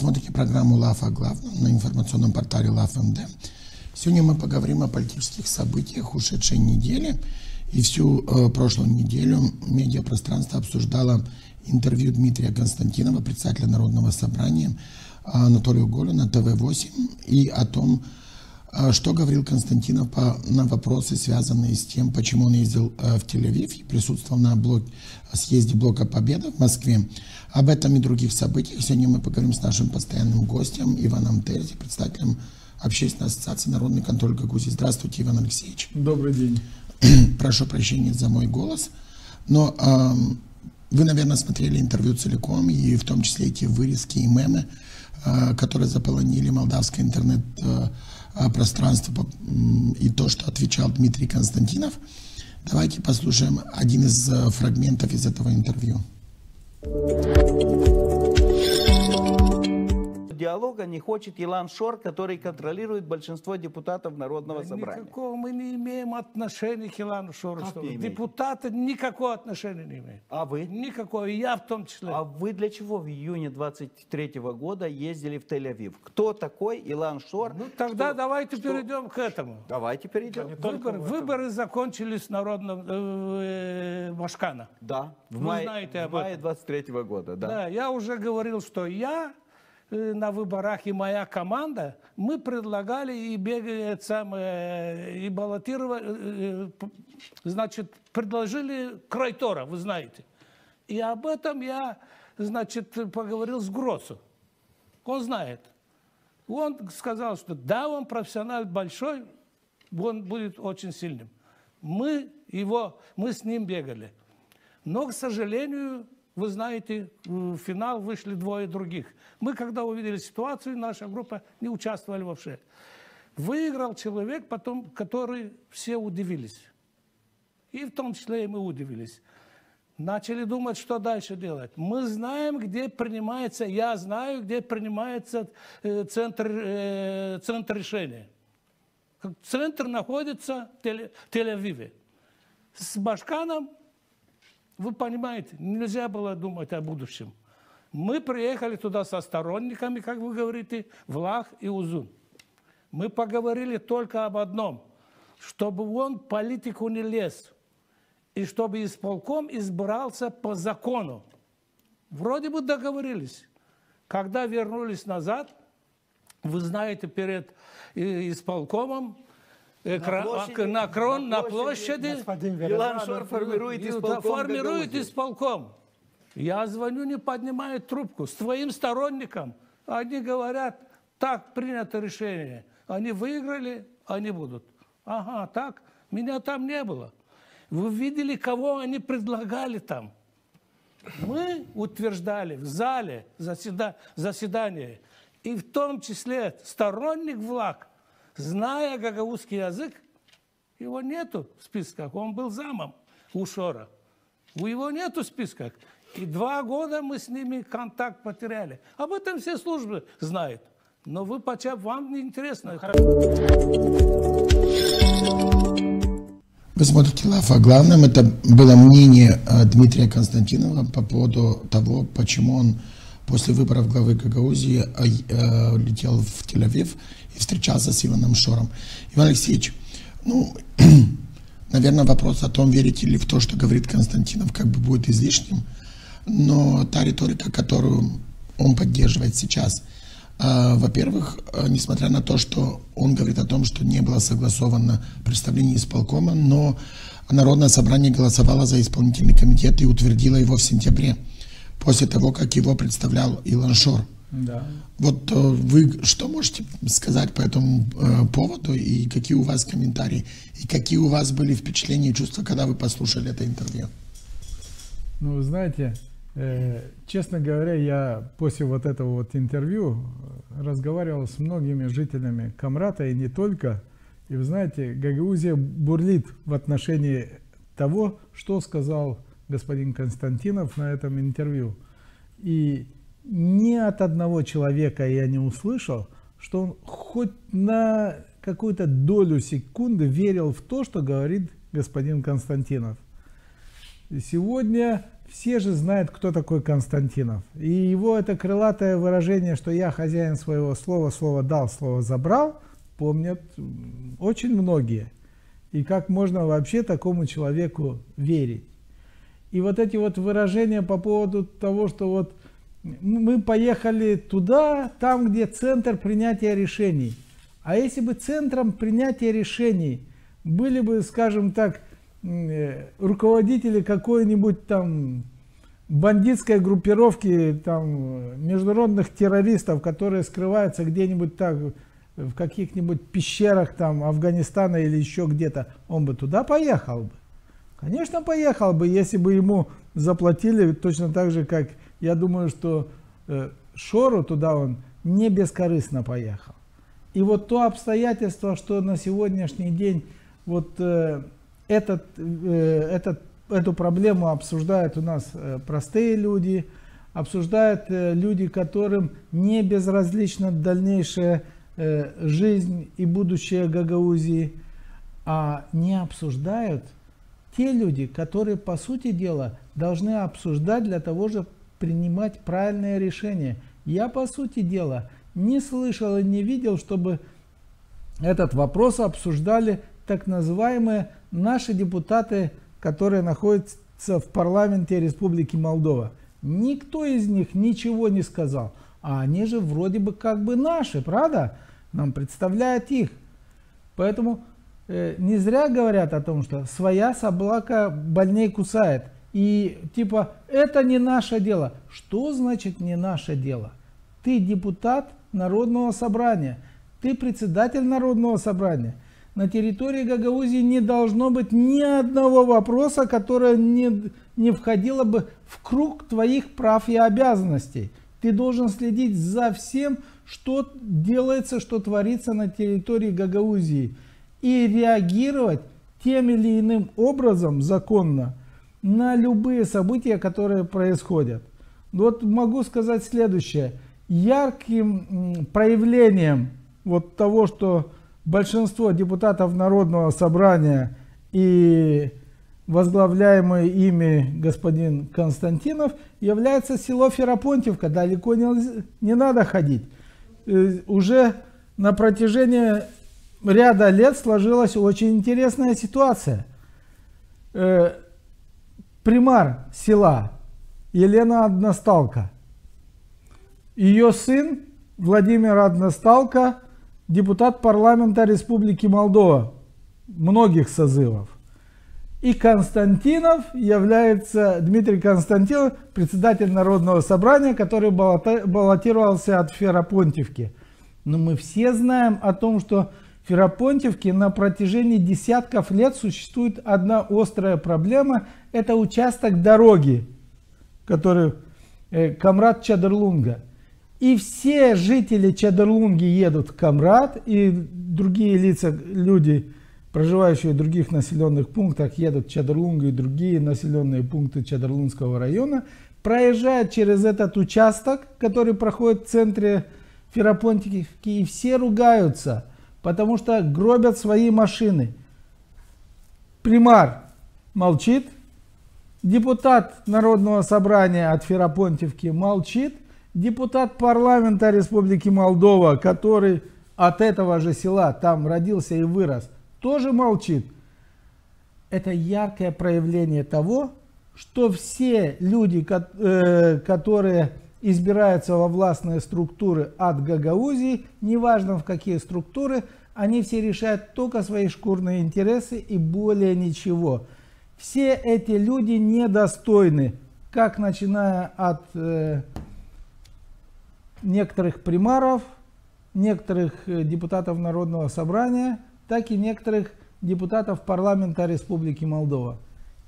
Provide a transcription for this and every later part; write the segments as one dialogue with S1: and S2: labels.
S1: смотрите программу «Лав о главном» на информационном портале «Лав.МД». Сегодня мы поговорим о политических событиях ушедшей недели. И всю прошлую неделю медиапространство обсуждало интервью Дмитрия Константинова, председателя Народного собрания, Анатолию Голю на ТВ-8, и о том, что говорил Константинов на вопросы, связанные с тем, почему он ездил в Тель-Авив и присутствовал на съезде Блока Победы в Москве. Об этом и других событиях сегодня мы поговорим с нашим постоянным гостем Иваном Терзи, председателем Общественной ассоциации «Народный контроль Гагаузии». Здравствуйте, Иван Алексеевич.
S2: Добрый день.
S1: Прошу прощения за мой голос, но вы, наверное, смотрели интервью целиком, и в том числе эти вырезки и мемы, которые заполонили молдавское интернет-пространство, и то, что отвечал Дмитрий Константинов. Давайте послушаем один из фрагментов из этого интервью.
S3: Диалога не хочет Илан Шор, который контролирует большинство депутатов Народного собрания.
S2: Никакого мы не имеем отношения к Илану Шору. Депутаты никакого отношения не имеют.
S3: А вы?
S2: Никакого, и я в том числе.
S3: А вы для чего в июне 23 года ездили в Тель-Авив? Кто такой Илан Шор?
S2: Ну тогда давайте перейдем к этому.
S3: Давайте перейдем.
S2: Выборы закончились в Народном Машкана.
S3: Да, в
S2: Вы
S3: мае,
S2: знаете об
S3: в мае
S2: этом.
S3: 23 года. Да.
S2: Да, я уже говорил, что я на выборах и моя команда, мы предлагали и бегали и баллотировали, значит, предложили Крайтора, вы знаете. И об этом я, значит, поговорил с Гроссом. Он знает. Он сказал, что да, он профессионал большой, он будет очень сильным. Мы с ним бегали. Но, к сожалению, вы знаете, в финал вышли двое других. Мы, когда увидели ситуацию, наша группа не участвовали вообще. Выиграл человек, потом, который все удивились. И в том числе и мы удивились. Начали думать, что дальше делать. Мы знаем, где принимается, я знаю, где принимается центр решения. Центр находится в Тель-Авиве. С Машканом, вы понимаете, нельзя было думать о будущем. Мы приехали туда со сторонниками, как вы говорите, Влах и Узун. Мы поговорили только об одном, чтобы он в политику не лез, и чтобы исполком избрался по закону. Вроде бы договорились. Когда вернулись назад, вы знаете, перед исполкомом, на площади
S3: Илан Шор формирует
S2: исполком. Я звоню, не поднимает трубку. С твоим сторонником. Они говорят, так принято решение. Они выиграли, они будут. Ага, так. Меня там не было. Вы видели, кого они предлагали там? Мы утверждали в зале заседания. И в том числе сторонник Влак, зная гагаузский язык, его нету в списках. Он был замом у Шора. У его нету в списках. И 2 года мы с ними контакт потеряли. Об этом все службы знают. Но вам не интересно.
S1: Вы смотрите «Лав о главном». Это было мнение Дмитрия Константинова по поводу того, почему он после выборов главы Гагаузии летел в Тель-Авив и встречался с Иланом Шором. Иван Алексеевич, наверное, вопрос о том, верите ли в то, что говорит Константинов, как бы будет излишним. Но та риторика, которую он поддерживает сейчас, во-первых, несмотря на то, что он говорит о том, что не было согласовано представление исполкома, но Народное собрание голосовало за исполнительный комитет и утвердило его в сентябре, после того, как его представлял Илан Шор.
S2: Да.
S1: Вот вы что можете сказать по этому поводу, и какие у вас комментарии, и какие у вас были впечатления и чувства, когда вы послушали это интервью?
S4: Ну, вы знаете, честно говоря, я после вот этого вот интервью разговаривал с многими жителями Камрата и не только. И вы знаете, Гагаузия бурлит в отношении того, что сказал господин Константинов на этом интервью. И ни от одного человека я не услышал, что он хоть на какую-то долю секунды верил в то, что говорит господин Константинов. Сегодня все же знают, кто такой Константинов. И его это крылатое выражение, что я хозяин своего слова, слово дал, слово забрал, помнят очень многие. И как можно вообще такому человеку верить. И вот эти вот выражения по поводу того, что вот мы поехали туда, там, где центр принятия решений. А если бы центром принятия решений были бы, скажем так, руководители какой-нибудь там бандитской группировки, там, международных террористов, которые скрываются где-нибудь так в каких-нибудь пещерах там Афганистана или еще где-то, он бы туда поехал бы. Конечно, поехал бы, если бы ему заплатили точно так же, как я думаю, что Шору туда он не бескорыстно поехал. И вот то обстоятельство, что на сегодняшний день вот эту проблему обсуждают у нас простые люди, обсуждают люди, которым не безразлична дальнейшая жизнь и будущее Гагаузии, а не обсуждают те люди, которые, по сути дела, должны обсуждать для того, чтобы принимать правильные решения. Я, по сути дела, не слышал и не видел, чтобы этот вопрос обсуждали так называемые наши депутаты, которые находятся в парламенте Республики Молдова. Никто из них ничего не сказал. А они же вроде бы как бы наши, правда? Нам представляют их. Поэтому не зря говорят о том, что своя собака больней кусает. И типа это не наше дело. Что значит не наше дело? Ты депутат Народного собрания. Ты председатель Народного собрания. На территории Гагаузии не должно быть ни одного вопроса, который не входило бы в круг твоих прав и обязанностей. Ты должен следить за всем, что делается, что творится на территории Гагаузии. И реагировать тем или иным образом законно на любые события, которые происходят. Вот могу сказать следующее. Ярким проявлением вот того, что большинство депутатов Народного собрания и возглавляемый ими господин Константинов является село Ферапонтьевка. Далеко не надо ходить. Уже на протяжении ряда лет сложилась очень интересная ситуация. Примар села Елена Односталка. Ее сын Владимир Односталка, депутат парламента Республики Молдова, многих созывов. И Константинов является, Дмитрий Константинов, председатель Народного собрания, который баллотировался от Ферапонтьевки. Но мы все знаем о том, что в Ферапонтьевке на протяжении десятков лет существует одна острая проблема. Это участок дороги, который Камрад-Чадырлунга. И все жители Чадырлунги едут в Камрад, и другие лица, люди, проживающие в других населенных пунктах, едут в Чадырлунгу и другие населенные пункты Чадырлунского района, проезжают через этот участок, который проходит в центре Ферапонтьевки, и все ругаются, потому что гробят свои машины. Примар молчит, депутат Народного собрания от Ферапонтьевки молчит, депутат парламента Республики Молдова, который от этого же села там родился и вырос, тоже молчит. Это яркое проявление того, что все люди, которые избираются во властные структуры от Гагаузии, неважно в какие структуры, они все решают только свои шкурные интересы и более ничего. Все эти люди недостойны, как начиная от некоторых примаров, некоторых депутатов Народного собрания, так и некоторых депутатов парламента Республики Молдова.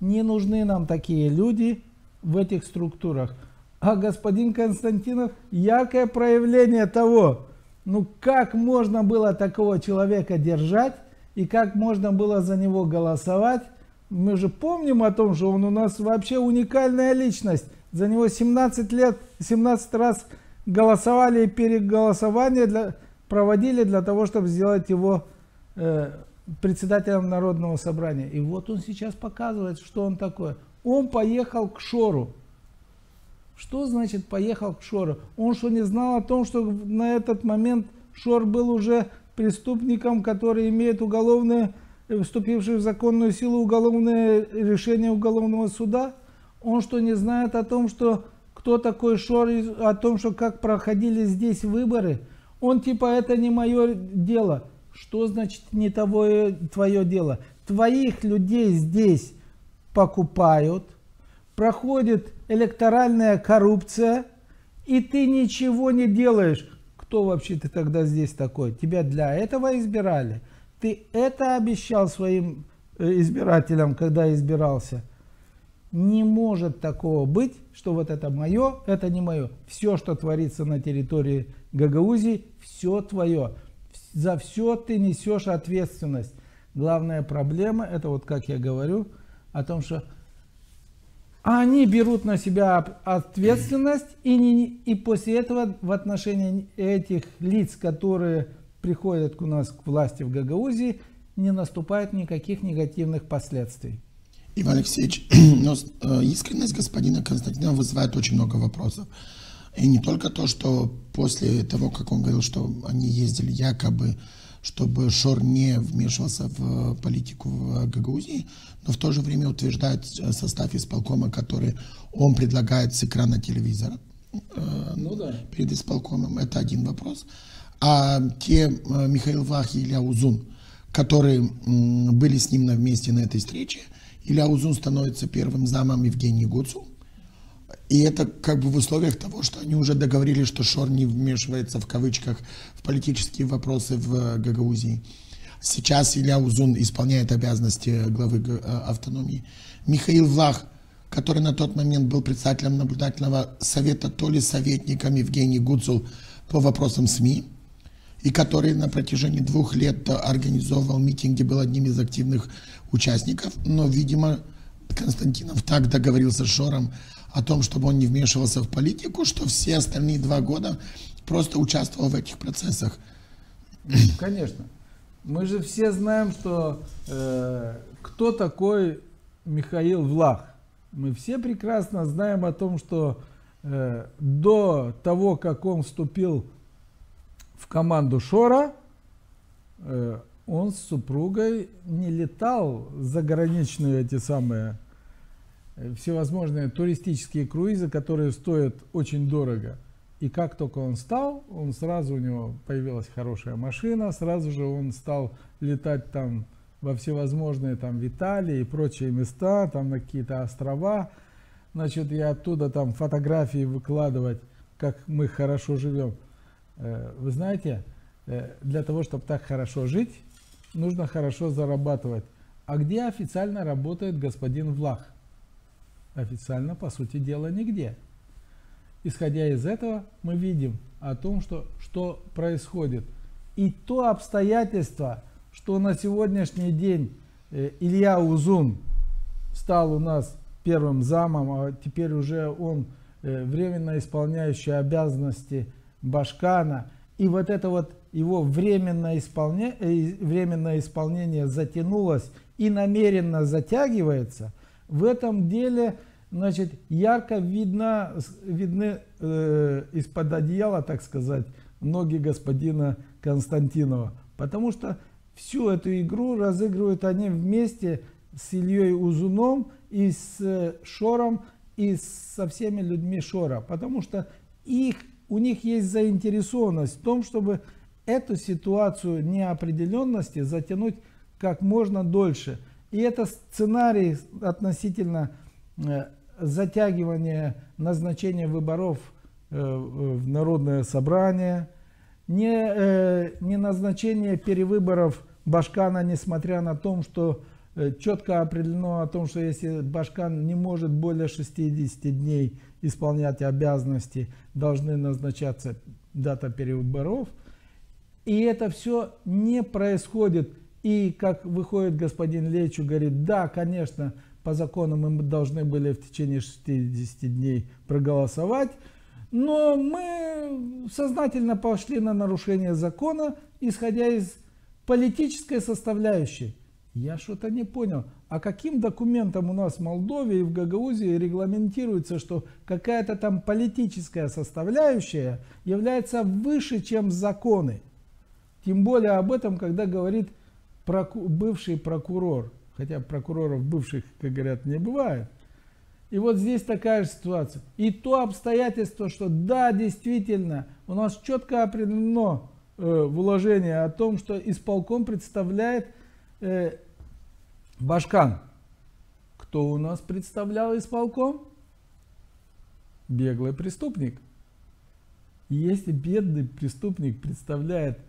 S4: Не нужны нам такие люди в этих структурах. А господин Константинов яркое проявление того, ну как можно было такого человека держать и как можно было за него голосовать. Мы же помним о том, что он у нас вообще уникальная личность. За него 17 лет, 17 раз голосовали и переголосование проводили для того, чтобы сделать его председателем Народного собрания. И вот он сейчас показывает, что он такой. Он поехал к Шору. Что значит поехал к Шору? Он что, не знал о том, что на этот момент Шор был уже преступником, который имеет уголовное, вступившее в законную силу уголовное решение уголовного суда? Он что, не знает о том, что кто такой Шор, о том, что как проходили здесь выборы? Он типа, это не мое дело. Что значит не твое дело? Твоих людей здесь покупают, проходит электоральная коррупция, и ты ничего не делаешь. Кто вообще ты тогда здесь такой? Тебя для этого избирали? Ты это обещал своим избирателям, когда избирался? Не может такого быть, что вот это мое, это не мое. Все, что творится на территории Гагаузии, все твое. За все ты несешь ответственность. Главная проблема, это вот как я говорю, о том, что они берут на себя ответственность, и после этого в отношении этих лиц, которые приходят у нас к власти в Гагаузии, не наступает никаких негативных последствий.
S1: Иван Алексеевич, но искренность господина Константинова вызывает очень много вопросов. И не только то, что после того, как он говорил, что они ездили якобы, чтобы Шор не вмешивался в политику в Гагаузии, но в то же время утверждает состав исполкома, который он предлагает с экрана телевизора перед исполкомом. Это один вопрос. А те Михаил Влах и Илья Узун, которые были с ним вместе на этой встрече, Илья Узун становится первым замом Евгении Гуцул. И это как бы в условиях того, что они уже договорились, что Шор не вмешивается в кавычках в политические вопросы в Гагаузии. Сейчас Илья Узун исполняет обязанности главы автономии. Михаил Влах, который на тот момент был председателем наблюдательного совета, то ли советником Евгении Гуцул по вопросам СМИ, и который на протяжении 2 лет организовывал митинги, был одним из активных участников, но, видимо, Константинов так договорился с Шором о том, чтобы он не вмешивался в политику, что все остальные 2 года просто участвовал в этих процессах.
S4: Конечно. Мы же все знаем, что кто такой Михаил Влах. Мы все прекрасно знаем о том, что до того, как он вступил в команду Шора, он с супругой не летал заграничные эти самые всевозможные туристические круизы, которые стоят очень дорого. И как только он стал, сразу у него появилась хорошая машина, сразу же он стал летать там во всевозможные там в Италии и прочие места, там на какие-то острова, значит, и оттуда там фотографии выкладывать, как мы хорошо живем. Вы знаете, для того, чтобы так хорошо жить, нужно хорошо зарабатывать. А где официально работает господин Влах? Официально, по сути дела, нигде. Исходя из этого, мы видим о том, что происходит. И то обстоятельство, что на сегодняшний день Илья Узун стал у нас первым замом, а теперь уже он временно исполняющий обязанности Башкана, и вот это вот его временное исполнение затянулось и намеренно затягивается, в этом деле, значит, ярко видны из-под одеяла, так сказать, ноги господина Константинова. Потому что всю эту игру разыгрывают они вместе с Ильей Узуном и с Шором, и со всеми людьми Шора. Потому что у них есть заинтересованность в том, чтобы эту ситуацию неопределенности затянуть как можно дольше. И это сценарий относительно затягивания назначения выборов в Народное собрание, не назначение перевыборов Башкана, несмотря на то, что четко определено о том, что если Башкан не может более 60 дней исполнять обязанности, должны назначаться дата перевыборов. И это все не происходит. И как выходит господин Лейчу, говорит, да, конечно, по закону мы должны были в течение 60 дней проголосовать, но мы сознательно пошли на нарушение закона, исходя из политической составляющей. Я что-то не понял. А каким документом у нас в Молдове и в Гагаузии регламентируется, что какая-то там политическая составляющая является выше, чем законы? Тем более об этом, когда говорит бывший прокурор. Хотя прокуроров бывших, как говорят, не бывает. И вот здесь такая же ситуация. И то обстоятельство, что да, действительно, у нас четко определено вложение о том, что исполком представляет Башкан. Кто у нас представлял исполком? Беглый преступник. Если бедный преступник представляет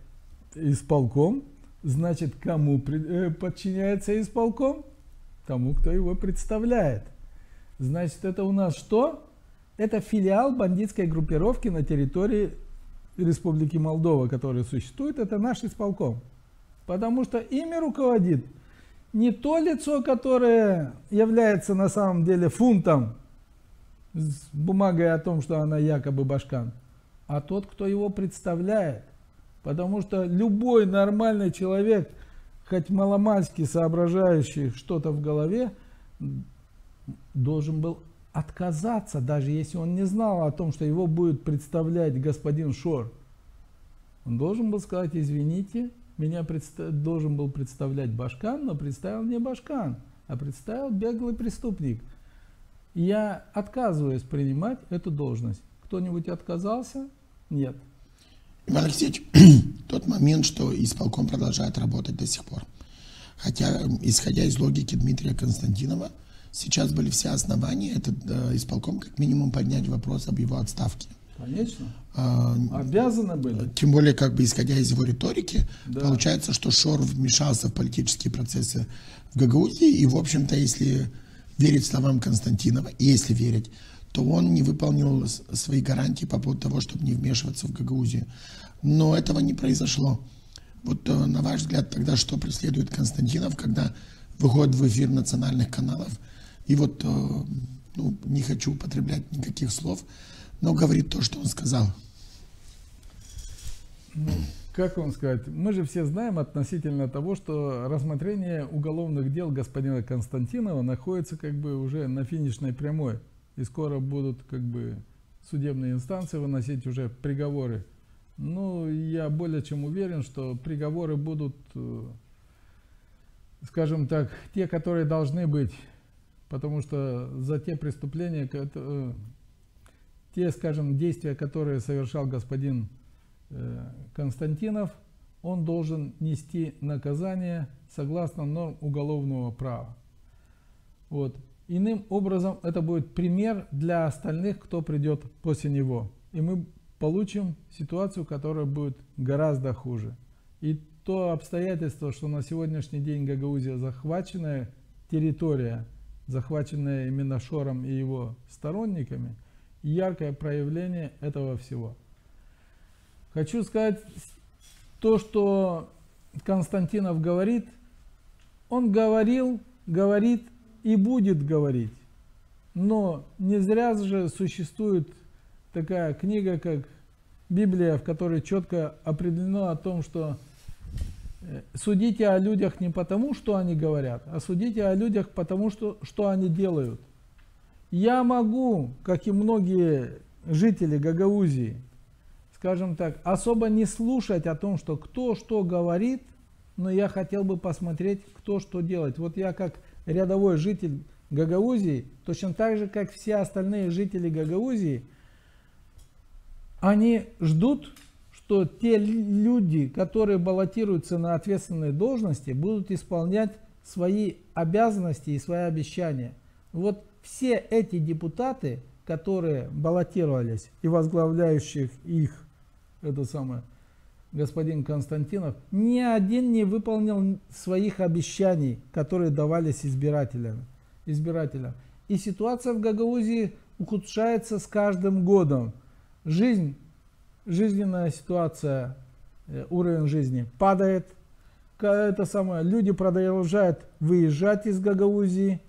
S4: исполком, значит, кому подчиняется исполком? Тому, кто его представляет. Значит, это у нас что? Это филиал бандитской группировки на территории Республики Молдова, который существует. Это наш исполком. Потому что ими руководит не то лицо, которое является на самом деле фунтом с бумагой о том, что она якобы Башкан, а тот, кто его представляет. Потому что любой нормальный человек, хоть маломальски соображающий что-то в голове, должен был отказаться, даже если он не знал о том, что его будет представлять господин Шор. Он должен был сказать: извините, меня должен был представлять Башкан, но представил не Башкан, а представил беглый преступник. И я отказываюсь принимать эту должность. Кто-нибудь отказался? Нет.
S1: Иван Алексеевич, тот момент, что исполком продолжает работать до сих пор. Хотя, исходя из логики Дмитрия Константинова, сейчас были все основания этот исполком как минимум поднять вопрос об его отставке.
S4: Конечно. Обязаны были.
S1: Тем более, как бы исходя из его риторики,
S4: да,
S1: получается, что Шор вмешался в политические процессы в Гагаузии, и, в общем-то, если верить словам Константинова, и если верить, то он не выполнил свои гарантии по поводу того, чтобы не вмешиваться в Гагаузию. Но этого не произошло. Вот на ваш взгляд, тогда что преследует Константинов, когда выходит в эфир национальных каналов, и вот, ну, не хочу употреблять никаких слов, но говорит то, что он сказал.
S4: Ну, как вам сказать, мы же все знаем относительно того, что рассмотрение уголовных дел господина Константинова находится как бы уже на финишной прямой. И скоро будут как бы судебные инстанции выносить уже приговоры. Ну, я более чем уверен, что приговоры будут, скажем так, те, которые должны быть. Потому что за те преступления, те, скажем, действия, которые совершал господин Константинов, он должен нести наказание согласно норм уголовного права. Вот. Иным образом, это будет пример для остальных, кто придет после него. И мы получим ситуацию, которая будет гораздо хуже. И то обстоятельство, что на сегодняшний день Гагаузия захваченная территория, захваченная именно Шором и его сторонниками, яркое проявление этого всего. Хочу сказать, то, что Константинов говорит, он говорил, говорит и будет говорить. Но не зря же существует такая книга, как Библия, в которой четко определено о том, что судите о людях не потому, что они говорят, а судите о людях потому, что они делают. Я могу, как и многие жители Гагаузии, скажем так, особо не слушать о том, что кто что говорит, но я хотел бы посмотреть, кто что делает. Вот я как рядовой житель Гагаузии, точно так же, как все остальные жители Гагаузии, они ждут, что те люди, которые баллотируются на ответственные должности, будут исполнять свои обязанности и свои обещания. Вот все эти депутаты, которые баллотировались и возглавляющих их, это самое, господин Константинов, ни один не выполнил своих обещаний, которые давались избирателям. И ситуация в Гагаузии ухудшается с каждым годом. Жизненная ситуация, уровень жизни падает. Это самое, люди продолжают выезжать из Гагаузии.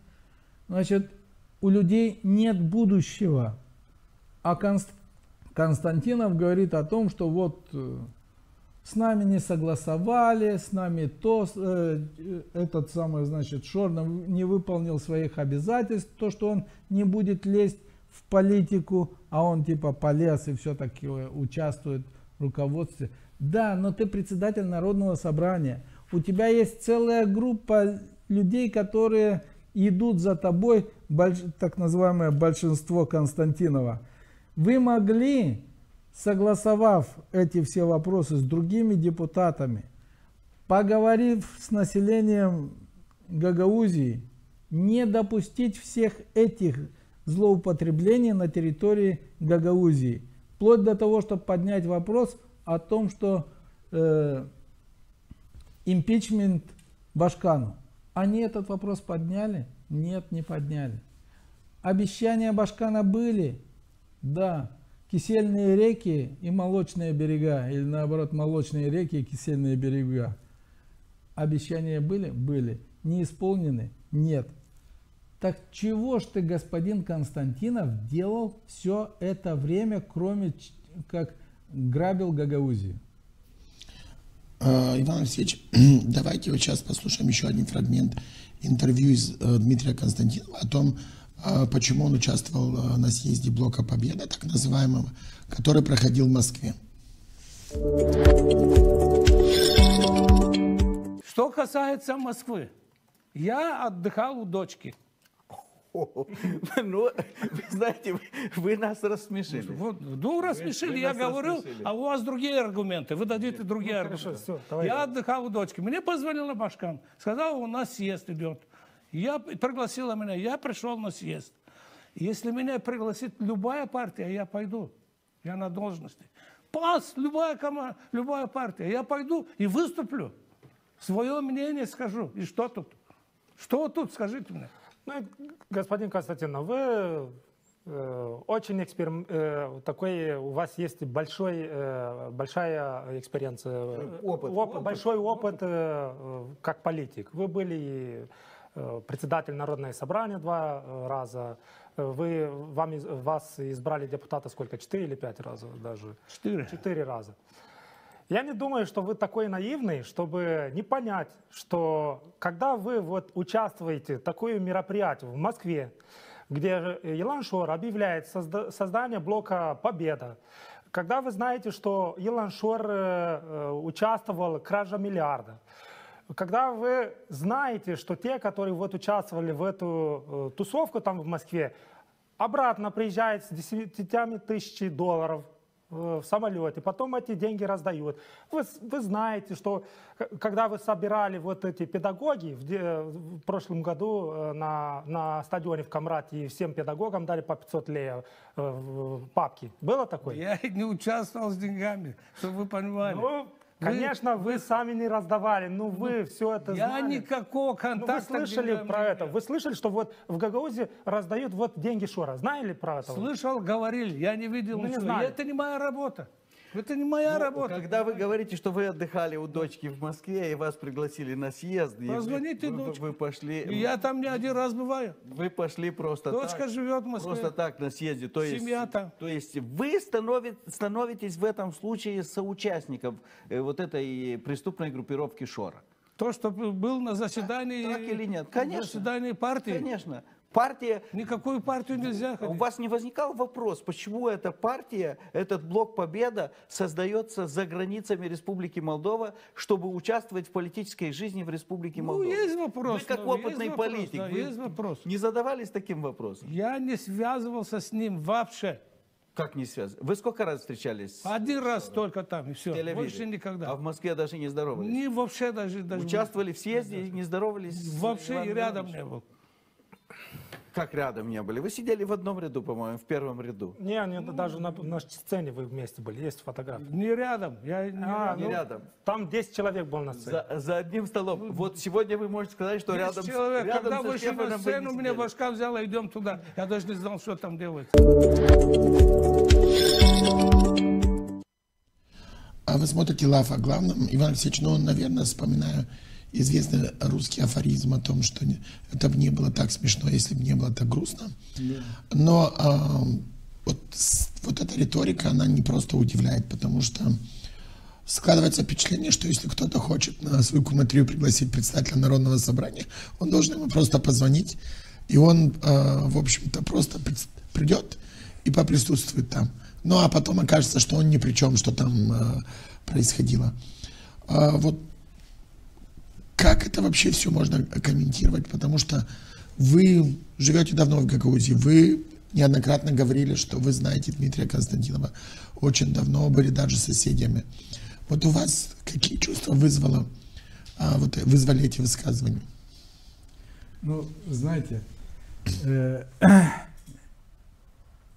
S4: Значит, у людей нет будущего. А Константинов говорит о том, что вот с нами не согласовали, с нами то, этот самый, значит, Шор не выполнил своих обязательств, то, что он не будет лезть в политику, а он типа полез и все-таки участвует в руководстве. Да, но ты председатель Народного собрания. У тебя есть целая группа людей, которые идут за тобой, так называемое большинство Константинова. Вы могли, согласовав эти все вопросы с другими депутатами, поговорив с населением Гагаузии, не допустить всех этих злоупотреблений на территории Гагаузии. Вплоть до того, чтобы поднять вопрос о том, что импичмент Башкану. Они этот вопрос подняли? Нет, не подняли. Обещания Башкана были? Да. Кисельные реки и молочные берега, или наоборот, молочные реки и кисельные берега. Обещания были? Были. Не исполнены? Нет. Так чего ж ты, господин Константинов, делал все это время, кроме как грабил Гагаузию?
S1: Иван Алексеевич, давайте вот сейчас послушаем еще один фрагмент интервью из Дмитрия Константинова о том, почему он участвовал на съезде Блока Победа, так называемого, который проходил в Москве.
S2: Что касается Москвы, я отдыхал у дочки.
S3: Ну, вы знаете, вы нас рассмешили.
S2: Ну, рассмешили, я говорю, а у вас другие аргументы, вы дадите другие аргументы. Я отдыхал у дочки, мне позвонила Башкан, сказала, у нас съезд идет. Я пригласила меня, я пришел на съезд. Если меня пригласит любая партия, я пойду, я на должности. ПАС, любая команда, любая партия, я пойду и выступлю, свое мнение скажу. И что тут? Что тут, скажите мне?
S5: Ну, господин Константинов, вы очень такой, у вас есть большая экспириенция, большой опыт как политик. Вы были председатель Народного собрания 2 раза, вас избрали депутата сколько, 4 или 5 раз даже? 4 раза. Я не думаю, что вы такой наивный, чтобы не понять, что когда вы вот участвуете в такое мероприятие в Москве, где Илон Шор объявляет создание блока «Победа», когда вы знаете, что Илон Шор участвовал в краже миллиарда, когда вы знаете, что те, которые вот участвовали в эту тусовку там в Москве, обратно приезжают с 10 тысяч долларов в самолете, потом эти деньги раздают. Вы знаете, что когда вы собирали вот эти педагоги в прошлом году на стадионе в Камрате, и всем педагогам дали по 500 леев папки. Было такое?
S2: Я не участвовал с деньгами, чтобы вы понимали.
S5: Ну, конечно, вы сами не раздавали, но вы все это знали.
S2: Я никакого контакта.
S5: Вы слышали про это? Вы слышали, что вот в Гагаузии раздают вот деньги Шора? Знали про это?
S2: Слышал, говорили, я не видел
S5: Ну, не
S2: ничего.
S5: знали.
S2: Это не моя работа. Это не моя работа.
S3: Когда вы говорите, что вы отдыхали у дочки в Москве и вас пригласили на съезд, и
S2: Позвоните дочке.
S3: вы пошли...
S2: И я там не один раз бываю.
S3: Вы пошли просто
S2: Дочка
S3: так.
S2: живет в Москве.
S3: Просто так на съезде. То
S2: Семья
S3: есть,
S2: там.
S3: То есть вы становитесь в этом случае соучастником вот этой преступной группировки Шора.
S2: То, что был на заседании,
S3: Так или нет? Конечно.
S2: заседании партии.
S3: Конечно. Партия...
S2: Никакую партию нельзя
S3: У
S2: ходить.
S3: вас не возникал вопрос, почему эта партия, этот блок Победа создается за границами Республики Молдова, чтобы участвовать в политической жизни в Республике
S2: Ну,
S3: Молдова?
S2: есть вопрос.
S3: Вы как
S2: ну,
S3: опытный
S2: есть вопрос,
S3: политик,
S2: да,
S3: вы
S2: есть вопрос.
S3: не задавались таким вопросом?
S2: Я не связывался с ним вообще.
S3: Как не связано? Вы сколько раз встречались?
S2: Один раз только там, и
S3: в
S2: все.
S3: Тель-Авиве?
S2: Больше никогда.
S3: А в Москве даже не здоровались?
S2: Не вообще даже.
S3: Участвовали в съезде и не здоровались? с
S2: Вообще и
S3: Иваном
S2: рядом
S3: Ивановичем?
S2: не был.
S3: Как рядом не были? Вы сидели в одном ряду, по-моему, в первом ряду.
S5: Не, даже на сцене вы вместе были, есть фотографии.
S2: Не рядом. Я не рядом.
S3: Не рядом.
S5: Там 10 человек был на сцене.
S3: За одним столом. Вот сегодня вы можете сказать, что
S2: 10
S3: рядом,
S2: человек.
S3: рядом
S2: Когда
S3: со
S2: вышли на
S3: Штефаном вы
S2: сцену,
S3: не
S2: меня
S3: сидели.
S2: башка взяла, идем туда. Я даже не знал, что там делается.
S1: А вы смотрите «Лав о главном». Иван Алексеевич, ну, наверное, вспоминаю известный русский афоризм о том, что это бы не было так смешно, если бы не было так грустно. Но вот эта риторика, она не просто удивляет, потому что складывается впечатление, что если кто-то хочет на свою куматрию пригласить представителя Народного собрания, он должен ему просто позвонить, и он, в общем-то, просто придет и поприсутствует там. Ну, а потом окажется, что он ни при чем, что там происходило. Вот как это вообще все можно комментировать? Потому что вы живете давно в Гагаузии, вы неоднократно говорили, что вы знаете Дмитрия Константинова очень давно, были даже соседями. Вот у вас какие чувства вызвали эти высказывания?
S4: Ну, знаете,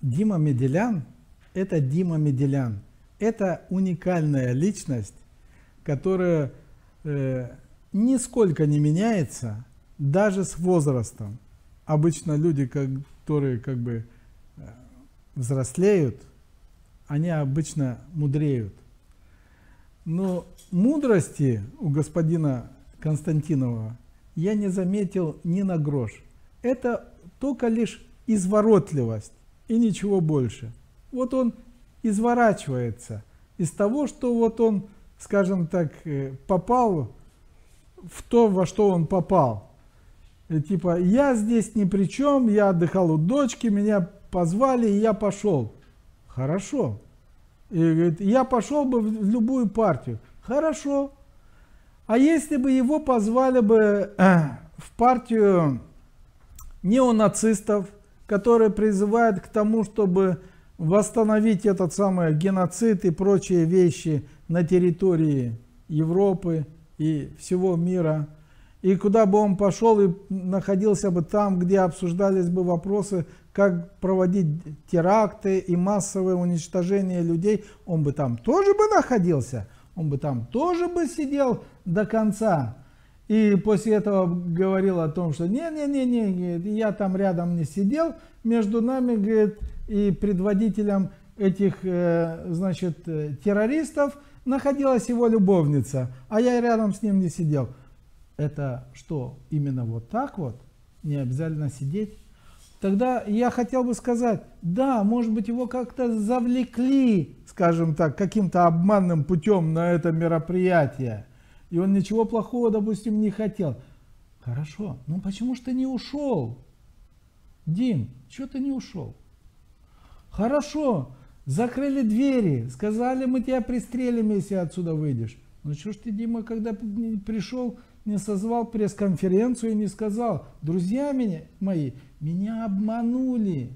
S4: Дима Меделян – это Дима Меделян. Это уникальная личность, которая нисколько не меняется, даже с возрастом. Обычно люди, которые как бы взрослеют, они обычно мудреют. Но мудрости у господина Константинова я не заметил ни на грош. Это только лишь изворотливость и ничего больше. Вот он изворачивается из того, что вот он, скажем так, попал в то, во что он попал. И типа, я здесь ни при чем, я отдыхал у дочки, меня позвали, и я пошел. Хорошо. И говорит, я пошел бы в любую партию. Хорошо. А если бы его позвали бы в партию неонацистов, которые призывают к тому, чтобы восстановить этот самый геноцид и прочие вещи на территории Европы и всего мира, и куда бы он пошел и находился бы там, где обсуждались бы вопросы, как проводить теракты и массовое уничтожение людей, он бы там тоже бы находился, он бы там тоже бы сидел до конца. И после этого говорил о том, что не-не-не, я там рядом не сидел, между нами, говорит, и предводителем этих, значит, террористов находилась его любовница, а я рядом с ним не сидел. Это что, именно вот так вот? Не обязательно сидеть? Тогда я хотел бы сказать, да, может быть, его как-то завлекли, скажем так, каким-то обманным путем на это мероприятие. И он ничего плохого, допустим, не хотел. Хорошо, ну почему ж ты не ушел? Дим, что ты не ушел? Хорошо, закрыли двери, сказали, мы тебя пристрелим, если отсюда выйдешь. Ну что ж ты, Дима, когда пришел, не созвал пресс-конференцию и не сказал, друзья мои, меня обманули,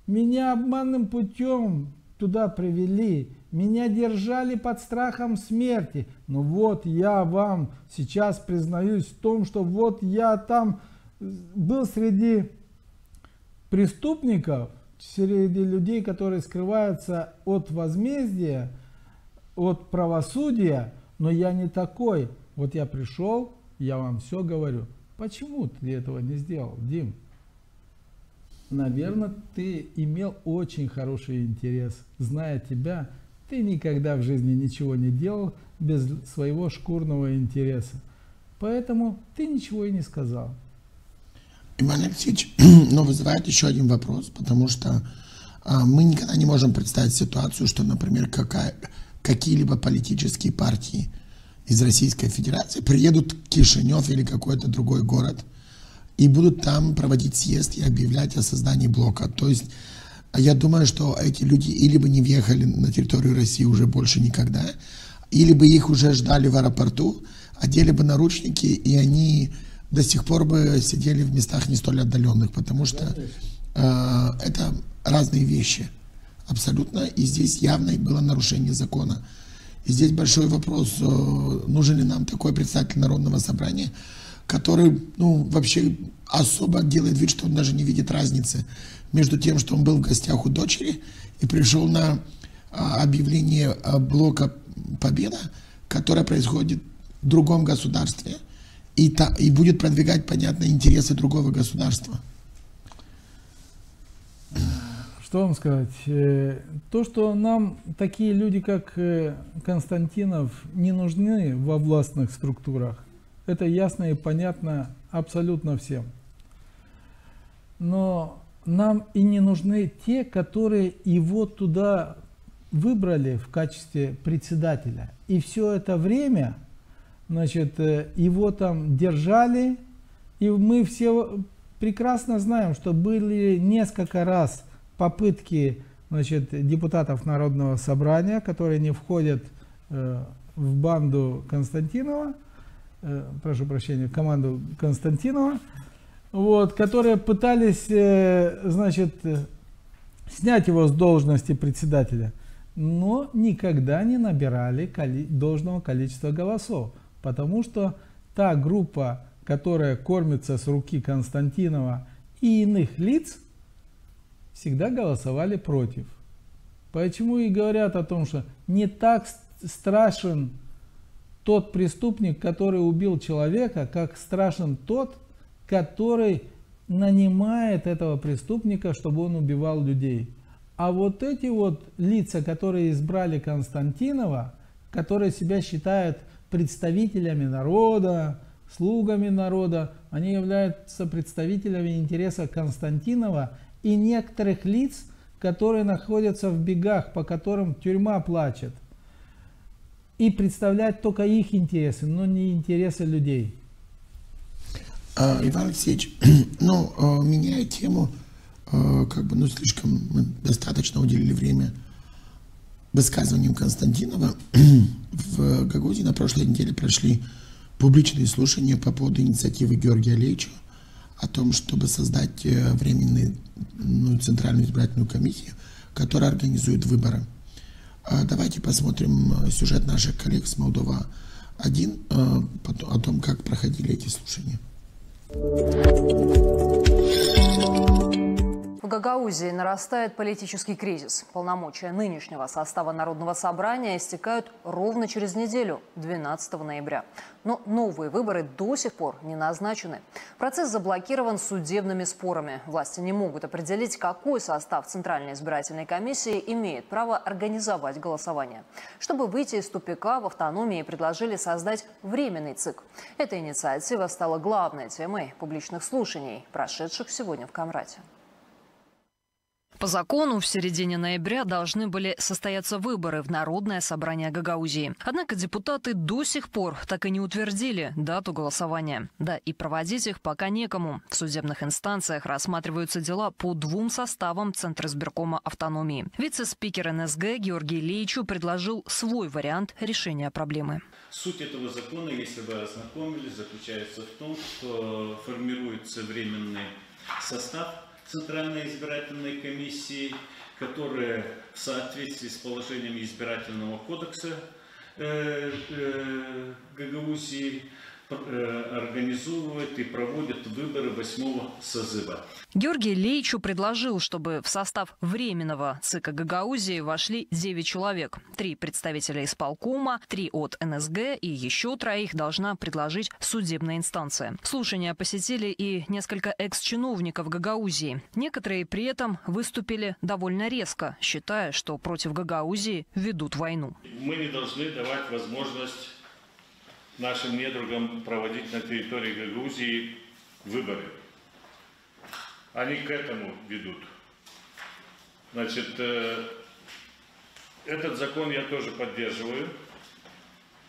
S4: меня обманным путем туда привели, меня держали под страхом смерти. Но вот я вам сейчас признаюсь в том, что вот я там был среди преступников, среди людей, которые скрываются от возмездия, от правосудия, но я не такой. Вот я пришел, я вам все говорю. Почему ты этого не сделал, Дим? Наверное, ты имел очень хороший интерес. Зная тебя, ты никогда в жизни ничего не делал без своего шкурного интереса. Поэтому ты ничего и не сказал.
S1: Иван Алексеевич, но вызывает еще один вопрос, потому что мы никогда не можем представить ситуацию, что, например, какие-либо политические партии из Российской Федерации приедут в Кишинев или какой-то другой город и будут там проводить съезд и объявлять о создании блока. То есть я думаю, что эти люди или бы не въехали на территорию России уже больше никогда, или бы их уже ждали в аэропорту, одели бы наручники, и они до сих пор бы сидели в местах не столь отдаленных, потому что это разные вещи абсолютно, и здесь явно было нарушение закона. И здесь большой вопрос, нужен ли нам такой представитель Народного собрания, который, ну, вообще особо делает вид, что он даже не видит разницы между тем, что он был в гостях у дочери и пришел на объявление блока «Победа», которое происходит в другом государстве, и будет продвигать, понятно, интересы другого государства.
S4: Что вам сказать? То, что нам такие люди, как Константинов, не нужны во властных структурах, это ясно и понятно абсолютно всем. Но нам и не нужны те, которые его туда выбрали в качестве председателя. И все это время, значит, его там держали. И мы все прекрасно знаем, что были несколько раз попытки, значит, депутатов Народного собрания, которые не входят в банду Константинова, прошу прощения, команду Константинова, вот, которые пытались, значит, снять его с должности председателя, но никогда не набирали должного количества голосов, потому что та группа, которая кормится с руки Константинова и иных лиц, всегда голосовали против. Почему и говорят о том, что не так страшен тот преступник, который убил человека, как страшен тот, который нанимает этого преступника, чтобы он убивал людей. А вот эти вот лица, которые избрали Константинова, которые себя считают представителями народа, слугами народа, они являются представителями интереса Константинова и некоторых лиц, которые находятся в бегах, по которым тюрьма плачет. И представлять только их интересы, но не интересы людей.
S1: Иван Алексеевич, ну, меняя тему, как бы, ну, слишком мы достаточно уделили время высказываниям Константинова. В Гагаузии на прошлой неделе прошли публичные слушания по поводу инициативы Георгия Лейчо о том, чтобы создать временную Центральную избирательную комиссию, которая организует выборы. Давайте посмотрим сюжет наших коллег с Молдова-1 о том, как проходили эти слушания.
S6: В Гагаузии нарастает политический кризис. Полномочия нынешнего состава Народного собрания истекают ровно через неделю, 12 ноября. Но новые выборы до сих пор не назначены. Процесс заблокирован судебными спорами. Власти не могут определить, какой состав Центральной избирательной комиссии имеет право организовать голосование. Чтобы выйти из тупика, в автономии предложили создать временный ЦИК. Эта инициатива стала главной темой публичных слушаний, прошедших сегодня в Камрате. По закону, в середине ноября должны были состояться выборы в Народное собрание Гагаузии. Однако депутаты до сих пор так и не утвердили дату голосования. Да и проводить их пока некому. В судебных инстанциях рассматриваются дела по двум составам Центризбиркома автономии. Вице-спикер НСГ Георгий Лейчо предложил свой вариант решения проблемы.
S7: Суть этого закона, если вы ознакомились, заключается в том, что формируется временный состав Центральной избирательной комиссии, которая в соответствии с положениями избирательного кодекса Гагаузии организовывает и проводит выборы 8-го созыва.
S6: Георгий Лейчо предложил, чтобы в состав временного ЦИКа Гагаузии вошли 9 человек. 3 представителя исполкома, 3 от НСГ и еще 3 должна предложить судебная инстанция. Слушания посетили и несколько экс-чиновников Гагаузии. Некоторые при этом выступили довольно резко, считая, что против Гагаузии ведут войну.
S7: Мы не должны давать возможность нашим недругам проводить на территории Гагаузии выборы. Они к этому ведут. Значит, этот закон я тоже поддерживаю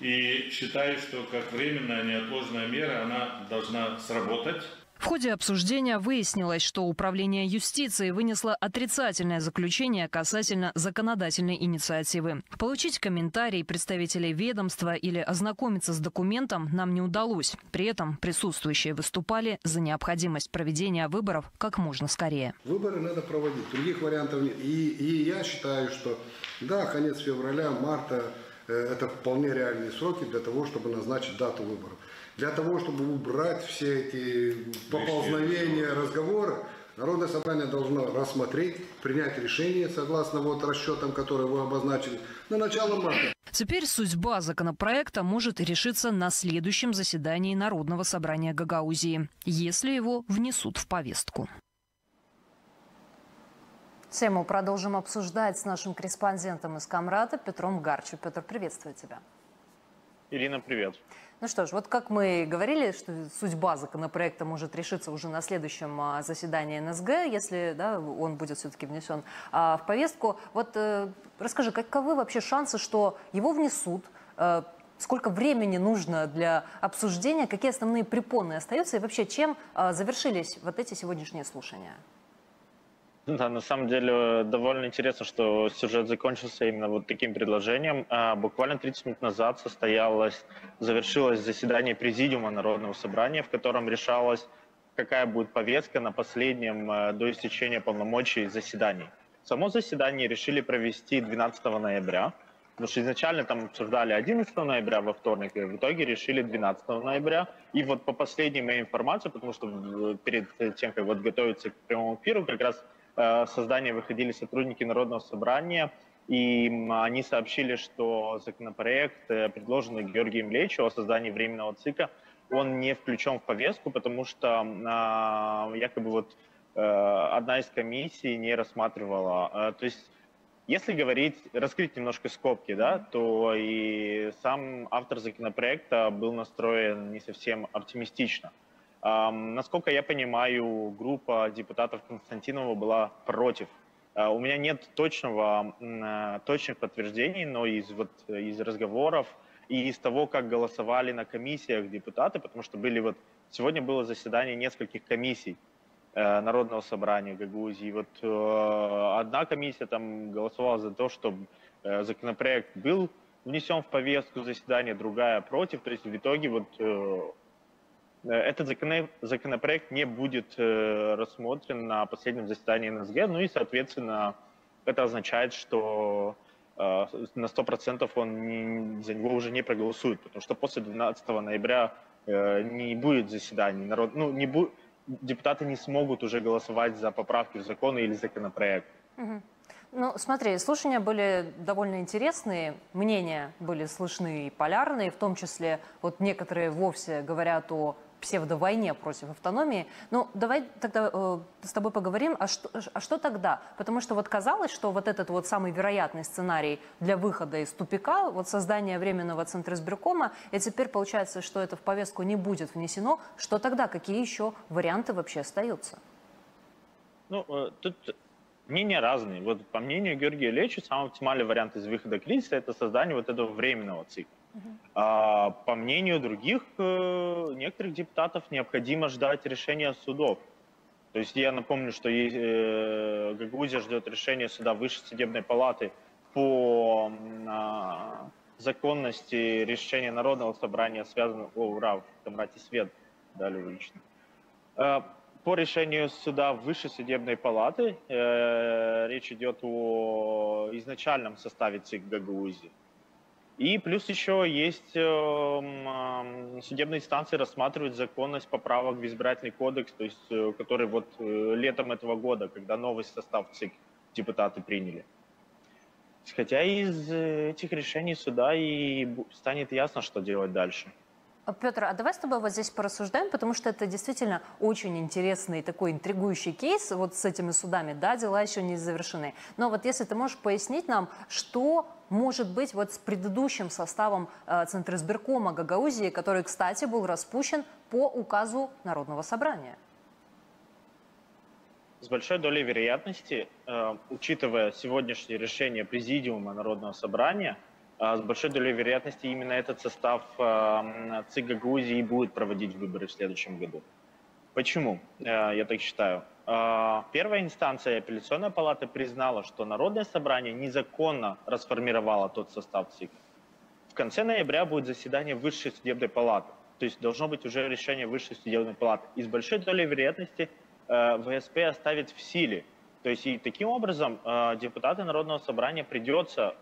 S7: и считаю, что как временная неотложная мера она должна сработать.
S6: В ходе обсуждения выяснилось, что Управление юстиции вынесло отрицательное заключение касательно законодательной инициативы. Получить комментарий представителей ведомства или ознакомиться с документом нам не удалось. При этом присутствующие выступали за необходимость проведения выборов как можно скорее.
S8: Выборы надо проводить, других вариантов нет. И я считаю, что да, конец февраля, марта – это вполне реальные сроки для того, чтобы назначить дату выборов. Для того, чтобы убрать все эти поползновения, разговоры, Народное собрание должно рассмотреть, принять решение, согласно вот расчетам, которые вы обозначили, на начало марта.
S6: Теперь судьба законопроекта может решиться на следующем заседании Народного собрания Гагаузии, если его внесут в повестку. Тему продолжим обсуждать с нашим корреспондентом из Камрата Петром Гарчу. Петр, приветствую тебя.
S9: Ирина, привет.
S6: Ну что ж, вот как мы говорили, что судьба законопроекта может решиться уже на следующем заседании НСГ, если он будет все-таки внесен в повестку. Вот расскажи, каковы вообще шансы, что его внесут? Сколько времени нужно для обсуждения? Какие основные препоны остаются? И вообще, чем завершились вот эти сегодняшние слушания?
S9: Да, на самом деле довольно интересно, что сюжет закончился именно вот таким предложением. Буквально 30 минут назад завершилось заседание Президиума Народного собрания, в котором решалось, какая будет повестка на последнем до истечения полномочий заседании. Само заседание решили провести 12 ноября, потому что изначально там обсуждали 11 ноября во вторник, и в итоге решили 12 ноября. И вот по последней моей информации, потому что перед тем, как вот готовиться к прямому эфиру, как раз с здания выходили сотрудники Народного собрания, и они сообщили, что законопроект, предложенный Георгием Лечо о создании временного ЦИКа, он не включен в повестку, потому что якобы вот одна из комиссий не рассматривала. То есть, если раскрыть немножко скобки, да, то и сам автор законопроекта был настроен не совсем оптимистично. Насколько я понимаю, группа депутатов Константинова была против. У меня нет точных подтверждений, но из разговоров и из того, как голосовали на комиссиях депутаты, потому что сегодня было заседание нескольких комиссий Народного собрания Гагаузии. Вот одна комиссия там голосовала за то, чтобы законопроект был внесен в повестку заседания, другая против. То есть в итоге этот законопроект не будет рассмотрен на последнем заседании НСГ, ну и, соответственно, это означает, что на 100% за него уже не проголосуют, потому что после 12 ноября не будет заседаний. Депутаты не смогут уже голосовать за поправки в законы или законопроект.
S6: Угу. Ну, смотри, слушания были довольно интересные, мнения были слышны и полярные, в том числе вот некоторые вовсе говорят о псевдовойне против автономии. Ну, давай тогда с тобой поговорим, а что тогда? Потому что вот казалось, что вот этот вот самый вероятный сценарий для выхода из тупика, вот создание временного центра избиркома, и теперь получается, что это в повестку не будет внесено. Что тогда? Какие еще варианты вообще остаются?
S9: Ну, тут мнения разные. Вот по мнению Георгия Лечо, самый оптимальный вариант из выхода кризиса – это создание вот этого временного цикла. А по мнению других, некоторых депутатов, необходимо ждать решения судов. То есть я напомню, что Гагаузия ждет решения суда Высшей судебной палаты по законности решения Народного собрания, связанного... Ура, там брате свет дали улично. По решению суда Высшей судебной палаты речь идет о изначальном составе ЦИК Гагаузии. И плюс еще есть судебные инстанции рассматривают законность поправок в избирательный кодекс, то есть который вот летом этого года, когда новый состав ЦИК депутаты приняли. Хотя из этих решений суда и станет ясно, что делать дальше.
S6: Петр, а давай с тобой вот здесь порассуждаем, потому что это действительно очень интересный такой интригующий кейс вот с этими судами. Да, дела еще не завершены. Но вот если ты можешь пояснить нам, что может быть вот с предыдущим составом Центризбиркома Гагаузии, который, кстати, был распущен по указу Народного собрания?
S9: С большой долей вероятности, учитывая сегодняшнее решение Президиума Народного собрания, с большой долей вероятности именно этот состав ЦИК Гагаузии будет проводить выборы в следующем году. Почему? Я так считаю. Первая инстанция, апелляционная палата, признала, что Народное собрание незаконно расформировало тот состав ЦИК. В конце ноября будет заседание Высшей судебной палаты. То есть должно быть уже решение Высшей судебной палаты. И с большой долей вероятности ВСП оставит в силе. То есть и таким образом депутаты Народного собрания придется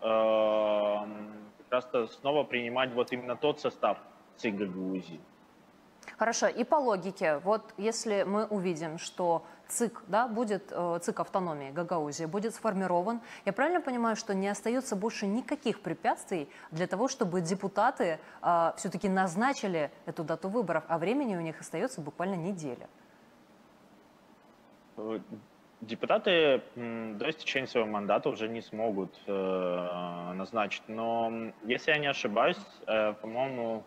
S9: как раз снова принимать вот именно тот состав ЦИК Гагаузии.
S6: Хорошо, и по логике, вот если мы увидим, что ЦИК, да, ЦИК автономии Гагаузии будет сформирован, я правильно понимаю, что не остается больше никаких препятствий для того, чтобы депутаты все-таки назначили эту дату выборов, а времени у них остается буквально неделя?
S9: Депутаты до истечения своего мандата уже не смогут назначить, но если я не ошибаюсь, по-моему,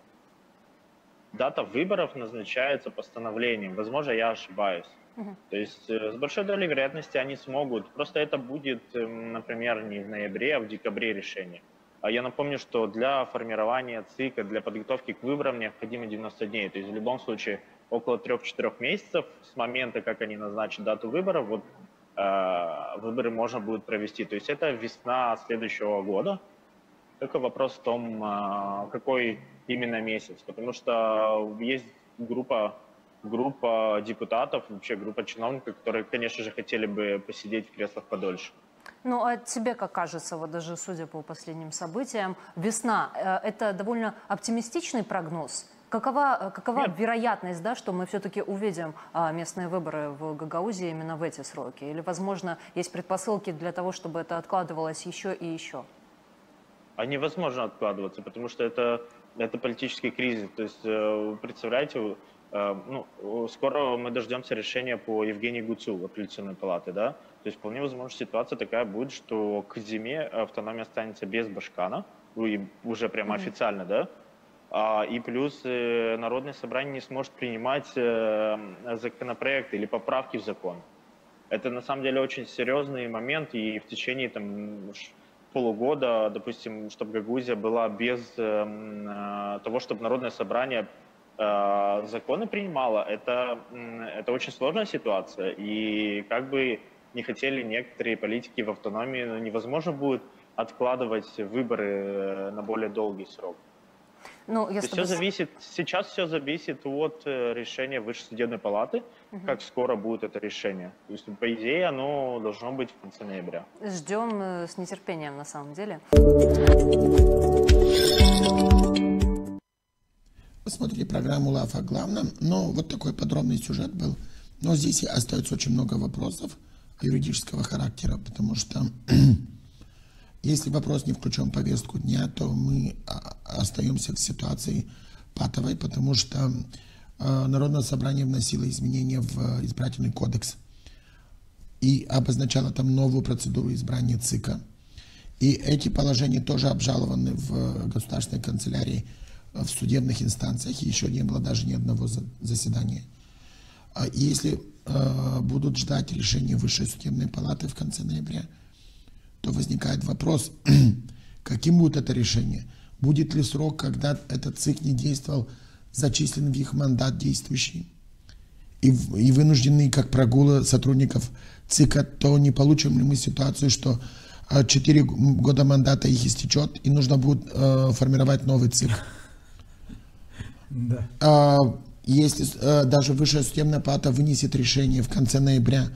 S9: дата выборов назначается постановлением. Возможно, я ошибаюсь. То есть с большой долей вероятности они смогут. Просто это будет, например, не в ноябре, а в декабре решение. А я напомню, что для формирования ЦИКа, для подготовки к выборам необходимо 90 дней. То есть в любом случае около 3-4 месяцев с момента, как они назначат дату выборов, вот выборы можно будет провести. То есть это весна следующего года. Только вопрос в том, какой именно месяц. Потому что есть группа депутатов, вообще группа чиновников, которые, конечно же, хотели бы посидеть в креслах подольше.
S6: Ну, а тебе, как кажется, вот даже судя по последним событиям, весна – это довольно оптимистичный прогноз? Какова вероятность, да, что мы все-таки увидим местные выборы в Гагаузии именно в эти сроки? Или, возможно, есть предпосылки для того, чтобы это откладывалось еще и еще?
S9: А невозможно откладываться, потому что это политический кризис. То есть, представляете, скоро мы дождемся решения по Евгению Гуцу, апелляционной палаты, да? То есть вполне возможно ситуация такая будет, что к зиме автономия останется без Башкана, уже прямо официально, да? И плюс Народное собрание не сможет принимать законопроекты или поправки в закон. Это на самом деле очень серьезный момент, и в течение полугода, допустим, чтобы Гагаузия была без того, чтобы Народное собрание законы принимало, это очень сложная ситуация. И как бы не хотели некоторые политики в автономии, но невозможно будет откладывать выборы на более долгий срок. Сейчас все зависит от решения Высшей судебной палаты, как скоро будет это решение. То есть, по идее, оно должно быть в конце ноября.
S6: Ждем с нетерпением, на самом деле.
S1: Посмотрели программу «Лав о главном», но вот такой подробный сюжет был. Но здесь остается очень много вопросов юридического характера, потому что если вопрос не включен в повестку дня, то мы остаемся в ситуации патовой, потому что Народное собрание вносило изменения в избирательный кодекс и обозначало там новую процедуру избрания ЦИКа. И эти положения тоже обжалованы в государственной канцелярии, в судебных инстанциях, и еще не было даже ни одного заседания. И если будут ждать решения Высшей судебной палаты в конце ноября, то возникает вопрос, каким будет это решение? Будет ли срок, когда этот ЦИК не действовал, зачислен в их мандат действующий? И вынуждены, как прогулы сотрудников ЦИКа, то не получим ли мы ситуацию, что 4 года мандата их истечет, и нужно будет формировать новый ЦИК? Да. Если даже Высшая судебная палата вынесет решение в конце ноября,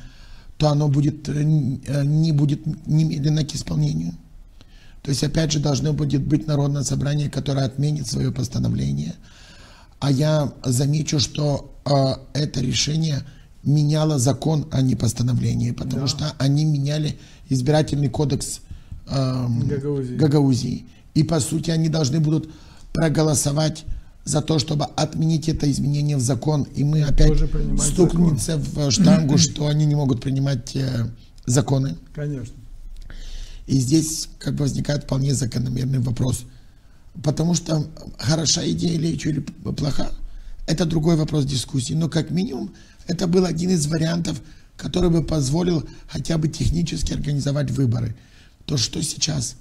S1: то оно не будет немедленно к исполнению. То есть, опять же, должно будет быть Народное собрание, которое отменит свое постановление. А я замечу, что это решение меняло закон, а не постановление, потому что они меняли избирательный кодекс Гагаузии. И, по сути, они должны будут проголосовать за то, чтобы отменить это изменение в закон. И мы опять стукнемся в штангу, что они не могут принимать законы.
S4: Конечно.
S1: И здесь как бы возникает вполне закономерный вопрос. Потому что хороша идея или плоха, это другой вопрос дискуссии. Но как минимум это был один из вариантов, который бы позволил хотя бы технически организовать выборы. То что сейчас?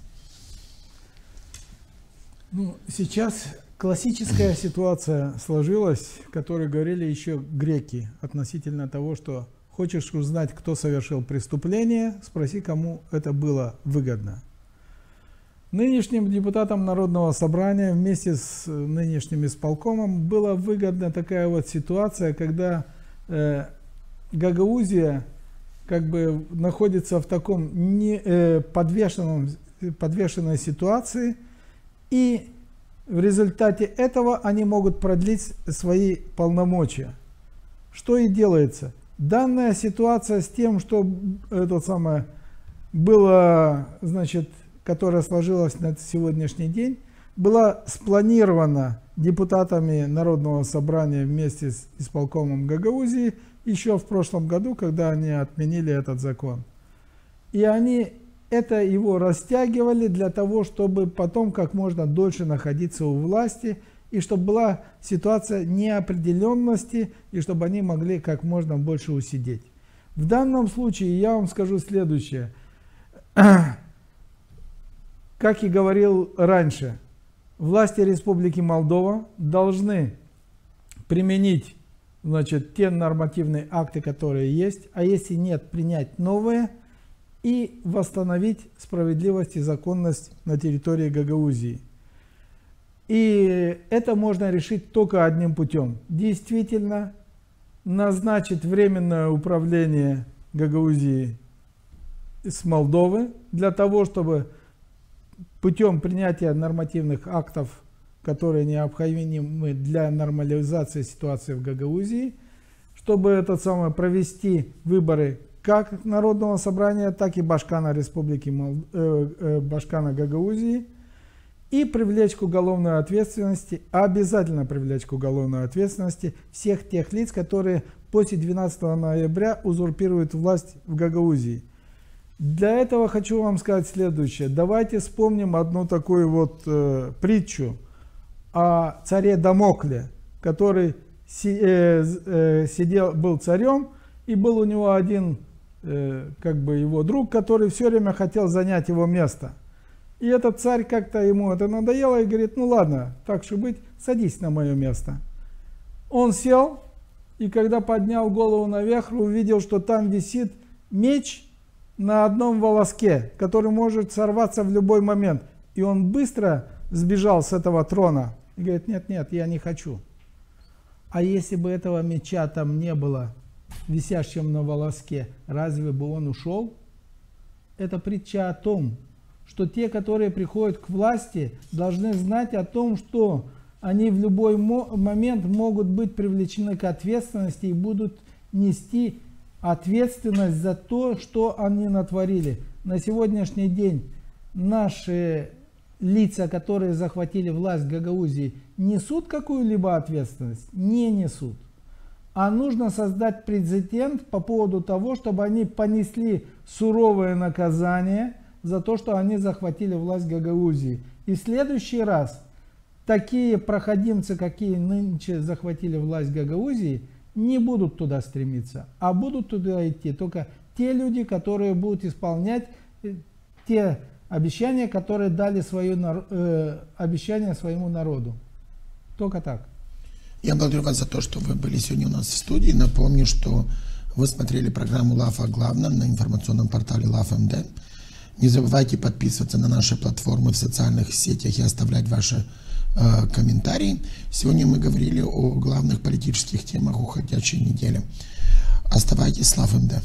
S4: Ну, сейчас классическая ситуация сложилась, о которой говорили еще греки, относительно того, что хочешь узнать, кто совершил преступление, спроси, кому это было выгодно. Нынешним депутатам Народного собрания вместе с нынешним исполкомом была выгодна такая вот ситуация, когда Гагаузия как бы находится в таком подвешенной ситуации, и в результате этого они могут продлить свои полномочия. Что и делается. Данная ситуация с тем, что было, значит, которая сложилась на сегодняшний день, была спланирована депутатами Народного собрания вместе с исполкомом Гагаузии еще в прошлом году, когда они отменили этот закон. И они его растягивали для того, чтобы потом как можно дольше находиться у власти и чтобы была ситуация неопределенности, и чтобы они могли как можно больше усидеть. В данном случае я вам скажу следующее. Как и говорил раньше, власти Республики Молдова должны применить, значит, те нормативные акты, которые есть, а если нет, принять новые и восстановить справедливость и законность на территории Гагаузии. И это можно решить только одним путем. Действительно, назначить временное управление Гагаузии с Молдовы для того, чтобы путем принятия нормативных актов, которые необходимы для нормализации ситуации в Гагаузии, чтобы провести выборы как Народного собрания, так и Башкана Республики Башкана Гагаузии, и привлечь к уголовной ответственности, обязательно привлечь к уголовной ответственности всех тех лиц, которые после 12 ноября узурпируют власть в Гагаузии. Для этого хочу вам сказать следующее. Давайте вспомним одну такую вот притчу о царе Дамокле, который был царем, и был у него один его друг, который все время хотел занять его место. И этот царь как-то ему это надоело и говорит: ну ладно, так что быть, садись на мое место. Он сел, и когда поднял голову наверх, увидел, что там висит меч на одном волоске, который может сорваться в любой момент. И он быстро сбежал с этого трона и говорит: нет, нет, я не хочу. А если бы этого меча там не было, висящим на волоске, разве бы он ушел? Это притча о том, что те, которые приходят к власти, должны знать о том, что они в любой момент могут быть привлечены к ответственности и будут нести ответственность за то, что они натворили. На сегодняшний день наши лица, которые захватили власть в Гагаузии, несут какую-либо ответственность? Не несут. А нужно создать прецедент по поводу того, чтобы они понесли суровое наказание за то, что они захватили власть в Гагаузии. И в следующий раз такие проходимцы, какие нынче захватили власть в Гагаузии, не будут туда стремиться, а будут туда идти только те люди, которые будут исполнять те обещания, которые дали обещания своему народу. Только так.
S1: Я благодарю вас за то, что вы были сегодня у нас в студии. Напомню, что вы смотрели программу «Лав о главном» на информационном портале LAV.MD. Не забывайте подписываться на наши платформы в социальных сетях и оставлять ваши комментарии. Сегодня мы говорили о главных политических темах уходящей недели. Оставайтесь с LAV.MD.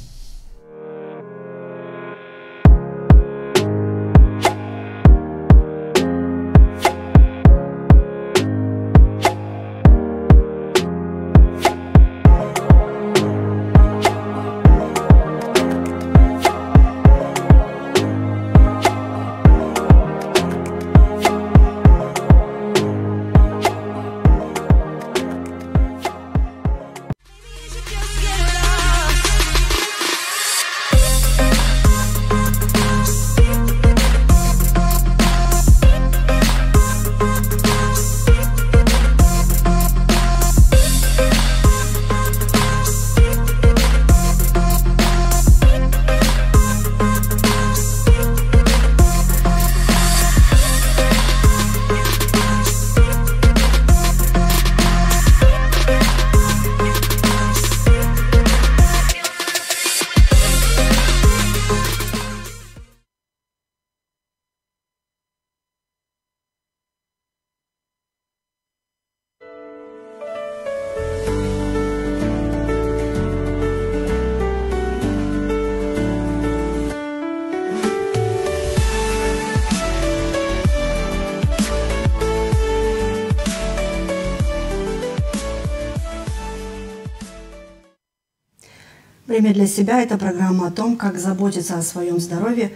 S10: «Время для себя» – это программа о том, как заботиться о своем здоровье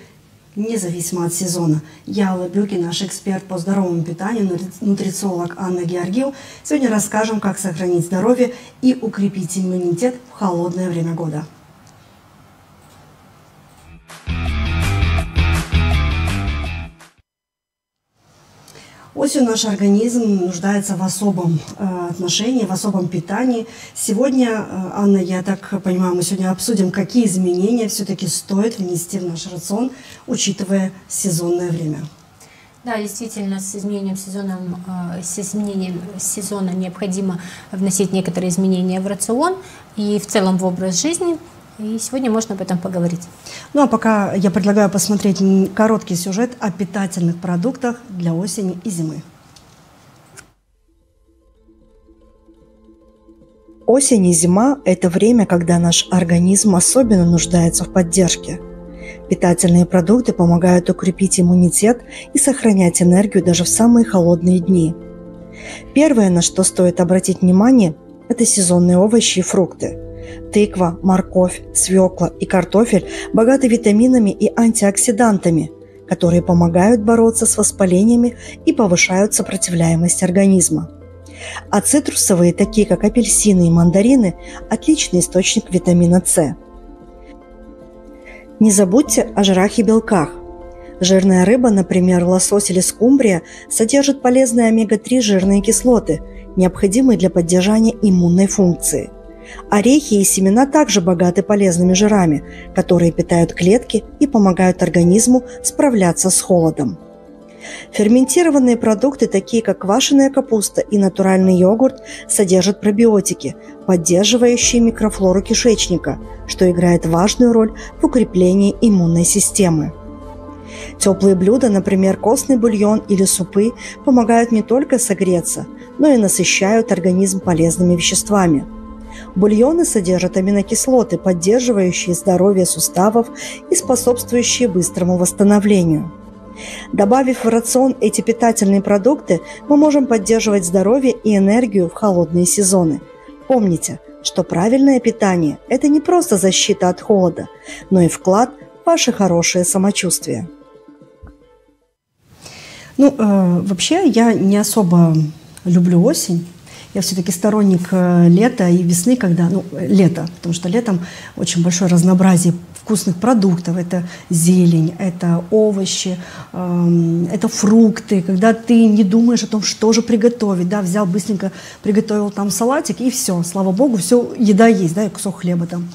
S10: независимо от сезона. Я, Алла Бюки, наш эксперт по здоровому питанию, нутрициолог Анна Георгиев. Сегодня расскажем, как сохранить здоровье и укрепить иммунитет в холодное время года. Осенью наш организм нуждается в особом отношении, в особом питании. Сегодня, Анна, я так понимаю, мы сегодня обсудим, какие изменения все-таки стоит внести в наш рацион, учитывая сезонное время.
S11: Да, действительно, с изменением сезона необходимо вносить некоторые изменения в рацион и в целом в образ жизни. И сегодня можно об этом поговорить.
S10: Ну а пока я предлагаю посмотреть короткий сюжет о питательных продуктах для осени и зимы.
S12: Осень и зима – это время, когда наш организм особенно нуждается в поддержке. Питательные продукты помогают укрепить иммунитет и сохранять энергию даже в самые холодные дни. Первое, на что стоит обратить внимание – это сезонные овощи и фрукты. Тыква, морковь, свекла и картофель богаты витаминами и антиоксидантами, которые помогают бороться с воспалениями и повышают сопротивляемость организма. А цитрусовые, такие как апельсины и мандарины, отличный источник витамина С. Не забудьте о жирах и белках. Жирная рыба, например, лосось или скумбрия, содержит полезные омега-3 жирные кислоты, необходимые для поддержания иммунной функции. Орехи и семена также богаты полезными жирами, которые питают клетки и помогают организму справляться с холодом. Ферментированные продукты, такие как квашеная капуста и натуральный йогурт, содержат пробиотики, поддерживающие микрофлору кишечника, что играет важную роль в укреплении иммунной системы. Теплые блюда, например, костный бульон или супы, помогают не только согреться, но и насыщают организм полезными веществами. Бульоны содержат аминокислоты, поддерживающие здоровье суставов и способствующие быстрому восстановлению. Добавив в рацион эти питательные продукты, мы можем поддерживать здоровье и энергию в холодные сезоны. Помните, что правильное питание – это не просто защита от холода, но и вклад в ваше хорошее самочувствие.
S10: Вообще я не особо люблю осень. Я все-таки сторонник лета и весны, лето, потому что летом очень большое разнообразие вкусных продуктов. Это зелень, это овощи, это фрукты. Когда ты не думаешь о том, что же приготовить, да, взял быстренько, приготовил там салатик и все, слава богу, все, еда есть, да, и кусок хлеба там.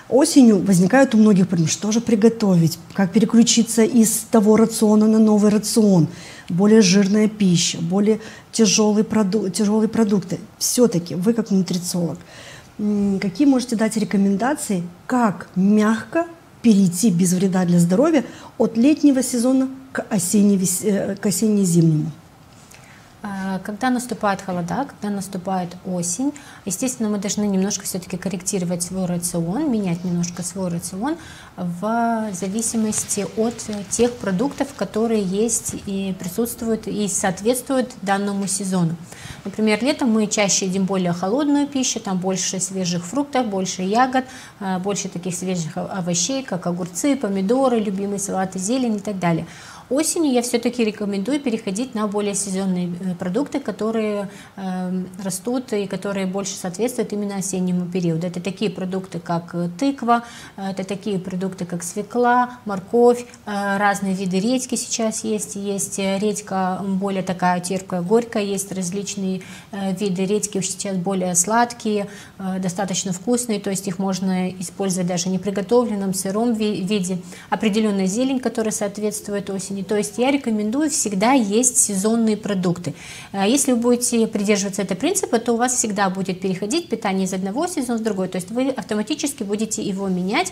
S10: Осенью возникают у многих проблемы, что же приготовить, как переключиться из того рациона на новый рацион, более жирная пища, более тяжелые продукты. Все-таки вы как нутрициолог, какие можете дать рекомендации, как мягко перейти без вреда для здоровья от летнего сезона к осенне-зимнему?
S11: Когда наступает холода, когда наступает осень, естественно, мы должны немножко все-таки корректировать свой рацион, менять немножко свой рацион в зависимости от тех продуктов, которые есть и присутствуют и соответствуют данному сезону. Например, летом мы чаще едим более холодную пищу, там больше свежих фруктов, больше ягод, больше таких свежих овощей, как огурцы, помидоры, любимые салаты, зелень и так далее. Осенью я все-таки рекомендую переходить на более сезонные продукты, которые растут и которые больше соответствуют именно осеннему периоду. Это такие продукты, как тыква, это такие продукты, как свекла, морковь, разные виды редьки сейчас есть. Есть редька более такая терпкая, горькая, есть различные виды редьки сейчас более сладкие, достаточно вкусные, то есть их можно использовать даже не приготовленном, сыром виде. Определенная зелень, которая соответствует осени. То есть я рекомендую всегда есть сезонные продукты. Если вы будете придерживаться этого принципа, то у вас всегда будет переходить питание из одного сезона в другой. То есть вы автоматически будете его менять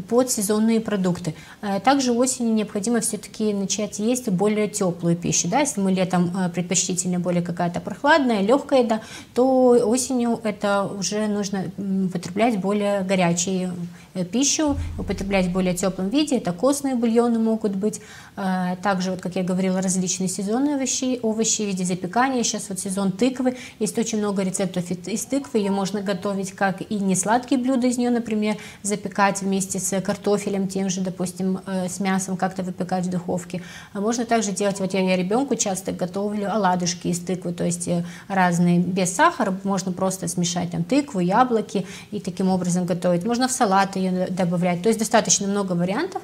S11: под сезонные продукты. Также осенью необходимо все-таки начать есть более теплую пищу. Да? Если мы летом предпочтительно более какая-то прохладная, легкая еда, то осенью это уже нужно употреблять более горячую пищу, употреблять в более теплом виде. Это костные бульоны могут быть. Также, вот, как я говорила, различные сезонные овощи в виде запекания. Сейчас вот сезон тыквы. Есть очень много рецептов из тыквы. Ее можно готовить как и несладкие блюда из нее, например, запекать вместе с картофелем, тем же, допустим, с мясом, как-то выпекать в духовке. А можно также делать, вот я ребенку часто готовлю оладушки из тыквы, то есть разные, без сахара. Можно просто смешать там тыкву, яблоки и таким образом готовить. Можно в салат ее добавлять. То есть достаточно много вариантов.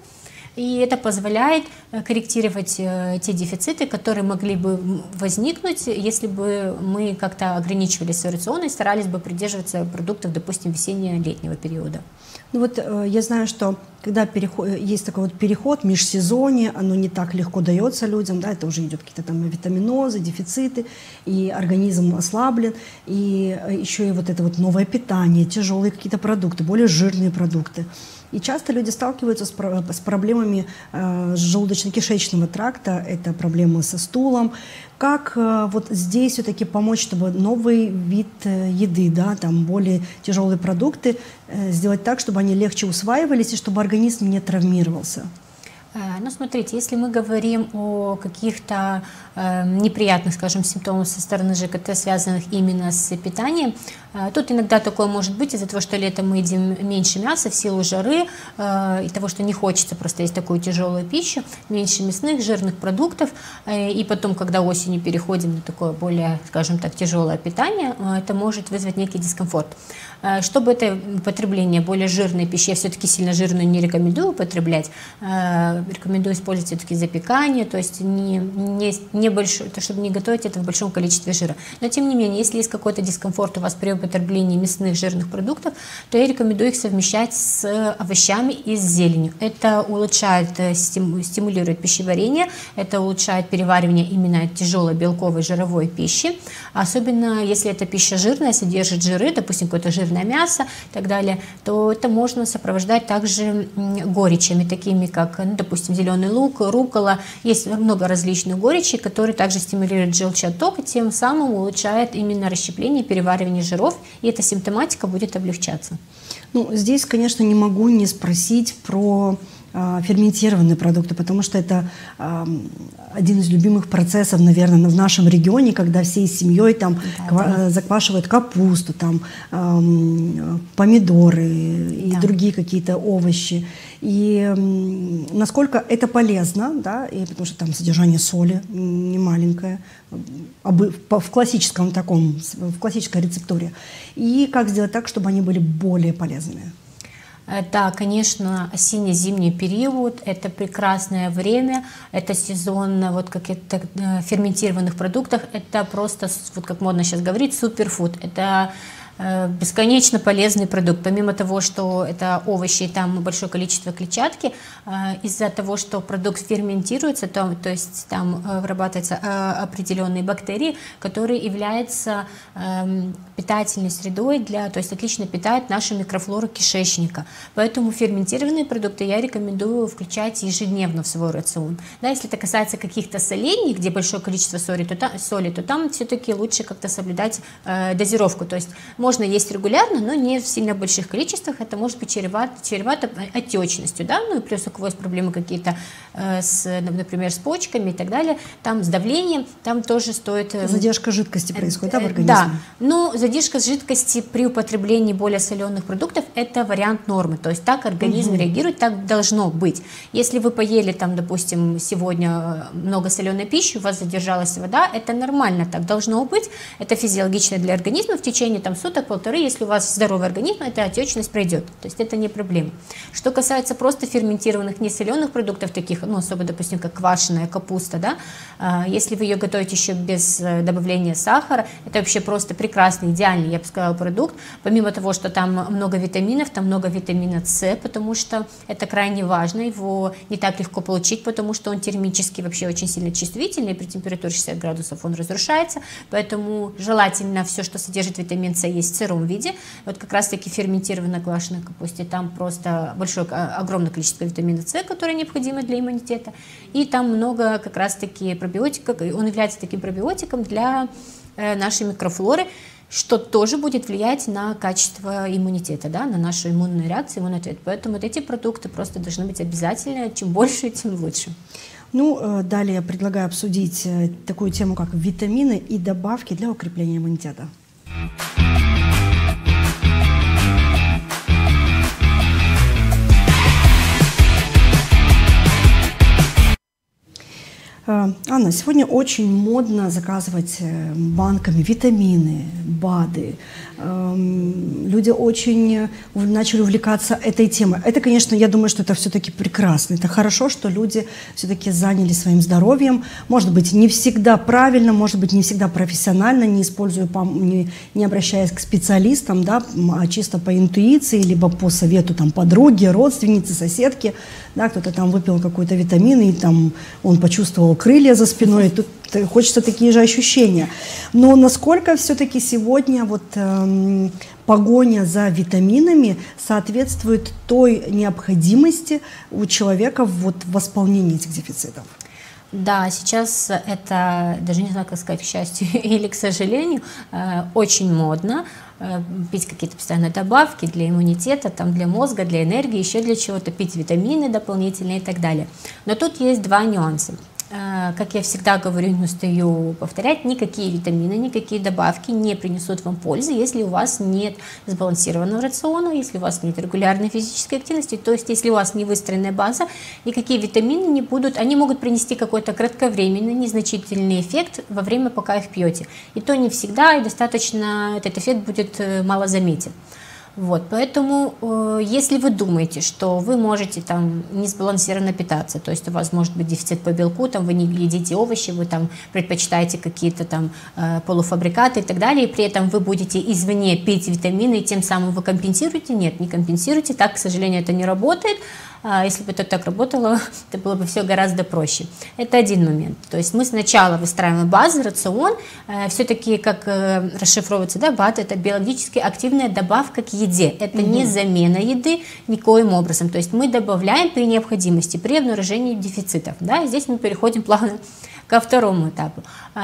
S11: И это позволяет корректировать те дефициты, которые могли бы возникнуть, если бы мы как-то ограничивали свой рацион и старались бы придерживаться продуктов, допустим, весенне-летнего периода.
S10: Ну вот я знаю, что когда есть такой вот переход, межсезонье, оно не так легко дается людям, да, это уже идет какие-то там витаминозы, дефициты, и организм ослаблен, и еще и вот это вот новое питание, тяжелые какие-то продукты, более жирные продукты. И часто люди сталкиваются с проблемами желудочно-кишечного тракта, это проблемы со стулом. Как вот здесь все-таки помочь, чтобы новый вид еды, да, там более тяжелые продукты, сделать так, чтобы они легче усваивались и чтобы организм не травмировался?
S11: Ну, смотрите, если мы говорим о каких-то неприятных, скажем, симптомах со стороны ЖКТ, связанных именно с питанием, тут иногда такое может быть из-за того, что летом мы едим меньше мяса в силу жары и того, что не хочется просто есть такую тяжелую пищу, меньше мясных, жирных продуктов, и потом, когда осенью переходим на такое более, скажем так, тяжелое питание, это может вызвать некий дискомфорт. Чтобы это потребление более жирной пищи, я все-таки сильно жирную не рекомендую употреблять, рекомендую использовать все-таки запекание, то есть не большое, чтобы не готовить это в большом количестве жира. Но тем не менее, если есть какой-то дискомфорт у вас при употреблении мясных жирных продуктов, то я рекомендую их совмещать с овощами и с зеленью. Это улучшает, стимулирует пищеварение, это улучшает переваривание именно тяжелой белковой жировой пищи, особенно если эта пища жирная, содержит жиры, допустим, какое-то жирное мясо и так далее, то это можно сопровождать также горечами, такими как, ну, допустим, зеленый лук, руккола. Есть много различных горечей, которые также стимулируют желчеотток и тем самым улучшает именно расщепление и переваривание жиров, и эта симптоматика будет облегчаться.
S10: Ну, здесь, конечно, не могу не спросить про ферментированные продукты, потому что это один из любимых процессов, наверное, в нашем регионе, когда всей семьей там заквашивают капусту, там помидоры и другие какие-то овощи. И насколько это полезно, да, и потому что там содержание соли немаленькое в классическом таком, в классической рецептуре. И как сделать так, чтобы они были более полезными?
S11: Да, конечно, осенне-зимний период – это прекрасное время, это сезон вот каких-то ферментированных продуктов, это просто, вот как модно сейчас говорить, суперфуд. Это бесконечно полезный продукт. Помимо того, что это овощи и там большое количество клетчатки, из-за того, что продукт ферментируется, то есть там вырабатываются определенные бактерии, которые являются питательной средой, то есть отлично питают нашу микрофлору кишечника. Поэтому ферментированные продукты я рекомендую включать ежедневно в свой рацион. Да, если это касается каких-то солений, где большое количество соли, то там все-таки лучше как-то соблюдать дозировку. То есть можно есть регулярно, но не в сильно больших количествах. Это может быть чревато отечностью, да, ну и плюс у кого есть проблемы какие-то, например, с почками и так далее, там с давлением, там тоже стоит...
S10: Задержка жидкости происходит, да, в организме?
S11: Да, но задержка жидкости при употреблении более соленых продуктов – это вариант нормы, то есть так организм реагирует, так должно быть. Если вы поели, там, допустим, сегодня много соленой пищи, у вас задержалась вода, это нормально, так должно быть, это физиологично для организма в течение там суток-полторы, если у вас здоровый организм, эта отечность пройдет, то есть это не проблема. Что касается просто ферментированных несоленых продуктов, таких, ну, особо, допустим, как квашеная капуста, да, если вы ее готовите еще без добавления сахара, это вообще просто прекрасный, идеальный, я бы сказала, продукт, помимо того, что там много витаминов, там много витамина С, потому что это крайне важно, его не так легко получить, потому что он термически вообще очень сильно чувствительный, при температуре 60 градусов он разрушается, поэтому желательно все, что содержит витамин С, есть в сыром виде. Вот как раз-таки ферментированная квашеная капуста, там просто огромное количество витамина С, которое необходимо для иммунитета, и там много как раз-таки пробиотиков, он является таким пробиотиком для нашей микрофлоры, что тоже будет влиять на качество иммунитета, да, на нашу иммунную реакцию, иммунный ответ. Поэтому вот эти продукты просто должны быть обязательны, чем больше, тем лучше.
S10: Ну, далее я предлагаю обсудить такую тему, как витамины и добавки для укрепления иммунитета. Анна, сегодня очень модно заказывать банками витамины, БАДы. люди очень начали увлекаться этой темой. Это, конечно, я думаю, что это все-таки прекрасно. Это хорошо, что люди все-таки заняли своим здоровьем. Может быть, не всегда правильно, может быть, не всегда профессионально, не используя, не обращаясь к специалистам, да, а чисто по интуиции, либо по совету там, подруги, родственницы, соседки. Да, кто-то там выпил какой-то витамин, и там он почувствовал крылья за спиной. И тут хочется такие же ощущения. Но насколько все-таки сегодня вот, погоня за витаминами соответствует той необходимости у человека вот, в восполнении этих дефицитов?
S11: Да, сейчас это, даже не знаю, как сказать, к счастью или к сожалению, очень модно пить какие-то постоянные добавки для иммунитета, там, для мозга, для энергии, еще для чего-то, пить витамины дополнительные и так далее. Но тут есть два нюанса. Как я всегда говорю, не устаю повторять, никакие витамины, никакие добавки не принесут вам пользы, если у вас нет сбалансированного рациона, если у вас нет регулярной физической активности, то есть если у вас не выстроенная база, никакие витамины не будут, они могут принести какой-то кратковременный, незначительный эффект во время, пока их пьете. И то не всегда, и достаточно этот эффект будет мало заметен. Вот, поэтому, если вы думаете, что вы можете там несбалансированно питаться, то есть у вас может быть дефицит по белку, там вы не едите овощи, вы там предпочитаете какие-то там полуфабрикаты и так далее, и при этом вы будете извне пить витамины, и тем самым вы компенсируете, нет, не компенсируете, так, к сожалению, это не работает. Если бы это так работало, это было бы все гораздо проще. Это один момент. То есть мы сначала выстраиваем базу, рацион. Все-таки, как расшифровывается, да, БАД – это биологически активная добавка к еде. Это не замена еды никоим образом. То есть мы добавляем при необходимости, при обнаружении дефицитов. Да? И здесь мы переходим плавно ко второму этапу.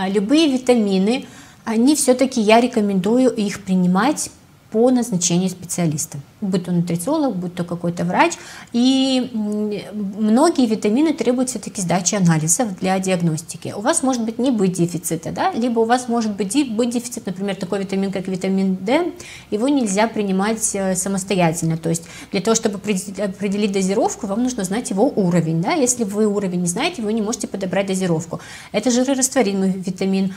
S11: Любые витамины, они все-таки, я рекомендую их принимать по назначению специалиста, будь то нутрициолог, будь то какой-то врач. И многие витамины требуют все-таки сдачи анализов для диагностики. У вас может быть не быть дефицита, да? Либо у вас может быть дефицит, например, такой витамин, как витамин D, его нельзя принимать самостоятельно. То есть для того, чтобы определить дозировку, вам нужно знать его уровень. Да? Если вы уровень не знаете, вы не можете подобрать дозировку. Это жирорастворимый витамин,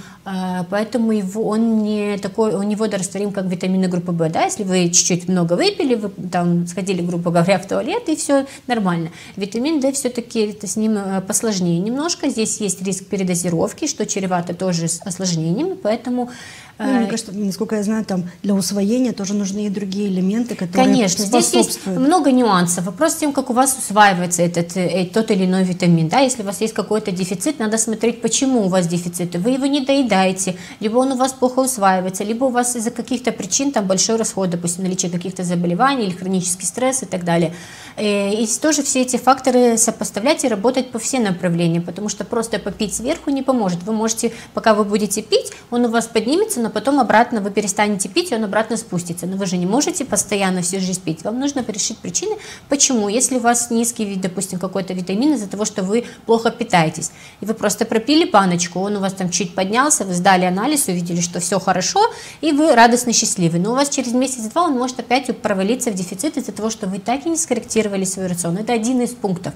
S11: поэтому он не такой, он не водорастворим, как витамины группы В. Да? Если вы чуть-чуть много выпили, вы там сходили, грубо говоря, в туалет, и все нормально. Витамин D все-таки с ним посложнее немножко. Здесь есть риск передозировки, что чревато тоже с осложнениями, поэтому...
S10: Мне кажется, насколько я знаю, там для усвоения тоже нужны и другие элементы, которые
S11: Конечно, здесь есть много нюансов. Вопрос в том, как у вас усваивается тот или иной витамин. Да? Если у вас есть какой-то дефицит, надо смотреть, почему у вас дефицит. Вы его не доедаете, либо он у вас плохо усваивается, либо у вас из-за каких-то причин там большой расход, допустим, наличие каких-то заболеваний или хронический стресс и так далее. И тоже все эти факторы сопоставлять и работать по всем направлениям, потому что просто попить сверху не поможет. Вы можете, пока вы будете пить, он у вас поднимется, но потом обратно вы перестанете пить, и он обратно спустится. Но вы же не можете постоянно всю жизнь пить. Вам нужно решить причины, почему. Если у вас низкий вид, допустим, какой-то витамин из-за того, что вы плохо питаетесь, и вы просто пропили баночку, он у вас там чуть поднялся, вы сдали анализ, увидели, что все хорошо, и вы радостно счастливы. Но у вас через месяц-два он может опять провалиться в дефицит из-за того, что вы так и не скорректировали свой рацион. Это один из пунктов.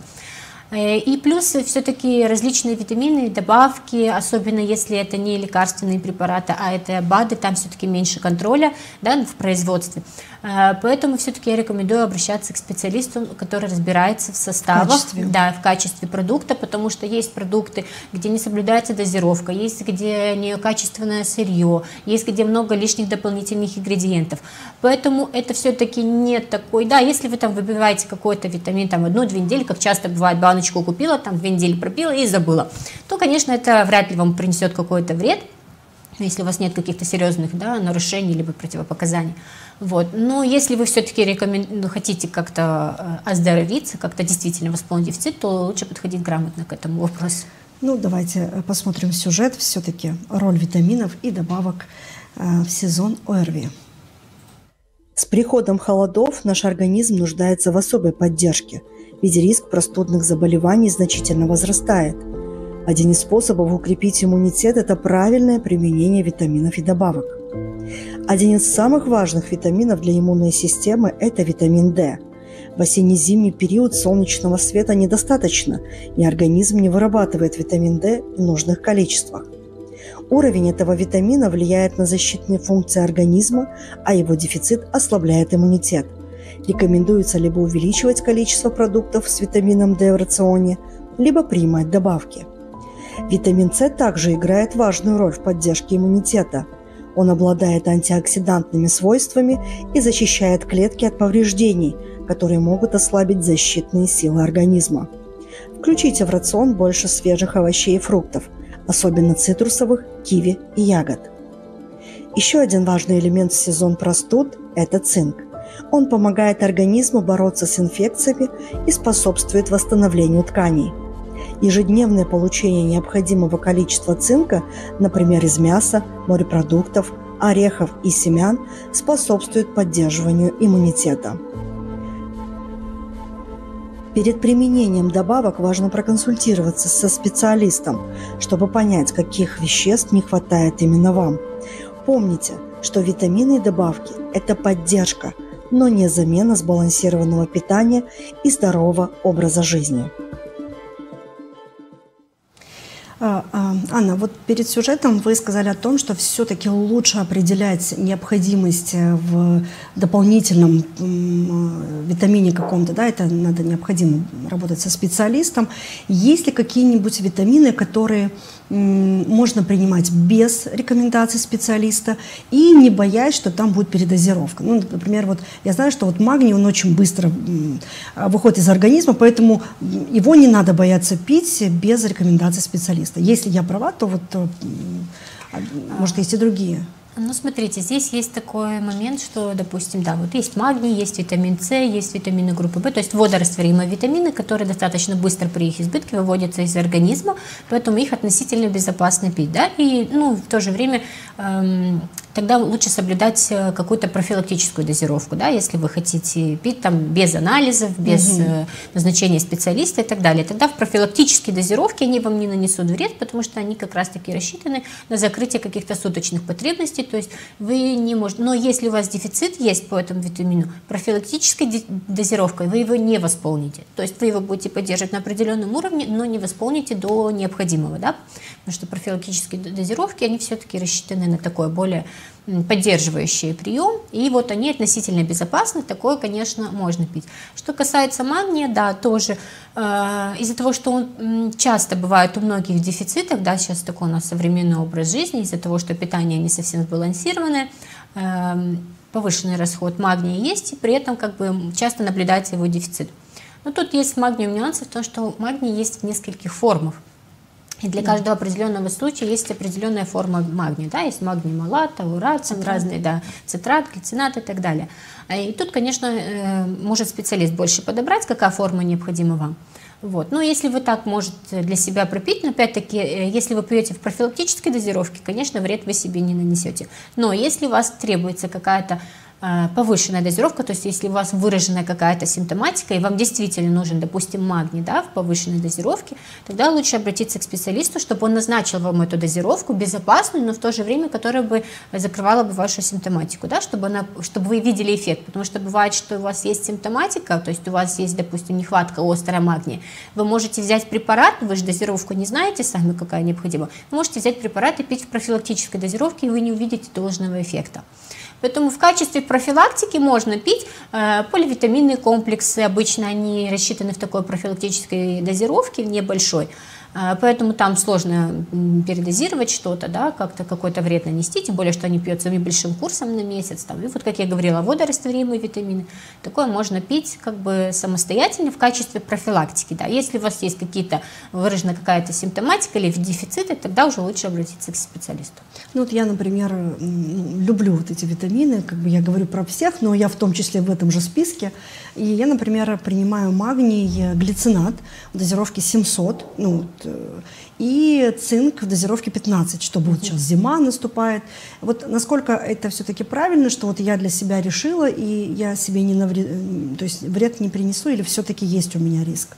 S11: И плюс все-таки различные витамины, добавки, особенно если это не лекарственные препараты, а это БАДы, там все-таки меньше контроля, да, в производстве. Поэтому все-таки я рекомендую обращаться к специалисту, который разбирается в составах, в качестве продукта, потому что есть продукты, где не соблюдается дозировка, есть где некачественное сырье, есть где много лишних дополнительных ингредиентов. Поэтому это все-таки не такой, да, если вы там выбиваете какой-то витамин там 1-2 недели, как часто бывает, баночку купила, там 2 недели пропила и забыла, то, конечно, это вряд ли вам принесет какой-то вред, если у вас нет каких-то серьезных, да, нарушений либо противопоказаний. Вот. Но если вы все-таки хотите как-то оздоровиться, как-то действительно восполнить дефицит, то лучше подходить грамотно к этому вопросу.
S10: Ну, давайте посмотрим сюжет, все-таки роль витаминов и добавок в сезон ОРВИ.
S12: С приходом холодов наш организм нуждается в особой поддержке, ведь риск простудных заболеваний значительно возрастает. Один из способов укрепить иммунитет – это правильное применение витаминов и добавок. Один из самых важных витаминов для иммунной системы – это витамин D. В осенне-зимний период солнечного света недостаточно, и организм не вырабатывает витамин D в нужных количествах. Уровень этого витамина влияет на защитные функции организма, а его дефицит ослабляет иммунитет. Рекомендуется либо увеличивать количество продуктов с витамином D в рационе, либо принимать добавки. Витамин С также играет важную роль в поддержке иммунитета. Он обладает антиоксидантными свойствами и защищает клетки от повреждений, которые могут ослабить защитные силы организма. Включите в рацион больше свежих овощей и фруктов, особенно цитрусовых, киви и ягод. Еще один важный элемент в сезон простуд – это цинк. Он помогает организму бороться с инфекциями и способствует восстановлению тканей. Ежедневное получение необходимого количества цинка, например, из мяса, морепродуктов, орехов и семян, способствует поддерживанию иммунитета. Перед применением добавок важно проконсультироваться со специалистом, чтобы понять, каких веществ не хватает именно вам. Помните, что витамины и добавки – это поддержка, но не замена сбалансированного питания и здорового образа жизни.
S10: Анна, вот перед сюжетом вы сказали о том, что все-таки лучше определять необходимость в дополнительном витамине каком-то, да, это надо необходимо работать со специалистом. Есть ли какие-нибудь витамины, которые можно принимать без рекомендаций специалиста и не боясь, что там будет передозировка? Ну, например, вот я знаю, что вот магний, он очень быстро выходит из организма, поэтому его не надо бояться пить без рекомендаций специалиста. Если я права, то вот, может, есть и другие.
S11: Ну, смотрите, здесь есть такой момент, что, допустим, да, вот есть магний, есть витамин С, есть витамины группы В, то есть водорастворимые витамины, которые достаточно быстро при их избытке выводятся из организма, поэтому их относительно безопасно пить, да, и, ну, в то же время тогда лучше соблюдать какую-то профилактическую дозировку, да, если вы хотите пить там без анализов, без назначения специалиста и так далее. Тогда в профилактической дозировке они вам не нанесут вред, потому что они как раз-таки рассчитаны на закрытие каких-то суточных потребностей, то есть вы не можете, но если у вас дефицит есть по этому витамину, профилактической дозировкой вы его не восполните, то есть вы его будете поддерживать на определенном уровне, но не восполните до необходимого, да, потому что профилактические дозировки, они все-таки рассчитаны на такое более поддерживающий прием, и вот они относительно безопасны, такое, конечно, можно пить. Что касается магния, да, тоже из-за того, что он часто бывает у многих в дефицитах, да, сейчас такой у нас современный образ жизни, из-за того, что питание не совсем сбалансированное, повышенный расход магния есть, и при этом как бы часто наблюдается его дефицит. Но тут есть с магнием нюансы в том, что магний есть в нескольких формах. И для каждого определенного случая есть определенная форма магния. Да? Есть магний малат, таурат, разные, да, цитрат, глицинат и так далее. И тут, конечно, может специалист больше подобрать, какая форма необходима вам. Вот. Но если вы так можете для себя пропить, но опять-таки, если вы пьете в профилактической дозировке, конечно, вред вы себе не нанесете. Но если у вас требуется какая-то повышенная дозировка, то есть если у вас выраженная какая-то симптоматика, и вам действительно нужен, допустим, магний, да, в повышенной дозировке, тогда лучше обратиться к специалисту, чтобы он назначил вам эту дозировку безопасную, но в то же время, которая бы закрывала бы вашу симптоматику, да, чтобы вы видели эффект, потому что бывает, что у вас есть симптоматика, то есть у вас есть, допустим, нехватка острого магния, вы можете взять препарат, вы же дозировку не знаете сами, какая необходима, вы можете взять препарат и пить в профилактической дозировке, и вы не увидите должного эффекта. Поэтому в качестве профилактики можно пить поливитаминные комплексы. Обычно они рассчитаны в такой профилактической дозировке, небольшой. Поэтому там сложно передозировать что-то, да, как-то какой-то вред нанести, тем более, что они пьются небольшим курсом на месяц. Там. И вот, как я говорила, водорастворимые витамины. Такое можно пить как бы самостоятельно в качестве профилактики. Да. Если у вас есть какие-то, выражена какая-то симптоматика или дефициты, тогда уже лучше обратиться к специалисту.
S10: Ну вот я, например, люблю вот эти витамины, как бы я говорю про всех, но я в том числе в этом же списке. И я, например, принимаю магний, глицинат в дозировке 700, ну, и цинк в дозировке 15, чтобы вот сейчас зима наступает. Вот насколько это все-таки правильно, что вот я для себя решила, и я себе не то есть вред не принесу, или все-таки есть у меня риск?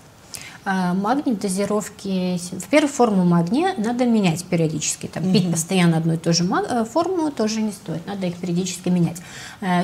S11: Магний в дозировке, во-первых, форму магния надо менять периодически. Там, пить постоянно одну и ту же форму тоже не стоит, надо их периодически менять.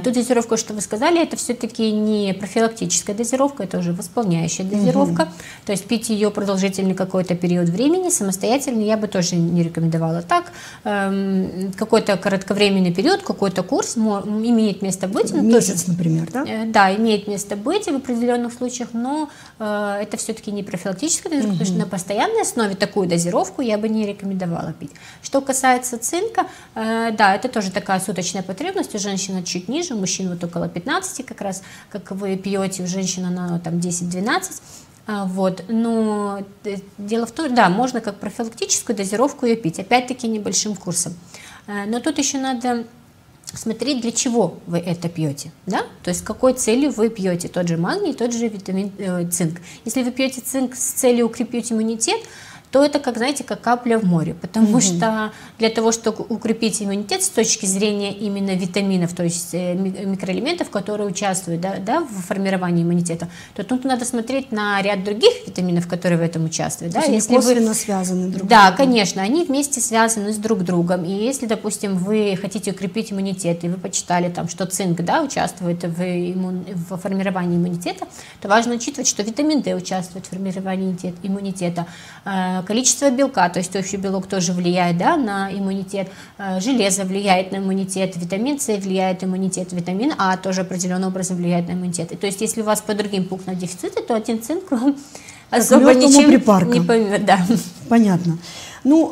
S11: Ту дозировку, что вы сказали, это все-таки не профилактическая дозировка, это уже восполняющая дозировка. То есть пить ее продолжительный какой-то период времени самостоятельно я бы тоже не рекомендовала. Так, какой-то кратковременный период, какой-то курс имеет место быть.
S10: Месяц, например, да?
S11: Да, имеет место быть в определенных случаях, но это все-таки не профилактическая дозировка, потому что на постоянной основе такую дозировку я бы не рекомендовала пить. Что касается цинка, да, это тоже такая суточная потребность, у женщины чуть ниже, у мужчин вот около 15 как раз, как вы пьете, у женщин она там 10-12. Вот. Но дело в том, да, можно как профилактическую дозировку ее пить, опять-таки небольшим курсом. Но тут еще надо смотреть, для чего вы это пьете, да? То есть с какой целью вы пьете тот же магний, тот же витамин цинк. Если вы пьете цинк с целью укрепить иммунитет, то это, как, знаете, как капля в море, потому что для того, чтобы укрепить иммунитет с точки зрения именно витаминов, то есть микроэлементов, которые участвуют в формировании иммунитета, то тут надо смотреть на ряд других витаминов, которые в этом участвуют. Да?
S10: Если косвенно связаны друг с другом.
S11: Да, конечно, они вместе связаны с друг другом, и если, допустим, вы хотите укрепить иммунитет, и вы почитали, там, что цинк, да, участвует в формировании иммунитета, то важно учитывать, что витамин D участвует в формировании иммунитета, количество белка, то есть общий белок тоже влияет, да, на иммунитет, железо влияет на иммунитет, витамин С влияет на иммунитет, витамин А тоже определенным образом влияет на иммунитет. И то есть если у вас по другим пунктам дефициты, то один цинк вам особо ничем не помогет. Да.
S10: Понятно. Ну,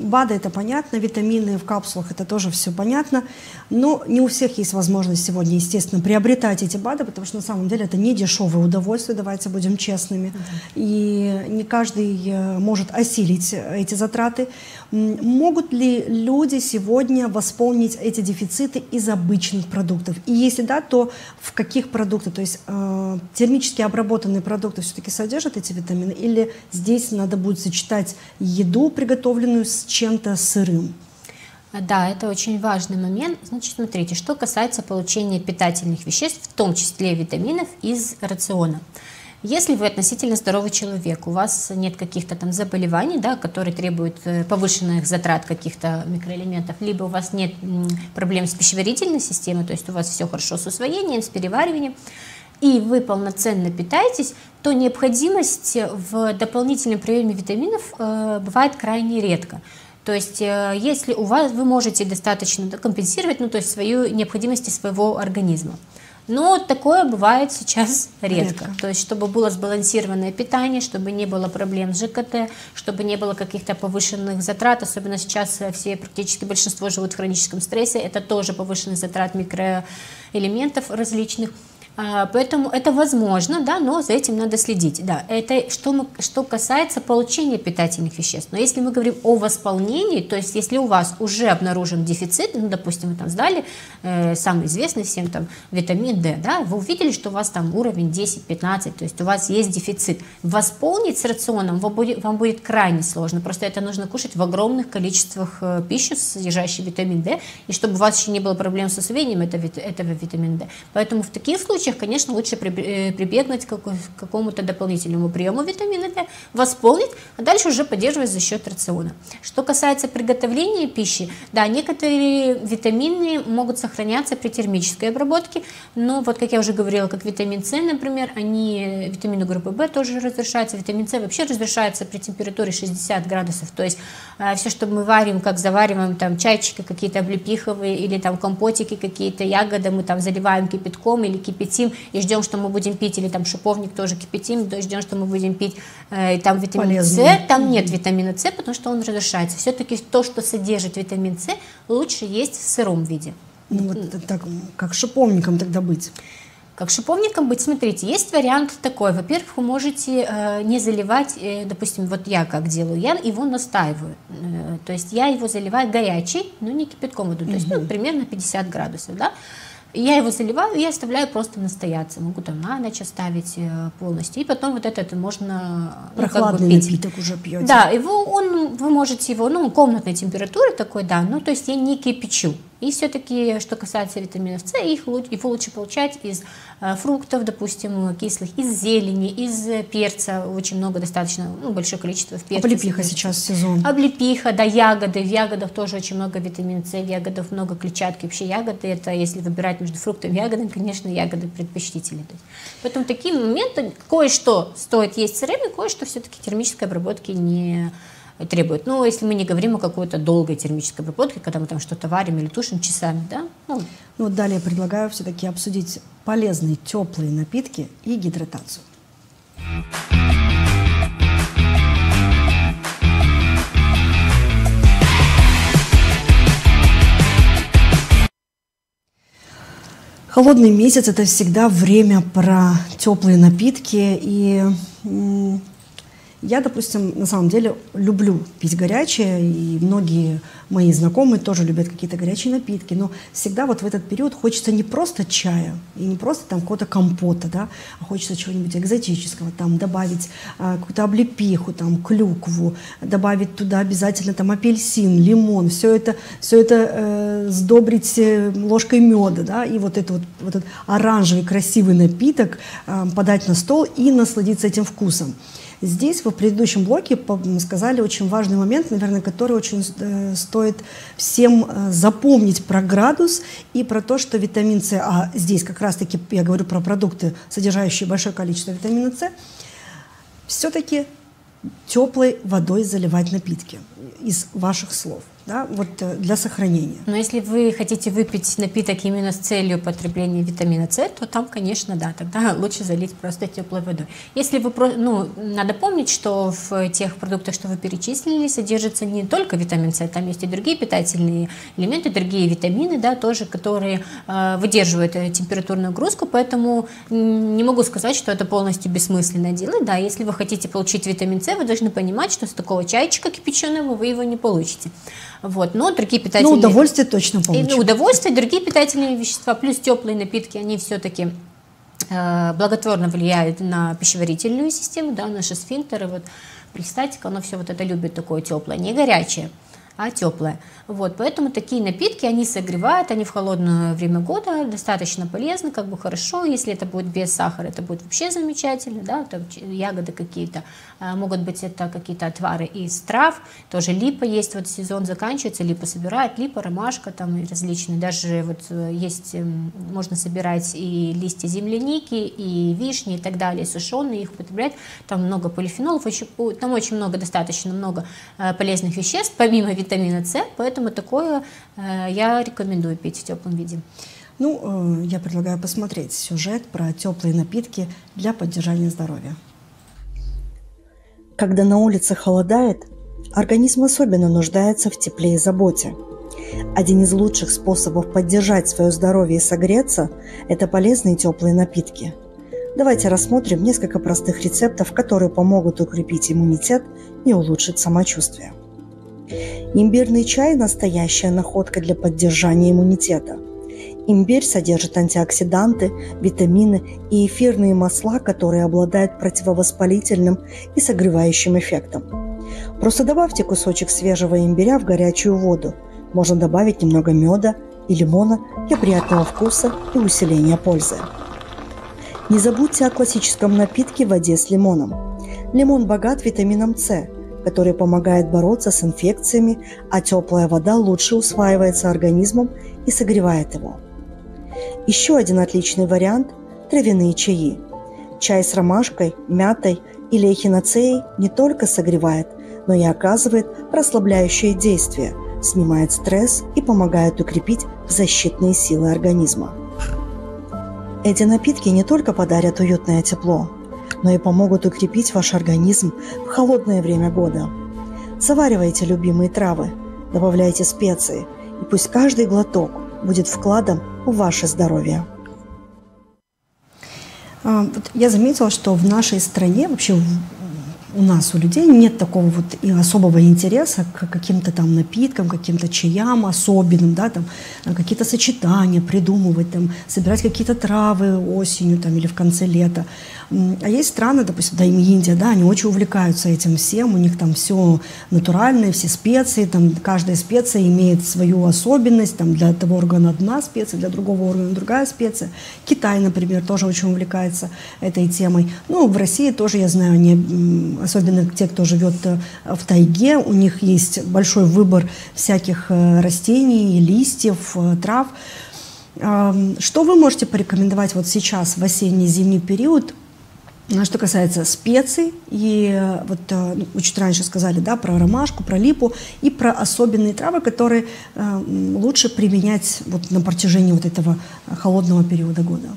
S10: БАДы это понятно, витамины в капсулах это тоже все понятно, но не у всех есть возможность сегодня, естественно, приобретать эти БАДы, потому что на самом деле это не дешевое удовольствие, давайте будем честными, и не каждый может осилить эти затраты. Могут ли люди сегодня восполнить эти дефициты из обычных продуктов? И если да, то в каких продуктах? То есть термически обработанные продукты все-таки содержат эти витамины, или здесь надо будет сочетать еду, приготовленную с чем-то сырым?
S11: Да, это очень важный момент. Значит, смотрите, что касается получения питательных веществ, в том числе витаминов, из рациона. Если вы относительно здоровый человек, у вас нет каких-то там заболеваний, да, которые требуют повышенных затрат каких-то микроэлементов, либо у вас нет проблем с пищеварительной системой, то есть у вас все хорошо с усвоением, с перевариванием, и вы полноценно питаетесь, то необходимость в дополнительном приеме витаминов бывает крайне редко. То есть если у вас, вы можете достаточно компенсировать, ну, то есть свою необходимость своего организма. Но такое бывает сейчас редко. То есть чтобы было сбалансированное питание, чтобы не было проблем с ЖКТ, чтобы не было каких-то повышенных затрат, особенно сейчас все, практически большинство живут в хроническом стрессе, это тоже повышенный затрат микроэлементов различных. Поэтому это возможно, да, но за этим надо следить. Да, это что касается получения питательных веществ. Но если мы говорим о восполнении, то есть если у вас уже обнаружен дефицит, ну, допустим, вы там сдали самый известный всем там витамин D, да, вы увидели, что у вас там уровень 10-15, то есть у вас есть дефицит. Восполнить с рационом вам будет крайне сложно, просто это нужно кушать в огромных количествах пищи, содержащей витамин D, и чтобы у вас еще не было проблем с усвоением этого витамина D. Поэтому в таких случаях, конечно, лучше прибегнуть к какому-то дополнительному приему витамина D, восполнить, а дальше уже поддерживать за счет рациона. Что касается приготовления пищи, да, некоторые витамины могут сохраняться при термической обработке, но вот, как я уже говорила, как витамин С, например, витамины группы В тоже разрешаются, витамин С вообще разрешается при температуре 60 градусов, то есть все, что мы варим, как завариваем там чайчики какие-то облепиховые или там компотики какие-то, ягоды мы там заливаем кипятком или кипятим и ждем, что мы будем пить, или там шиповник тоже кипятим, ждем, что мы будем пить, там витамин С, там нет витамина С, потому что он разрешается. Все-таки то, что содержит витамин С, лучше есть в сыром виде.
S10: Ну вот так, как шиповником тогда быть?
S11: Как шиповником быть, смотрите, есть вариант такой. Во-первых, вы можете не заливать, допустим, вот я как делаю, я его настаиваю. То есть я его заливаю горячий, но не кипятком воду, то есть ну, примерно 50 градусов, да. Я его заливаю и оставляю просто настояться. Могу там на ночь оставить полностью. И потом вот это можно
S10: прохладный напиток уже пьете.
S11: Да, вы можете его, ну, комнатной температуры такой, да, ну, то есть я не кипячу. И все-таки, что касается витаминов С, его лучше получать из фруктов, допустим, кислых, из зелени, из перца, очень много, достаточно, большое количество в перце.
S10: Облепиха сейчас сезон.
S11: Облепиха, да, ягоды. В ягодах тоже очень много витамина С, в ягодах много клетчатки. Вообще ягоды, это если выбирать между фруктами и ягодами, конечно, ягоды предпочтительнее. Поэтому такие моменты, кое-что стоит есть все время, кое-что все-таки термической обработки не требует. Ну, если мы не говорим о какой-то долгой термической обработке, когда мы там что-то варим или тушим часами, да?
S10: Вот далее предлагаю все-таки обсудить полезные теплые напитки и гидратацию. Холодный месяц – это всегда время про теплые напитки, и я, допустим, на самом деле люблю пить горячее, и многие мои знакомые тоже любят какие-то горячие напитки, но всегда вот в этот период хочется не просто чая, и не просто там какого-то компота, да, а хочется чего-нибудь экзотического, там добавить какую-то облепиху, там клюкву, добавить туда обязательно там апельсин, лимон, все это сдобрить ложкой меда, да, и вот этот оранжевый красивый напиток подать на стол и насладиться этим вкусом. Здесь в предыдущем блоке сказали очень важный момент, наверное, который очень стоит всем запомнить про градус и про то, что витамин С, а здесь как раз-таки я говорю про продукты, содержащие большое количество витамина С, все-таки теплой водой заливать напитки из ваших слов. Да, вот для сохранения.
S11: Но если вы хотите выпить напиток именно с целью потребления витамина С, то там, конечно, да, тогда лучше залить просто теплой водой. Если вы, надо помнить, что в тех продуктах, что вы перечислили, содержится не только витамин С, там есть и другие питательные элементы, другие витамины, да, тоже, которые выдерживают температурную нагрузку, поэтому не могу сказать, что это полностью бессмысленное дело. Да, если вы хотите получить витамин С, вы должны понимать, что с такого чайчика кипяченого вы его не получите. Вот, но другие питательные...
S10: удовольствие точно получим.
S11: Удовольствие, другие питательные вещества, плюс теплые напитки, они все-таки благотворно влияют на пищеварительную систему, да, наши сфинктеры. Вот, перистальтика, оно все вот это любит такое теплое, не горячее, а теплое. Вот, поэтому такие напитки, они согревают, они в холодное время года достаточно полезны, как бы хорошо. Если это будет без сахара, это будет вообще замечательно, да, там ягоды какие-то, могут быть это какие-то отвары из трав, тоже липа есть, вот сезон заканчивается, липа собирают, липа, ромашка там и различные, даже вот есть, можно собирать и листья земляники, и вишни, и так далее, сушеные, их употреблять, там много полифенолов, там очень много, достаточно много полезных веществ, помимо витамина С, поэтому такое я рекомендую пить в теплом виде.
S10: Ну, я предлагаю посмотреть сюжет про теплые напитки для поддержания здоровья.
S12: Когда на улице холодает, организм особенно нуждается в тепле и заботе. Один из лучших способов поддержать свое здоровье и согреться – это полезные теплые напитки. Давайте рассмотрим несколько простых рецептов, которые помогут укрепить иммунитет и улучшить самочувствие. Имбирный чай – настоящая находка для поддержания иммунитета. Имбирь содержит антиоксиданты, витамины и эфирные масла, которые обладают противовоспалительным и согревающим эффектом. Просто добавьте кусочек свежего имбиря в горячую воду. Можно добавить немного меда и лимона для приятного вкуса и усиления пользы. Не забудьте о классическом напитке в воде с лимоном. Лимон богат витамином С, который помогает бороться с инфекциями, а теплая вода лучше усваивается организмом и согревает его. Еще один отличный вариант – травяные чаи. Чай с ромашкой, мятой или эхиноцеей не только согревает, но и оказывает расслабляющее действие, снимает стресс и помогает укрепить защитные силы организма. Эти напитки не только подарят уютное тепло, но и помогут укрепить ваш организм в холодное время года. Заваривайте любимые травы, добавляйте специи, и пусть каждый глоток будет вкладом в ваше здоровье.
S10: Вот я заметила, что в нашей стране, вообще у нас, у людей нет такого вот и особого интереса к каким-то там напиткам, каким-то чаям особенным, да, там какие-то сочетания придумывать, там, собирать какие-то травы осенью там, или в конце лета. А есть страны, допустим, да, Индия, да, они очень увлекаются этим всем, у них там все натуральное, все специи, там каждая специя имеет свою особенность, там для того органа одна специя, для другого органа другая специя. Китай, например, тоже очень увлекается этой темой. Ну, в России тоже, я знаю, они, особенно те, кто живет в тайге, у них есть большой выбор всяких растений, листьев, трав. Что вы можете порекомендовать вот сейчас, в осенне-зимний период, что касается специй, и вот вы чуть раньше сказали, да, про ромашку, про липу и про особенные травы, которые лучше применять вот на протяжении вот этого холодного периода года?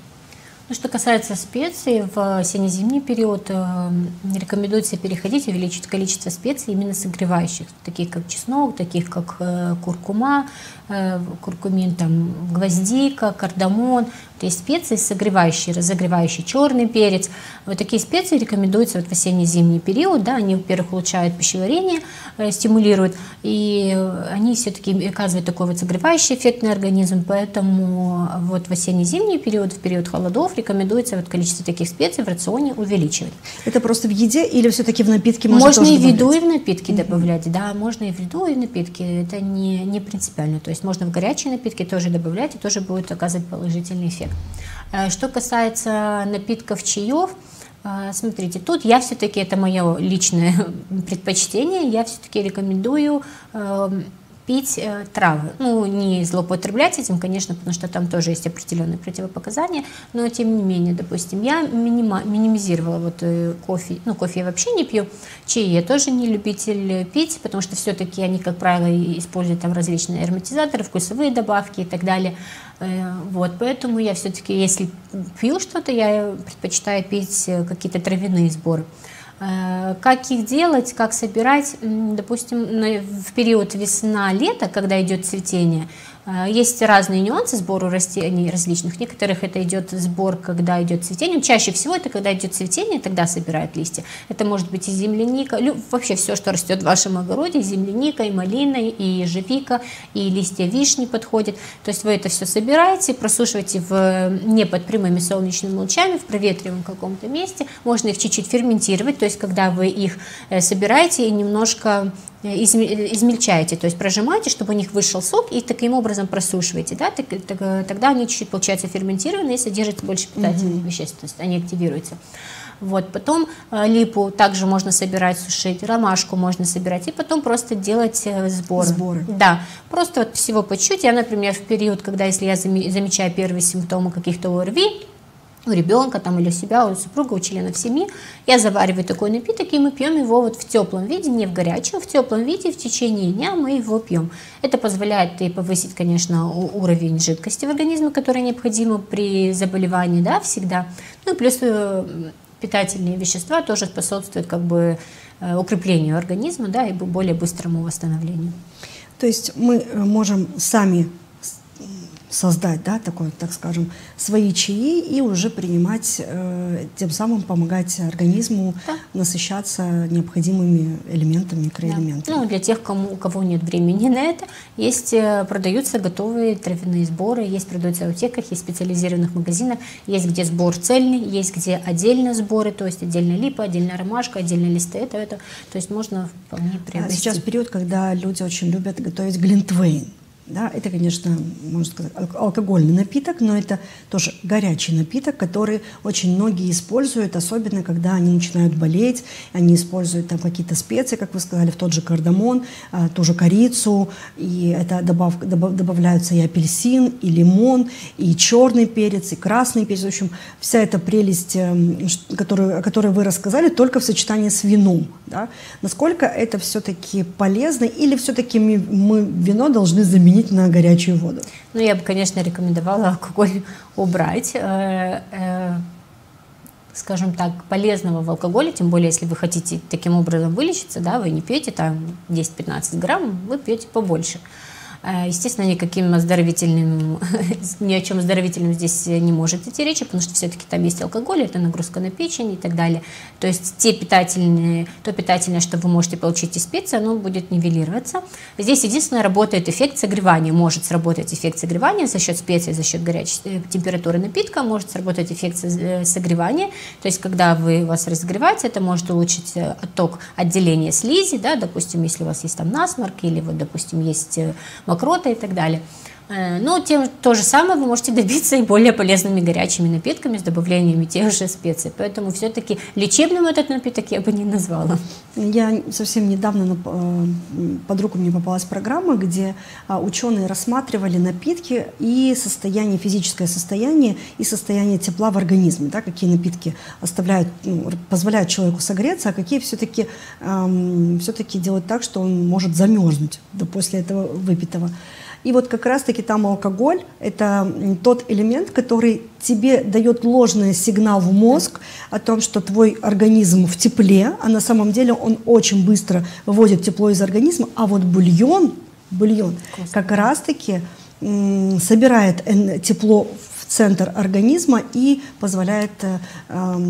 S11: Ну, что касается специй, в осенне-зимний период рекомендуется переходить, увеличить количество специй именно согревающих, таких как чеснок, таких как куркума, куркумин, там, гвоздика, кардамон. То есть специи согревающие, разогревающие, черный перец. Вот такие специи рекомендуются вот в осенне-зимний период. Да, они, во-первых, улучшают пищеварение, стимулируют, и они все-таки оказывают такой вот согревающий эффект на организм. Поэтому вот в осенне-зимний период, в период холодов, рекомендуется вот количество таких специй в рационе увеличивать.
S10: Это просто в еде или все-таки в напитке можно
S11: тоже
S10: добавлять?
S11: Можно и в еду, и в напитки добавлять. Да, можно и в еду, и в напитки. Это не принципиально. То есть можно в горячие напитки тоже добавлять, и тоже будет оказывать положительный эффект. Что касается напитков, чаев, смотрите, тут я все-таки, это мое личное предпочтение, я все-таки рекомендую пить травы. Ну, не злоупотреблять этим, конечно, потому что там тоже есть определенные противопоказания, но тем не менее, допустим, я минимизировала вот кофе. Ну, кофе я вообще не пью, чаи я тоже не любитель пить, потому что все-таки они, как правило, используют там различные ароматизаторы, вкусовые добавки и так далее. Вот, поэтому я все-таки, если пью что-то, я предпочитаю пить какие-то травяные сборы. Как их делать, как собирать, допустим, в период весна-лето, когда идет цветение, есть разные нюансы сбора растений различных. Некоторых это идет сбор, когда идет цветение. Чаще всего это когда идет цветение, тогда собирают листья. Это может быть и земляника, вообще все, что растет в вашем огороде, и земляника, и малина, и ежевика, и листья вишни подходят. То есть вы это все собираете, просушиваете не под прямыми солнечными лучами, в проветриваемом каком-то месте. Можно их чуть-чуть ферментировать, то есть когда вы их собираете и немножко измельчаете, то есть прожимаете, чтобы у них вышел сок, и таким образом просушиваете, да, тогда они чуть-чуть получаются ферментированные и содержат больше питательных веществ, то есть они активируются. Вот, потом липу также можно собирать, сушить, ромашку можно собирать, и потом просто делать сборы. Да, просто вот всего по чуть-чуть. Я, например, в период, когда, если я замечаю первые симптомы каких-то ОРВИ, у ребенка там, или у себя, у супруга, у членов семьи, я завариваю такой напиток, и мы пьем его вот в теплом виде, не в горячем, в теплом виде, в течение дня мы его пьем. Это позволяет и повысить, конечно, уровень жидкости в организме, который необходимо при заболевании, да, всегда. Ну и плюс питательные вещества тоже способствуют как бы укреплению организма, да, и более быстрому восстановлению.
S10: То есть мы можем сами создать, да, такой, так скажем, свои чаи и уже принимать, тем самым помогать организму насыщаться необходимыми элементами, микроэлементами.
S11: Да. Ну, для тех, у кого нет времени на это, продаются готовые травяные сборы, продаются в аптеках, есть в специализированных магазинах, есть где сбор цельный, есть где отдельно сборы, то есть отдельно липа, отдельно ромашка, отдельно листы, это, то есть можно вполне приобрести.
S10: Сейчас период, когда люди очень любят готовить глинтвейн. Да, это, конечно, можно сказать, алкогольный напиток, но это тоже горячий напиток, который очень многие используют, особенно когда они начинают болеть, они используют там какие-то специи, как вы сказали, в тот же кардамон, ту же корицу, и это добавляются и апельсин, и лимон, и черный перец, и красный перец. В общем, вся эта прелесть, о которой вы рассказали, только в сочетании с вином. Да? Насколько это все-таки полезно, или все-таки мы вино должны заменить на горячую воду?
S11: Ну, я бы, конечно, рекомендовала алкоголь убрать. Скажем так, полезного в алкоголе, тем более, если вы хотите таким образом вылечиться, да, вы не пьете там 10-15 грамм, вы пьете побольше. Естественно, никаким оздоровительным, ни о чем оздоровительном здесь не может идти речи, потому что все-таки там есть алкоголь, это нагрузка на печень и так далее. То есть то питательное, что вы можете получить из специй, оно будет нивелироваться. Здесь единственное работает эффект согревания, может сработать эффект согревания за счет специй, за счет горячей температуры напитка, может сработать эффект согревания. То есть когда вы вас разогреваете, это может улучшить отток отделения слизи, да, допустим, если у вас есть там насморк или вот, допустим, есть мокрота и так далее. Но то же самое вы можете добиться и более полезными горячими напитками с добавлением тех же специй. Поэтому все-таки лечебным этот напиток я бы не назвала.
S10: Я совсем недавно под руку мне попалась программа, где ученые рассматривали напитки и физическое состояние и состояние тепла в организме. Да, какие напитки позволяют человеку согреться, а какие все-таки делают так, что он может замерзнуть после этого выпитого. И вот как раз-таки там алкоголь – это тот элемент, который тебе дает ложный сигнал в мозг о том, что твой организм в тепле, а на самом деле он очень быстро выводит тепло из организма, а вот бульон как раз-таки собирает тепло в центр организма и позволяет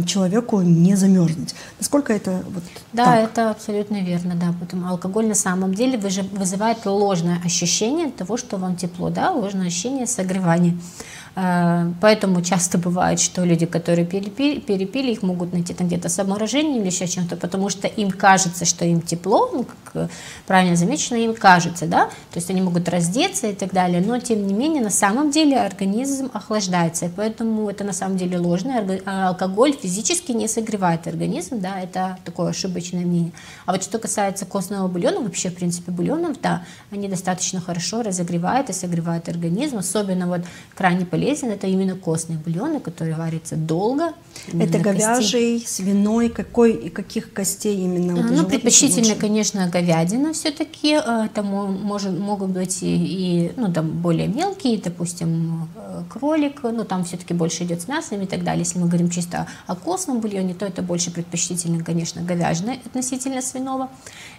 S10: человеку не замерзнуть. Насколько это
S11: Да,
S10: так?
S11: это абсолютно верно. Да. Потому алкоголь на самом деле вызывает ложное ощущение того, что вам тепло, да, ложное ощущение согревания. Поэтому часто бывает, что люди, которые перепили, их могут найти там где-то с обморожением или еще чем-то, потому что им кажется, что им тепло, ну, как правильно замечено, им кажется, да, то есть они могут раздеться и так далее, но тем не менее на самом деле организм охлаждается, и поэтому это на самом деле ложное. Алкоголь физически не согревает организм, да, это такое ошибочное мнение. А вот что касается костного бульона, вообще в принципе бульонов, да, они достаточно хорошо разогревают и согревают организм, особенно вот крайне полезно это именно костные бульоны, которые варятся долго.
S10: Это говяжий, свиной, каких костей именно?
S11: Ну, предпочтительно, конечно, говядина все-таки. Там могут быть и ну, там более мелкие, допустим, кролик, но там все-таки больше идет с мясом и так далее. Если мы говорим чисто о костном бульоне, то это больше предпочтительно, конечно, говяжье относительно свиного.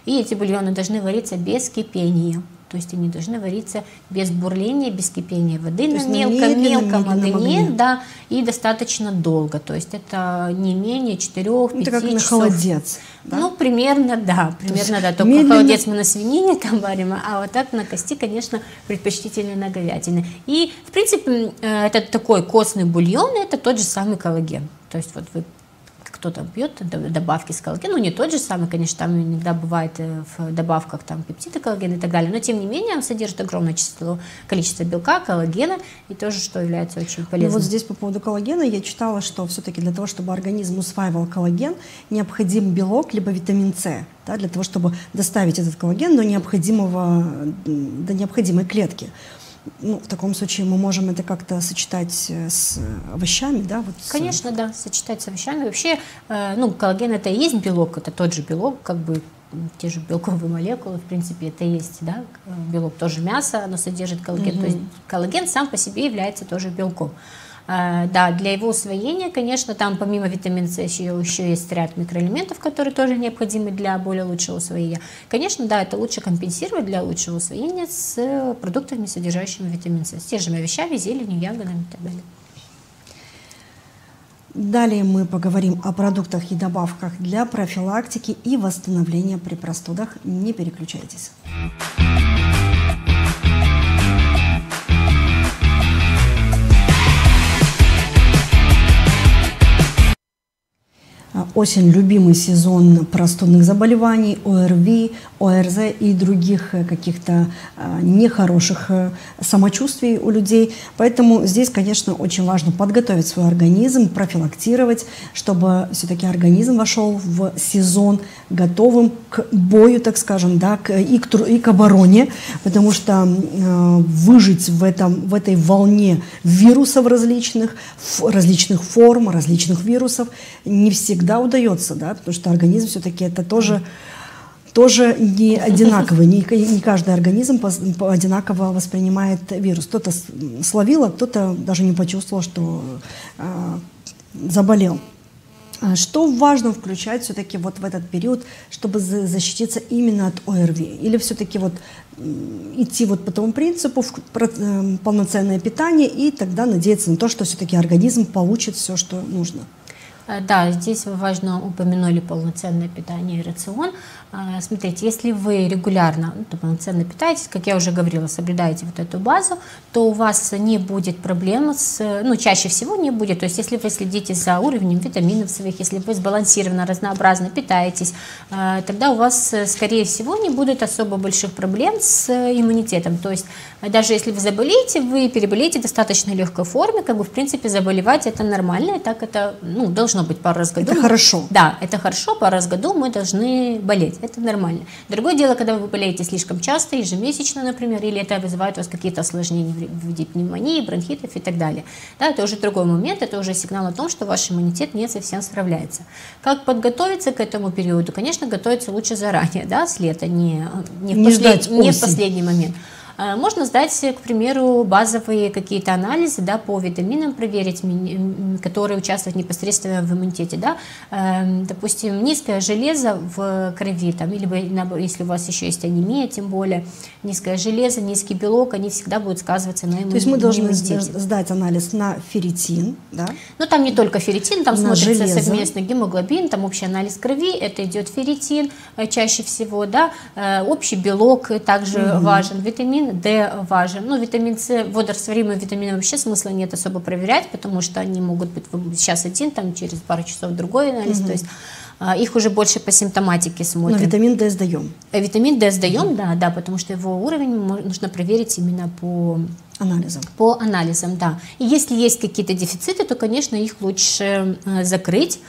S11: И эти бульоны должны вариться без кипения. То есть они должны вариться без бурления, без кипения воды, на мелком огне, да, и достаточно долго. То есть это не менее 4-5 часов.
S10: Это как на холодец. Да?
S11: Ну, примерно, да. Только медленно... холодец мы на свинине там варим, а вот так на кости, конечно, предпочтительно на говядине. И, в принципе, это такой костный бульон, это тот же самый коллаген. То есть вот вы кто-то пьет добавки с коллагеном, ну не тот же самый, конечно, там иногда бывает в добавках там пептиды коллагена и так далее, но тем не менее он содержит огромное количество белка, коллагена, и тоже, что является очень полезным.
S10: Ну, вот здесь по поводу коллагена я читала, что все-таки для того, чтобы организм усваивал коллаген, необходим белок либо витамин С, да, для того, чтобы доставить этот коллаген до необходимой клетки. Ну, в таком случае мы можем это как-то сочетать с овощами, да? Вот
S11: Конечно, да, сочетать с овощами. Вообще, ну, коллаген это и есть белок, это тот же белок, как бы те же белковые молекулы, в принципе, это есть, да, белок тоже мясо, оно содержит коллаген, то есть коллаген сам по себе является тоже белком. Да, для его усвоения, конечно, там помимо витамина С еще есть ряд микроэлементов, которые тоже необходимы для более лучшего усвоения. Конечно, да, это лучше компенсировать для лучшего усвоения с продуктами, содержащими витамин С, с теми же овощами, зеленью, ягодами и так далее.
S10: Далее мы поговорим о продуктах и добавках для профилактики и восстановления при простудах. Не переключайтесь. Осень – любимый сезон простудных заболеваний, ОРВИ, ОРЗ и других каких-то нехороших самочувствий у людей. Поэтому здесь, конечно, очень важно подготовить свой организм, профилактировать, чтобы все-таки организм вошел в сезон готовым к бою, так скажем, да, и к обороне, потому что выжить в этой волне вирусов различных форм, различных вирусов не всегда удается, да, потому что организм все-таки это тоже не одинаковый, не каждый организм одинаково воспринимает вирус. Кто-то словил, а кто-то даже не почувствовал, что заболел. Что важно включать все-таки вот в этот период, чтобы защититься именно от ОРВИ? Или все-таки вот идти вот по тому принципу полноценное питание и тогда надеяться на то, что все-таки организм получит все, что нужно?
S11: Да, здесь вы важно упомянули полноценное питание и рацион. Смотрите, если вы регулярно полноценно питаетесь, как я уже говорила, соблюдаете вот эту базу, то у вас не будет проблем чаще всего не будет. То есть, если вы следите за уровнем витаминов своих, если вы сбалансированно, разнообразно питаетесь, тогда у вас, скорее всего, не будет особо больших проблем с иммунитетом. То есть, даже если вы заболеете, вы переболеете в достаточно легкой форме, как бы, в принципе, заболевать это нормально, и так это, должно быть пару раз в году.
S10: Это хорошо.
S11: Да, это хорошо, пару раз в году мы должны болеть. Это нормально. Другое дело, когда вы болеете слишком часто, ежемесячно, например, или это вызывает у вас какие-то осложнения в виде пневмонии, бронхитов и так далее. Да, это уже другой момент, это уже сигнал о том, что ваш иммунитет не совсем справляется. Как подготовиться к этому периоду? Конечно, готовиться лучше заранее, да, с лета, не в последний момент. Можно сдать, к примеру, базовые какие-то анализы, да, по витаминам проверить, которые участвуют непосредственно в иммунитете. Да. Допустим, низкое железо в крови, там, или если у вас еще есть анемия, тем более, низкое железо, низкий белок, они всегда будут сказываться на иммунитете.
S10: То есть мы должны сдать анализ на ферритин, да?
S11: Ну, там не только ферритин, там смотрится совместно гемоглобин, там общий анализ крови, это идет ферритин чаще всего, да, общий белок также важен, витамин D важен. Ну, витамин С, водорастворимые витамины вообще смысла нет особо проверять, потому что они могут быть сейчас один, там через пару часов другой анализ, то есть их уже больше по симптоматике смотрим.
S10: Но витамин D сдаем.
S11: Витамин D сдаем, да, потому что его уровень нужно проверить именно по
S10: анализам.
S11: По анализам, да. И если есть какие-то дефициты, то, конечно, их лучше закрыть.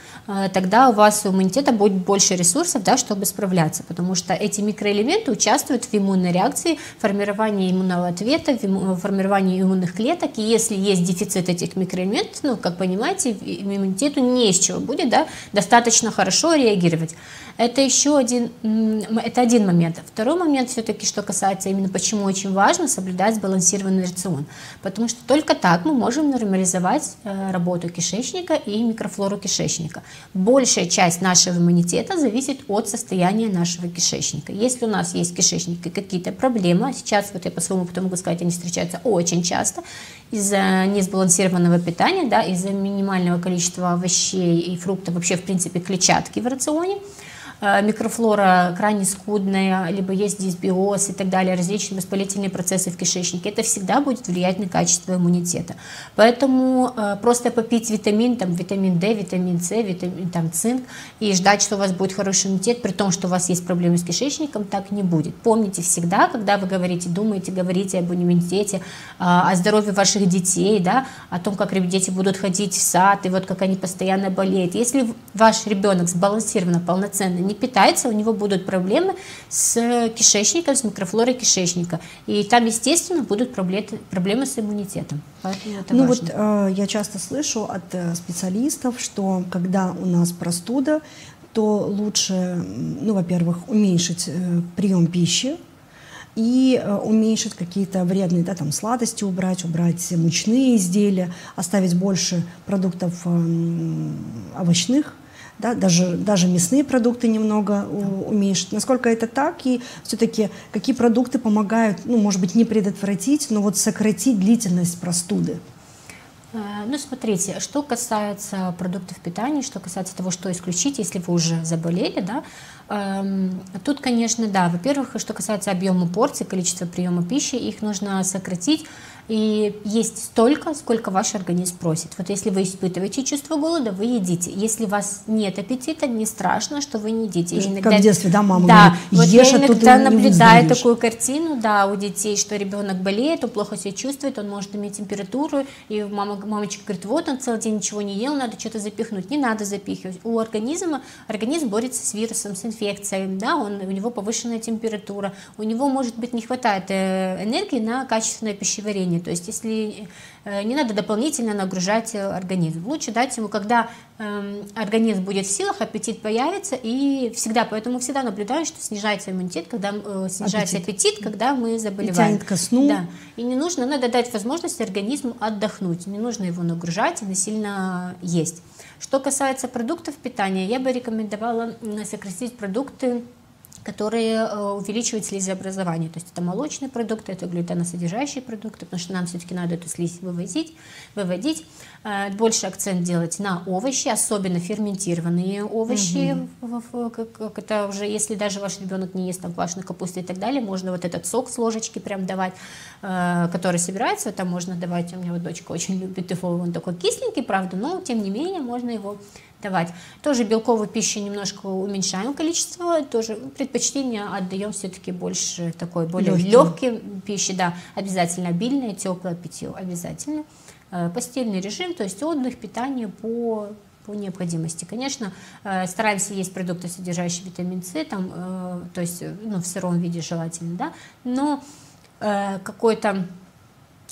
S11: Тогда у вас у иммунитета будет больше ресурсов, да, чтобы справляться, потому что эти микроэлементы участвуют в иммунной реакции, формировании иммунного ответа, в формировании иммунных клеток. И если есть дефицит этих микроэлементов, как понимаете, иммунитету не из чего будет, да, достаточно хорошо реагировать. Это еще один момент. Второй момент все-таки, что касается именно почему очень важно соблюдать сбалансированный рацион. Потому что только так мы можем нормализовать работу кишечника и микрофлору кишечника. Большая часть нашего иммунитета зависит от состояния нашего кишечника. Если у нас есть в кишечнике какие-то проблемы, сейчас вот я по своему опыту могу сказать, они встречаются очень часто, из-за несбалансированного питания, да, из-за минимального количества овощей и фруктов, вообще в принципе клетчатки в рационе, микрофлора крайне скудная, либо есть дисбиоз и так далее, различные воспалительные процессы в кишечнике, это всегда будет влиять на качество иммунитета. Поэтому просто попить витамин D, витамин С, цинк и ждать, что у вас будет хороший иммунитет, при том, что у вас есть проблемы с кишечником, так не будет. Помните всегда, когда вы говорите об иммунитете, о здоровье ваших детей, да, о том, как дети будут ходить в сад, и вот как они постоянно болеют. Если ваш ребенок сбалансированно, полноценно не питается, у него будут проблемы с кишечником, с микрофлорой кишечника. И там, естественно, будут проблемы с иммунитетом.
S10: Ну вот я часто слышу от специалистов, что когда у нас простуда, то лучше, во-первых, уменьшить прием пищи и уменьшить какие-то вредные, да, там, сладости убрать мучные изделия, оставить больше продуктов овощных, да, даже мясные продукты немного уменьшить. Насколько это так? И все-таки какие продукты помогают, может быть, не предотвратить, но вот сократить длительность простуды?
S11: Ну, смотрите, что касается продуктов питания, что касается того, что исключить, если вы уже заболели, да, тут, конечно, да, во-первых, что касается объема порций, количества приема пищи, их нужно сократить и есть столько, сколько ваш организм просит. Вот если вы испытываете чувство голода, вы едите. Если у вас нет аппетита, не страшно, что вы не едите.
S10: Иногда, как в детстве, да, мама
S11: говорит,
S10: ешь,
S11: я иногда наблюдаю такую картину, да, у детей, что ребенок болеет, он плохо себя чувствует, он может иметь температуру, и мамочка говорит, вот он целый день ничего не ел, надо что-то запихнуть. Не надо запихивать. Организм борется с вирусом, с инфекцией, да, у него повышенная температура, у него, может быть, не хватает энергии на качественное пищеварение. То есть, если не надо дополнительно нагружать организм, лучше дать ему, когда организм будет в силах, аппетит появится, и поэтому всегда наблюдаю, что снижается иммунитет, когда снижается аппетит, когда мы заболеваем.
S10: И тянет ко сну.
S11: Да. И не нужно, надо дать возможность организму отдохнуть, не нужно его нагружать и насильно есть. Что касается продуктов питания, я бы рекомендовала сократить продукты, которые увеличивают слизеобразование. То есть это молочные продукты, это глютеносодержащие продукты, потому что нам все-таки надо эту слизь выводить. Больше акцент делать на овощи, особенно ферментированные овощи. Как это уже, если даже ваш ребенок не ест там квашеной капусты и так далее, можно вот этот сок с ложечки прям давать, который собирается, там можно давать. У меня вот дочка очень любит его, он такой кисленький, правда, но тем не менее можно его давать. Тоже белковую пищу немножко уменьшаем количество, тоже предпочтение отдаем все-таки больше такой более легкой пищи, да, обязательно обильное, теплое питье, обязательно. Постельный режим, то есть отдых, питание по необходимости. Конечно, стараемся есть продукты, содержащие витамин С, там, то есть в сыром виде желательно, да, но какой-то,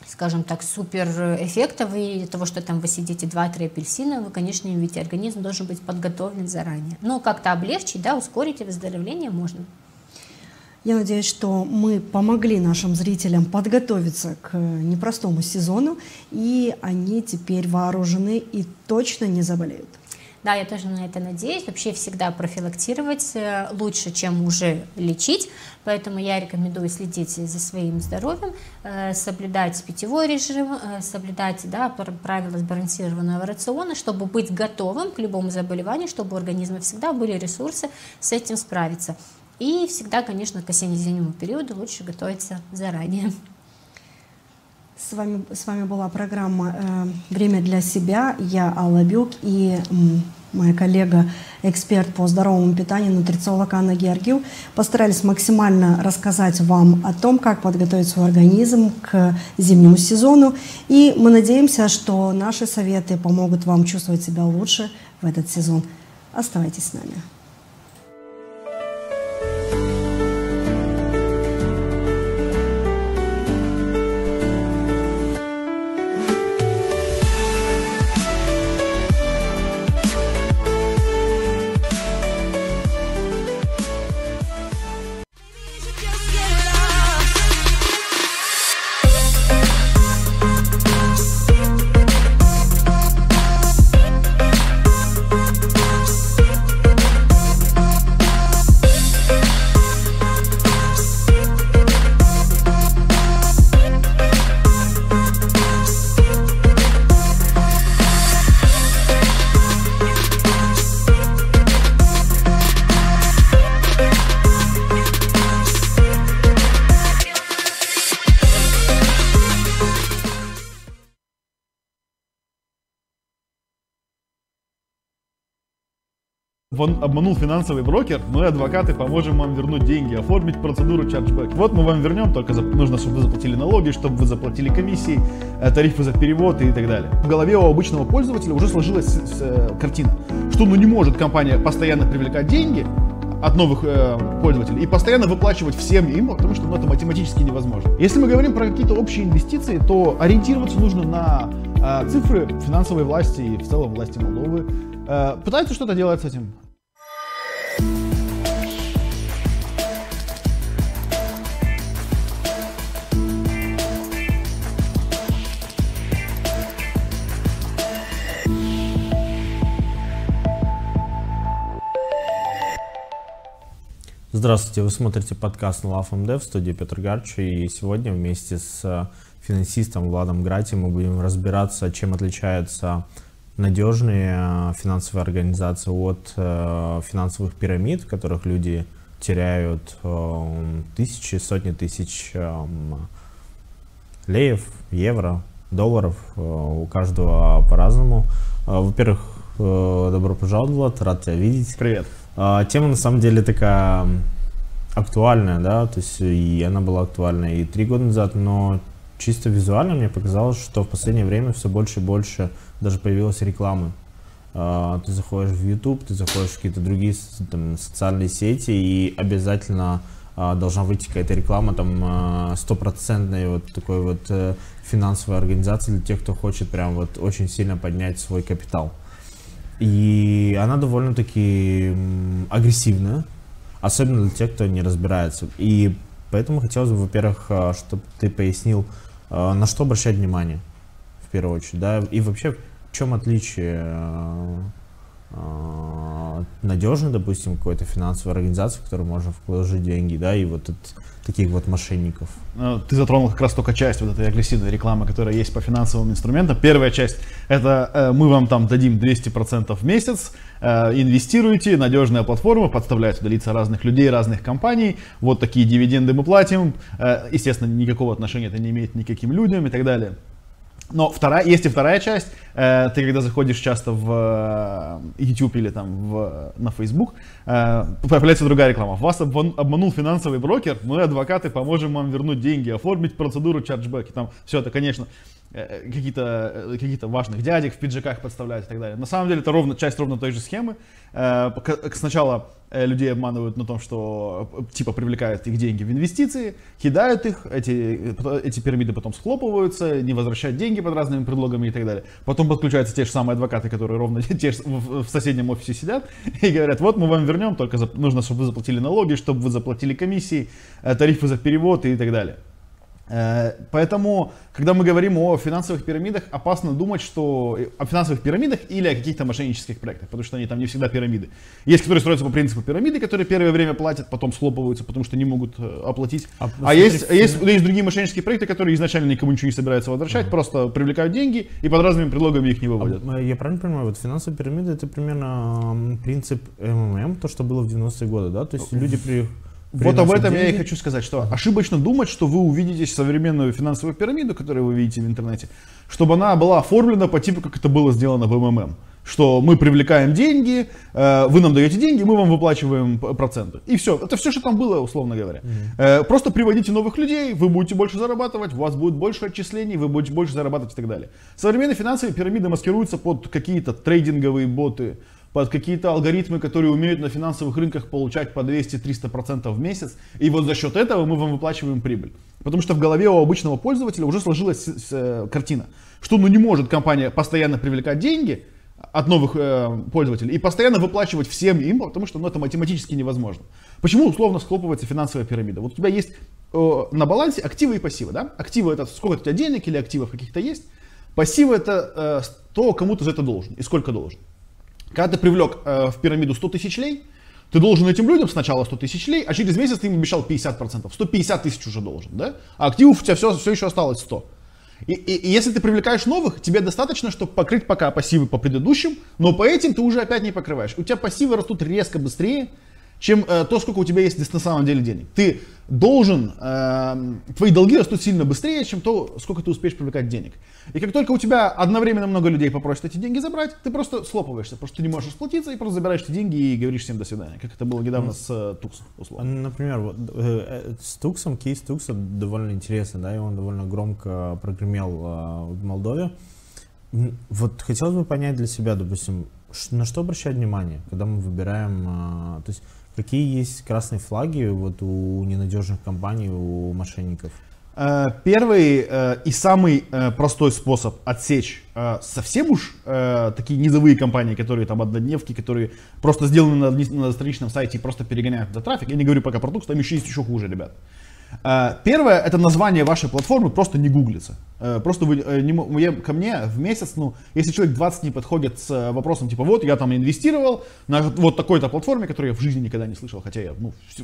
S11: скажем так, супер эффекта вы того, что там вы сидите 2-3 апельсина, вы, конечно, не видите. Организм должен быть подготовлен заранее. Но как-то облегчить, да, ускорить выздоровление можно.
S10: Я надеюсь, что мы помогли нашим зрителям подготовиться к непростому сезону, и они теперь вооружены и точно не заболеют.
S11: Да, я тоже на это надеюсь. Вообще всегда профилактировать лучше, чем уже лечить. Поэтому я рекомендую следить за своим здоровьем, соблюдать питьевой режим, соблюдать, да, правила сбалансированного рациона, чтобы быть готовым к любому заболеванию, чтобы у организма всегда были ресурсы с этим справиться. И всегда, конечно, к осенне-зимнему периоду лучше готовиться заранее.
S10: С вами была программа «Время для себя». Я Алла Бюк и моя коллега, эксперт по здоровому питанию, нутрициолог Анна Георгиев, постарались максимально рассказать вам о том, как подготовить свой организм к зимнему сезону. И мы надеемся, что наши советы помогут вам чувствовать себя лучше в этот сезон. Оставайтесь с нами.
S13: Обманул финансовый брокер, мы, адвокаты, поможем вам вернуть деньги, оформить процедуру чарджбэк. Вот мы вам вернем, только нужно, чтобы вы заплатили налоги, чтобы вы заплатили комиссии, тарифы за перевод и так далее. В голове у обычного пользователя уже сложилась картина, что не может компания постоянно привлекать деньги от новых пользователей и постоянно выплачивать всем им, потому что это математически невозможно. Если мы говорим про какие-то общие инвестиции, то ориентироваться нужно на цифры финансовой власти и в целом власти Молдовы. Пытаются что-то делать с этим.
S14: Здравствуйте, вы смотрите подкаст LoveMD, в студии Петр Гарч, и сегодня вместе с финансистом Владом Грати мы будем разбираться, чем отличаются надежные финансовые организации от финансовых пирамид, в которых люди теряют тысячи, сотни тысяч леев, евро, долларов, у каждого по-разному. Во-первых, добро пожаловать, Влад, рад тебя видеть.
S13: Привет.
S14: Тема на самом деле такая актуальная, да, то есть и она была актуальна и 3 года назад, но чисто визуально мне показалось, что в последнее время все больше и больше даже появилось рекламы. Ты заходишь в YouTube, ты заходишь в какие-то другие там социальные сети, и обязательно должна выйти какая-то реклама там стопроцентной вот такой вот финансовой организации для тех, кто хочет прям вот очень сильно поднять свой капитал. И она довольно-таки агрессивная, особенно для тех, кто не разбирается. И поэтому хотелось бы, во-первых, чтобы ты пояснил, на что обращать внимание, в первую очередь, да, и вообще в чем отличие надежной, допустим, какой-то финансовой организации, в которую можно вложить деньги, да, и вот от таких вот мошенников.
S13: Ты затронул как раз только часть вот этой агрессивной рекламы, которая есть по финансовым инструментам. Первая часть — это мы вам там дадим 200% в месяц, инвестируйте, надежная платформа, подставляют туда лица разных людей, разных компаний, вот такие дивиденды мы платим, естественно, никакого отношения это не имеет ни к каким людям и так далее. Но есть и вторая часть. Ты когда заходишь часто в YouTube или там на Facebook, появляется другая реклама. Вас обманул финансовый брокер, мы, адвокаты, поможем вам вернуть деньги, оформить процедуру чарджбэк. Там все это, конечно, какие-то важных дядек в пиджаках подставляют и так далее. На самом деле это часть ровно той же схемы. Сначала людей обманывают на том, что типа привлекают их деньги в инвестиции, кидают их, эти пирамиды потом схлопываются, не возвращают деньги под разными предлогами и так далее. Потом подключаются те же самые адвокаты, которые ровно в соседнем офисе сидят и говорят: вот мы вам вернем, только нужно, чтобы вы заплатили налоги, чтобы вы заплатили комиссии, тарифы за перевод и так далее. Поэтому, когда мы говорим о финансовых пирамидах, опасно думать, что о финансовых пирамидах или о каких-то мошеннических проектах, потому что они там не всегда пирамиды. Есть, которые строятся по принципу пирамиды, которые первое время платят, потом схлопываются, потому что не могут оплатить. Есть другие мошеннические проекты, которые изначально никому ничего не собираются возвращать, просто привлекают деньги и под разными предлогами их не выводят.
S14: Я правильно понимаю, вот финансовая пирамида — это примерно принцип МММ, то, что было в 90-е годы, да? То есть люди
S13: Вот об этом я и хочу сказать, что ошибочно думать, что вы увидите современную финансовую пирамиду, которую вы видите в интернете, чтобы она была оформлена по типу, как это было сделано в МММ. Что мы привлекаем деньги, вы нам даете деньги, мы вам выплачиваем проценты. И все. Это все, что там было, условно говоря. Просто приводите новых людей, вы будете больше зарабатывать, у вас будет больше отчислений, вы будете больше зарабатывать и так далее. Современные финансовые пирамиды маскируются под какие-то трейдинговые боты, под какие-то алгоритмы, которые умеют на финансовых рынках получать по 200-300% в месяц. И вот за счет этого мы вам выплачиваем прибыль. Потому что в голове у обычного пользователя уже сложилась картина, что не может компания постоянно привлекать деньги от новых пользователей и постоянно выплачивать всем им, потому что это математически невозможно. Почему условно схлопывается финансовая пирамида? Вот у тебя есть на балансе активы и пассивы. Да? Активы — это сколько у тебя денег или активов каких-то есть. Пассивы — это то, кому ты за это должен и сколько должен. Когда ты привлек в пирамиду 100 тысяч лей, ты должен этим людям сначала 100 тысяч лей, а через месяц ты им обещал 50%. 150 тысяч уже должен, да? А активов у тебя все еще осталось 100. И если ты привлекаешь новых, тебе достаточно, чтобы покрыть пока пассивы по предыдущим, но по этим ты уже опять не покрываешь. У тебя пассивы растут резко быстрее, чем то, сколько у тебя есть на самом деле денег. Ты должен, твои долги растут сильно быстрее, чем то, сколько ты успеешь привлекать денег. И как только у тебя одновременно много людей попросят эти деньги забрать, ты просто слопываешься, потому что ты не можешь расплатиться и просто забираешь эти деньги и говоришь всем до свидания. Как это было недавно с Туксом, условно.
S14: Например, вот, с Туксом, кейс Тукса довольно интересный, да, и он довольно громко прогремел в Молдове. Вот хотелось бы понять для себя, допустим, на что обращать внимание, когда мы выбираем, то есть какие есть красные флаги вот у ненадежных компаний, у мошенников?
S13: Первый и самый простой способ отсечь совсем уж такие низовые компании, которые там однодневки, которые просто сделаны на страничном сайте и просто перегоняют туда трафик. Я не говорю пока про Тукс, там еще есть еще хуже, ребят. Первое — это название вашей платформы просто не гуглится. Просто ко мне в месяц, если человек 20 не подходит с вопросом типа вот я там инвестировал на вот такой-то платформе, которую я в жизни никогда не слышал, хотя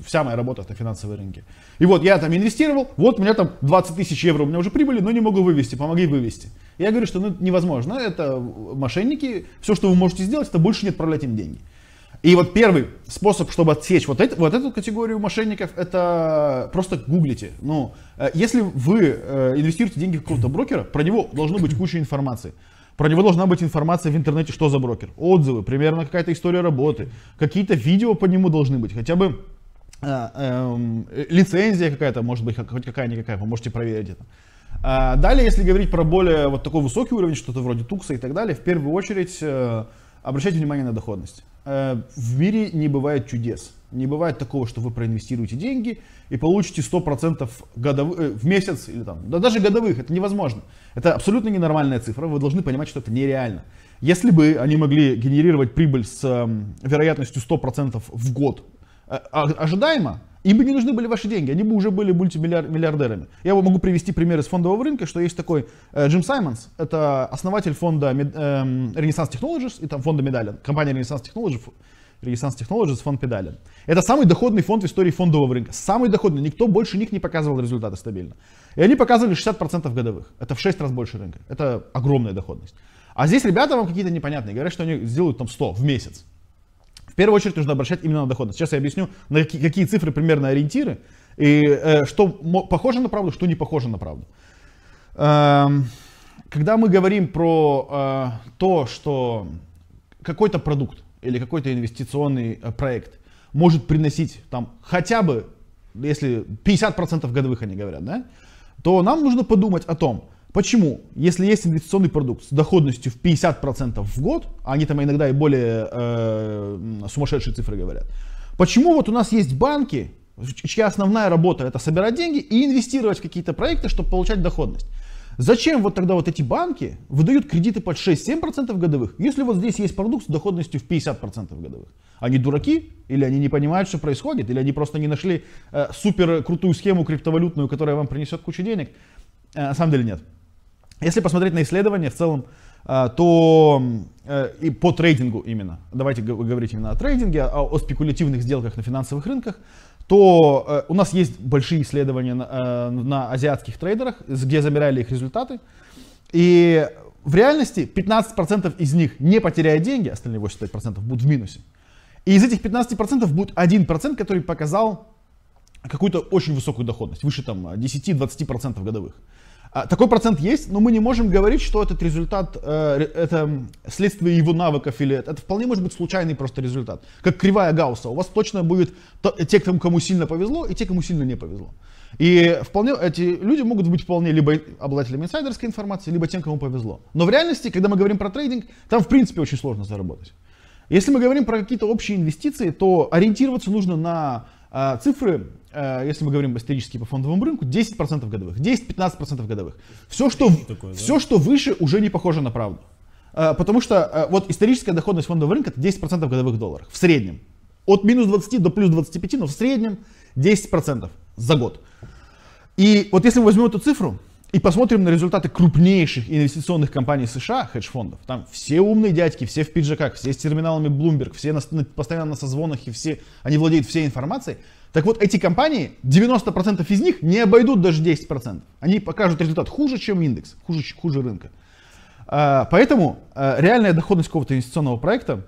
S13: вся моя работа — это финансовые рынки. И вот я там инвестировал, вот у меня там 20 тысяч евро у меня уже прибыли, но не могу вывести, помоги вывести. Я говорю, что невозможно, это мошенники, все, что вы можете сделать, это больше не отправлять им деньги. И вот первый способ, чтобы отсечь вот эту категорию мошенников, это просто гуглите. Если вы инвестируете деньги в какого-то брокера, про него должна быть куча информации. Про него должна быть информация в интернете, что за брокер. Отзывы, примерно какая-то история работы. Какие-то видео по нему должны быть. Хотя бы лицензия какая-то, может быть, хоть какая-никакая, вы можете проверить это. Далее, если говорить про более вот такой высокий уровень, что-то вроде Тукса и так далее, в первую очередь обращайте внимание на доходность. в мире не бывает чудес. Не бывает такого, что вы проинвестируете деньги и получите 100% в месяц, или там, да даже годовых, это невозможно. Это абсолютно ненормальная цифра, вы должны понимать, что это нереально. Если бы они могли генерировать прибыль с вероятностью 100% в год ожидаемо, им бы не нужны были ваши деньги, они бы уже были мультимиллиардерами. Я могу привести пример из фондового рынка, что есть такой Джим Саймонс, это основатель фонда Renaissance Technologies и там фонда Medallion, компания Renaissance Technologies, фонд Medallion. Это самый доходный фонд в истории фондового рынка, самый доходный, никто больше них не показывал результаты стабильно. И они показывали 60% годовых, это в 6 раз больше рынка, это огромная доходность. А здесь ребята вам какие-то непонятные, говорят, что они сделают там 100 в месяц. В первую очередь нужно обращать именно на доходность. Сейчас я объясню, на какие цифры примерно ориентиры, и что похоже на правду, что не похоже на правду. Когда мы говорим про то, что какой-то продукт или какой-то инвестиционный проект может приносить там хотя бы, если 50% годовых они говорят, да, то нам нужно подумать о том, почему, если есть инвестиционный продукт с доходностью в 50% в год, а они там иногда и более сумасшедшие цифры говорят, почему вот у нас есть банки, чья основная работа это собирать деньги и инвестировать в какие-то проекты, чтобы получать доходность? Зачем вот тогда вот эти банки выдают кредиты под 6-7% годовых, если вот здесь есть продукт с доходностью в 50% годовых? Они дураки? Или они не понимают, что происходит? Или они просто не нашли супер крутую схему криптовалютную, которая вам принесет кучу денег? На самом деле нет. Если посмотреть на исследования в целом, то и по трейдингу именно, давайте говорить именно о трейдинге, о спекулятивных сделках на финансовых рынках, то у нас есть большие исследования на азиатских трейдерах, где замеряли их результаты. И в реальности 15% из них не потеряют деньги, остальные 85% будут в минусе. И из этих 15% будет 1%, который показал какую-то очень высокую доходность, выше там 10-20% годовых. Такой процент есть, но мы не можем говорить, что этот результат, это следствие его навыков, или это вполне может быть случайный просто результат. Как кривая Гаусса. У вас точно будет те, кому сильно повезло, и те, кому сильно не повезло. И вполне эти люди могут быть вполне либо обладателями инсайдерской информации, либо тем, кому повезло. Но в реальности, когда мы говорим про трейдинг, там в принципе очень сложно заработать. Если мы говорим про какие-то общие инвестиции, то ориентироваться нужно на цифры, если мы говорим исторически по фондовому рынку, 10% годовых, 10-15% годовых. Все, что выше, уже не похоже на правду. Потому что вот историческая доходность фондового рынка это 10% годовых в долларах, в среднем. От минус 20 до плюс 25, но в среднем 10% за год. И вот если мы возьмем эту цифру и посмотрим на результаты крупнейших инвестиционных компаний США, хедж-фондов, там все умные дядьки, все в пиджаках, все с терминалами Bloomberg, все постоянно на созвонах, и все, они владеют всей информацией. Так вот, эти компании, 90% из них не обойдут даже 10%. Они покажут результат хуже, чем индекс, хуже рынка. Поэтому реальная доходность какого-то инвестиционного проекта,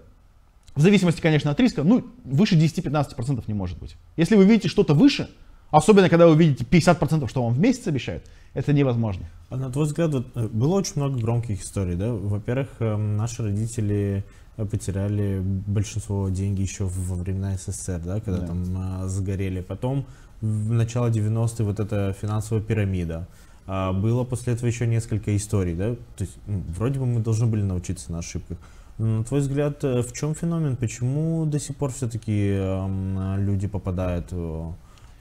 S13: в зависимости, конечно, от риска, ну, выше 10-15% не может быть. Если вы видите что-то выше, особенно когда вы видите 50%, что вам в месяц обещают, это невозможно.
S14: А на твой взгляд, вот, было очень много громких историй, да? Во-первых, наши родители потеряли большинство денег еще во времена СССР, да, когда там загорели. Потом в начало 90-х вот эта финансовая пирамида. Было после этого еще несколько историй, да? То есть вроде бы мы должны были научиться на ошибках. Но, на твой взгляд, в чем феномен? Почему до сих пор все-таки люди попадают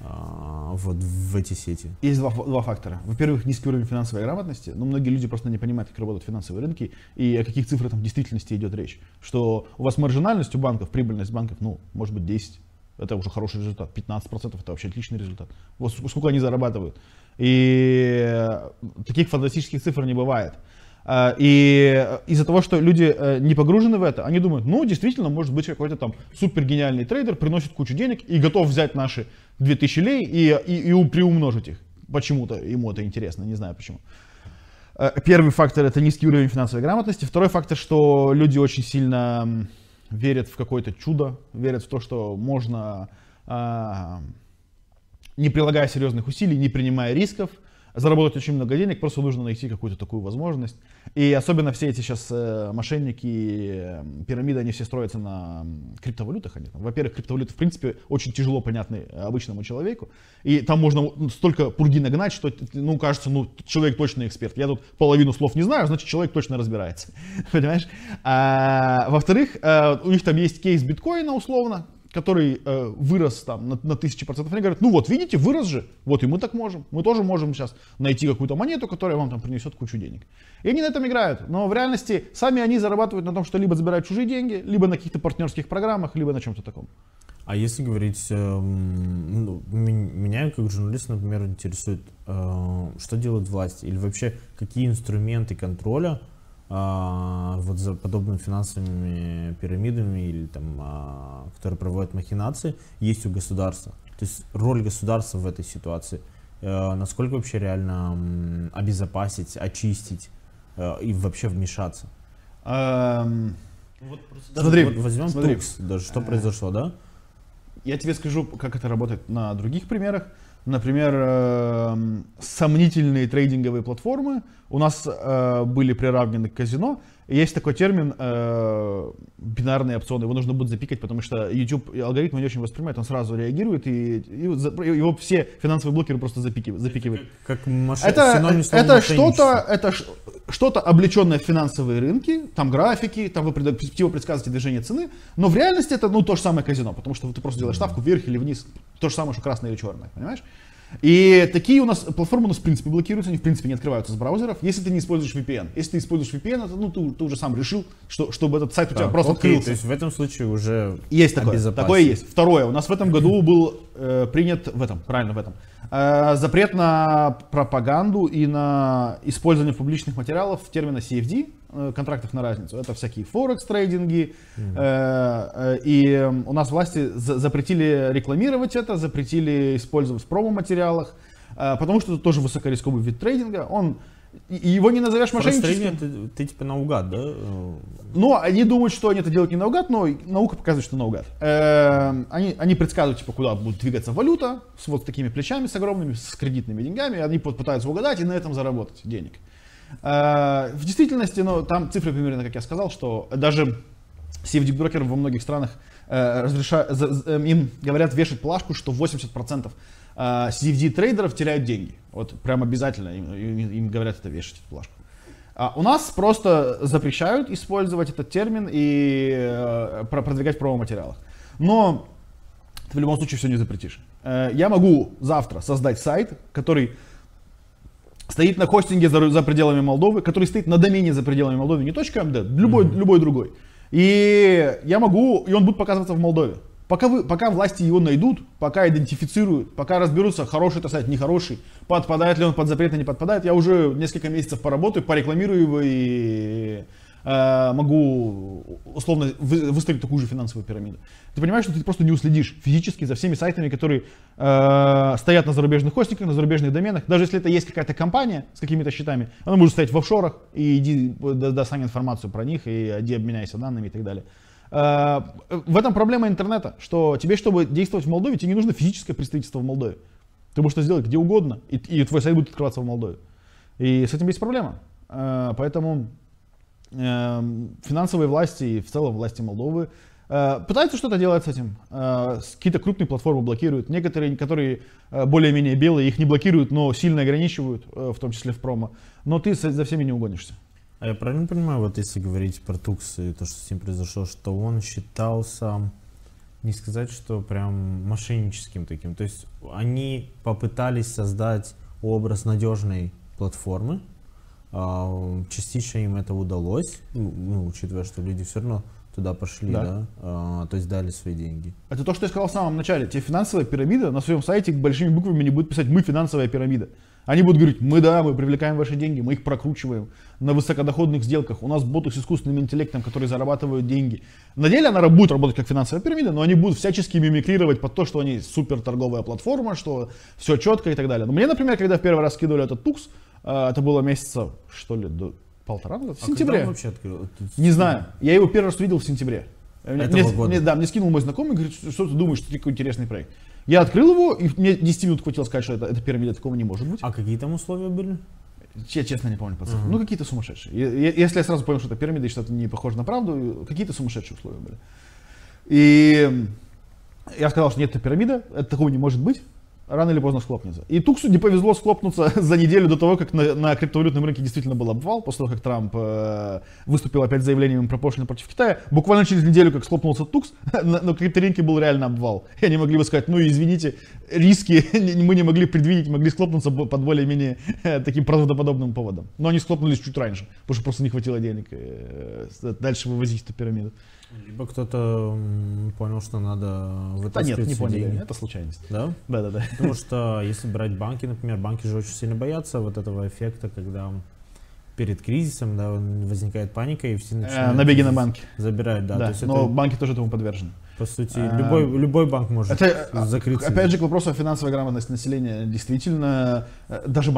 S14: вот в эти сети?
S13: Есть два фактора. Во-первых, низкий уровень финансовой грамотности, но многие люди просто не понимают, как работают финансовые рынки и о каких цифрах там в действительности идет речь. Что у вас маржинальность у банков, прибыльность банков, ну, может быть 10, это уже хороший результат, 15% это вообще отличный результат. Вот сколько они зарабатывают. И таких фантастических цифр не бывает. И из-за того, что люди не погружены в это, они думают, ну, действительно, может быть какой-то там супер гениальный трейдер, приносит кучу денег и готов взять наши 2000 лей и приумножить их. Почему-то ему это интересно, не знаю почему. Первый фактор — это низкий уровень финансовой грамотности. Второй фактор, что люди очень сильно верят в какое-то чудо, верят в то, что можно, не прилагая серьезных усилий, не принимая рисков, заработать очень много денег, просто нужно найти какую-то такую возможность. И особенно все эти сейчас мошенники, пирамиды, они все строятся на криптовалютах. Во-первых, криптовалюты в принципе очень тяжело понятны обычному человеку. И там можно столько пурги нагнать, что, ну, кажется, ну, человек точно эксперт. Я тут половину слов не знаю, значит, человек точно разбирается. Понимаешь? Во-вторых, у них там есть кейс биткоина условно, который вырос там на 1000%. Они говорят, ну вот, видите, вырос же, вот и мы так можем. Мы тоже можем сейчас найти какую-то монету, которая вам там принесет кучу денег. И они на этом играют. Но в реальности сами они зарабатывают на том, что либо забирают чужие деньги, либо на каких-то партнерских программах, либо на чем-то таком.
S14: А если говорить, ну, меня как журналиста, например, интересует, что делает власть? Или вообще какие инструменты контроля вот за подобными финансовыми пирамидами, или там, которые проводят махинации, есть у государства. То есть роль государства в этой ситуации. Насколько вообще реально обезопасить, очистить и вообще вмешаться?
S13: Вот
S14: смотри, вот возьмем Тукс, даже что произошло, да?
S13: Я тебе скажу, как это работает на других примерах. Например, сомнительные трейдинговые платформы у нас были приравнены к казино. И есть такой термин бинарные опционы. Его нужно будет запикать, потому что YouTube алгоритм не очень воспринимает, он сразу реагирует, и его все финансовые блокеры просто запикивают. Это что-то облеченное в финансовые рынки, там графики, там вы предсказываете движение цены, но в реальности это, ну, то же самое казино, потому что ты просто делаешь ставку вверх или вниз, то же самое, что красное или черное, понимаешь? И такие у нас платформы у нас в принципе блокируются, они в принципе не открываются с браузеров, если ты не используешь VPN. Если ты используешь VPN, это, ну, ты уже сам решил, чтобы этот сайт у тебя просто открылся.
S14: То есть в этом случае уже
S13: есть такое есть. Второе, у нас в этом году был принят запрет на пропаганду и на использование публичных материалов термина CFD, контрактов на разницу. Это всякие форекс-трейдинги. И у нас власти запретили рекламировать это, запретили использовать в промо-материалах, потому что это тоже высокорисковый вид трейдинга. Его не назовешь мошенническим.
S14: Ты типа наугад, да?
S13: Ну, они думают, что они это делают не наугад, но наука показывает, что наугад. Они предсказывают, типа, куда будет двигаться валюта с вот такими плечами, с огромными, с кредитными деньгами. Они пытаются угадать и на этом заработать денег. В действительности, ну, там цифры примерно, как я сказал, что даже CFD-брокеры во многих странах им говорят вешать плашку, что 80% CFD-трейдеров теряют деньги. Вот прям обязательно им говорят это вешать, эту плашку. У нас просто запрещают использовать этот термин и продвигать в промо-материалах. Но ты в любом случае все не запретишь. Я могу завтра создать сайт, который стоит на хостинге за пределами Молдовы, который стоит на домене за пределами Молдовы, не .md, любой другой. И он будет показываться в Молдове. Пока власти его найдут, пока идентифицируют, пока разберутся, хороший это сайт, нехороший, подпадает ли он под запрет, не подпадает, я уже несколько месяцев поработаю, порекламирую его и могу условно выстроить такую же финансовую пирамиду. Ты понимаешь, что ты просто не уследишь физически за всеми сайтами, которые стоят на зарубежных хостингах, на зарубежных доменах. Даже если это есть какая-то компания с какими-то счетами, она может стоять в офшорах, и иди достань информацию про них, и иди обменяйся данными и так далее. В этом проблема интернета, что тебе, чтобы действовать в Молдове, тебе не нужно физическое представительство в Молдове. Ты можешь это сделать где угодно, и твой сайт будет открываться в Молдове. И с этим есть проблема. Поэтому финансовые власти и в целом власти Молдовы пытаются что-то делать с этим. Какие-то крупные платформы блокируют. Некоторые, которые более-менее белые, их не блокируют, но сильно ограничивают, в том числе в промо. Но ты за всеми не угонишься.
S14: А я правильно понимаю, вот если говорить про Тукс и то, что с ним произошло, что он считался, не сказать, что прям мошенническим таким. То есть они попытались создать образ надежной платформы, частично им это удалось, ну, учитывая, что люди все равно туда пошли, да? То есть дали свои деньги. Это
S13: то, что я сказал в самом начале. Те финансовая пирамида на своем сайте большими буквами не будет писать «Мы финансовая пирамида». Они будут говорить: мы привлекаем ваши деньги, мы их прокручиваем на высокодоходных сделках. У нас боты с искусственным интеллектом, которые зарабатывают деньги. На деле она будет работать как финансовая пирамида, но они будут всячески мимикрировать под то, что они супер торговая платформа, что все четко и так далее. Но мне, например, когда в первый раз скидывали этот Тукс, это было месяца, что ли, до полтора, в сентябре.
S14: Когда он вообще открыл?
S13: Не знаю. Я его первый раз увидел в сентябре.
S14: Этого года?
S13: Мне скинул мой знакомый и говорит: что ты думаешь, что такой интересный проект. Я открыл его, и мне 10 минут хватило сказать, что это пирамида, такого не может быть.
S14: А какие там условия были?
S13: Я честно не помню по цифрам. Ну, какие-то сумасшедшие. Если я сразу понял, что это пирамида и что это не похоже на правду, какие-то сумасшедшие условия были. И я сказал, что нет, это пирамида, это такого не может быть. Рано или поздно схлопнется. И Туксу не повезло схлопнуться за неделю до того, как на криптовалютном рынке действительно был обвал, после того, как Трамп выступил опять с заявлением про пошлины против Китая. Буквально через неделю, как схлопнулся Тукс, на крипторынке был реально обвал. И они могли бы сказать, ну извините, риски мы не могли предвидеть, могли схлопнуться под более-менее таким правдоподобным поводом. Но они схлопнулись чуть раньше, потому что просто не хватило денег дальше вывозить эту пирамиду.
S14: Либо кто-то понял, что надо вытаскивать
S13: нет, не поняли,
S14: деньги.
S13: это случайность.
S14: Да?
S13: Да.
S14: Потому что если брать банки, например, банки же очень сильно боятся вот этого эффекта, когда перед кризисом, да, возникает паника и все начинают
S13: набеги на банки.
S14: Забирать, да.
S13: Да,
S14: то есть
S13: но
S14: это,
S13: банки тоже этому подвержены.
S14: По сути, любой банк может закрыться.
S13: Опять же, к вопросу о финансовой грамотности населения. Действительно, даже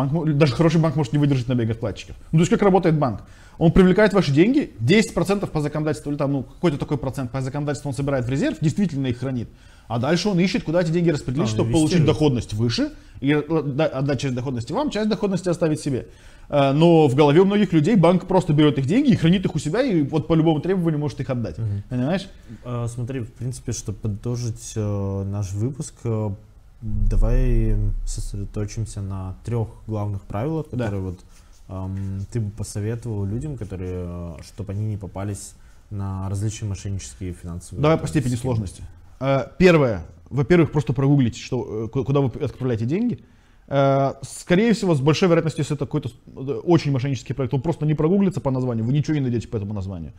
S13: хороший банк может не выдержать набега вкладчиков. Ну, то есть, как работает банк? Он привлекает ваши деньги, 10% по законодательству, или там, какой-то такой процент по законодательству он собирает в резерв, действительно их хранит. А дальше он ищет, куда эти деньги распределить, чтобы получить доходность выше, и отдать часть доходности вам, часть доходности оставить себе. Но в голове у многих людей банк просто берет их деньги и хранит их у себя, и вот по любому требованию может их отдать. Понимаешь?
S14: Смотри, в принципе, чтобы подытожить наш выпуск, давай сосредоточимся на 3 главных правилах, которые ты бы посоветовал людям, чтобы они не попались на различные мошеннические финансовые.
S13: Давай по степени сложности. Первое. Во-первых, просто прогуглите, куда вы отправляете деньги. Скорее всего, с большой вероятностью, если это какой-то очень мошеннический проект, он просто не прогуглится по названию, вы ничего не найдете по этому названию.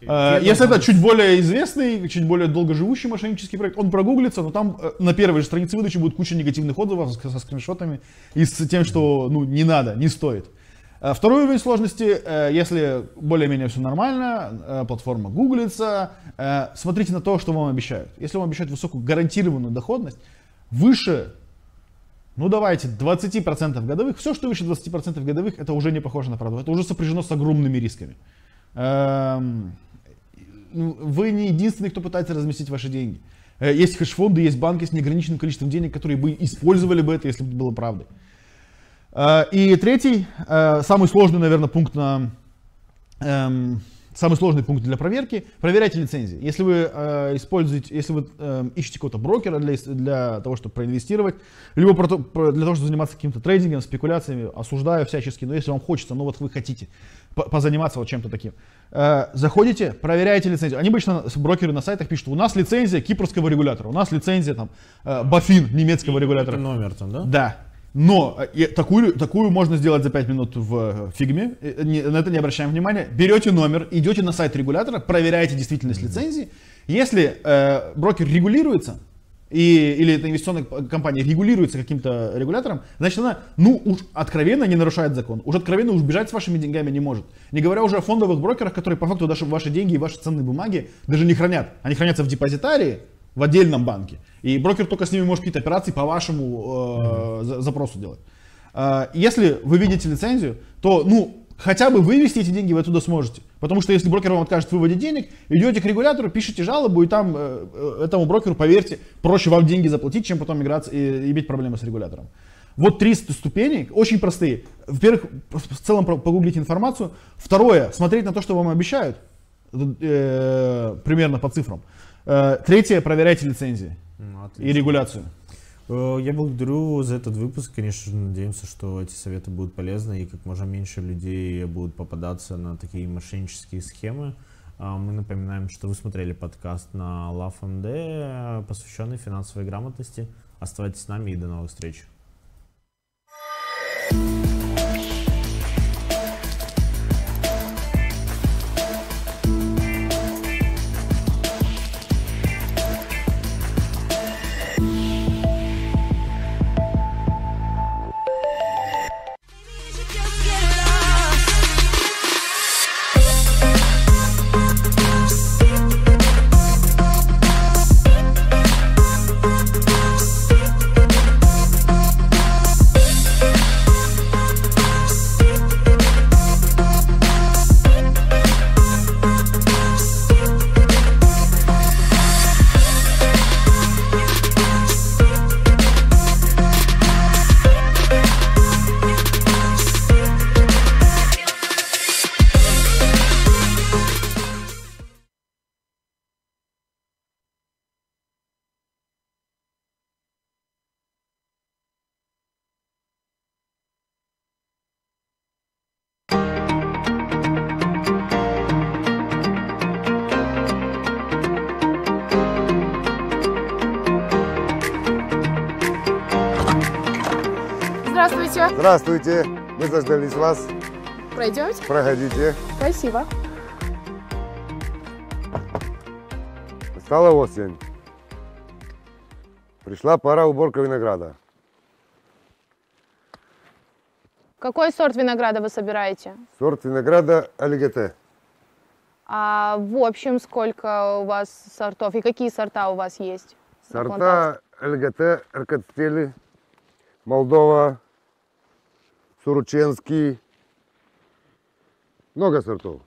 S13: Если это чуть более известный, чуть более долгоживущий мошеннический проект, он прогуглится, но там на первой же странице выдачи будет куча негативных отзывов со скриншотами и с тем, что не надо, не стоит. Второй уровень сложности, если более-менее все нормально, платформа гуглится, смотрите на то, что вам обещают. Если вам обещают высокую гарантированную доходность, выше, давайте, 20% годовых, все, что выше 20% годовых, это уже не похоже на правду, это уже сопряжено с огромными рисками. Вы не единственный, кто пытается разместить ваши деньги. Есть хедж-фонды, есть банки с неограниченным количеством денег, которые бы использовали бы это, если бы это было правдой. И третий, самый сложный, наверное, пункт самый сложный пункт для проверки. Проверяйте лицензии. Если вы ищете какого-то брокера для того, чтобы проинвестировать, либо для того, чтобы заниматься каким-то трейдингом, спекуляциями, осуждаю всячески, но если вам хочется, вы хотите позаниматься чем-то таким, заходите, проверяйте лицензию. Они обычно, брокеры на сайтах пишут, у нас лицензия кипрского регулятора, у нас лицензия BaFin немецкого регулятора.
S14: Номер там, да?
S13: Да. Но такую можно сделать за 5 минут в фигме, на это не обращаем внимания. Берете номер, идете на сайт регулятора, проверяете действительность лицензии. Если брокер регулируется, или эта инвестиционная компания регулируется каким-то регулятором, значит она уж откровенно не нарушает закон, уж откровенно бежать с вашими деньгами не может. Не говоря уже о фондовых брокерах, которые по факту даже ваши деньги и ваши ценные бумаги даже не хранят. Они хранятся в депозитарии, в отдельном банке. И брокер только с ними может какие-то операции по вашему запросу делать. Если вы видите лицензию, то хотя бы вывести эти деньги вы оттуда сможете. Потому что если брокер вам откажет в выводе денег, идете к регулятору, пишите жалобу, и там этому брокеру, поверьте, проще вам деньги заплатить, чем потом играться и иметь проблемы с регулятором. Вот 300 ступеней, очень простые. Во-первых, в целом погуглите информацию. Второе, смотреть на то, что вам обещают, примерно по цифрам. Третье, проверяйте лицензии и регуляцию.
S14: Я благодарю за этот выпуск. Конечно, надеемся, что эти советы будут полезны и как можно меньше людей будут попадаться на такие мошеннические схемы. Мы напоминаем, что вы смотрели подкаст на LoveMD, посвященный финансовой грамотности. Оставайтесь с нами и до новых встреч.
S15: Здравствуйте.
S16: Здравствуйте. Мы заждались вас.
S15: Пройдемте?
S16: Проходите.
S15: Спасибо.
S16: Стала осень. Пришла пора уборки винограда.
S15: Какой сорт винограда вы собираете?
S16: Сорт винограда ЛГТ.
S15: А в общем, сколько у вас сортов и какие сорта у вас есть?
S16: Сорта ЛГТ, Ркотстели, Молдова, Сурученский. Много сортов.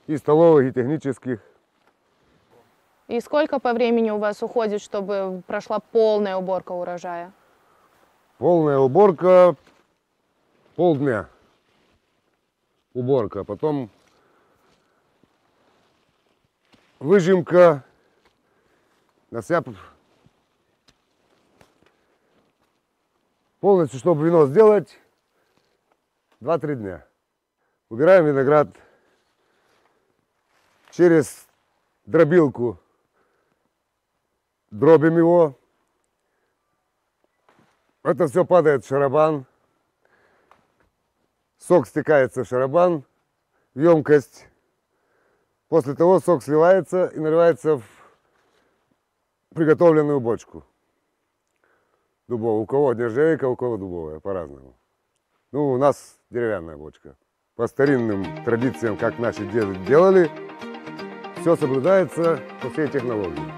S16: И столовых, и технических.
S15: И сколько по времени у вас уходит, чтобы прошла полная уборка урожая?
S16: Полная уборка, полдня. Уборка, потом выжимка, насяп. Полностью, чтобы вино сделать, 2-3 дня. Убираем виноград через дробилку, дробим его. Это все падает в шарабан. Сок стекается в шарабан, в емкость. После того сок сливается и наливается в приготовленную бочку. Дубовую. У кого нержавейка, у кого дубовая, по-разному. Ну, у нас деревянная бочка. По старинным традициям, как наши деды делали, все соблюдается по всей технологии.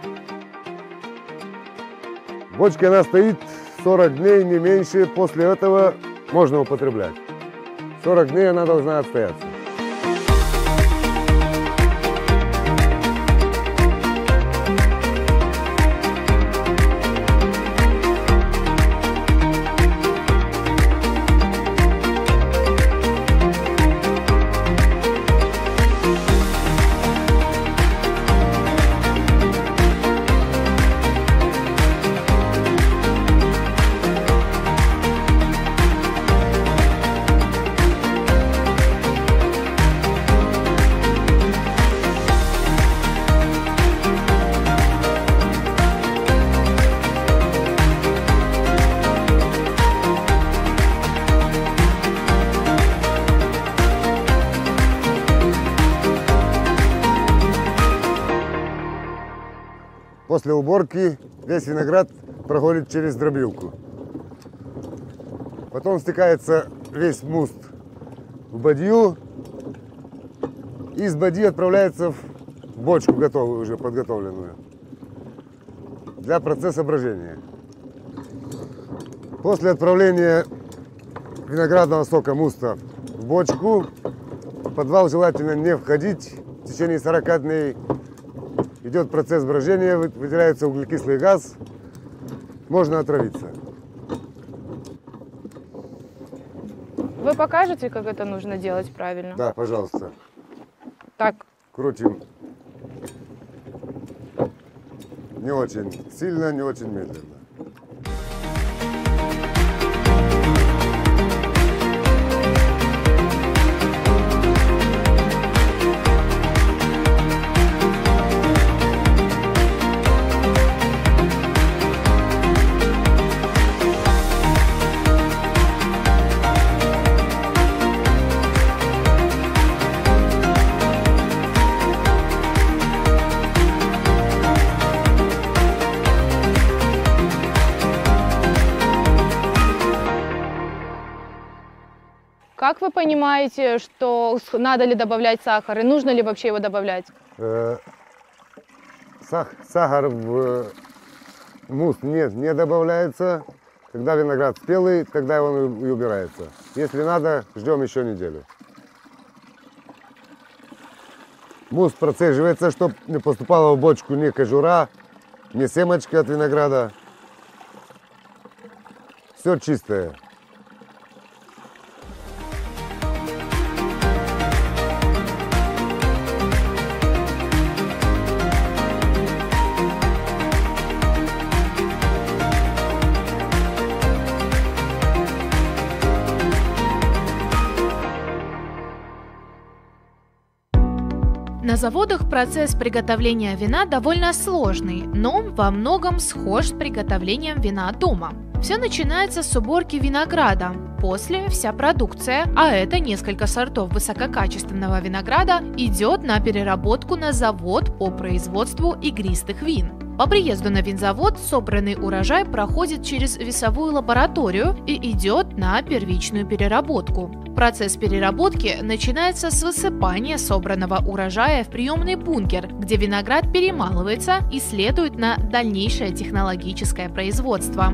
S16: В бочке она стоит 40 дней, не меньше. После этого можно употреблять. 40 дней она должна отстояться. После уборки весь виноград проходит через дробилку. Потом стекается весь муст в бадью. И из бадьи отправляется в бочку готовую, уже подготовленную, для процесса брожения. После отправления виноградного сока муста в бочку, в подвал желательно не входить в течение 40 дней. Идет процесс брожения, выделяется углекислый газ, можно отравиться.
S15: Вы покажете, как это нужно делать правильно?
S16: Да, пожалуйста.
S15: Так.
S16: Крутим. Не очень сильно, не очень медленно.
S15: Как вы понимаете, что надо ли добавлять сахар и нужно ли вообще его добавлять?
S16: Сахар в муст не добавляется. Когда виноград спелый, тогда он и убирается. Если надо, ждем еще неделю. Муст процеживается, чтобы не поступала в бочку ни кожура, ни семечки от винограда. Все чистое.
S17: На заводах процесс приготовления вина довольно сложный, но во многом схож с приготовлением вина дома. Все начинается с уборки винограда. После вся продукция, а это несколько сортов высококачественного винограда, идет на переработку на завод по производству игристых вин. По приезду на винзавод собранный урожай проходит через весовую лабораторию и идет на первичную переработку. Процесс переработки начинается с высыпания собранного урожая в приемный бункер, где виноград перемалывается и следует на дальнейшее технологическое производство.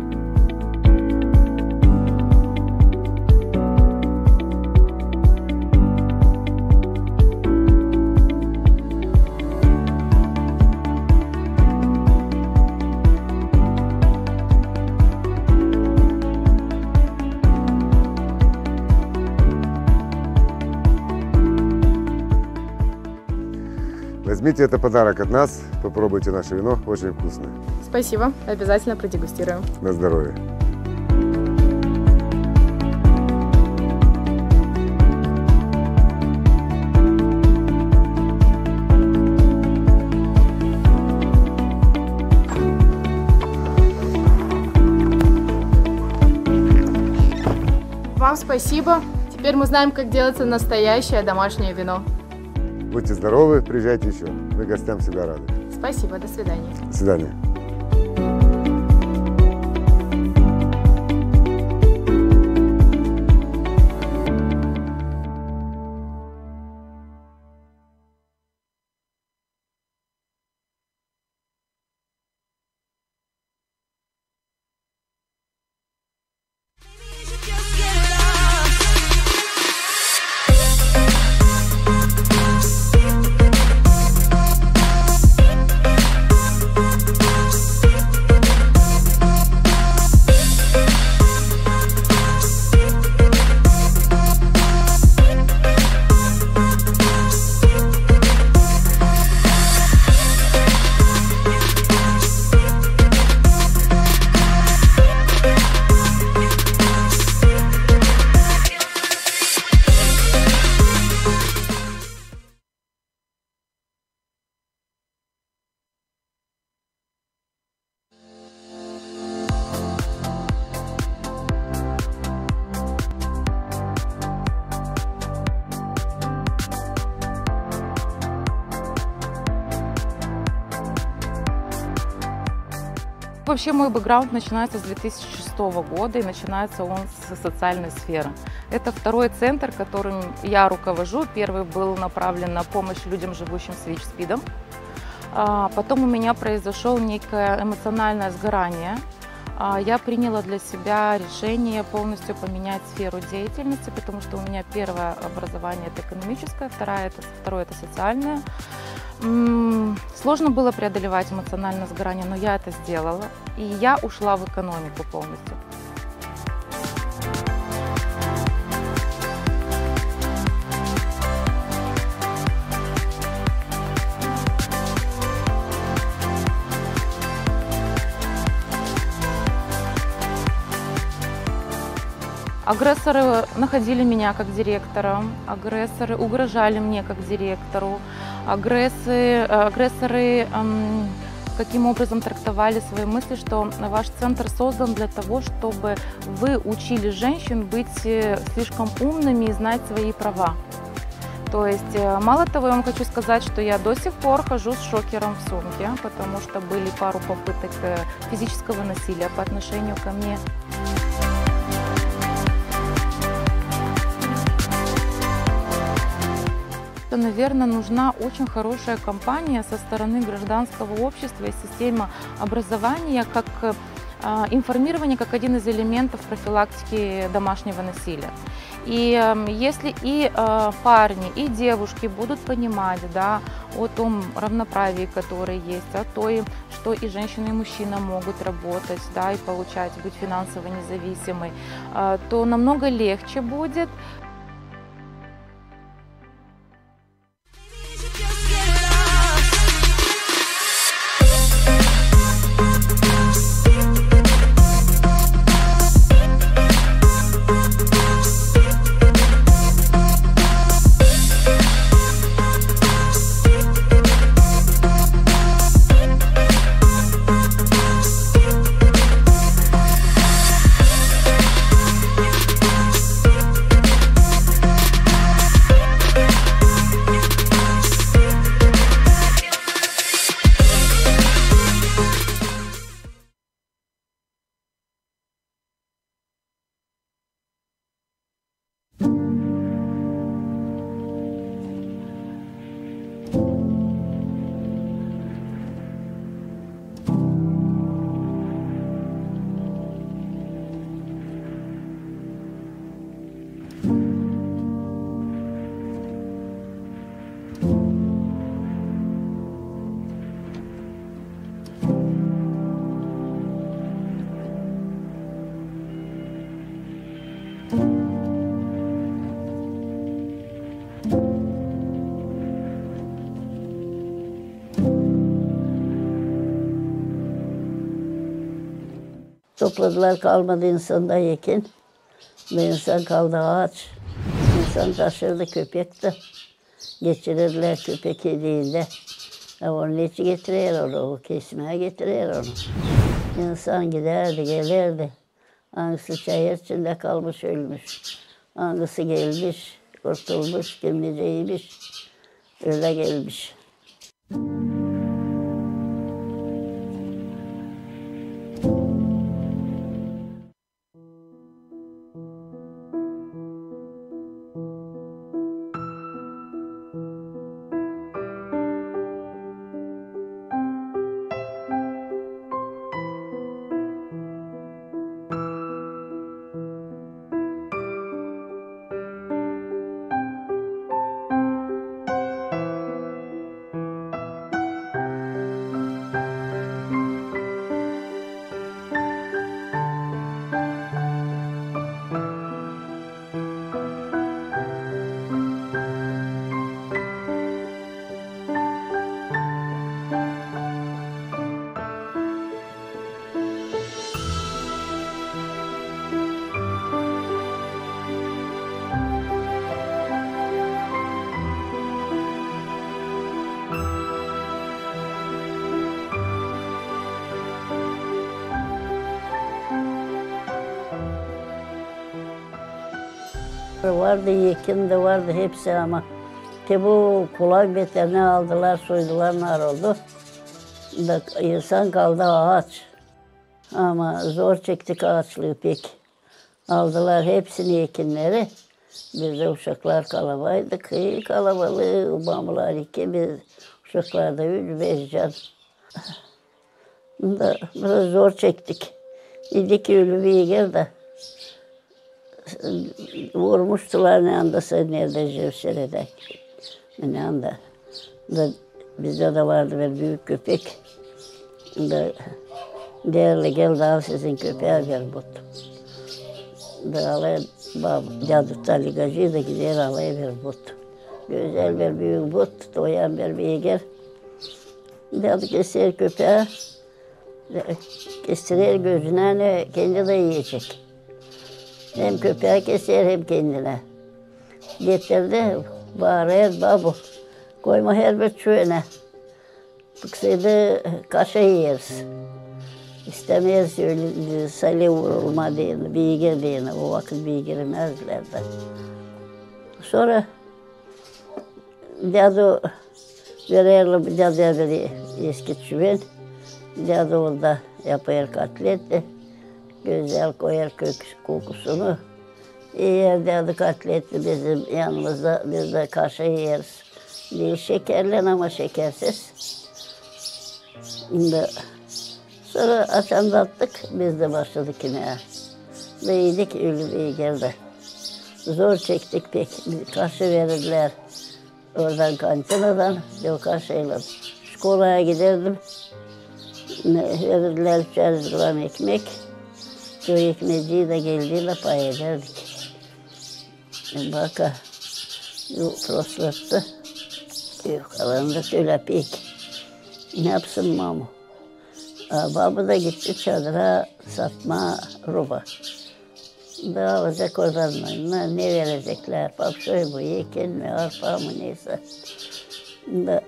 S16: Возьмите это подарок от нас, попробуйте наше вино, очень вкусное.
S18: Спасибо, обязательно продегустируем.
S16: На здоровье.
S18: Вам спасибо. Теперь мы знаем, как делается настоящее домашнее вино.
S16: Будьте здоровы, приезжайте еще. Мы гостям всегда рады.
S18: Спасибо, до свидания.
S16: До свидания.
S19: Вообще мой бэкграунд начинается с 2006 года, и начинается он с социальной сферы. Это второй центр, которым я руковожу. Первый был направлен на помощь людям, живущим с ВИЧ-СПИДом. Потом у меня произошло некое эмоциональное сгорание. Я приняла для себя решение полностью поменять сферу деятельности, потому что у меня первое образование – это экономическое, второе – это социальное. Сложно было преодолевать эмоциональное сгорание, но я это сделала, и я ушла в экономику полностью. Агрессоры находили меня как директора, агрессоры угрожали мне как директору, агрессоры каким образом трактовали свои мысли, что ваш центр создан для того, чтобы вы учили женщин быть слишком умными и знать свои права. То есть, мало того, я вам хочу сказать, что я до сих пор хожу с шокером в сумке, потому что были пару попыток физического насилия по отношению ко мне. Наверное, нужна очень хорошая кампания со стороны гражданского общества и система образования, как информирование как один из элементов профилактики домашнего насилия. И если и парни, и девушки будут понимать, да, о том равноправии, которое есть, о том, что и женщина, и мужчина могут работать, да, и получать, быть финансово независимой, то намного легче будет.
S20: Topladılar, kalmadı insanda yekin. Ve insan kaldı ağaç. İnsan taşırdı, köpek de. Geçirirler köpek yediğinde. Onun için getiriyor onu, o kesmeye getiriyor onu. İnsan giderdi, gelirdi. Hangisi çayır içinde kalmış, ölmüş. Hangisi gelmiş, kurtulmuş, kimliceymiş. Öyle gelmiş. Vardı, yekin de vardı hepsi ama ki bu kolay beterini aldılar, soydular, nar oldu. İnsan kaldı ağaç. Ama zor çektik ağaçlığı pek. Aldılar hepsini yekinleri. Biz de uşaklar kalabaydık. İyi kalabalığı, babamlar iki, biz uşaklarda 3-5 can. Biraz zor çektik. İdik ölü bir yer de. Vurmuştular ne anda sen nerede Cevşere'de. Ne anda. Bizde de vardı bir büyük köpek. Değerli geldi al sizin köpeğe ver but. Alay cadutta ligacı da gider alay ver but. Güzel bir büyük but, doyan bir beygir. Dedi keser köpeğe. Kestirir gözüne ne kendi de yiyecek. Hem köpeğe keser hem kendine. Getirdi, bağırır babu. Koyma her bir çöğüne. Bıksaydı kaşa yeriz. İstemez öyle sale vurulma diye, beygir diye. O vakit beygirmezler de. Sonra dedi verirli dedi biri eski çüven. Dedi orada yapar katletti. Güzel koyar kokusunu. Yer dedi katletli bizim yanımızda, biz de kaşa yeriz. Değil şekerli ama şekersiz. Sonra açandattık, biz de başladık yine. Ve yedik ölü geldi. Zor çektik pek, kaşı verirdiler. Oradan kantinadan, o kaşıyla. Şkolaya giderdim. Verirdiler 3 gram ekmek. Köy ekmeği de geldiğinde pay ederdik. Baka, proslattı. Yok, alanda öyle pek. Ne yapsın mamu? Babı da gitti çadıra satma roba. Da alacak oradan ne verecekler? Papşoy bu, yeken mi, arpa mı neyse. Da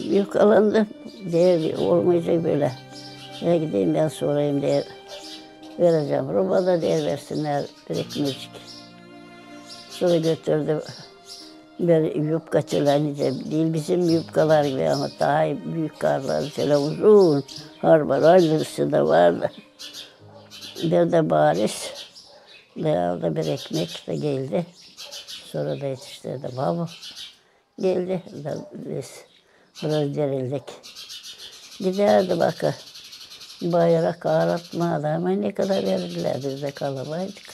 S20: büyük alanda değer olmayacak böyle. Ya gideyim ben sorayım diye vereceğim. Roba da değer versinler bir ekmecik. Sonra götürdü. Bir yufka çölenece değil bizim yufkalar gibi ama daha büyük karlar şöyle uzun harbalar üstünde vardı. Bir de bariz da bir ekmek de geldi. Sonra da yetiştirdi baba. Geldi da biz biraz gerildik. Giderdi bakın. Bayrak ağratmadı ama ne kadar verdiler biz de kalabaydık.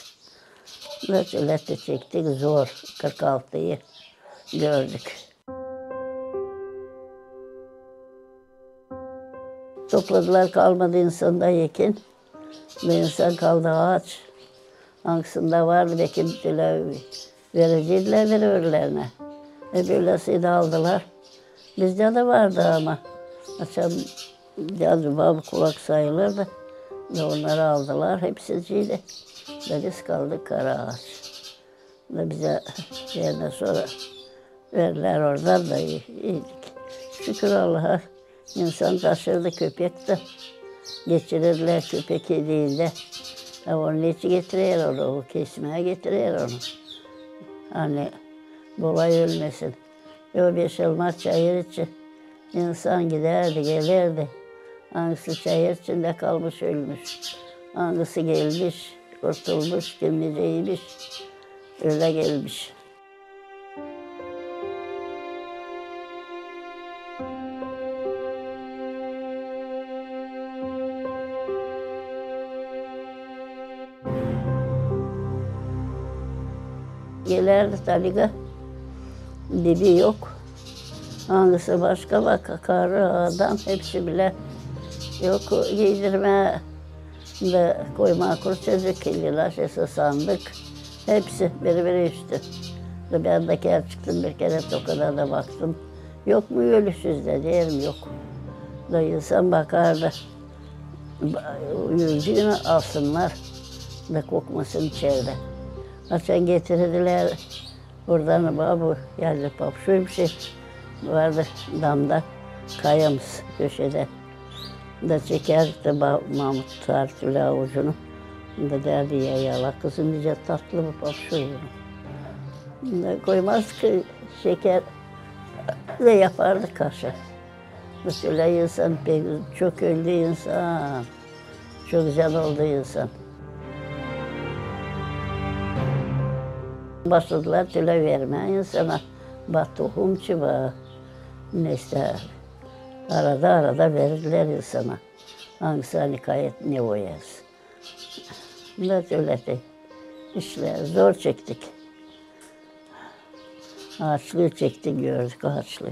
S20: Öyle çektik zor 46'yı. Gördük. Topladılar kalmadı insanda yekin. Ve insan kaldı ağaç. Hangisinde vardı bekim vericiler verirlerine. Böylesiydi aldılar. Bizde de vardı ama. Açam yazı babı kulak sayılırdı. Ve onları aldılar hepsiciyle. Ve biz kaldık Karaağaç. Ve bize yerine sonra verdiler oradan da iyiydik. Şükür Allah'a insan taşırdı köpek de. Geçirirler köpek yediğinde. Onun için getiriyor onu, o kesmeye getiriyor onu. Hani kolay ölmesin. O 5 yılmaz çayır için insan giderdi, gelirdi. Hangisi çayır içinde kalmış, ölmüş. Hangisi gelmiş, kurtulmuş, kimliceymiş, öyle gelmiş. Gelerdi taliga, dibi yok. Hangisi başka bak, karı, adam hepsi bile yok. Giydirme de koyma kurçacık, ilaç, sandık. Hepsi birbiri üstü. Ben de kere çıktım bir kere Toka'da da baktım. Yok mu ölüsüz de derim yok. Da insan bakardı. Yüzüğünü alsınlar da kokmasın içeride. Açan getirdiler. Buradan bu yerli papşuymuş vardı damda kayamız köşede. Da çekerdik de Mahmut tartıyla avucunu. Da derdi ya yala kızım nice tatlı bu papşuy bunu. Da koymaz ki şeker de yapardık kaşa. Mesela insan pek çok öldü insan. Çok güzel oldu insan. Başladılar tüle vermeye insana. Bak tohumçu bak. Neyse arada verirler insana. Hangisi hani kayıt ne oyaz. Bunlar öyle de işler zor çektik. Ağaçlığı çektik gördük ağaçlığı.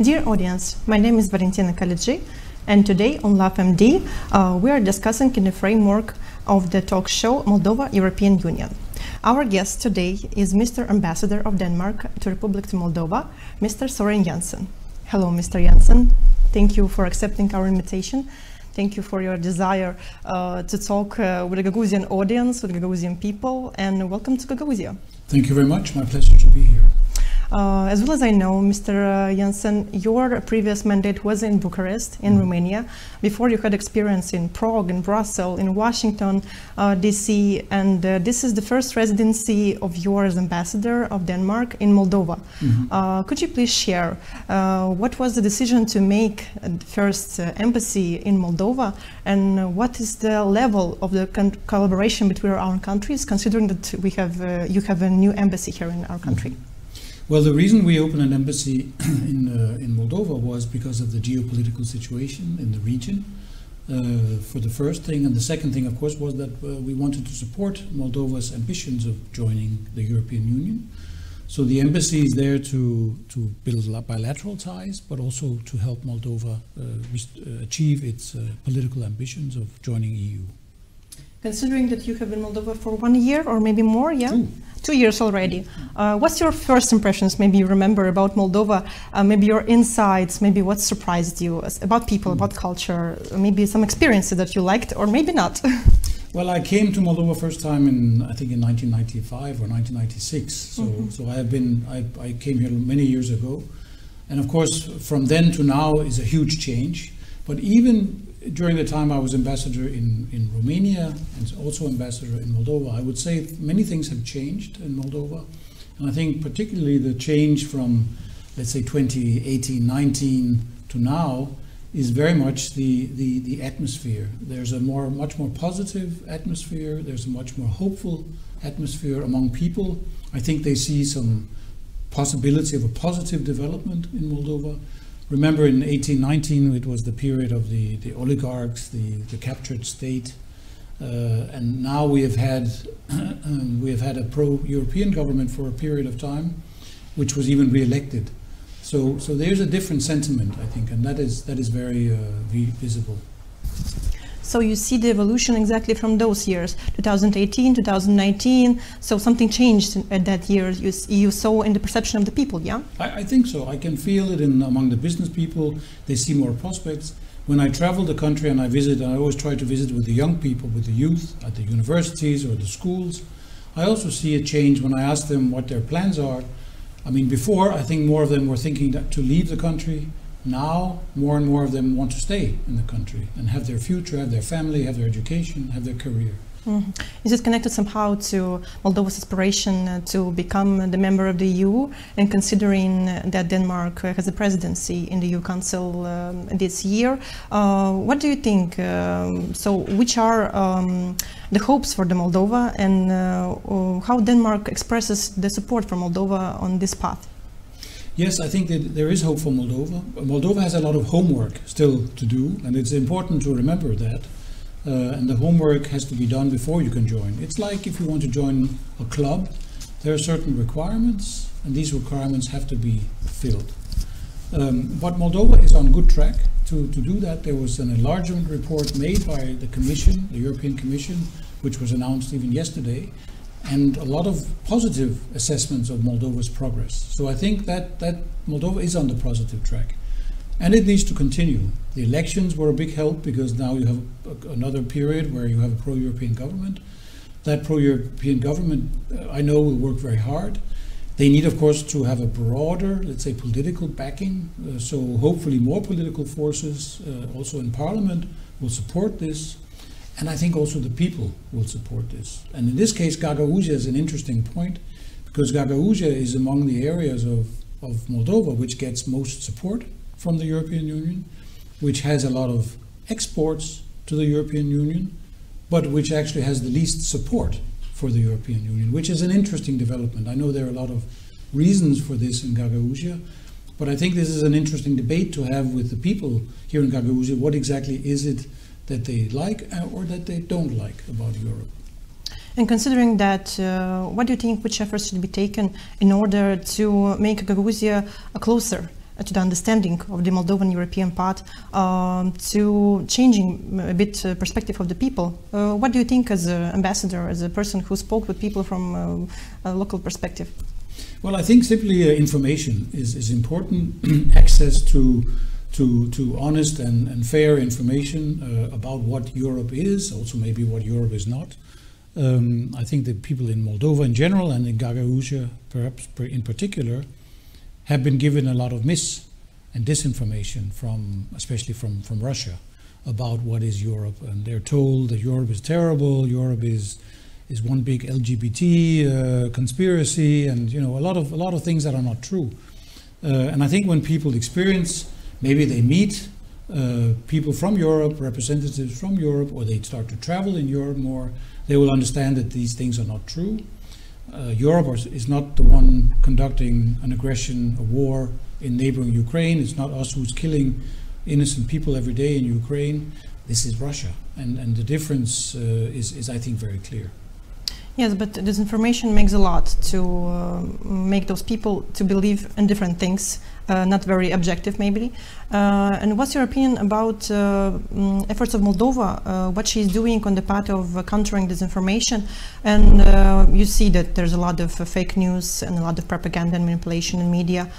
S21: Dear audience, my name is Valentina Kalidji, and today on LAFMD we are discussing in the framework of the talk show Moldova European Union. Our guest today is Mr. Ambassador of Denmark to Republic of Moldova, Mr. Søren Jensen. Hello, Mr. Jensen. Thank you for accepting our invitation. Thank you for your desire to talk with the Gagaouzian audience, with the Gagaouzian people, and welcome to Gagauzia.
S22: Thank you very much. My pleasure to be here.
S21: As well as I know, Mr. Jensen, your previous mandate was in Bucharest, in Romania. Before you had experience in Prague, in Brussels, in Washington, DC, and this is the first residency of yours as ambassador of Denmark in Moldova. Could you please share what was the decision to make the first embassy in Moldova, and what is the level of the collaboration between our countries, considering that you have a new embassy here in our country?
S22: Well, the reason we opened an embassy in Moldova was because of the geopolitical situation in the region, for the first thing. And the second thing, of course, was that we wanted to support Moldova's ambitions of joining the European Union. So the embassy is there to build bilateral ties, but also to help Moldova achieve its political ambitions of joining EU.
S21: Considering that you have been in Moldova for 1 year or maybe more, yeah? 2 years already. What's your first impressions, maybe you remember, about Moldova, maybe your insights, maybe what surprised you about people, about culture, maybe some experiences that you liked or maybe not?
S22: Well, I came to Moldova first time I think in 1995 or 1996. So I came here many years ago. And of course, from then to now is a huge change. But even during the time I was ambassador in Romania and also ambassador in Moldova, I would say many things have changed in Moldova. And I think particularly the change from, let's say, 2018-19 to now is very much the atmosphere. There's a much more positive atmosphere. There's a much more hopeful atmosphere among people. I think they see some possibility of a positive development in Moldova. Remember, in 1819, it was the period of the oligarchs, the captured state, and now we have had a pro-European government for a period of time, which was even re-elected. So there's a different sentiment, I think, and that is very visible.
S21: So you see the evolution exactly from those years, 2018, 2019, so something changed at that year you saw in the perception of the people, yeah?
S22: I think so. I can feel it among the business people. They see more prospects. When I travel the country and I visit, I always try to visit with the young people, with the youth at the universities or the schools. I also see a change when I ask them what their plans are. I mean, before, I think more of them were thinking to leave the country. Now, more and more of them want to stay in the country and have their future, have their family, have their education, have their career.
S21: Is it connected somehow to Moldova's aspiration to become the member of the EU, and considering that Denmark has a presidency in the EU Council this year? What do you think? So which are the hopes for the Moldova, and how Denmark expresses the support for Moldova on this path?
S22: Yes, I think that there is hope for Moldova. Moldova has a lot of homework still to do, and it's important to remember that. And the homework has to be done before you can join. It's like if you want to join a club, there are certain requirements, and these requirements have to be filled. But Moldova is on good track to do that. There was an enlargement report made by the Commission, the European Commission, which was announced even yesterday, and a lot of positive assessments of Moldova's progress. So I think that Moldova is on the positive track. And it needs to continue. The elections were a big help because now you have another period where you have a pro-European government. That pro-European government, I know, will work very hard. They need, of course, to have a broader, let's say, political backing. So hopefully more political forces, also in parliament, will support this. And I think also the people will support this. And in this case, Gagauzia is an interesting point, because Gagauzia is among the areas of Moldova which gets most support from the European Union, which has a lot of exports to the European Union, but which actually has the least support for the European Union, which is an interesting development. I know there are a lot of reasons for this in Gagauzia, but I think this is an interesting debate to have with the people here in Gagauzia. What exactly is it that they like or that they don't like about Europe?
S21: And considering that, what do you think, which efforts should be taken in order to make Gagauzia closer to the understanding of the Moldovan European part, to changing a bit perspective of the people. What do you think as an ambassador, as a person who spoke with people from a local perspective?
S22: Well, I think simply information is important. Access to honest and fair information about what Europe is, also maybe what Europe is not. I think that people in Moldova in general and in Gagauzia perhaps in particular have been given a lot of mis and disinformation especially from Russia about what is Europe, and they're told that Europe is terrible, Europe is one big LGBT conspiracy, and a lot of things that are not true. And I think when people experience, maybe they meet people from Europe, representatives from Europe, or they start to travel in Europe more, they will understand that these things are not true. Europe is not the one conducting an aggression, a war in neighboring Ukraine. It's not us who's killing innocent people every day in Ukraine. This is Russia, and the difference is I think, very clear.
S21: Yes, but disinformation makes a lot to make those people to believe in different things, not very objective maybe. And what's your opinion about efforts of Moldova, what she's doing on the part of countering disinformation? And you see that there's a lot of fake news and a lot of propaganda and manipulation in media.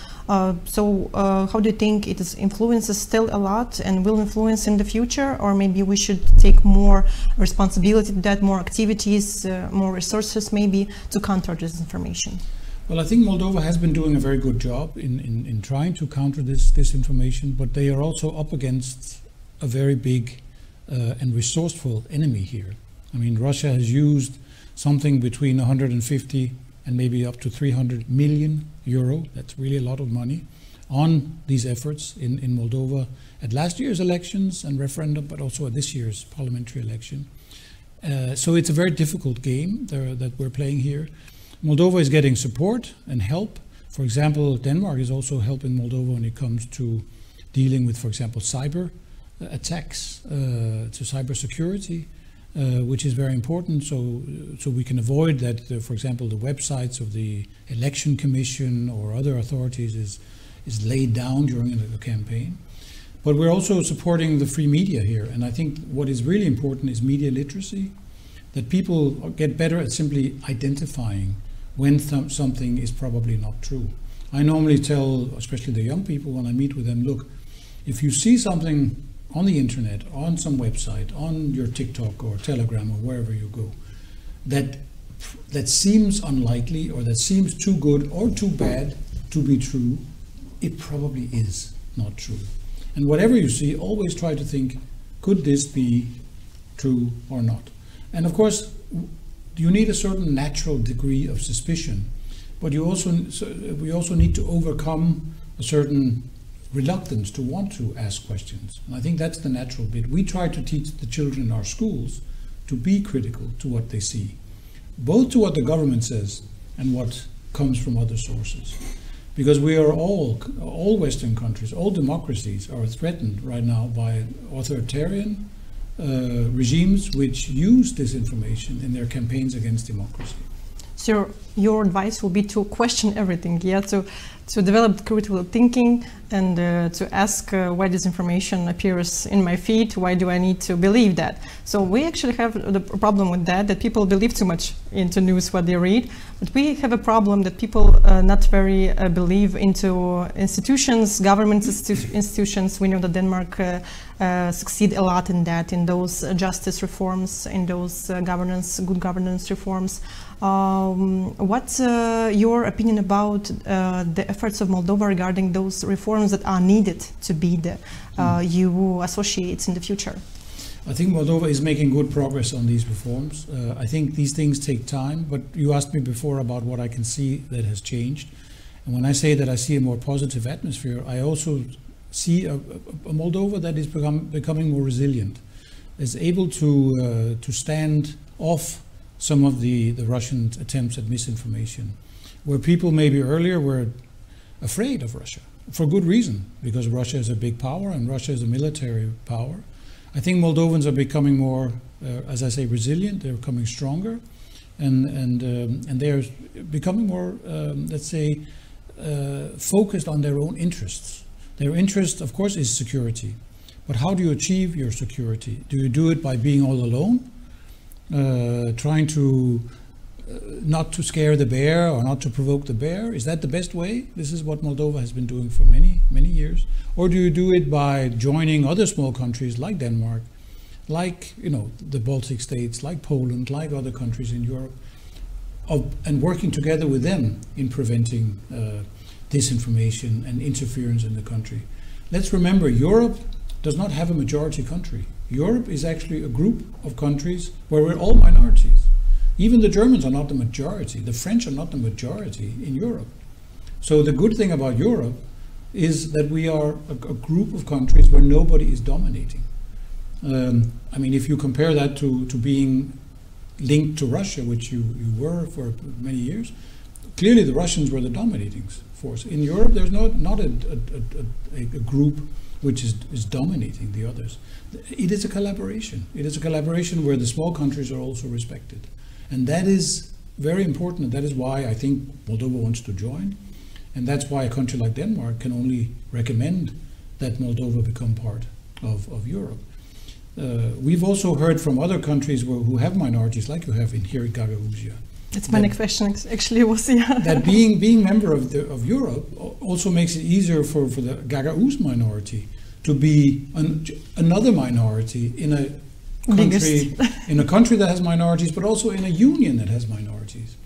S21: So how do you think it influences still a lot and will influence in the future? Or maybe we should take more responsibility to that, more activities, more resources maybe to counter disinformation?
S22: Well, I think Moldova has been doing a very good job in trying to counter this disinformation, but they are also up against a very big and resourceful enemy here. I mean, Russia has used something between 150 and maybe up to 300 million euro, that's really a lot of money, on these efforts in Moldova at last year's elections and referendum, but also at this year's parliamentary election. So it's a very difficult game that we're playing here. Moldova is getting support and help. For example, Denmark is also helping Moldova when it comes to dealing with, for example, cyber attacks, to cyber security, which is very important. So we can avoid that, for example, the websites of the Election Commission or other authorities is laid down during the campaign. But we're also supporting the free media here. And I think what is really important is media literacy, that people get better at simply identifying when something is probably not true. I normally tell, especially the young people when I meet with them, look, if you see something on the internet, on some website, on your TikTok or Telegram or wherever you go, that seems unlikely or that seems too good or too bad to be true, it probably is not true. And whatever you see, always try to think, could this be true or not? And of course, you need a certain natural degree of suspicion, but we also need to overcome a certain reluctance to want to ask questions. And I think that's the natural bit. We try to teach the children in our schools to be critical to what they see, both to what the government says and what comes from other sources. Because we are all Western countries, all democracies are threatened right now by authoritarian regimes which use disinformation in their campaigns against democracy.
S21: So your advice will be to question everything, yeah, to develop critical thinking and to ask why this information appears in my feed, why do I need to believe that? So we actually have the problem with that people believe too much into news, what they read, but we have a problem that people not very believe into institutions, government institutions. We know that Denmark succeed a lot in that, in those justice reforms, in those good governance reforms. What's your opinion about the efforts of Moldova regarding those reforms that are needed to be the EU associates in the future?
S22: I think Moldova is making good progress on these reforms. I think these things take time, but you asked me before about what I can see that has changed. And when I say that I see a more positive atmosphere, I also see a Moldova that is becoming more resilient, is able to stand off some of the Russian attempts at misinformation, where people maybe earlier were afraid of Russia, for good reason, because Russia is a big power and Russia is a military power. I think Moldovans are becoming more, as I say, resilient. They're becoming stronger, and they're becoming more, let's say, focused on their own interests Their interest, of course, is security. But how do you achieve your security? Do you do it by being all alone? Trying to not to scare the bear or not to provoke the bear? Is that the best way? This is what Moldova has been doing for many, many years. Or do you do it by joining other small countries like Denmark, like the Baltic states, like Poland, like other countries in Europe, and working together with them in preventing disinformation and interference in the country? Let's remember, Europe does not have a majority country. Europe is actually a group of countries where we're all minorities. Even the Germans are not the majority. The French are not the majority in Europe. So the good thing about Europe is that we are a group of countries where nobody is dominating. I mean, if you compare that to being linked to Russia, which you were for many years, clearly the Russians were the dominating force. In Europe, there's not a group which is dominating the others. It is a collaboration. It is a collaboration where the small countries are also respected. And that is very important. That is why I think Moldova wants to join. And that's why a country like Denmark can only recommend that Moldova become part of Europe. We've also heard from other countries who have minorities, like you have here in Gagauzia.
S21: It's my next question, actually, was, yeah.
S22: That being member of Europe also makes it easier for the Gagauz minority to be another minority in a country that has minorities, but also in a union that has minorities,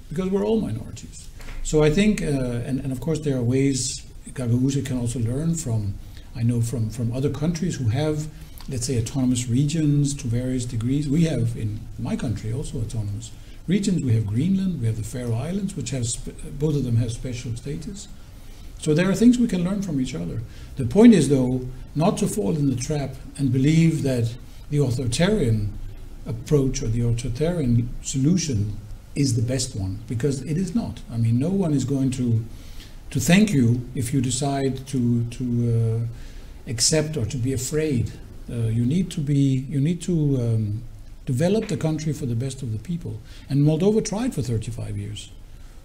S22: because we're all minorities. So I think, and of course there are ways Gagauzia can also learn from, I know from other countries who have, let's say, autonomous regions to various degrees. We have in my country also autonomous regions. We have Greenland, we have the Faroe Islands, which has, both of them have special status. So there are things we can learn from each other. The point is, though, not to fall in the trap and believe that the authoritarian approach or the authoritarian solution is the best one, because it is not. I mean, no one is going to thank you if you decide to accept or to be afraid. You need to develop the country for the best of the people. And Moldova tried for 35 years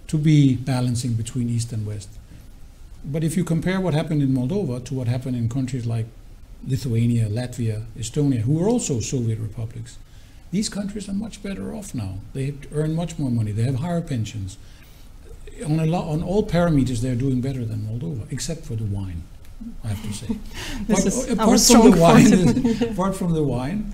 S22: to be balancing between East and West. But if you compare what happened in Moldova to what happened in countries like Lithuania, Latvia, Estonia, who were also Soviet republics, these countries are much better off now. They earn much more money. They have higher pensions. On all parameters, they're doing better than Moldova, except for the wine, I have to say. Apart from the wine,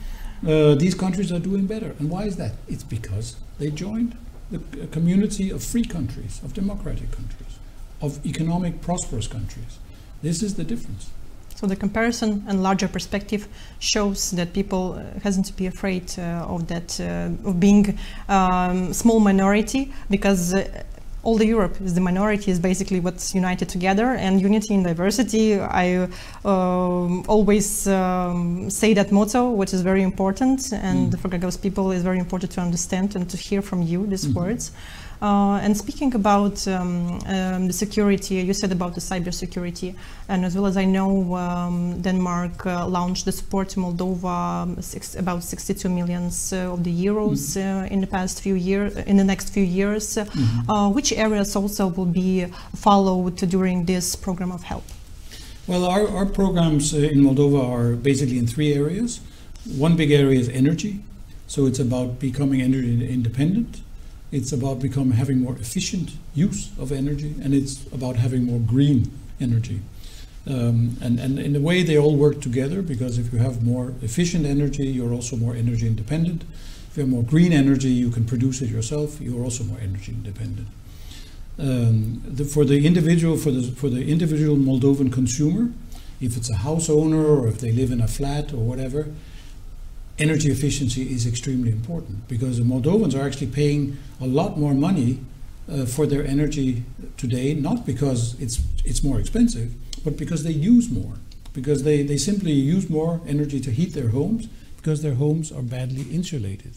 S22: these countries are doing better. And why is that? It's because they joined the community of free countries, of democratic countries, of economic prosperous countries. This is the difference.
S21: So the comparison and larger perspective shows that people hasn't to be afraid of that, of being small minority, because all the Europe is the minority is basically what's united together, and unity in diversity. I always say that motto, which is very important, and for Gagauz people is very important to understand and to hear from you these words. And speaking about the security, you said about the cybersecurity, and as well as I know, Denmark launched the support to Moldova, about 62 million of the euros in the past few years, in the next few years. Which areas also will be followed during this program of help?
S22: Well, our programs in Moldova are basically in 3 areas. One big area is energy, so it's about becoming energy independent. It's about having more efficient use of energy, and it's about having more green energy. And in a way, they all work together, because if you have more efficient energy, you're also more energy independent. If you have more green energy, you can produce it yourself. You're also more energy independent. For the individual Moldovan consumer, if it's a house owner or if they live in a flat or whatever, energy efficiency is extremely important, because the Moldovans are actually paying a lot more money for their energy today, not because it's more expensive, but because they use more, because they simply use more energy to heat their homes, because their homes are badly insulated.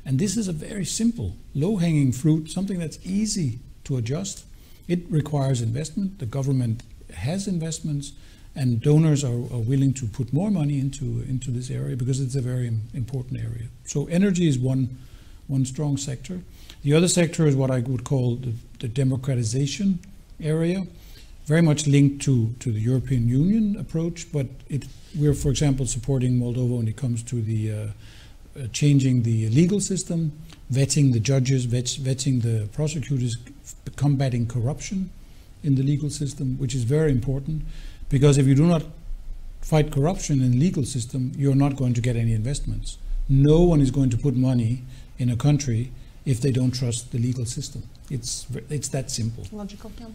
S22: And this is a very simple, low-hanging fruit, something that's easy to adjust. It requires investment. The government has investments, and donors are willing to put more money into this area, because it's a very important area. So energy is one strong sector. The other sector is what I would call the democratization area. very much linked to the European Union approach, but we're, for example, supporting Moldova when it comes to the changing the legal system, vetting the judges, vetting the prosecutors, combating corruption in the legal system, which is very important, because if you do not fight corruption in the legal system, you're not going to get any investments. No one is going to put money in a country if they don't trust the legal system. It's that simple.
S21: Logical, yeah.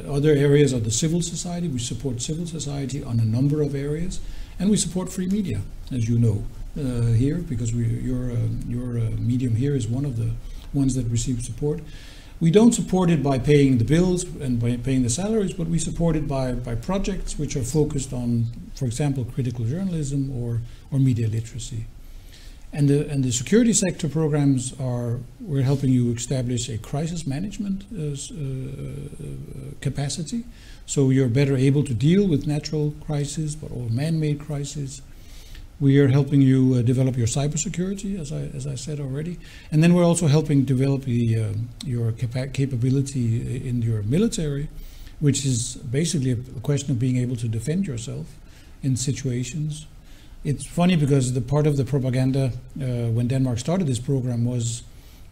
S22: Other areas are the civil society. We support civil society on a number of areas, and we support free media, as you know, here, because your medium here is one of the ones that receive support. We don't support it by paying the bills and by paying the salaries, but we support it by projects which are focused on, for example, critical journalism or media literacy. And the security sector programs we're helping you establish a crisis management capacity, so you're better able to deal with natural crises, but all man-made crises. We are helping you develop your cybersecurity, as I said already, and then we're also helping develop your capability in your military, which is basically a question of being able to defend yourself in situations. It's funny because the part of the propaganda when Denmark started this program was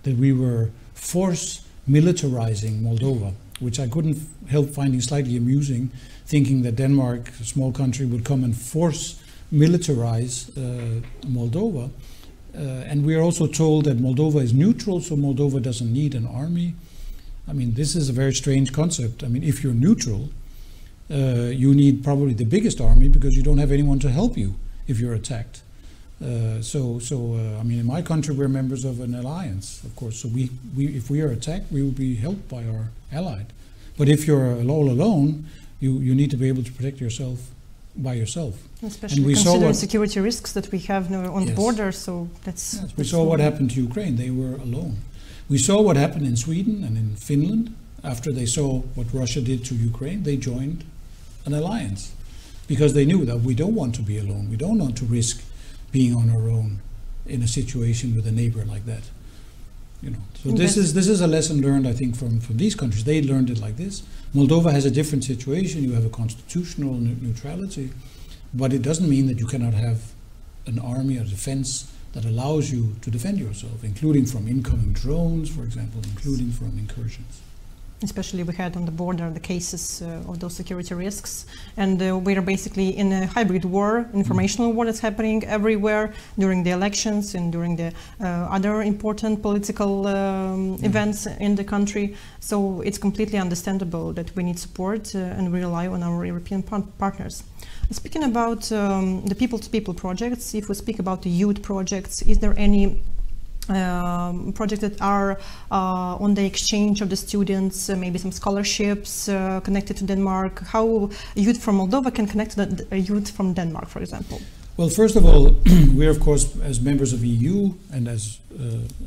S22: that we were force militarizing Moldova, which I couldn't help finding slightly amusing, thinking that Denmark, a small country, would come and force militarize Moldova. And we are also told that Moldova is neutral, so Moldova doesn't need an army. I mean, this is a very strange concept. I mean, if you're neutral, you need probably the biggest army because you don't have anyone to help you if you're attacked. I mean, in my country, we're members of an alliance, of course. So if we are attacked, we will be helped by our allied. But if you're all alone, you need to be able to protect yourself by yourself.
S21: Especially considering security risks that we have on the border, so that's...
S22: We saw what happened to Ukraine. They were alone. We saw what happened in Sweden and in Finland. After they saw what Russia did to Ukraine, they joined an alliance because they knew that we don't want to be alone. We don't want to risk being on our own in a situation with a neighbor like that. You know, so this is a lesson learned, I think, from these countries. They learned it like this. Moldova has a different situation. You have a constitutional neutrality, but it doesn't mean that you cannot have an army or defense that allows you to defend yourself, including from incoming drones, for example, including from incursions.
S21: Especially we had on the border the cases of those security risks, and we're basically in a hybrid war, informational war that's happening everywhere during the elections and during the other important political events in the country. So it's completely understandable that we need support and we rely on our European partners. Speaking about the people-to-people projects, if we speak about the youth projects, is there any projects that are on the exchange of the students, maybe some scholarships connected to Denmark? How youth from Moldova can connect to the youth from Denmark, for example?
S22: Well, first of all, we are, of course, as members of EU and as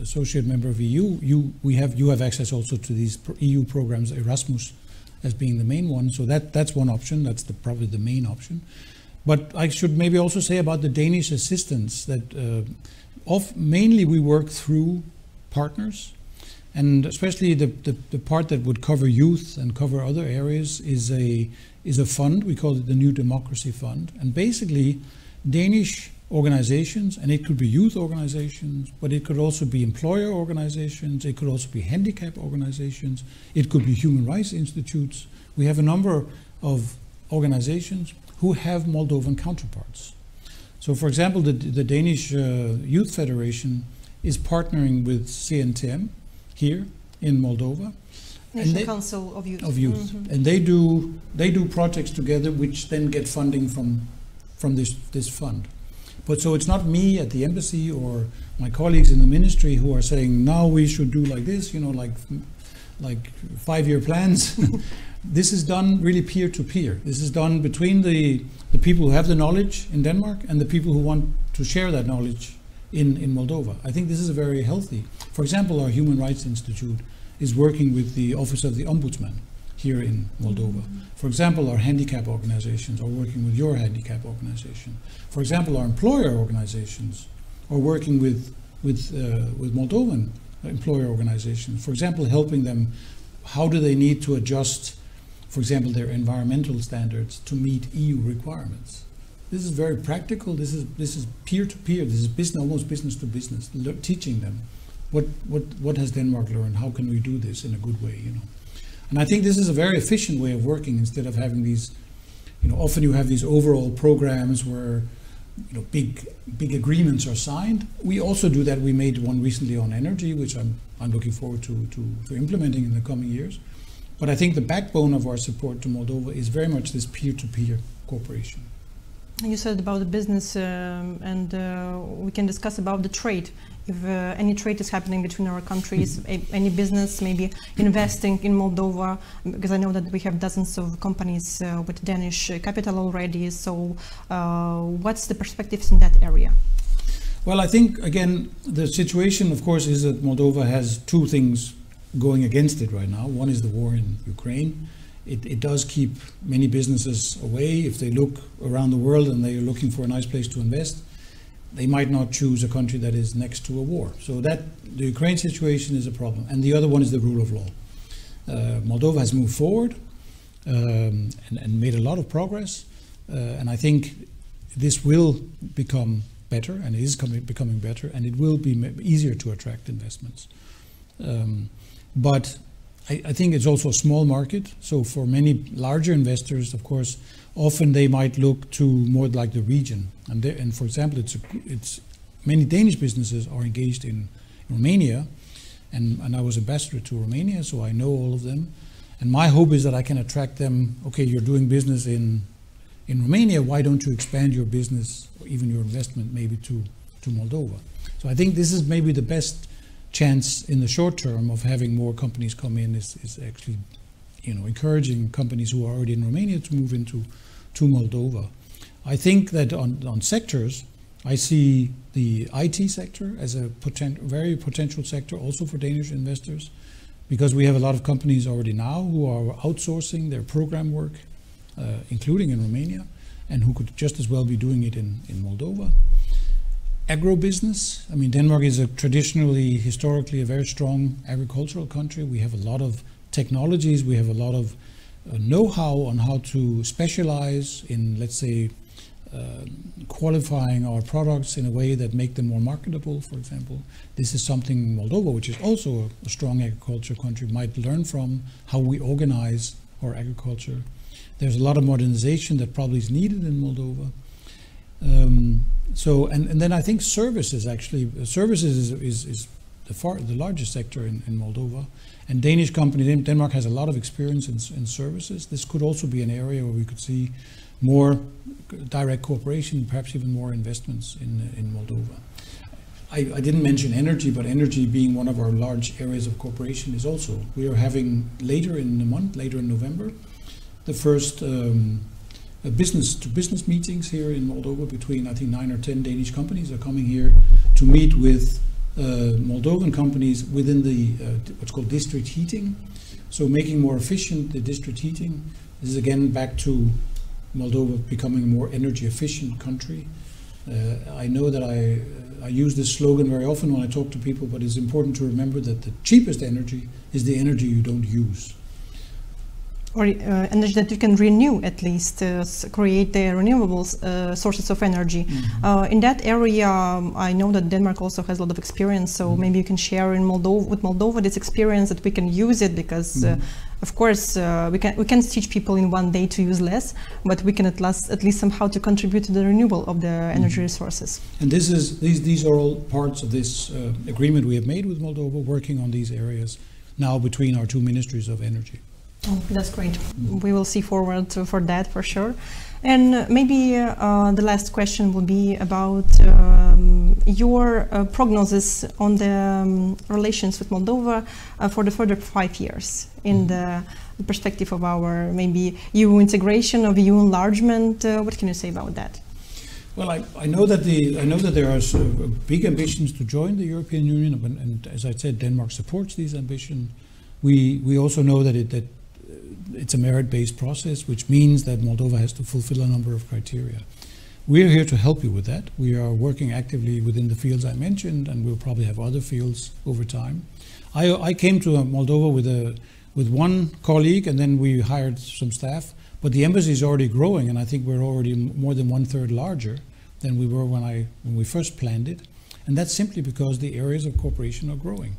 S22: associate member of EU, you have access also to these EU programs, Erasmus as being the main one. So that's one option. That's probably the main option. But I should maybe also say about the Danish assistance that mainly we work through partners, and especially the part that would cover youth and cover other areas is a fund. We call it the New Democracy Fund, and basically Danish organizations, and it could be youth organizations, but it could also be employer organizations, it could also be handicap organizations, it could be human rights institutes. We have a number of organizations who have Moldovan counterparts. So, for example, the Danish Youth Federation is partnering with CNTM here in Moldova.
S21: National Council of Youth.
S22: Mm-hmm. And they do projects together, which then get funding from this fund. But so it's not me at the embassy or my colleagues in the ministry who are saying now we should do like this, you know, like 5-year plans. This is done really peer-to-peer. This is done between the people who have the knowledge in Denmark and the people who want to share that knowledge in Moldova. I think this is very healthy. For example, our Human Rights Institute is working with the Office of the Ombudsman here in Moldova. For example, our handicap organizations are working with your handicap organization. For example, our employer organizations are working with Moldovan employer organizations. For example, helping them how do they need to adjust, for example, their environmental standards to meet EU requirements. This is very practical. This is peer-to-peer. This is almost business to business, teaching them what has Denmark learned. How can we do this in a good way? And I think this is a very efficient way of working instead of having these. Often you have these overall programs where big agreements are signed. We also do that. We made one recently on energy, which I'm looking forward to implementing in the coming years. But I think the backbone of our support to Moldova is very much this peer-to-peer cooperation.
S21: You said about the business, and we can discuss about the trade. If any trade is happening between our countries, any business maybe investing in Moldova, because I know that we have dozens of companies with Danish capital already. So what's the perspectives in that area?
S22: Well, I think, again, the situation, of course, is that Moldova has two things going against it right now. One is the war in Ukraine. It does keep many businesses away. If they look around the world and they are looking for a nice place to invest, they might not choose a country that is next to a war. So the Ukraine situation is a problem. And the other one is the rule of law. Moldova has moved forward and made a lot of progress. And I think this will become better, and it is becoming better, and it will be easier to attract investments. But I think it's also a small market. So for many larger investors, of course, often they might look to more like the region. And for example, it's many Danish businesses are engaged in Romania, and I was ambassador to Romania, so I know all of them. And my hope is that I can attract them. Okay, you're doing business in Romania. Why don't you expand your business or even your investment maybe to Moldova? So I think this is maybe the best chance in the short term of having more companies come in is actually, encouraging companies who are already in Romania to move into Moldova. I think that on sectors, I see the IT sector as a very potential sector also for Danish investors, because we have a lot of companies already now who are outsourcing their program work, including in Romania, and who could just as well be doing it in Moldova. Agribusiness. I mean, Denmark is historically a very strong agricultural country. We have a lot of technologies. We have a lot of know-how on how to specialize in, let's say, qualifying our products in a way that make them more marketable, for example. This is something Moldova, which is also a strong agriculture country, might learn from, how we organize our agriculture. There's a lot of modernization that probably is needed in Moldova. And then I think services is the largest sector in Moldova, and Denmark has a lot of experience in services. This could also be an area where we could see more direct cooperation, perhaps even more investments in Moldova. I didn't mention energy, but energy being one of our large areas of cooperation is also. We are having later in November, the first business-to-business meetings here in Moldova between, I think, 9 or 10 Danish companies are coming here to meet with Moldovan companies within the what's called district heating. So making more efficient the district heating. This is again back to Moldova becoming a more energy efficient country. I know that I use this slogan very often when I talk to people, but it's important to remember that the cheapest energy is the energy you don't use.
S21: Or energy that you can renew, at least, create the renewable sources of energy. In that area, I know that Denmark also has a lot of experience, so maybe you can share with Moldova this experience that we can use it, because of course we can teach people in one day to use less, but we can at least somehow to contribute to the renewal of the energy resources.
S22: And these are all parts of this agreement we have made with Moldova, working on these areas now between our two ministries of energy.
S21: Oh, that's great. We will see forward for that for sure. And maybe the last question will be about your prognosis on the relations with Moldova for the further 5 years in the perspective of our maybe EU integration, of EU enlargement. What can you say about that?
S22: Well, I know that there are big ambitions to join the European Union, and as I said, Denmark supports these ambitions. We also know that it's a merit-based process, which means that Moldova has to fulfill a number of criteria. We are here to help you with that. We are working actively within the fields I mentioned, and we'll probably have other fields over time. I came to Moldova with one colleague, and then we hired some staff. But the embassy is already growing, and I think we're already more than 1/3 larger than we were when we first planned it. And that's simply because the areas of cooperation are growing.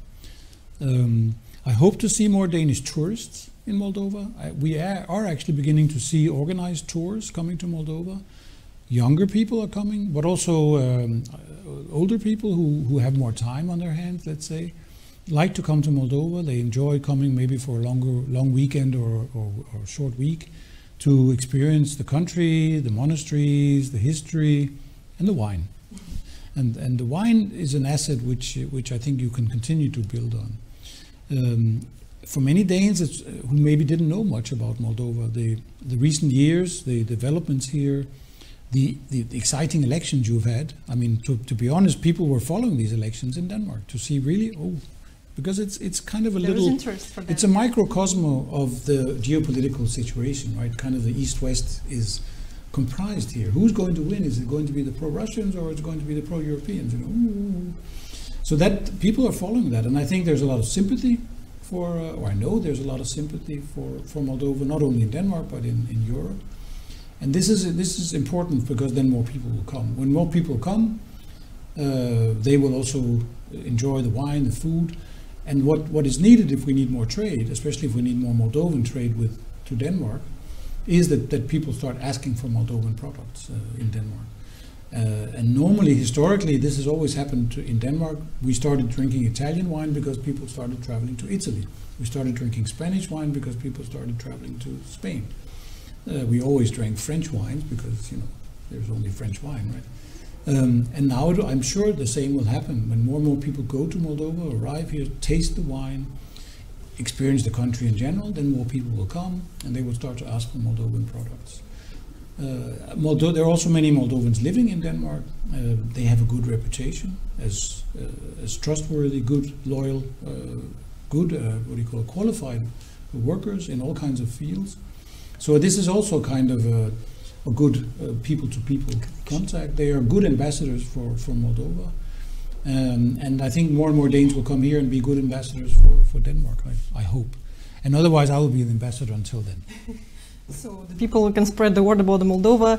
S22: I hope to see more Danish tourists in Moldova. We are actually beginning to see organized tours coming to Moldova. Younger people are coming, but also older people who have more time on their hands, let's say, like to come to Moldova. They enjoy coming maybe for a long weekend or a short week to experience the country, the monasteries, the history, and the wine. And the wine is an asset which I think you can continue to build on. For many Danes who maybe didn't know much about Moldova, the recent years, the developments here, the exciting elections you've had. I mean, to be honest, people were following these elections in Denmark to see really, because it's kind of a little, it's a microcosm of the geopolitical situation, right? Kind of the East-West is comprised here. Who's going to win? Is it going to be the pro-Russians or is it going to be the pro-Europeans? So that people are following that, and I think there's a lot of sympathy for, or I know there's a lot of sympathy for Moldova, not only in Denmark but in Europe. And this is important because then more people will come. When more people come, they will also enjoy the wine, the food, and what is needed if we need more trade, especially if we need more Moldovan trade to Denmark, is that people start asking for Moldovan products in Denmark. And normally, historically, this has always happened in Denmark. We started drinking Italian wine because people started traveling to Italy. We started drinking Spanish wine because people started traveling to Spain. We always drank French wines because, there's only French wine, right? And now I'm sure the same will happen when more and more people go to Moldova, arrive here, taste the wine, experience the country in general, then more people will come and they will start to ask for Moldovan products. There are also many Moldovans living in Denmark. They have a good reputation as trustworthy, good, loyal, qualified workers in all kinds of fields. So this is also kind of a good people-to-people contact. They are good ambassadors for Moldova. And I think more and more Danes will come here and be good ambassadors for Denmark, I hope. And otherwise I will be an ambassador until then.
S21: So the people can spread the word about Moldova,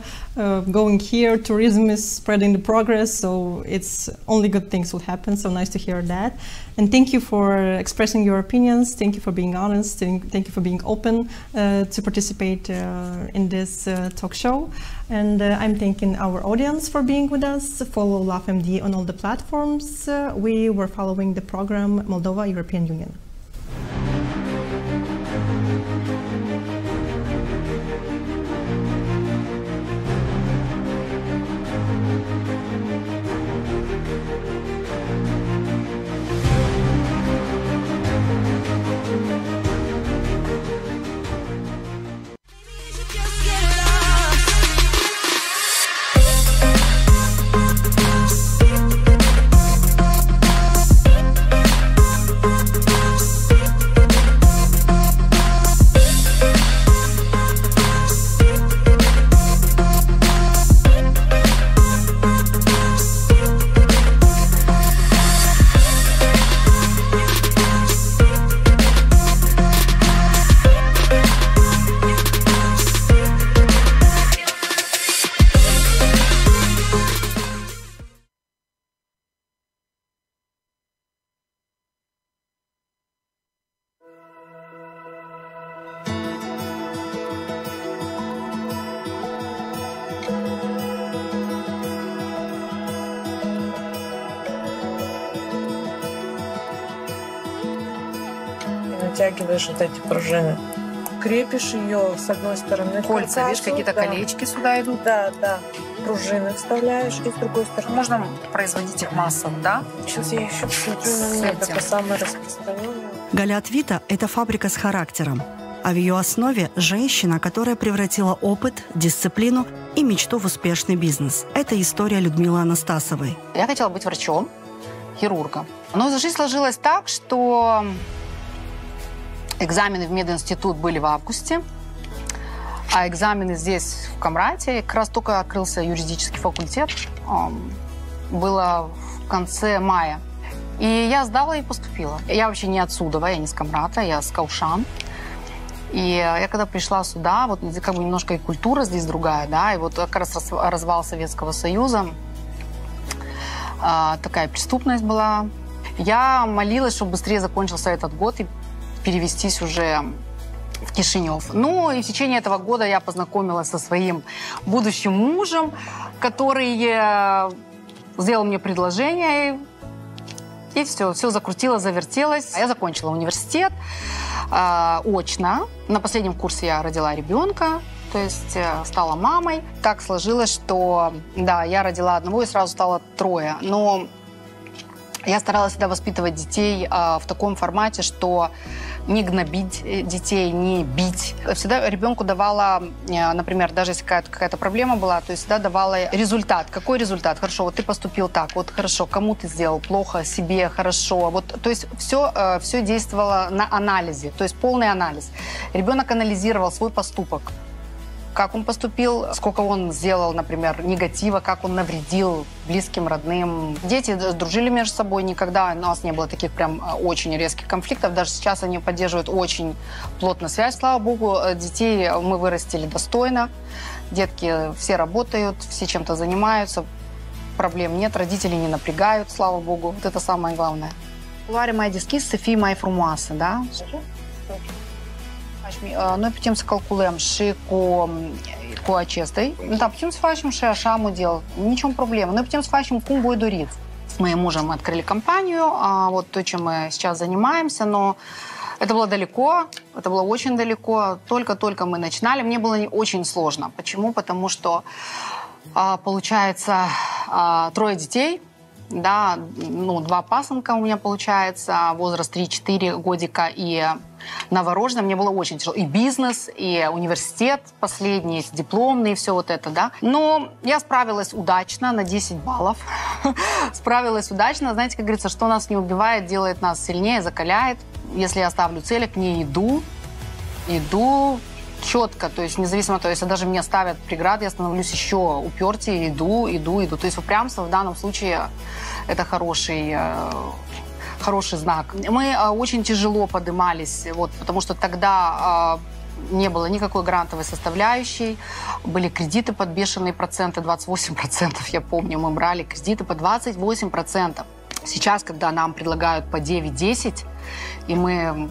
S21: going here, tourism is spreading the progress, so it's only good things will happen, so nice to hear that. And thank you for expressing your opinions, thank you for being honest, thank you for being open to participate in this talk show. And I'm thanking our audience for being with us. Follow LAFMD on all the platforms. We were following the program Moldova European Union.
S3: Натягиваешь вот эти пружины. Крепишь ее с одной стороны.
S5: Кольца, видишь, какие-то колечки сюда идут.
S3: Да. Пружины вставляешь и с другой стороны.
S5: Можно производить их массово, да?
S3: Сейчас я еще посмотрю на нет. Это самое распространенное.
S12: Галят Вита – это фабрика с характером. А в ее основе женщина, которая превратила опыт, дисциплину и мечту в успешный бизнес. Это история Людмилы Анастасовой.
S5: Я хотела быть врачом, хирургом. Но жизнь сложилась так, что экзамены в мединститут были в августе, а экзамены здесь, в Камрате, как раз только открылся юридический факультет, было в конце мая. И я сдала и поступила. Я вообще не отсюда, я не с Камрата, я с Каушан. И я когда пришла сюда, вот как бы немножко и культура здесь другая, да, и вот как раз развал Советского Союза, такая преступность была. Я молилась, чтобы быстрее закончился этот год и перевестись уже в Кишинев. Ну и в течение этого года я познакомилась со своим будущим мужем, который сделал мне предложение, и все закрутилось, завертелось. Я закончила университет очно. На последнем курсе я родила ребенка, то есть стала мамой. Так сложилось, что да, я родила одного и сразу стало 3. Но я старалась всегда воспитывать детей в таком формате, что не гнобить детей, не бить. Всегда ребенку давала, например, даже если какая-то проблема была, то есть всегда давала результат. Какой результат? Хорошо, вот ты поступил так, вот хорошо, кому ты сделал плохо, себе хорошо. Вот, то есть все действовало на анализе, то есть полный анализ. Ребенок анализировал свой поступок. Как он поступил, сколько он сделал, например, негатива, как он навредил близким, родным. Дети дружили между собой, никогда у нас не было таких прям очень резких конфликтов. Даже сейчас они поддерживают очень плотную связь. Слава богу, детей мы вырастили достойно. Детки все работают, все чем-то занимаются. Проблем нет, родители не напрягают, слава богу. Вот это самое главное. Luare mai deschis să fii mai frumoasă, da? Noi putem să calculăm și cu acestei. Да, putem să facem și așa model. Ничего проблемы. Noi putem să facem cum voi doriți. С моим мужем мы открыли компанию, вот то, чем мы сейчас занимаемся, но это было далеко, это было очень далеко. Только-только мы начинали, мне было очень сложно. Почему? Потому что, получается, 3 детей, да, 2 пасынка у меня получается, возраст 3-4 годика, и новорожденная, мне было очень тяжело. И бизнес, и университет последний, дипломный, и все вот это, да. Но я справилась удачно, на 10 баллов. Справилась удачно. Знаете, как говорится, что нас не убивает, делает нас сильнее, закаляет. Если я ставлю цель, я к ней иду четко, то есть независимо от того, если даже мне ставят преграды, я становлюсь еще упертее, иду. То есть упрямство в данном случае это хороший знак. Мы очень тяжело поднимались, вот, потому что тогда не было никакой грантовой составляющей, были кредиты под бешеные проценты, 28%, я помню, мы брали кредиты по 28%. Сейчас, когда нам предлагают по 9-10, и мы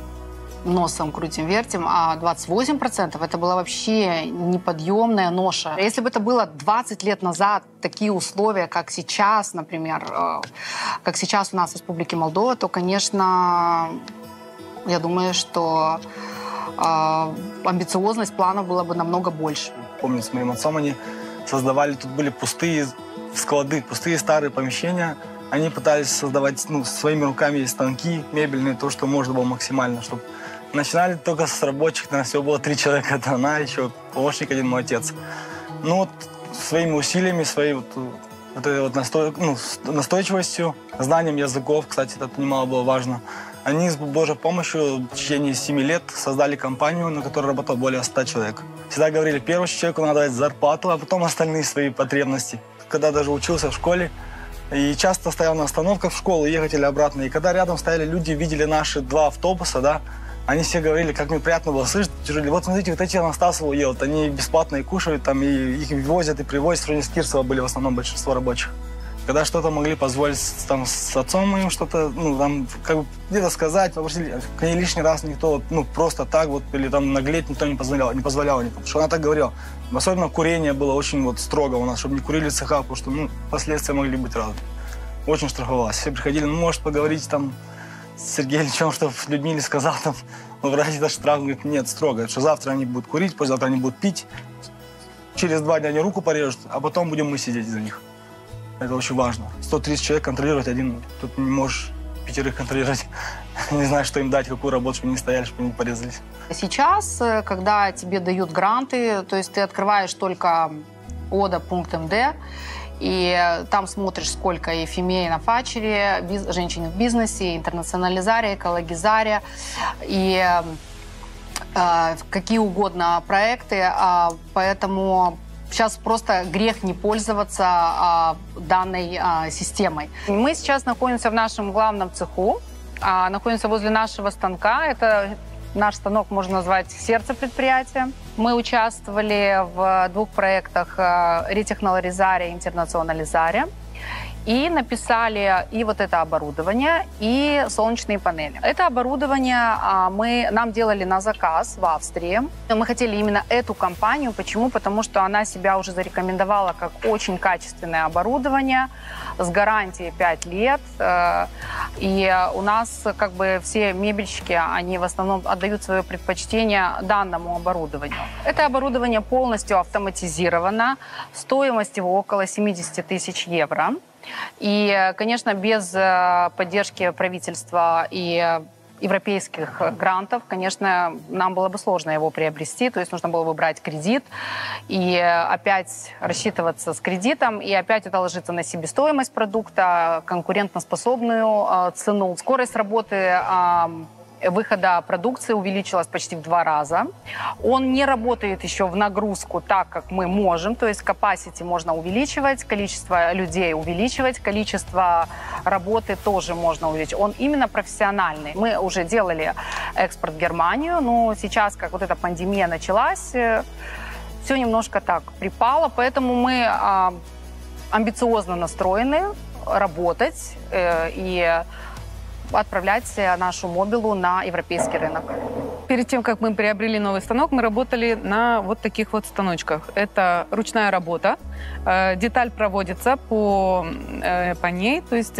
S5: носом крутим, вертим, а 28% это была вообще неподъемная ноша. Если бы это было 20 лет назад, такие условия, как сейчас, например, как сейчас у нас в Республике Молдова, то, конечно, я думаю, что амбициозность планов была бы намного больше.
S2: Помню, с моим отцом они создавали, тут были пустые склады, пустые старые помещения. Они пытались создавать своими руками станки мебельные, то, что можно было максимально, чтобы начинали только с рабочих, наверное, всего было 3 человека, это она, еще помощник один, мой отец. Ну вот своими усилиями, своей настойчивостью, знанием языков, кстати, это немало было важно, они с Божьей помощью в течение 7 лет создали компанию, на которой работало более 100 человек. Всегда говорили, первому человеку надо дать зарплату, а потом остальные свои потребности. Когда даже учился в школе, и часто стоял на остановках в школу, ехать или обратно, и когда рядом стояли люди, видели наши 2 автобуса, да, они все говорили, как мне приятно было слышать, вот смотрите, вот эти Анастасову едут, они бесплатно и кушают, там, и их возят и привозят. В районе Скирцева были в основном большинство рабочих. Когда что-то могли позволить там, с отцом моим, что-то, там, как бы где-то сказать, попросили, к ней лишний раз никто, просто так вот, или там наглеть никто не позволял никому, потому что она так говорила. Особенно курение было очень строго у нас, чтобы не курили в цехах, потому что, последствия могли быть разные. Очень страховалась. Все приходили, может, поговорить там, с Сергеем Ильичем, чтобы Людмиле сказал, там, врач это штраф, говорит, нет, строго, что завтра они будут курить, послезавтра они будут пить, через 2 дня они руку порежут, а потом будем мы сидеть за них. Это очень важно. 130 человек контролировать один, тут не можешь 5 контролировать, не знаешь, что им дать, какую работу, чтобы они не стояли, чтобы они не порезались.
S5: Сейчас, когда тебе дают гранты, то есть ты открываешь только oda.md, и там смотришь, сколько и фемей на фачере, женщин в бизнесе, интернационализария, экологизария, и какие угодно проекты. Поэтому сейчас просто грех не пользоваться данной системой. Мы сейчас находимся в нашем главном цеху, находимся возле нашего станка. Это Наш станок можно назвать сердце предприятия. Мы участвовали в 2 проектах ретехнологизаре и интернационализаре. И написали и вот это оборудование, и солнечные панели. Это оборудование нам делали на заказ в Австрии. Мы хотели именно эту компанию. Почему? Потому что она себя уже зарекомендовала как очень качественное оборудование с гарантией 5 лет. И у нас как бы все мебельщики, они в основном отдают свое предпочтение данному оборудованию. Это оборудование полностью автоматизировано. Стоимость его около 70 тысяч евро. И, конечно, без поддержки правительства и европейских грантов, конечно, нам было бы сложно его приобрести. То есть нужно было бы брать кредит и опять рассчитываться с кредитом, и опять это ложится на себестоимость продукта, конкурентоспособную цену. Скорость работы выхода продукции увеличилась почти в 2 раза. Он не работает еще в нагрузку так, как мы можем. То есть capacity можно увеличивать, количество людей увеличивать, количество работы тоже можно увеличить. Он именно профессиональный. Мы уже делали экспорт в Германию, но сейчас, как вот эта пандемия началась, все немножко так припало. Поэтому мы амбициозно настроены работать и отправлять нашу мобилу на европейский рынок.
S7: Перед тем, как мы приобрели новый станок, мы работали на вот таких вот станочках. Это ручная работа. Деталь проводится по ней, то есть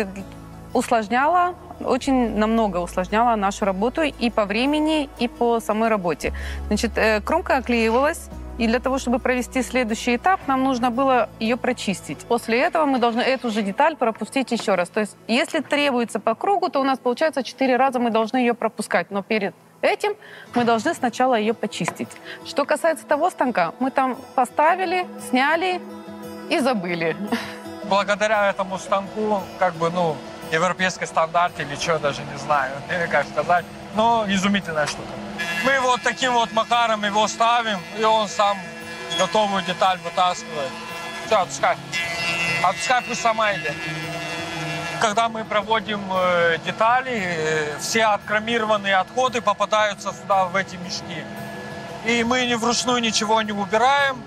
S7: усложняла, очень намного усложняла нашу работу и по времени, и по самой работе. Значит, кромка оклеивалась. И для того, чтобы провести следующий этап, нам нужно было ее прочистить. После этого мы должны эту же деталь пропустить еще раз. То есть, если требуется по кругу, то у нас получается 4 раза мы должны ее пропускать. Но перед этим мы должны сначала ее почистить. Что касается того станка, мы там поставили, сняли и забыли.
S8: Благодаря этому станку, как бы, европейский стандарт или что, даже не знаю, как сказать, но изумительная штука. Мы вот таким вот макаром его ставим, и он сам готовую деталь вытаскивает. Все, отпускай. Отпускай, пусть сама идет. Когда мы проводим детали, все откромированные отходы попадаются сюда, в эти мешки. И мы вручную ничего не убираем.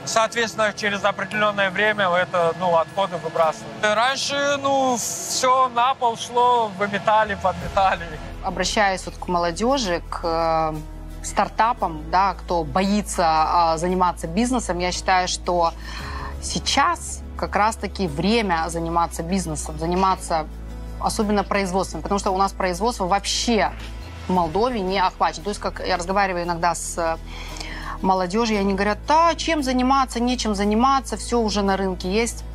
S8: Соответственно, через определенное время это, отходы выбрасываем. Раньше, все на пол шло, выметали, подметали.
S5: Обращаясь к молодежи, к стартапам, да, кто боится заниматься бизнесом, я считаю, что сейчас как раз-таки время заниматься бизнесом, заниматься особенно производством, потому что у нас производство вообще в Молдове не охвачено. То есть, как я разговариваю иногда с молодежью, и они говорят, да, чем заниматься, нечем заниматься, все уже на рынке есть.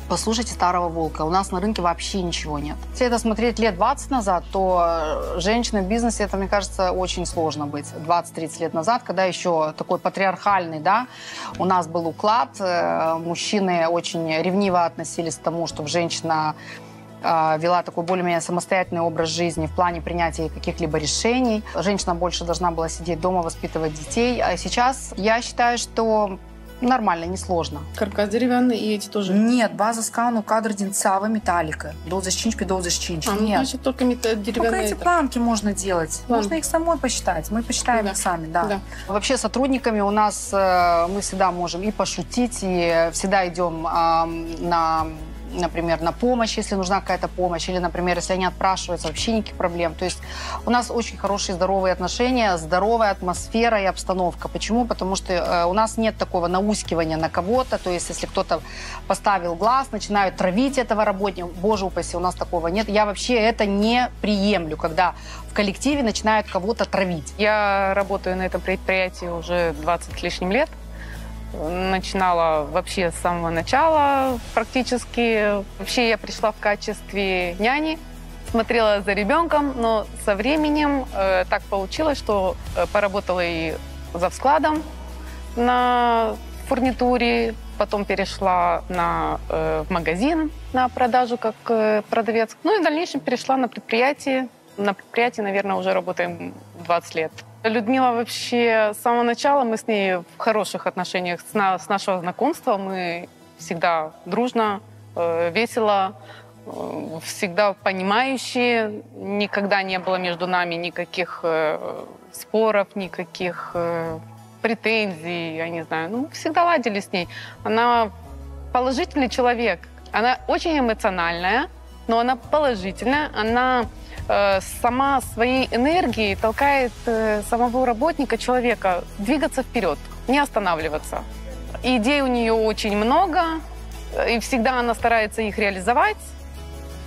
S5: Послушайте старого волка, у нас на рынке вообще ничего нет. Если это смотреть лет 20 назад, то женщина в бизнесе, это, мне кажется, очень сложно быть. 20-30 лет назад, когда еще такой патриархальный, да, у нас был уклад, мужчины очень ревниво относились к тому, чтобы женщина вела такой более-менее самостоятельный образ жизни в плане принятия каких-либо решений. Женщина больше должна была сидеть дома, воспитывать детей. А сейчас я считаю, что нормально, несложно.
S3: Каркас деревянный и эти тоже?
S5: Нет, база скану, кадр динцава, металлика. 25 нет.
S3: Значит, только деревянные.
S5: Только эти планки можно делать. Можно их самой посчитать. Мы посчитаем их сами, да. Вообще с сотрудниками у нас мы всегда можем и пошутить, и всегда идем например, на помощь, если нужна какая-то помощь, или, например, если они отпрашиваются, вообще никаких проблем. То есть у нас очень хорошие, здоровые отношения, здоровая атмосфера и обстановка. Почему? Потому что у нас нет такого наускивания на кого-то, то есть если кто-то поставил глаз, начинают травить этого работника, боже упаси, у нас такого нет. Я вообще это не приемлю, когда в коллективе начинают кого-то травить.
S7: Я работаю на этом предприятии уже 20 с лишним лет. Начинала вообще с самого начала практически. Вообще я пришла в качестве няни, смотрела за ребенком, но со временем так получилось, что поработала и завскладом на фурнитуре, потом перешла в магазин на продажу как продавец. Ну и в дальнейшем перешла на предприятие. На предприятии, наверное, уже работаем 20 лет. Людмила вообще с самого начала, мы с ней в хороших отношениях с нашего знакомства. Мы всегда дружно, весело всегда понимающие, никогда не было между нами никаких споров, никаких претензий, я не знаю. Ну, всегда ладили с ней. Она положительный человек. Она очень эмоциональная, но она положительная. Она сама своей энергией толкает самого работника, человека, двигаться вперед, не останавливаться. Идей у нее очень много, и всегда она старается их реализовать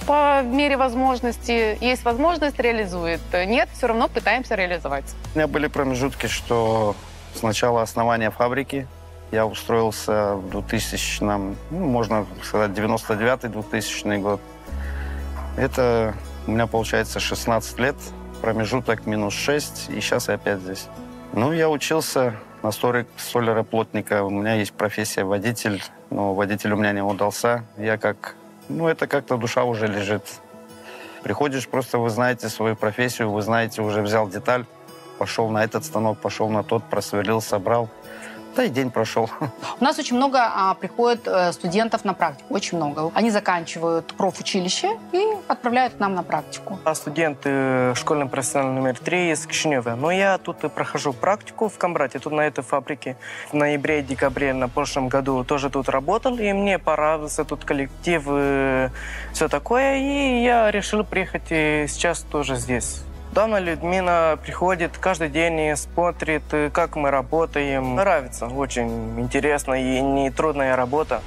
S7: по мере возможности. Есть возможность — реализует. Нет, все равно пытаемся реализовать.
S6: У меня были промежутки, что с начала основания фабрики я устроился в 2000-м, ну, можно сказать, 99-2000 год. Это у меня получается 16 лет, промежуток минус 6, и сейчас я опять здесь. Ну, я учился на столяра-плотника. У меня есть профессия водитель, но водитель у меня не удался. Я как... Ну, это как-то душа уже лежит. Приходишь, просто вы знаете свою профессию, вы знаете, уже взял деталь, пошел на этот станок, пошел на тот, просверлил, собрал. Да и день прошел.
S5: У нас очень много приходит студентов на практику, очень много. Они заканчивают профучилище и отправляют к нам на практику.
S9: Студенты школьно-профессиональный номер 3 из Кишинева. Но я тут прохожу практику в Камбрате, тут на этой фабрике. В ноябре-декабре на прошлом году тоже тут работал, и мне понравился тут коллектив, все такое, и я решил приехать и сейчас тоже здесь. Давно Людмила приходит каждый день и смотрит, как мы работаем. Нравится, очень интересно и не трудная работа.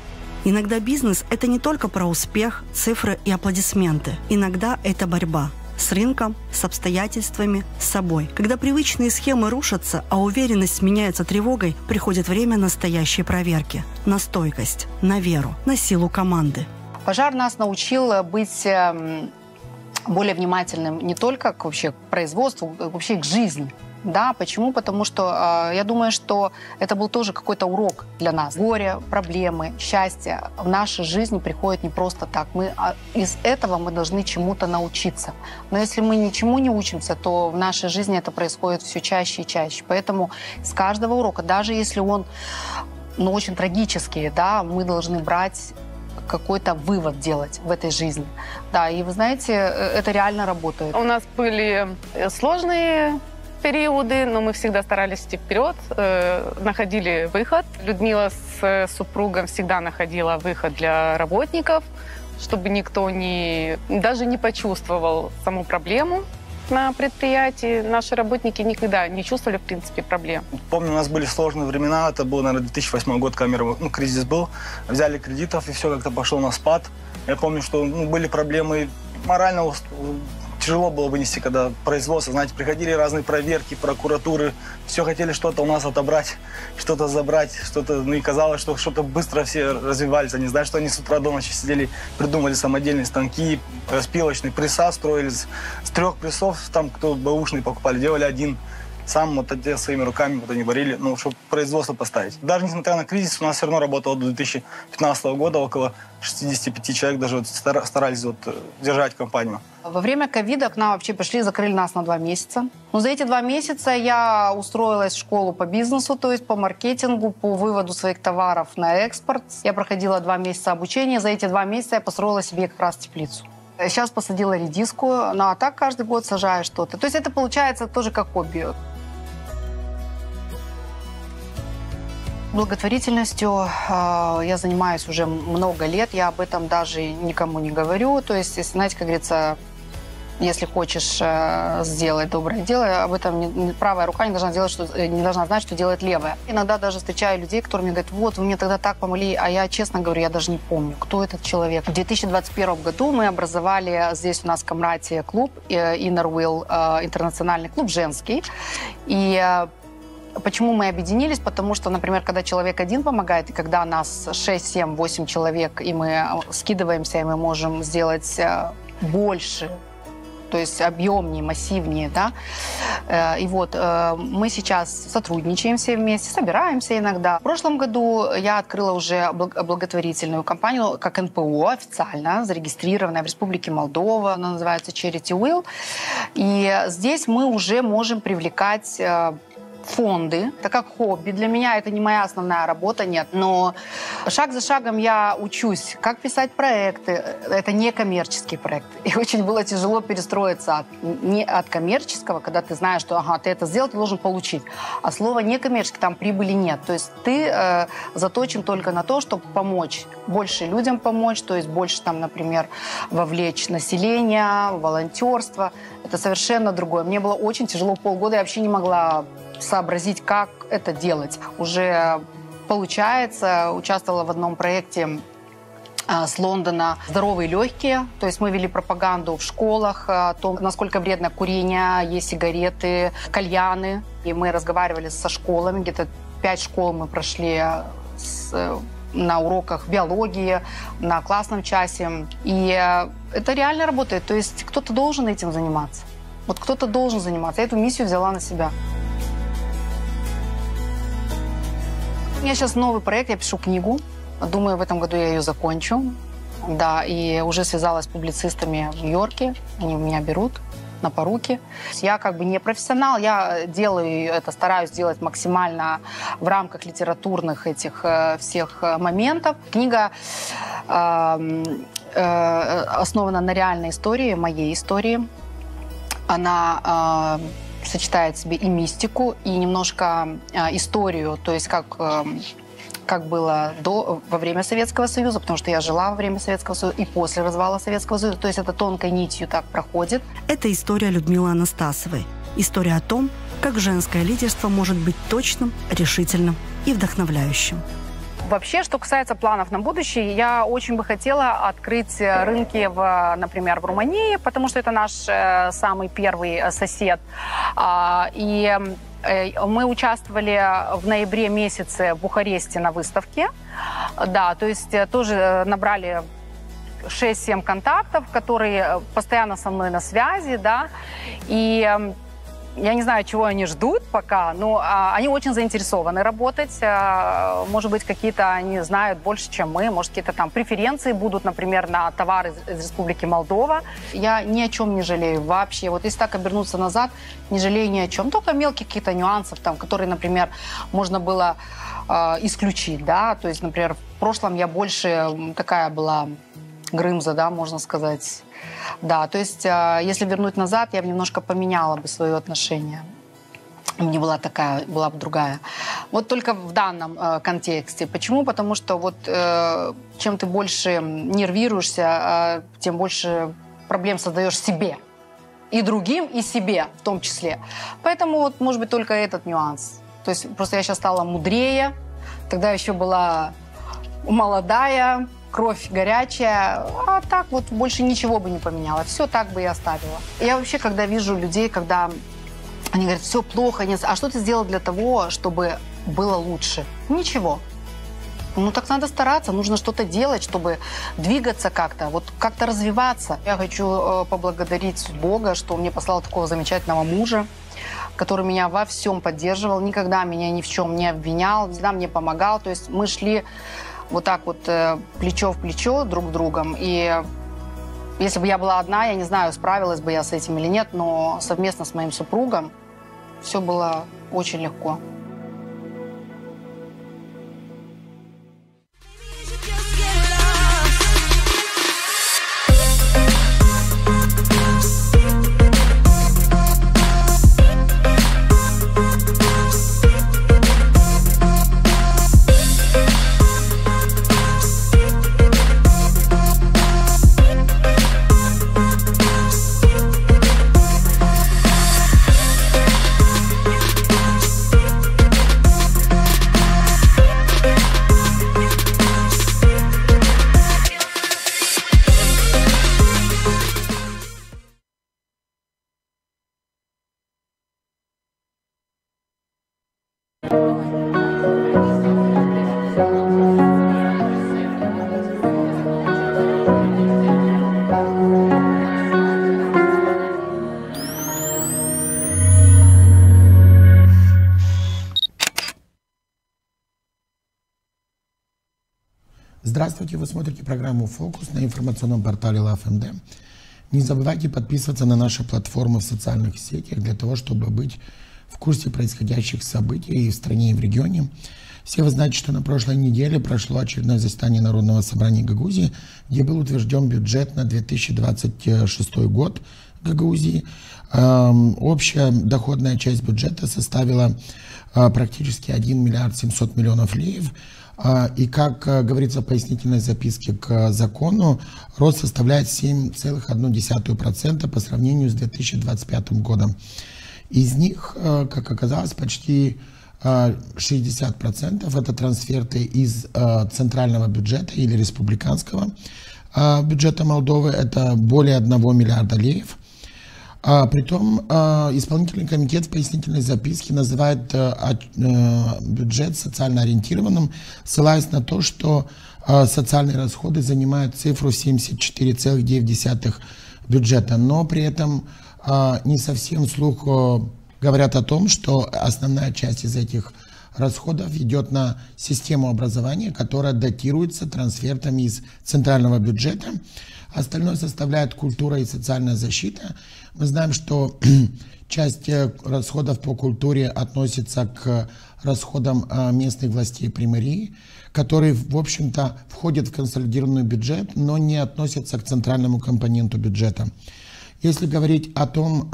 S12: Иногда бизнес – это не только про успех, цифры и аплодисменты. Иногда это борьба с рынком, с обстоятельствами, с собой. Когда привычные схемы рушатся, а уверенность сменяется тревогой, приходит время настоящей проверки. На стойкость, на веру, на силу команды.
S5: Пожар нас научил быть более внимательным не только к производству, вообще к жизни. Да, почему? Потому что я думаю, что это был тоже какой-то урок для нас. Горе, проблемы, счастье в нашей жизни приходят не просто так. Из этого мы должны чему-то научиться. Но если мы ничему не учимся, то в нашей жизни это происходит все чаще и чаще. Поэтому с каждого урока, даже если он очень трагический, да, мы должны брать какой-то вывод делать в этой жизни. Да, и вы знаете, это реально работает.
S7: У нас были сложные периоды, но мы всегда старались идти вперед, находили выход. Людмила с супругом всегда находила выход для работников, чтобы никто даже не почувствовал саму проблему на предприятии. Наши работники никогда не чувствовали, в принципе, проблем.
S2: Помню, у нас были сложные времена. Это был, наверное, 2008 год, кризис был. Взяли кредитов, и все как-то пошло на спад. Я помню, что были проблемы. Морально тяжело было вынести, когда производство, знаете, приходили разные проверки, прокуратуры. Все хотели что-то у нас отобрать, что-то забрать, что-то. Ну и казалось, что что-то быстро все развивались. Они знают, что они с утра до ночи сидели, придумали самодельные станки, распилочные, пресса строили. С 3 прессов, там кто бэушный покупали, делали один. Сам своими руками они варили, чтобы производство поставить. Даже несмотря на кризис, у нас все равно работало до 2015 года около 65 человек, даже старались держать компанию.
S5: Во время ковида к нам вообще пришли и закрыли нас на 2 месяца. Но за эти 2 месяца я устроилась в школу по бизнесу, то есть по маркетингу, по выводу своих товаров на экспорт. Я проходила 2 месяца обучения. За эти 2 месяца я построила себе как раз теплицу. Сейчас посадила редиску, а так каждый год сажаю что-то. То есть это получается тоже как хобби. Благотворительностью я занимаюсь уже много лет, я об этом даже никому не говорю. То есть, знаете, как говорится, если хочешь сделать доброе дело, об этом правая рука не должна знать, что делает левая. Иногда даже встречаю людей, которые мне говорят: вот, вы мне тогда так помогли, а я, честно говорю, я даже не помню, кто этот человек. В 2021 году мы образовали здесь у нас в Камрате клуб Inner Will, интернациональный клуб женский. И почему мы объединились? Потому что, например, когда человек один помогает, и когда нас 6, 7, 8 человек, и мы скидываемся, и мы можем сделать больше, то есть объемнее, массивнее, да. И вот мы сейчас сотрудничаем все вместе, собираемся иногда. В прошлом году я открыла уже благотворительную компанию, как НПО официально, зарегистрированная в Республике Молдова. Она называется Charity Will. И здесь мы уже можем привлекать фонды. Это как хобби. Для меня это не моя основная работа, нет. Но шаг за шагом я учусь, как писать проекты. Это не коммерческие проекты. И очень было тяжело перестроиться от коммерческого, когда ты знаешь, что ага, ты это сделал, ты должен получить. А слово некоммерческий, там прибыли нет. То есть ты заточен только на то, чтобы помочь, больше людям помочь, то есть больше, там, например, вовлечь население, волонтерство. Это совершенно другое. Мне было очень тяжело полгода, я вообще не могла сообразить, как это делать. Уже получается, участвовала в одном проекте с Лондона «Здоровые легкие». То есть мы вели пропаганду в школах о том, насколько вредно курение, е-сигареты, кальяны. И мы разговаривали со школами. Где-то 5 школ мы прошли на уроках биологии, на классном часе. И это реально работает. То есть кто-то должен этим заниматься. Вот кто-то должен заниматься. Я эту миссию взяла на себя. У меня сейчас новый проект, я пишу книгу. Думаю, в этом году я ее закончу. Да, и уже связалась с публицистами в Нью-Йорке. Они меня берут на поруки. Я как бы не профессионал, я делаю это, стараюсь делать максимально в рамках литературных этих всех моментов. Книга основана на реальной истории, моей истории. Она сочетает в себе и мистику, и немножко историю, то есть как было во время Советского Союза, потому что я жила во время Советского Союза и после развала Советского Союза. То есть это тонкой нитью так проходит.
S12: Это история Людмилы Анастасовой. История о том, как женское лидерство может быть точным, решительным и вдохновляющим.
S5: Вообще, что касается планов на будущее, я очень бы хотела открыть рынки, например, в Румынии, потому что это наш самый первый сосед. И мы участвовали в ноябре месяце в Бухаресте на выставке. Да, то есть тоже набрали 6-7 контактов, которые постоянно со мной на связи, да. И я не знаю, чего они ждут пока, но они очень заинтересованы работать. Может быть, какие-то они знают больше, чем мы. Может, какие-то там преференции будут, например, на товары из Республики Молдова. Я ни о чем не жалею вообще. Вот если так обернуться назад, не жалею ни о чем. Только мелких каких-то нюансов, там, которые, например, можно было исключить. Да? То есть, например, в прошлом я больше такая была грымза, да, можно сказать. Да, то есть, если вернуть назад, я бы немножко поменяла бы свое отношение. Не была такая, была бы другая. Вот только в данном контексте. Почему? Потому что вот чем ты больше нервируешься, тем больше проблем создаешь себе. И другим, и себе в том числе. Поэтому вот, может быть, только этот нюанс. То есть просто я сейчас стала мудрее. Тогда еще была молодая, кровь горячая, а так вот больше ничего бы не поменяла. Все так бы и оставила. Я вообще, когда вижу людей, когда они говорят, все плохо, нет, а что ты сделал для того, чтобы было лучше? Ничего. Ну так надо стараться, нужно что-то делать, чтобы двигаться как-то, вот как-то развиваться. Я хочу поблагодарить Бога, что мне послал такого замечательного мужа, который меня во всем поддерживал, никогда меня ни в чем не обвинял, всегда мне помогал. То есть мы шли вот так вот плечо в плечо друг с другом. И если бы я была одна, я не знаю, справилась бы я с этим или нет, но совместно с моим супругом все было очень легко.
S1: Здравствуйте, вы смотрите программу «Фокус» на информационном портале LoveMD. Не забывайте подписываться на наши платформы в социальных сетях для того, чтобы быть в курсе происходящих событий в стране и в регионе. Все вы знаете, что на прошлой неделе прошло очередное заседание Народного собрания Гагаузии, где был утвержден бюджет на 2026 год Гагаузии. Общая доходная часть бюджета составила практически 1 миллиард 700 миллионов леев. И, как говорится в пояснительной записке к закону, рост составляет 7,1% по сравнению с 2025 годом. Из них, как оказалось, почти 60% это трансферты из центрального бюджета или республиканского бюджета Молдовы, это более 1 миллиарда леев. Притом исполнительный комитет в пояснительной записке называет бюджет социально ориентированным, ссылаясь на то, что социальные расходы занимают цифру 74,9 бюджета, но при этом не совсем вслух говорят о том, что основная часть из этих расходов идет на систему образования, которая датируется трансфертами из центрального бюджета. Остальное составляет культура и социальная защита. Мы знаем, что часть расходов по культуре относится к расходам местных властей примарии, которые, в общем-то, входят в консолидированный бюджет, но не относятся к центральному компоненту бюджета. Если говорить о том,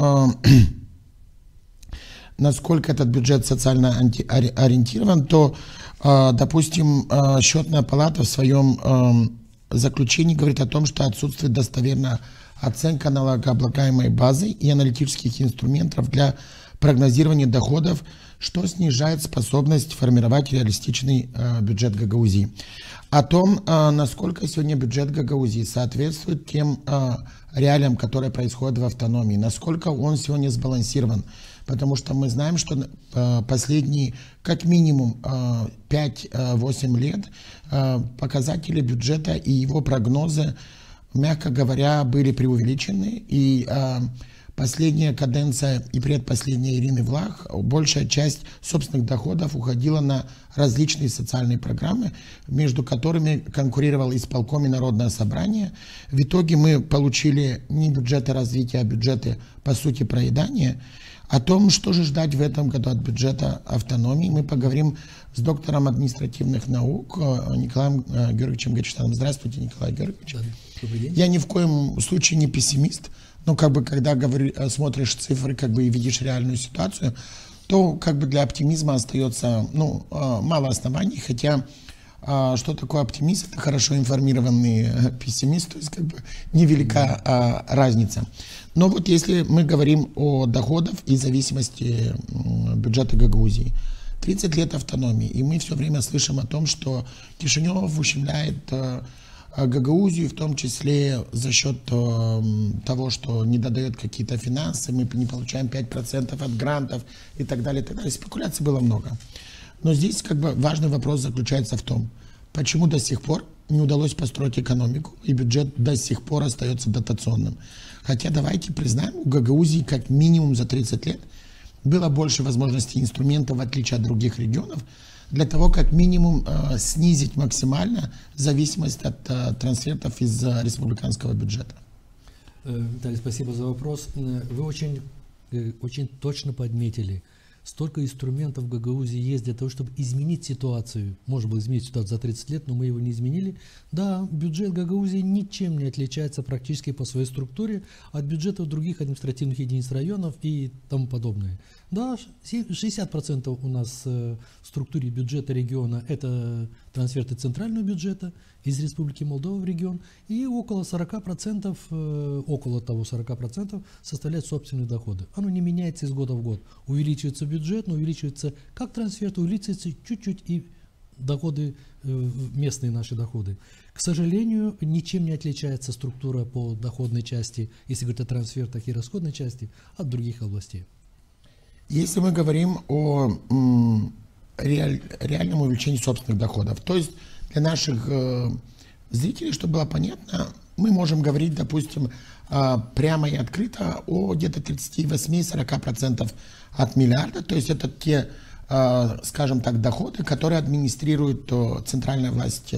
S1: насколько этот бюджет социально ориентирован, то, допустим, Счетная палата в своем заключении говорит о том, что отсутствует достоверная оценка налогооблагаемой базы и аналитических инструментов для прогнозирования доходов, что снижает способность формировать реалистичный бюджет Гагаузии. О том, насколько сегодня бюджет Гагаузии соответствует тем реалиям, которые происходят в автономии, насколько он сегодня сбалансирован. Потому что мы знаем, что последние как минимум 5-8 лет показатели бюджета и его прогнозы, мягко говоря, были преувеличены. И последняя каденция и предпоследняя Ирины Влах, большая часть собственных доходов уходила на различные социальные программы, между которыми конкурировал исполком и Народное собрание. В итоге мы получили не бюджеты развития, а бюджеты, по сути, проедания. О том, что же ждать в этом году от бюджета автономии, мы поговорим с доктором административных наук Николаем Георгиевичем Гачтаном. Здравствуйте, Николай Георгиевич. Я ни в коем случае не пессимист, но когда смотришь цифры и видишь реальную ситуацию, то для оптимизма остается мало оснований, хотя что такое оптимист? Это хорошо информированный пессимист, то есть невелика разница. Но вот если мы говорим о доходах и зависимости бюджета Гагаузии, 30 лет автономии, и мы все время слышим о том, что Кишинев ущемляет Гагаузию, в том числе за счет того, что не додает какие-то финансы, мы не получаем 5% от грантов и так далее, и так далее. Спекуляций было много. Но здесь важный вопрос заключается в том, почему до сих пор не удалось построить экономику, и бюджет до сих пор остается дотационным. Хотя давайте признаем, у Гагаузии как минимум за 30 лет было больше возможностей и инструментов, в отличие от других регионов, для того, как минимум снизить максимально зависимость от трансфертов из республиканского бюджета.
S4: Виталий, спасибо за вопрос. Вы очень точно подметили. Столько инструментов в Гагаузии есть для того, чтобы изменить ситуацию. Можно было изменить ситуацию за 30 лет, но мы его не изменили. Да, бюджет Гагаузии ничем не отличается практически по своей структуре от бюджетов других административных единиц районов и тому подобное. Да, 60% у нас в структуре бюджета региона это трансферты центрального бюджета из Республики Молдова в регион, и около 40% составляют собственные доходы. Оно не меняется из года в год. Увеличивается бюджет, но увеличивается как трансферты, увеличивается чуть-чуть и доходы, местные наши доходы. К сожалению, ничем не отличается структура по доходной части, если говорить о трансфертах и расходной части, от других областей.
S1: Если мы говорим о реальном увеличении собственных доходов, то есть для наших зрителей, чтобы было понятно, мы можем говорить, допустим, прямо и открыто о где-то 38-40% от миллиарда, то есть это те, скажем так, доходы, которые администрирует центральная власть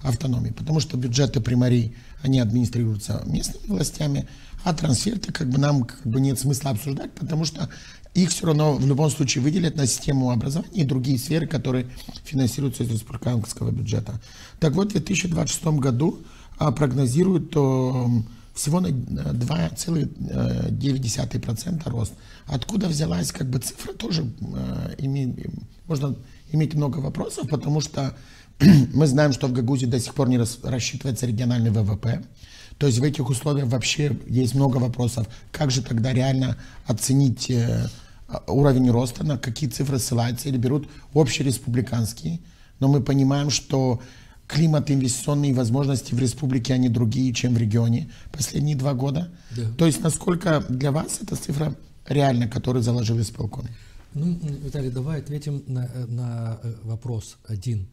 S1: автономии, потому что бюджеты примарий, они администрируются местными властями, А трансферты как бы нам как бы нет смысла обсуждать, потому что их все равно в любом случае выделят на систему образования и другие сферы, которые финансируются из республиканского бюджета. Так вот, в 2026 году прогнозируют всего на 2,9% рост. Откуда взялась как бы цифра, тоже можно иметь много вопросов, потому что мы знаем, что в Гагаузии до сих пор не рассчитывается региональный ВВП. То есть в этих условиях вообще есть много вопросов. Как же тогда реально оценить уровень роста, на какие цифры ссылаются, или берут общереспубликанские. Но мы понимаем, что климат, инвестиционные возможности в республике, они другие, чем в регионе последние 2 года. Да. То есть насколько для вас эта цифра реальна, которую заложил исполком?
S4: Ну, Виталий, давай ответим на вопрос один.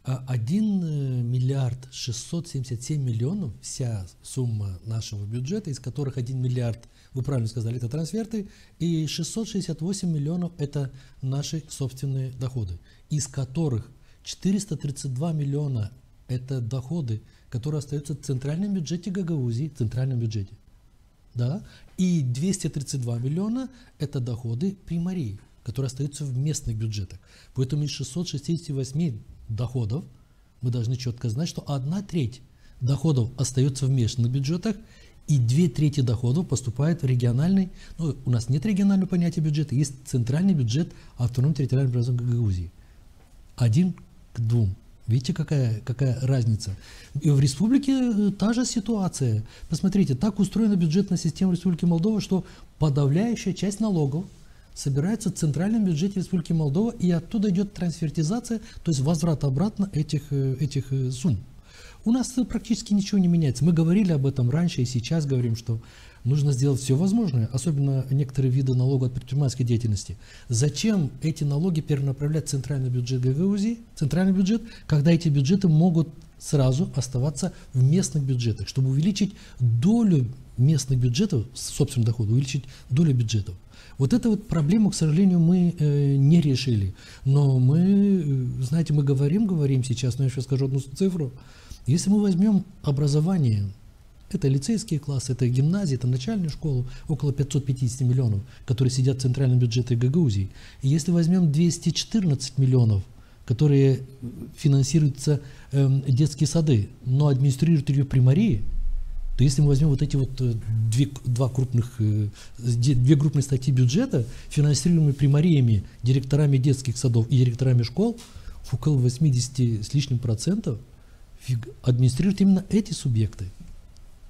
S4: 1 миллиард 677 миллионов вся сумма нашего бюджета, из которых 1 миллиард, вы правильно сказали, это трансферты, и 668 миллионов это наши собственные доходы, из которых 432 миллиона это доходы, которые остаются в центральном бюджете Гагаузии, центральном бюджете, да, и 232 миллиона это доходы примарии, которые остаются в местных бюджетах. Поэтому из 668 доходов мы должны четко знать, что 1/3 доходов остается в местных бюджетах, и 2/3 доходов поступает в региональный, ну, у нас нет регионального понятия бюджета, есть центральный бюджет автономной территориальной образованной Гагаузии. 1 к 2. Видите, какая разница? И в республике та же ситуация. Посмотрите, так устроена бюджетная система Республики Молдова, что подавляющая часть налогов собирается в центральном бюджете Республики Молдова, и оттуда идет трансфертизация, то есть возврат обратно этих сумм. У нас практически ничего не меняется. Мы говорили об этом раньше и сейчас говорим, что нужно сделать все возможное, особенно некоторые виды налога от предпринимательской деятельности. Зачем эти налоги перенаправлять в центральный бюджет Гагаузии, центральный бюджет, когда эти бюджеты могут сразу оставаться в местных бюджетах, чтобы увеличить долю местных бюджетов, собственных доходов, увеличить долю бюджетов. Вот эту вот проблему, к сожалению, мы не решили. Но мы, знаете, мы говорим сейчас, но я сейчас скажу одну цифру. Если мы возьмем образование, это лицейские классы, это гимназии, это начальную школу, около 550 миллионов, которые сидят в центральном бюджете Гагаузии. И если возьмем 214 миллионов, которые финансируются детские сады, но администрируют ее примарии, то если мы возьмем вот эти вот две крупные статьи бюджета, финансируемые примариями, директорами детских садов и директорами школ, около 80 с лишним процентов администрируют именно эти субъекты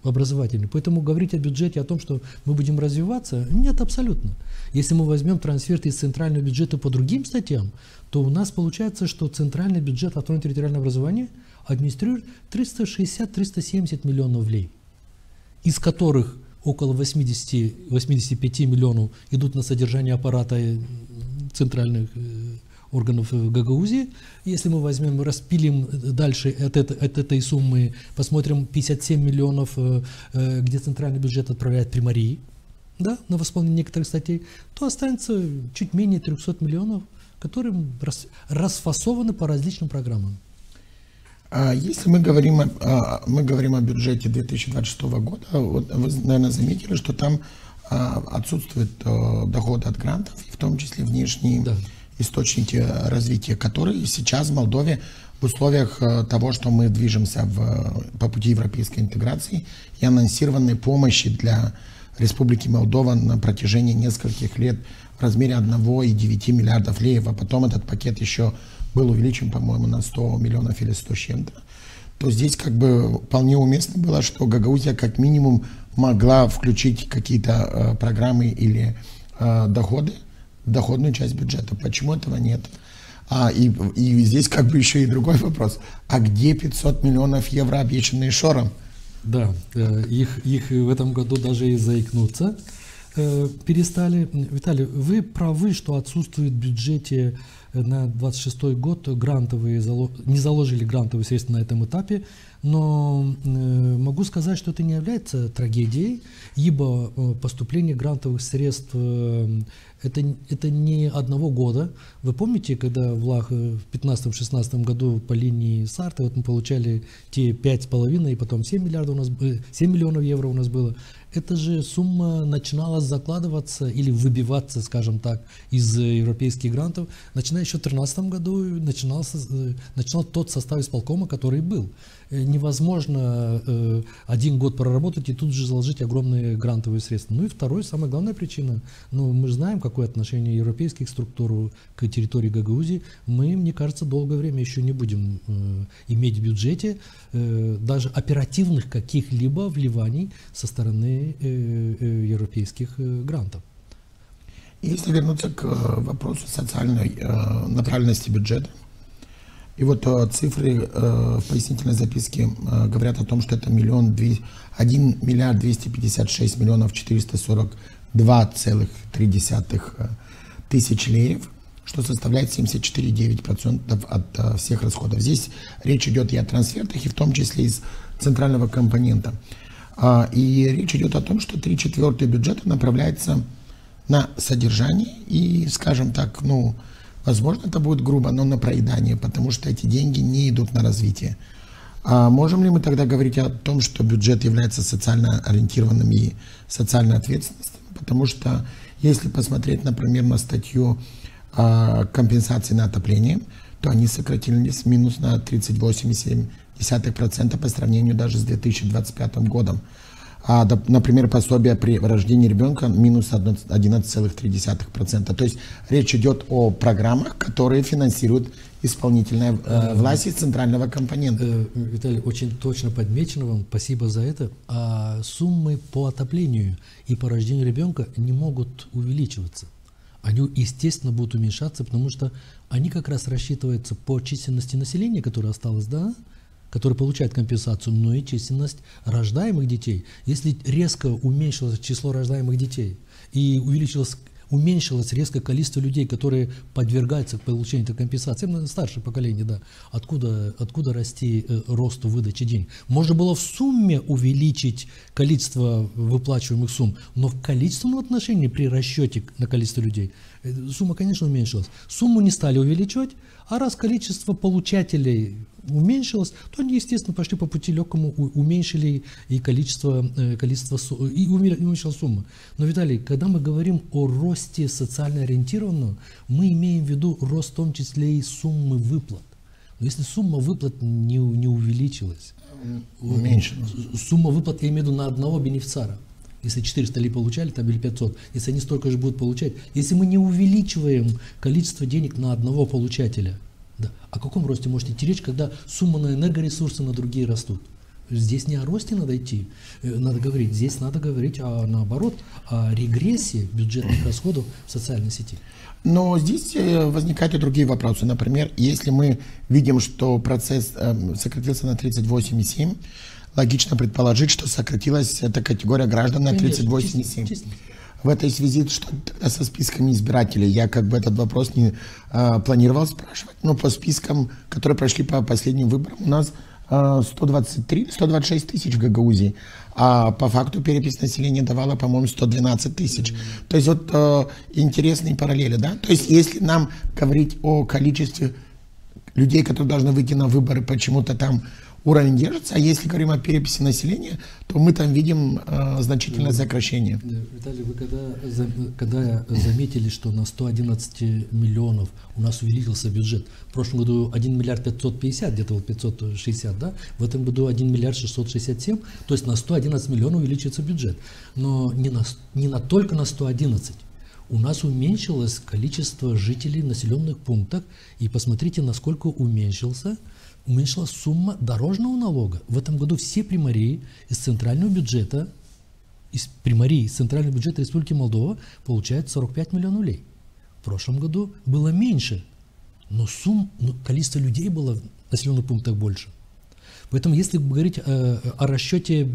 S4: образовательные. Поэтому говорить о бюджете, о том, что мы будем развиваться, нет, абсолютно. Если мы возьмем трансферты из центрального бюджета по другим статьям, то у нас получается, что центральный бюджет автономного территориального образования администрирует 360-370 миллионов лей, из которых около 80-85 миллионов идут на содержание аппарата центральных органов Гагаузии. Если мы возьмем, распилим дальше от этой суммы, посмотрим 57 миллионов, где центральный бюджет отправляет примарии, да, на восполнение некоторых статей, то останется чуть менее 300 миллионов, которые расфасованы по различным программам.
S1: Если мы говорим о бюджете 2026 года, вот вы, наверное, заметили, что там отсутствуют доходы от грантов, и в том числе внешние источники развития, которые сейчас в Молдове в условиях того, что мы движемся по пути европейской интеграции и анонсированной помощи для Республики Молдова на протяжении нескольких лет в размере 1,9 миллиардов леев, а потом этот пакет еще был увеличен, по-моему, на 100 миллионов или 100 с чем-то, то здесь как бы вполне уместно было, что Гагаузия как минимум могла включить какие-то программы или доходы в доходную часть бюджета. Почему этого нет? И здесь как бы еще и другой вопрос. А где 500 миллионов евро, обещанные Шором?
S4: Да, их в этом году даже и заикнуться перестали. Виталий, вы правы, что отсутствует в бюджете на 26 год грантовые, не заложили грантовые средства на этом этапе, но могу сказать, что это не является трагедией, ибо поступление грантовых средств это не одного года. Вы помните, когда в 2015-2016 году по линии Сарты вот мы получали те 5,5 и потом 7 миллионов евро у нас было. эта же сумма начинала закладываться или выбиваться, скажем так, из европейских грантов, начиная еще в 2013 году начинал тот состав исполкома, который был. Невозможно 1 год проработать и тут же заложить огромные грантовые средства. Ну и вторая, самая главная причина, мы знаем, какое отношение европейских структур к территории Гагаузии. Мы, мне кажется, долгое время еще не будем иметь в бюджете даже оперативных каких-либо вливаний со стороны европейских грантов.
S1: Если вернуться к вопросу социальной направленности бюджета, и вот цифры в пояснительной записке говорят о том, что это 1 миллиард 256 миллионов 442,3 тысяч леев, что составляет 74,9% от всех расходов. Здесь речь идет и о трансфертах, и в том числе из центрального компонента. И речь идет о том, что 3/4 бюджета направляется на содержание и, скажем так, возможно, это будет грубо, но на проедание, потому что эти деньги не идут на развитие. А можем ли мы тогда говорить о том, что бюджет является социально ориентированным и социально ответственным? Потому что если посмотреть, например, на статью компенсации на отопление, то они сократились минус на 38,7% по сравнению даже с 2025 годом. Например, пособие при рождении ребенка минус 11,3%. То есть речь идет о программах, которые финансируют исполнительная власть из центрального компонента.
S4: Виталий, очень точно подмечено вам, спасибо за это. А суммы по отоплению и по рождению ребенка не могут увеличиваться. Они, естественно, будут уменьшаться, потому что они как раз рассчитываются по численности населения, которое осталось, да, который получает компенсацию, но и численность рождаемых детей. Если резко уменьшилось число рождаемых детей и уменьшилось резко количество людей, которые подвергаются получению этой компенсации, старшее поколение, да, откуда расти росту выдачи денег? Можно было в сумме увеличить количество выплачиваемых сумм, но в количественном отношении при расчете на количество людей сумма, конечно, уменьшилась. Сумму не стали увеличивать, а раз количество получателей уменьшилось, то они, естественно, пошли по пути легкому, уменьшили и количество и уменьшилась сумма. Но, Виталий, когда мы говорим о росте социально ориентированного, мы имеем в виду рост в том числе и суммы выплат. Но если сумма выплат не увеличилась, сумма выплат, я имею в виду на одного бенефициара, если 400 ли получали, там, или 500, если они столько же будут получать, если мы не увеличиваем количество денег на одного получателя, да, о каком росте может идти речь, когда сумма на энергоресурсы на другие растут? Здесь не о росте надо говорить, здесь надо говорить наоборот, о регрессии бюджетных расходов в социальной сети.
S1: Но здесь возникают и другие вопросы. Например, если мы видим, что процесс сократился на 38,7, логично предположить, что сократилась эта категория граждан на 38,7. В этой связи что тогда со списками избирателей? Я этот вопрос не планировал спрашивать, но по спискам, которые прошли по последним выборам, у нас 126 тысяч в Гагаузии, а по факту перепись населения давала, по-моему, 112 тысяч. То есть вот интересные параллели, да? То есть если нам говорить о количестве людей, которые должны выйти на выборы, почему-то там уровень держится, а если говорим о переписи населения, то мы там видим значительное сокращение.
S4: Виталий, вы когда заметили, что на 111 миллионов у нас увеличился бюджет, в прошлом году 1 миллиард 550, где-то вот 560, да? В этом году 1 миллиард 667, то есть на 111 миллионов увеличивается бюджет. Но не только на 111. У нас уменьшилось количество жителей в населенных пунктах, и посмотрите, насколько уменьшилась сумма дорожного налога. В этом году все примарии из центрального бюджета, Республики Молдова получают 45 миллионов лей. В прошлом году было меньше, но количество людей было в населенных пунктах больше. Поэтому, если говорить о расчете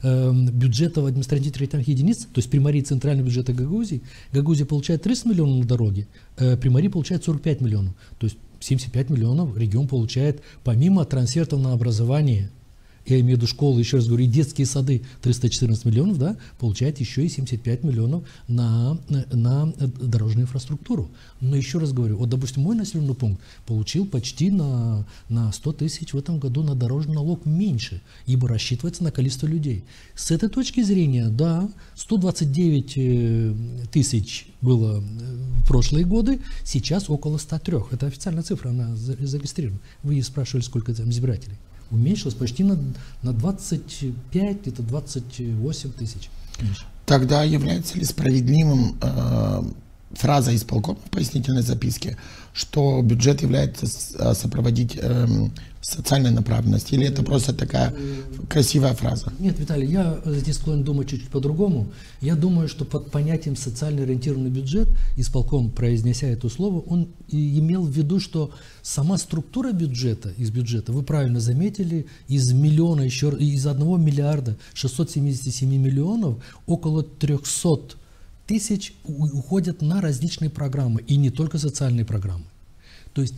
S4: бюджета в административно-территориальных единиц, то есть примарии центрального бюджета Гагаузии, Гагаузия получает 30 миллионов на дороги, примарии получает 45 миллионов. То есть 75 миллионов регион получает помимо трансфертов на образование я имею в виду школы, еще раз говорю, и детские сады 314 миллионов, да, получает еще и 75 миллионов на дорожную инфраструктуру. Но еще раз говорю, вот, допустим, мой населенный пункт получил почти на 100 тысяч в этом году на дорожный налог меньше, ибо рассчитывается на количество людей. С этой точки зрения, да, 129 тысяч было в прошлые годы, сейчас около 103. Это официальная цифра, она зарегистрирована. Вы спрашивали, сколько там избирателей. Уменьшилось почти на 25, это 28 тысяч.
S1: Тогда является ли справедливым фраза исполкома в пояснительной записке, что бюджет является сопроводить социальной направленности, или это просто такая красивая фраза?
S4: Нет, Виталий, я здесь склонен думать чуть-чуть по-другому. Я думаю, что под понятием социально ориентированный бюджет, исполком, произнеся это слово, он имел в виду, что сама структура бюджета, из бюджета, вы правильно заметили, из 1 миллиарда 677 миллионов около 300 тысяч уходят на различные программы, и не только социальные программы. То есть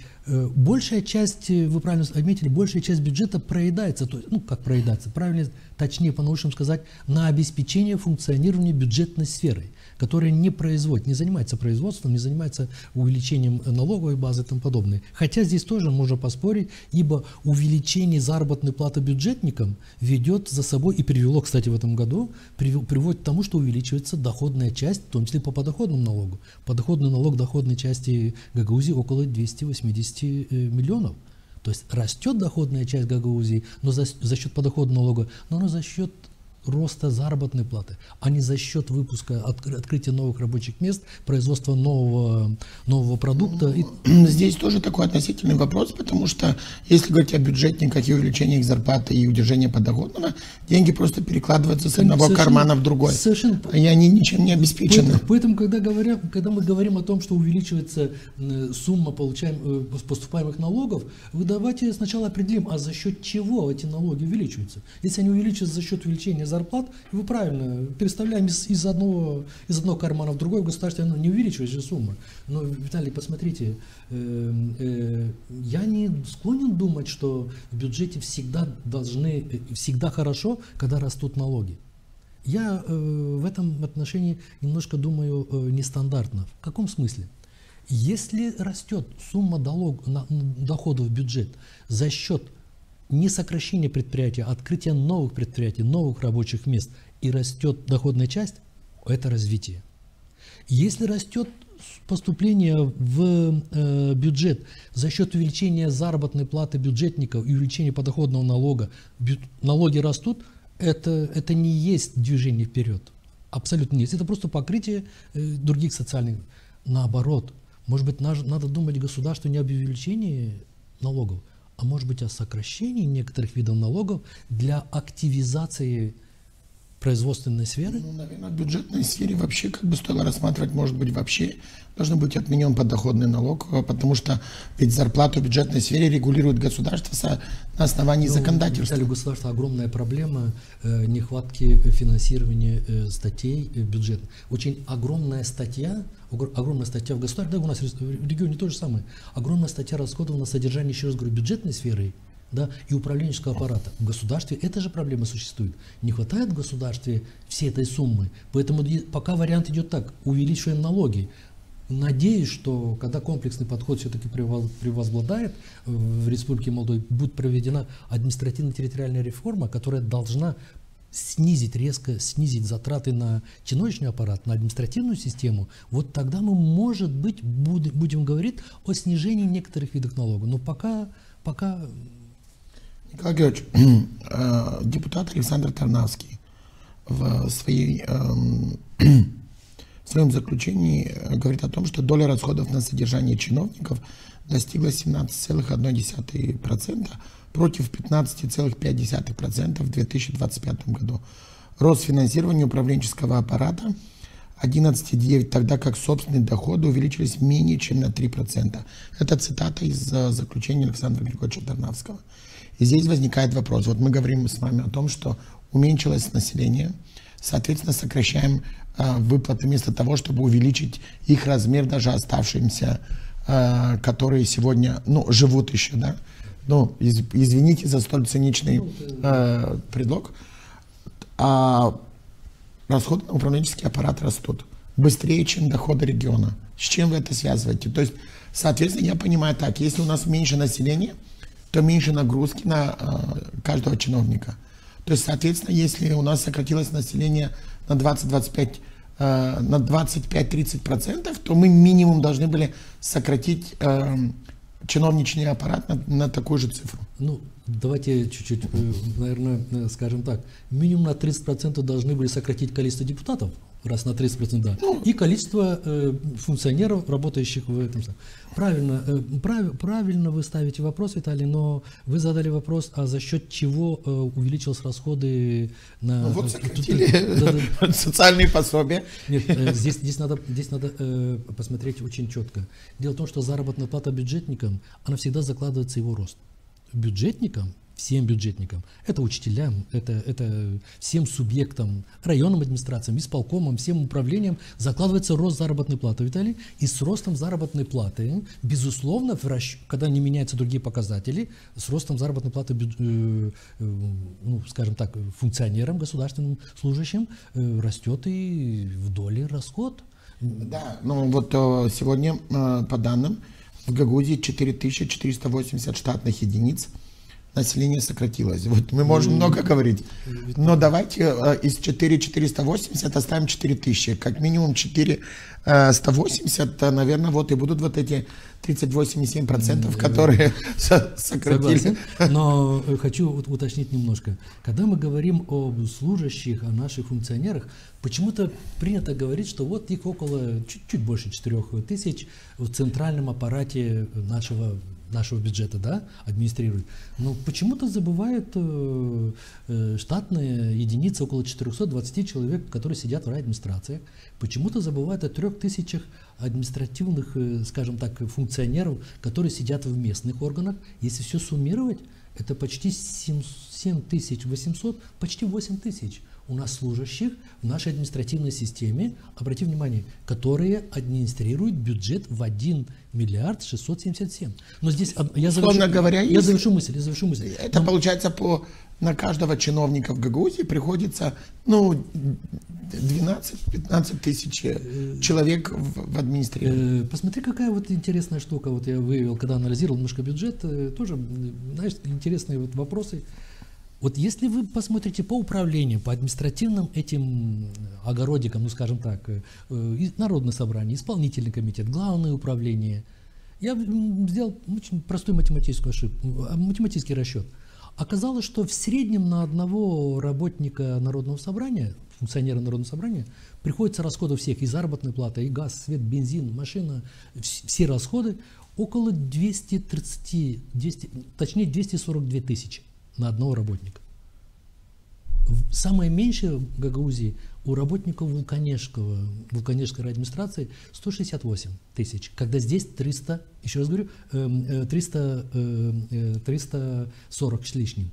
S4: большая часть, вы правильно отметили, большая часть бюджета проедается, то есть, ну как проедается, правильно, точнее по-научному сказать, на обеспечение функционирования бюджетной сферы, которая не производит, не занимается производством, не занимается увеличением налоговой базы и тому подобное. Хотя здесь тоже можно поспорить, ибо увеличение заработной платы бюджетникам ведет за собой, и привело, кстати, в этом году, приводит к тому, что увеличивается доходная часть, в том числе по подоходному налогу. Подоходный налог доходной части Гагаузии около 280 миллионов. То есть растет доходная часть Гагаузии, но за счет подоходного налога, но она за счет роста заработной платы, а не за счет выпуска, открытия новых рабочих мест, производства нового продукта.
S1: Здесь тоже такой относительный вопрос, потому что если говорить о бюджетниках и увеличении их зарплаты и удержании подоходного, деньги просто перекладываются с одного кармана в другой. И они ничем не обеспечены.
S4: Поэтому, когда мы говорим о том, что увеличивается сумма поступаемых налогов, вы давайте сначала определим, а за счет чего эти налоги увеличиваются. Если они увеличиваются за счет увеличения зарплат, вы правильно, переставляем из одного кармана в другой, в государстве не увеличивается же сумма. Но, Виталий, посмотрите, я не склонен думать, что в бюджете всегда хорошо, когда растут налоги. Я в этом отношении немножко думаю нестандартно. В каком смысле? Если растет сумма доходов в бюджет за счет не сокращение предприятия, а открытие новых предприятий, новых рабочих мест, и растет доходная часть, это развитие. Если растет поступление в бюджет за счет увеличения заработной платы бюджетников и увеличения подоходного налога, налоги растут, это не есть движение вперед. Абсолютно не есть. Это просто покрытие других социальных. Наоборот, может быть, надо думать государству не об увеличении налогов, а может быть о сокращении некоторых видов налогов для активизации производственной сферы?
S1: Ну, наверное, в бюджетной сфере вообще стоило рассматривать, может быть, вообще должен быть отменен подоходный налог, потому что ведь зарплату в бюджетной сфере регулирует государство на основании законодательства.
S4: Для государства огромная проблема нехватки финансирования статей бюджета. Очень огромная статья в государстве, да, у нас в регионе то же самое, огромная статья расходов на содержание, еще раз говорю, бюджетной сферы, да, и управленческого аппарата. В государстве эта же проблема существует. Не хватает в государстве всей этой суммы. Поэтому пока вариант идет так: увеличиваем налоги. Надеюсь, что когда комплексный подход все-таки превозбладает в Республике Молдова, будет проведена административно-территориальная реформа, которая должна резко снизить затраты на чиновничный аппарат, на административную систему. Вот тогда мы, может быть, будем говорить о снижении некоторых видов налогов. Но пока...
S1: Николай Георгиевич, депутат Александр Тарнавский в своем заключении говорит о том, что доля расходов на содержание чиновников достигла 17,1% против 15,5% в 2025 году. Рост финансирования управленческого аппарата 11,9%, тогда как собственные доходы увеличились менее чем на 3%. Это цитата из заключения Александра Григорьевича Тарнавского. И здесь возникает вопрос. Вот мы говорим с вами о том, что уменьшилось население, соответственно, сокращаем выплаты вместо того, чтобы увеличить их размер даже оставшимся, которые сегодня живут еще, да, ну, извините за столь циничный предлог, расходы на управленческий аппарат растут быстрее, чем доходы региона. С чем вы это связываете? То есть, соответственно, я понимаю так, если у нас меньше населения, то меньше нагрузки на каждого чиновника. То есть, соответственно, если у нас сократилось население на 25-30%, то мы минимум должны были сократить чиновничный аппарат на такую же цифру.
S4: Ну, давайте чуть-чуть, наверное, скажем так, минимум на 30% должны были сократить количество депутатов, раз на 30%, да, и количество функционеров, работающих в этом. Правильно вы ставите вопрос, Виталий, но вы задали вопрос, а за счет чего увеличились расходы на...
S1: Ну, вот сократили социальные пособия.
S4: Нет, здесь надо посмотреть очень четко. Дело в том, что заработная плата бюджетникам, она всегда закладывается его рост. Бюджетникам, всем бюджетникам, это учителям, это всем субъектам, районным администрациям, исполкомам, всем управлениям закладывается рост заработной платы, Виталий, и с ростом заработной платы, безусловно, когда не меняются другие показатели, с ростом заработной платы, ну, скажем так, функционерам, государственным служащим, растет и в доле расход.
S1: Да, ну вот сегодня, по данным, в Гагаузии 4480 штатных единиц, население сократилось. Вот мы можем много говорить, но давайте из 4480 оставим 4000, как минимум 4180, наверное, вот и будут вот эти 38,7%, которые сократили.
S4: Согласен, но хочу уточнить немножко. Когда мы говорим об служащих, о наших функционерах, почему-то принято говорить, что вот их около чуть больше 4000 в центральном аппарате нашего бюджета, да, администрируют. Но почему-то забывают штатные единицы, около 420 человек, которые сидят в райадминистрациях. Почему-то забывают о 3000 административных, скажем так, функционеров, которые сидят в местных органах. Если все суммировать, это почти 7800, почти 8000 у нас служащих в нашей административной системе, обратите внимание, которые администрируют бюджет в 1 миллиард 677. Но здесь я завершу мысль.
S1: Это получается на каждого чиновника в Гагаузии приходится 12-15 тысяч человек в администрировании.
S4: Посмотри, какая вот интересная штука. Вот я выявил, когда анализировал немножко бюджет, тоже, знаешь, интересные вот вопросы. Вот если вы посмотрите по управлению, по административным этим огородикам, ну скажем так, Народное собрание, исполнительный комитет, главное управление, я сделал очень простой математический расчет. Оказалось, что в среднем на одного работника Народного собрания, функционера Народного собрания, приходится расходов всех, и заработная плата, и газ, свет, бензин, машина, все расходы около 242 тысячи на одного работника. Самое меньшее в Гагаузии у работников Вулканежской администрации 168 тысяч, когда здесь 300, еще раз говорю, 340 с лишним.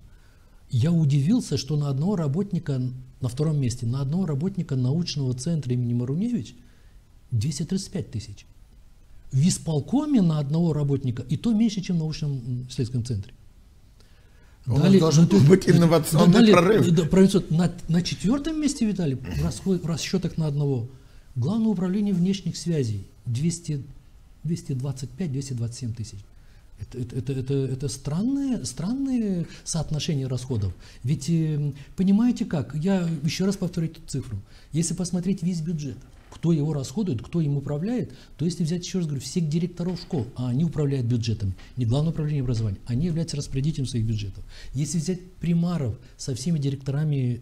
S4: Я удивился, что на одного работника, на втором месте, на одного работника научного центра имени Маруневич 235 тысяч. В исполкоме на одного работника и то меньше, чем в научном исследовательском центре.
S1: Далее, должен быть инновационный прорыв.
S4: На четвертом месте, Виталий, в расчетах на одного, Главное управление внешних связей 225-227 тысяч. Это странные соотношения расходов. Ведь понимаете как, я еще раз повторю эту цифру. Если посмотреть весь бюджет, кто его расходует, кто им управляет, то если взять, еще раз говорю, всех директоров школ, а они управляют бюджетом, не Главное управление образования, они являются распорядителем своих бюджетов. Если взять примаров со всеми директорами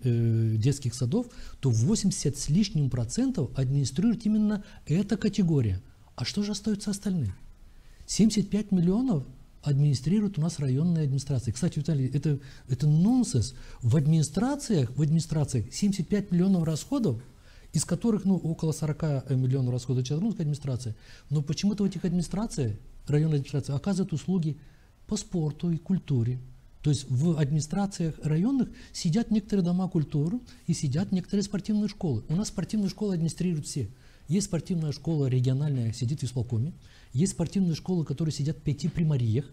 S4: детских садов, то 80 с лишним процентов администрирует именно эта категория. А что же остается остальным? 75 миллионов администрируют у нас районные администрации. Кстати, Виталий, это нонсенс. В администрациях 75 миллионов расходов, из которых около 40 миллионов расходов Челябинской администрации. Но почему-то в этих администрациях, районные администрации, оказывают услуги по спорту и культуре. То есть в администрациях районных сидят некоторые дома культуры и сидят некоторые спортивные школы. У нас спортивные школы администрируют все. Есть спортивная школа региональная, сидит в исполкоме. Есть спортивные школы, которые сидят в 5 примариях,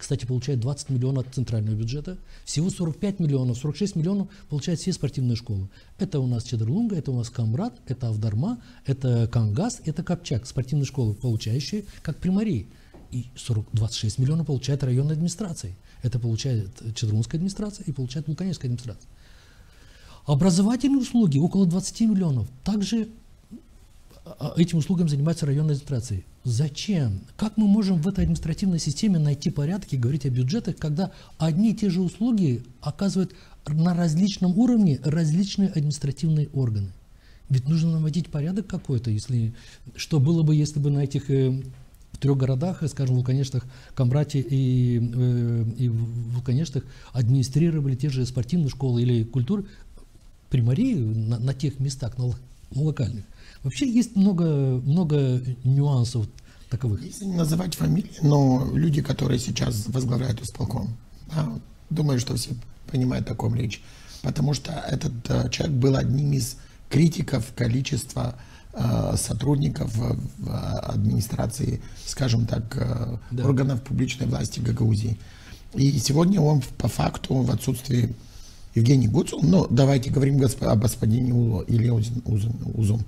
S4: кстати, получает 20 миллионов от центрального бюджета. Всего 45 миллионов, 46 миллионов получают все спортивные школы. Это у нас Чедрлунга, это у нас Камбрат, это Авдарма, это Кангас, это Копчак. Спортивные школы, получающие как примарии. И 26 миллионов получает районная администрация. Это получает Чедрунская администрация и получает Вулканевская администрация. Образовательные услуги около 20 миллионов. Также этим услугам занимается районная администрация. Зачем? Как мы можем в этой административной системе найти порядок и говорить о бюджетах, когда одни и те же услуги оказывают на различном уровне различные административные органы? Ведь нужно наводить порядок какой-то, если что было бы, если бы на этих 3 городах, скажем, Вулканештах, Камбрате и Вулканештах администрировали те же спортивные школы или культуры, примарии на тех местах, на локальных. Вообще есть много нюансов таковых.
S1: Если не называть фамилии, но люди, которые сейчас возглавляют исполком, да, думаю, что все понимают, о ком речь. Потому что этот человек был одним из критиков количества сотрудников в администрации, скажем так,
S4: Да.
S1: органов публичной власти Гагаузии. И сегодня он по факту в отсутствии Евгений Гуцул, ну давайте говорим о господине Узум,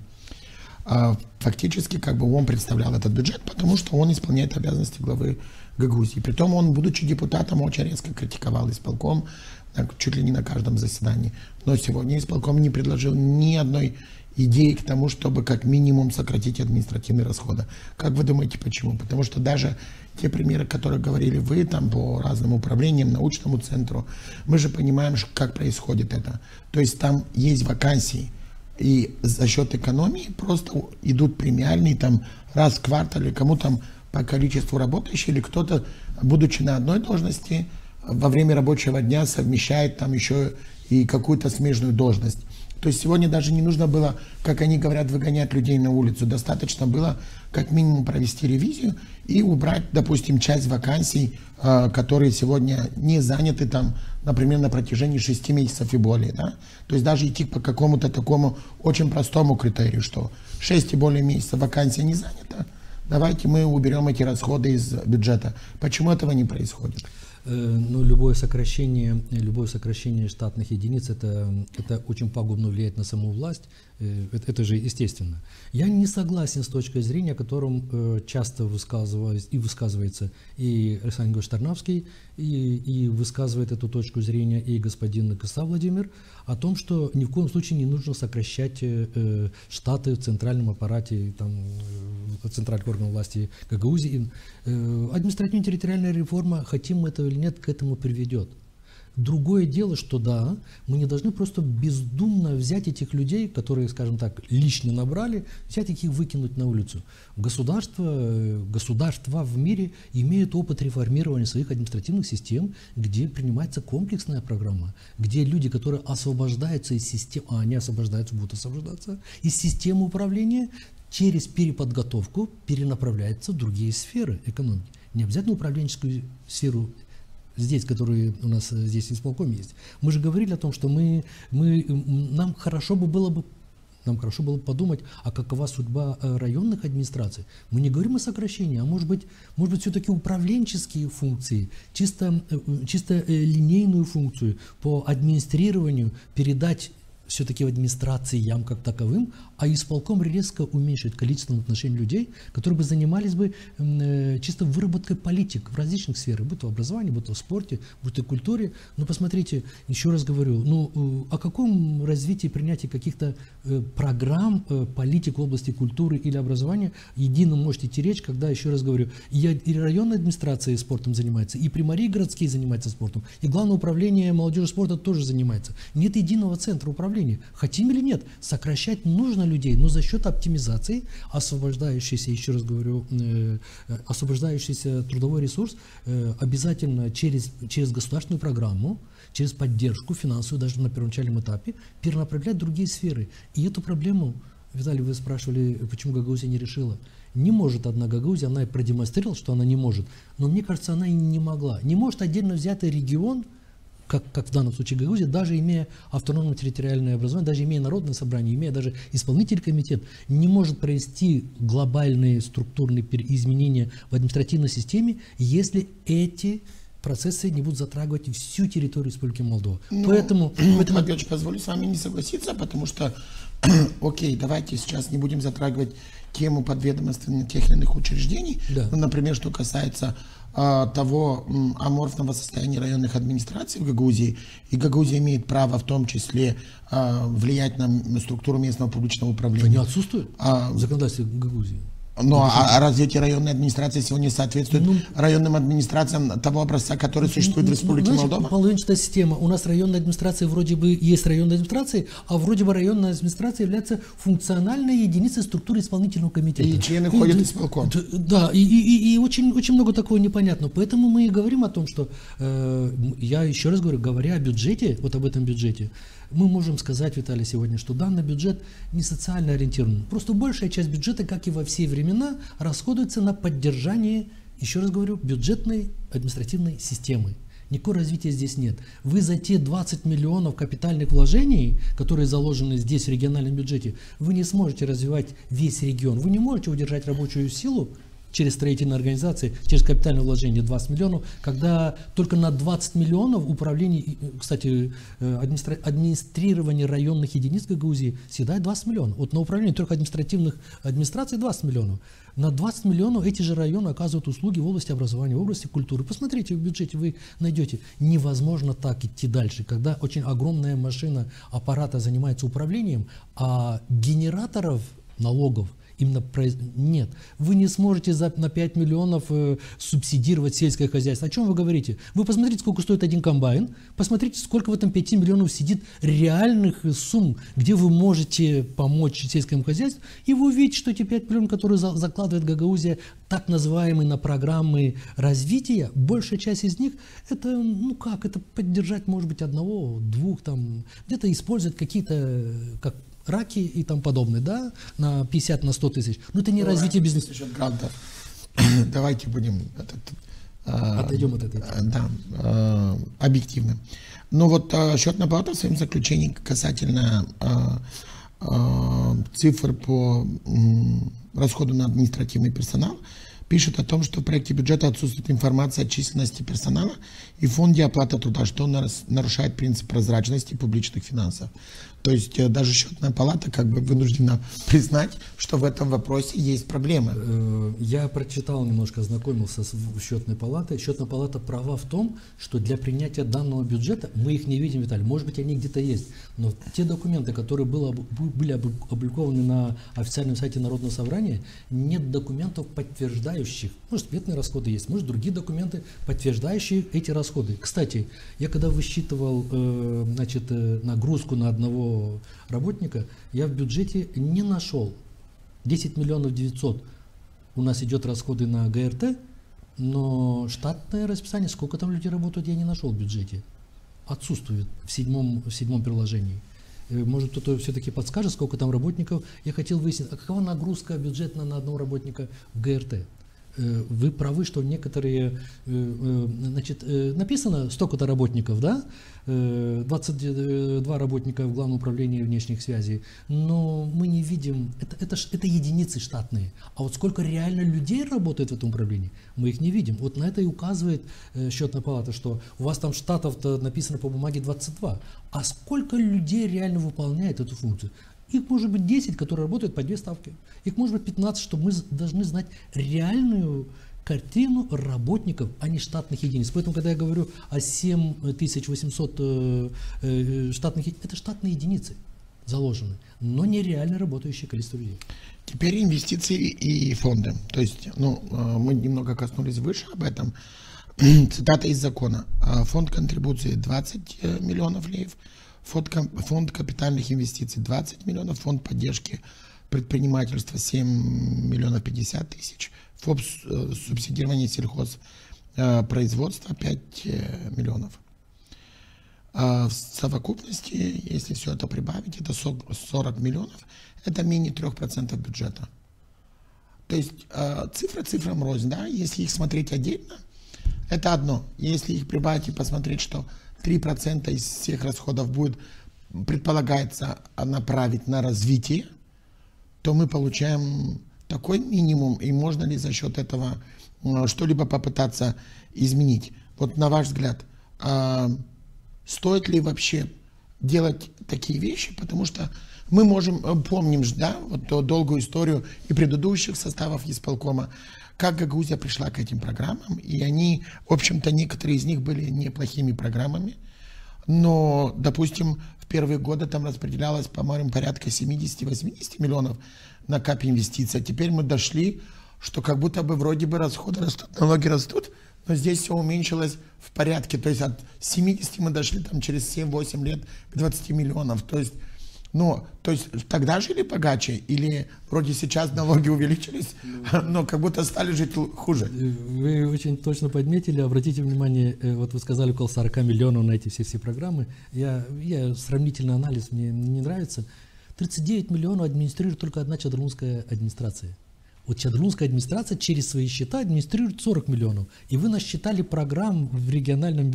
S1: фактически как бы он представлял этот бюджет, потому что он исполняет обязанности главы Гагаузии. Притом он, будучи депутатом, очень резко критиковал исполком чуть ли не на каждом заседании. Но сегодня исполком не предложил ни одной идеи к тому, чтобы как минимум сократить административные расходы. Как вы думаете, почему? Потому что даже те примеры, которые говорили вы, там по разным управлениям, научному центру, мы же понимаем, как происходит это. То есть там есть вакансии, и за счет экономии просто идут премиальные там раз в квартал, или кому там по количеству работающих, или кто-то, будучи на одной должности, во время рабочего дня совмещает там еще и какую-то смежную должность. То есть сегодня даже не нужно было, как они говорят, выгонять людей на улицу. Достаточно было как минимум провести ревизию и убрать, допустим, часть вакансий, которые сегодня не заняты там, например, на протяжении 6 месяцев и более. Да? То есть даже идти по какому-то такому очень простому критерию, что 6 и более месяцев вакансия не занята, давайте мы уберем эти расходы из бюджета. Почему этого не происходит?
S4: Ну, любое сокращение штатных единиц, это очень пагубно влияет на саму власть, это же естественно. Я не согласен с точкой зрения, о котором часто высказывается и Александр Тарнавский, и высказывает эту точку зрения и господин Коса Владимир, о том, что ни в коем случае не нужно сокращать штаты в центральном аппарате, там, центральных органов власти Гагаузии. Административно-территориальная реформа, хотим мы этого или нет, к этому приведет. Другое дело, что да, мы не должны просто бездумно взять этих людей, которые, скажем так, лично набрали, взять их и выкинуть на улицу. Государства в мире имеют опыт реформирования своих административных систем, где принимается комплексная программа, где люди, которые освобождаются из системы, они будут освобождаться из системы управления, через переподготовку перенаправляются в другие сферы экономики. Не обязательно управленческую сферу здесь, которые у нас здесь в исполкоме есть. Мы же говорили о том, что нам хорошо было подумать, а какова судьба районных администраций. Мы не говорим о сокращении, а может быть все-таки управленческие функции, чисто линейную функцию по администрированию передать все-таки в администрациям как таковым, а исполком резко уменьшить количество отношений людей, которые бы занимались бы чисто выработкой политик в различных сферах, будь то в образовании, будь то в спорте, будь то в культуре. Но посмотрите, еще раз говорю, о каком развитии, принятии каких-то программ, политик в области культуры или образования едино может идти речь, когда, еще раз говорю, и районная администрация спортом занимается, и примарии городские занимаются спортом, и Главное управление молодежи и спорта тоже занимается. Нет единого центра управления. Хотим или нет, сокращать нужно людей, но за счет оптимизации освобождающийся, еще раз говорю, освобождающийся трудовой ресурс обязательно через государственную программу, через поддержку финансовую, даже на первоначальном этапе, перенаправлять в другие сферы. И эту проблему, Виталий, вы спрашивали, почему Гагаузия не решила. Не может одна Гагаузия, она и продемонстрировала, что она не может, но мне кажется, она и не могла. Не может отдельно взятый регион, как в данном случае Гагаузия, даже имея автономное территориальное образование, даже имея народное собрание, имея даже исполнительный комитет, не может провести глобальные структурные изменения в административной системе, если эти процессы не будут затрагивать всю территорию Республики Молдова.
S1: Ну,
S4: Поэтому...
S1: Опять позволю с вами не согласиться, потому что, окей, давайте сейчас не будем затрагивать тему подведомственных тех или иных учреждений.
S4: Да.
S1: Ну, например, что касается того аморфного состояния районных администраций в Гагаузии, и Гагаузия имеет право в том числе влиять на структуру местного публичного управления.
S4: Это не отсутствует в законодательстве Гагаузии.
S1: Ну, а разве эти районные администрации сегодня соответствуют районным администрациям того образца, который существует в Республике Молдова?
S4: Половинчатая система. У нас районная администрация вроде бы есть районная администрация, а вроде бы районная администрация является функциональной единицей структуры исполнительного комитета.
S1: И члены входят в исполком.
S4: Да, и очень много такого непонятного. Поэтому мы и говорим о том, что, я еще раз говорю, говоря о бюджете, вот об этом бюджете, мы можем сказать, Виталий, сегодня, что данный бюджет не социально ориентирован. Просто большая часть бюджета, как и во все времена, расходуется на поддержание, еще раз говорю, бюджетной административной системы. Никакого развития здесь нет. Вы за те 20 миллионов капитальных вложений, которые заложены здесь в региональном бюджете, вы не сможете развивать весь регион. Вы не можете удержать рабочую силу через строительные организации, через капитальное вложение 20 миллионов, когда только на 20 миллионов управлений, кстати, администрирование районных единиц Гагаузии съедает 20 миллионов. Вот на управление трех административных администраций 20 миллионов. На 20 миллионов эти же районы оказывают услуги в области образования, в области культуры. Посмотрите, в бюджете вы найдете. Невозможно так идти дальше, когда очень огромная машина аппарата занимается управлением, а генераторов налогов именно нет. Вы не сможете на 5 миллионов субсидировать сельское хозяйство. О чем вы говорите? Вы посмотрите, сколько стоит один комбайн, посмотрите, сколько в этом 5 миллионов сидит реальных сумм, где вы можете помочь сельскому хозяйству, и вы увидите, что эти 5 миллионов, которые закладывает Гагаузия, так называемые на программы развития, большая часть из них, это, ну как, это поддержать, может быть, одного, двух, там, где-то использовать какие-то, как раки и тому подобное, да, на 50, на 100 тысяч. Но это не развитие бизнеса.
S1: Давайте будем
S4: отойдем от этой темы.
S1: Да, объективно. Ну вот счетная палата в своем заключении касательно цифр по расходу на административный персонал пишет о том, что в проекте бюджета отсутствует информация о численности персонала и фонде оплаты труда, что нарушает принцип прозрачности публичных финансов. То есть даже счетная палата как бы вынуждена признать, что в этом вопросе есть проблемы.
S4: Я прочитал немножко, ознакомился с счетной палатой. Счетная палата права в том, что для принятия данного бюджета, мы их не видим, Виталий, может быть, они где-то есть, но те документы, которые были опубликованы на официальном сайте Народного собрания, нет документов, подтверждающих, может, бюджетные расходы есть, может, другие документы, подтверждающие эти расходы. Кстати, я когда высчитывал нагрузку на одного работника, я в бюджете не нашел 10 миллионов 900 у нас идет расходы на ГРТ, но штатное расписание, сколько там людей работают, я не нашел в бюджете. Отсутствует в седьмом приложении. Может, кто-то все-таки подскажет, сколько там работников. Я хотел выяснить, а какова нагрузка бюджетная на одного работника в ГРТ. Вы правы, что некоторые, написано столько-то работников, да, 22 работника в Главном управлении внешних связей, но мы не видим, это единицы штатные, а вот сколько реально людей работает в этом управлении, мы их не видим. Вот на это и указывает счетная палата, что у вас там штатов-то написано по бумаге 22, а сколько людей реально выполняет эту функцию? Их может быть 10, которые работают по 2 ставки. Их может быть 15, что мы должны знать реальную картину работников, а не штатных единиц. Поэтому, когда я говорю о 7800 штатных единиц, это штатные единицы заложены, но не реально работающее количество людей.
S1: Теперь инвестиции и фонды. То есть, мы немного коснулись выше об этом. Цитата из закона. Фонд контрибуции 20 миллионов леев, фонд капитальных инвестиций 20 миллионов, фонд поддержки предпринимательства 7 миллионов 50 тысяч, фонд субсидирования сельхозпроизводства 5 миллионов. В совокупности, если все это прибавить, это 40 миллионов, это менее 3% бюджета. То есть цифра цифрам рознь, да, если их смотреть отдельно, это одно. Если их прибавить и посмотреть, что 3% из всех расходов будет, предполагается, направить на развитие, то мы получаем такой минимум, и можно ли за счет этого что-либо попытаться изменить. Вот на ваш взгляд, стоит ли вообще делать такие вещи, потому что мы помним же, да, вот ту долгую историю и предыдущих составов исполкома, как Гагаузия пришла к этим программам, и они, в общем-то, некоторые из них были неплохими программами, но, допустим, в первые годы там распределялось, по-моему, порядка 70-80 миллионов на кап инвестиций, а теперь мы дошли, что как будто бы вроде бы расходы растут, налоги растут, но здесь все уменьшилось в порядке, то есть от 70 мы дошли там через 7-8 лет к 20 миллионов, то есть тогда жили богаче или вроде сейчас налоги увеличились, но как будто стали жить хуже?
S4: Вы очень точно подметили, обратите внимание, вот вы сказали около 40 миллионов на эти все программы, я сравнительный анализ мне не нравится, 39 миллионов администрирует только одна чадрлунская администрация. Вот чадрлунская администрация через свои счета администрирует 40 миллионов. И вы насчитали программ в региональном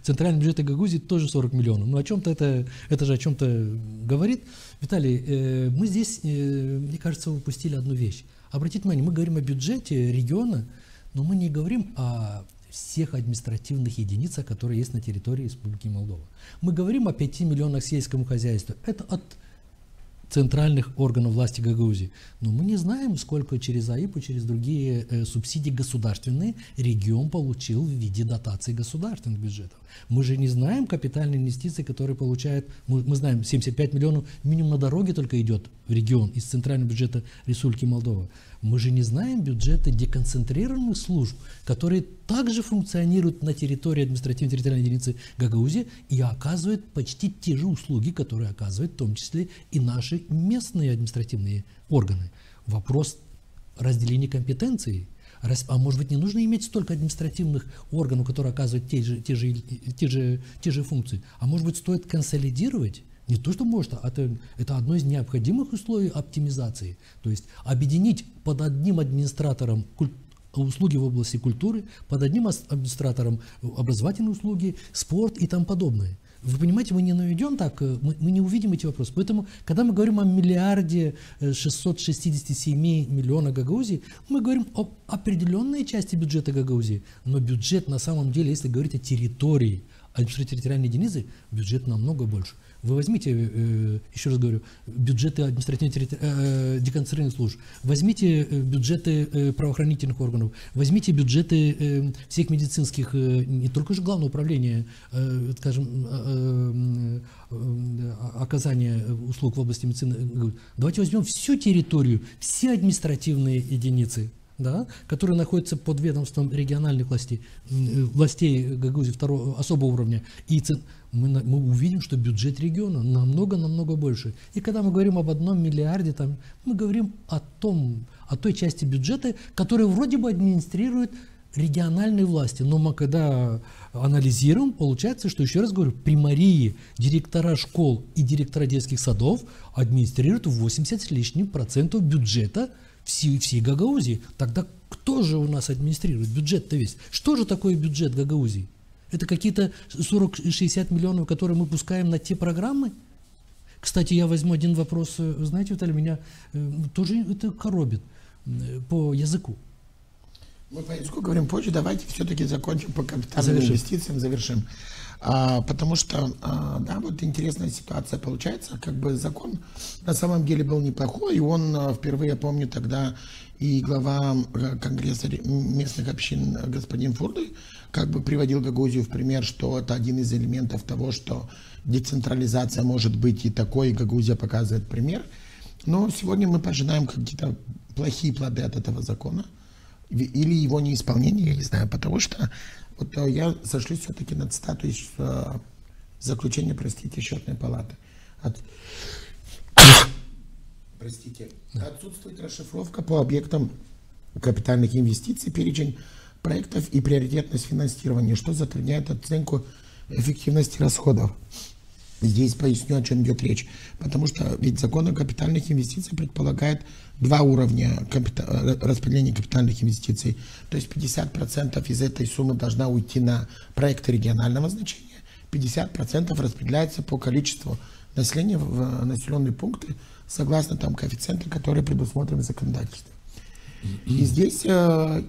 S4: центральном бюджете Гагаузии тоже 40 миллионов. Ну о чем-то это же о чем-то говорит. Виталий, мы здесь, мне кажется, упустили одну вещь. Обратите внимание, мы говорим о бюджете региона, но мы не говорим о всех административных единицах, которые есть на территории Республики Молдова. Мы говорим о 5 миллионах сельскому хозяйству. Это от центральных органов власти Гагаузии. Но мы не знаем, сколько через АИПу, через другие субсидии государственные регион получил в виде дотаций государственных бюджетов. Мы же не знаем капитальные инвестиции, которые получают, мы знаем, 75 миллионов минимум на дороге только идет в регион из центрального бюджета Республики Молдова. Мы же не знаем бюджеты деконцентрированных служб, которые также функционируют на территории административно-территориальной единицы Гагаузии и оказывают почти те же услуги, которые оказывают в том числе и наши местные административные органы. Вопрос разделения компетенций. А может быть, не нужно иметь столько административных органов, которые оказывают те же функции? А может быть, стоит консолидировать? Не то, что может, а это одно из необходимых условий оптимизации. То есть объединить под одним администратором услуги в области культуры, под одним администратором образовательные услуги, спорт и тому подобное. Вы понимаете, мы не наведем так, мы не увидим эти вопросы. Поэтому, когда мы говорим о 1 667 миллионов Гагаузии, мы говорим об определенной части бюджета Гагаузии. Но бюджет на самом деле, если говорить о территории административно-территориальной единицы, бюджет намного больше. Вы возьмите, еще раз говорю, бюджеты административно деконцентрированных служб, возьмите бюджеты правоохранительных органов, возьмите бюджеты всех медицинских, не только же главного управления, скажем, оказания услуг в области медицины. Давайте возьмем всю территорию, все административные единицы, да, которые находятся под ведомством региональных властей Гагаузии особого уровня, и мы увидим, что бюджет региона намного больше. И когда мы говорим об 1 миллиарде, мы говорим о той части бюджета, которая вроде бы администрирует региональные власти. Но мы когда анализируем, получается, что, еще раз говорю, примарии, директора школ и директора детских садов администрируют 80 с лишним процентов бюджета всей Гагаузии. Тогда кто же у нас администрирует бюджет-то весь? Что же такое бюджет Гагаузии? Это какие-то 40-60 миллионов, которые мы пускаем на те программы? Кстати, я возьму один вопрос. Знаете, Виталий, меня тоже это коробит по языку.
S1: Мы по языку говорим позже, давайте все-таки закончим по капитальным инвестициям, завершим. Потому что, да, вот интересная ситуация получается, как бы закон на самом деле был неплохой, и он впервые, я помню, тогда и глава Конгресса местных общин господин Фурды как бы приводил Гагаузию в пример, что это один из элементов того, что децентрализация может быть и такой, и Гагаузия показывает пример. Но сегодня мы пожинаем какие-то плохие плоды от этого закона, или его неисполнение, я не знаю, потому что вот я сошлюсь все-таки на цитату из заключения, простите, счетной палаты. Отсутствует расшифровка по объектам капитальных инвестиций, перечень проектов и приоритетность финансирования, что затрудняет оценку эффективности расходов. Здесь поясню, о чем идет речь. Потому что ведь закон о капитальных инвестициях предполагает два уровня распределения капитальных инвестиций. То есть 50% из этой суммы должна уйти на проекты регионального значения, 50% распределяется по количеству населения в населенные пункты, согласно там коэффициенту, который предусмотрен в законодательстве. И здесь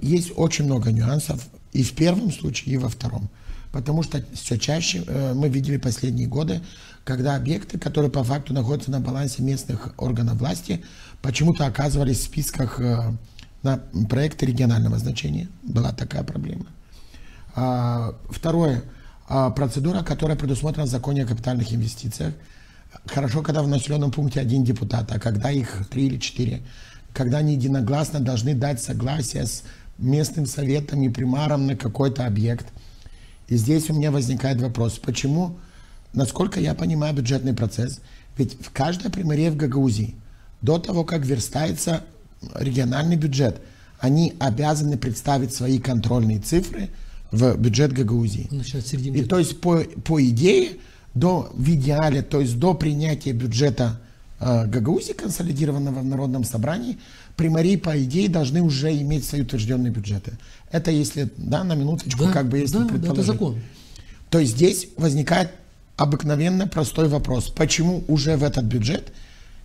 S1: есть очень много нюансов. И в первом случае, и во втором. Потому что все чаще мы видели последние годы, когда объекты, которые по факту находятся на балансе местных органов власти, почему-то оказывались в списках на проекты регионального значения. Была такая проблема. Второе. Процедура, которая предусмотрена в законе о капитальных инвестициях. Хорошо, когда в населенном пункте 1 депутат, а когда их 3 или 4. Когда они единогласно должны дать согласие с местным советом и примаром на какой-то объект. И здесь у меня возникает вопрос, почему, насколько я понимаю бюджетный процесс, ведь в каждой примаре в Гагаузии, до того, как верстается региональный бюджет, они обязаны представить свои контрольные цифры в бюджет Гагаузии. И то есть по идее, в идеале, то есть до принятия бюджета Гагаузии, консолидированного в Народном собрании, примари, по идее, должны уже иметь свои утвержденные бюджеты. Это если, да, на минуточку,
S4: да,
S1: как бы если предположить.
S4: Это закон.
S1: То есть здесь возникает обыкновенно простой вопрос. Почему уже в этот бюджет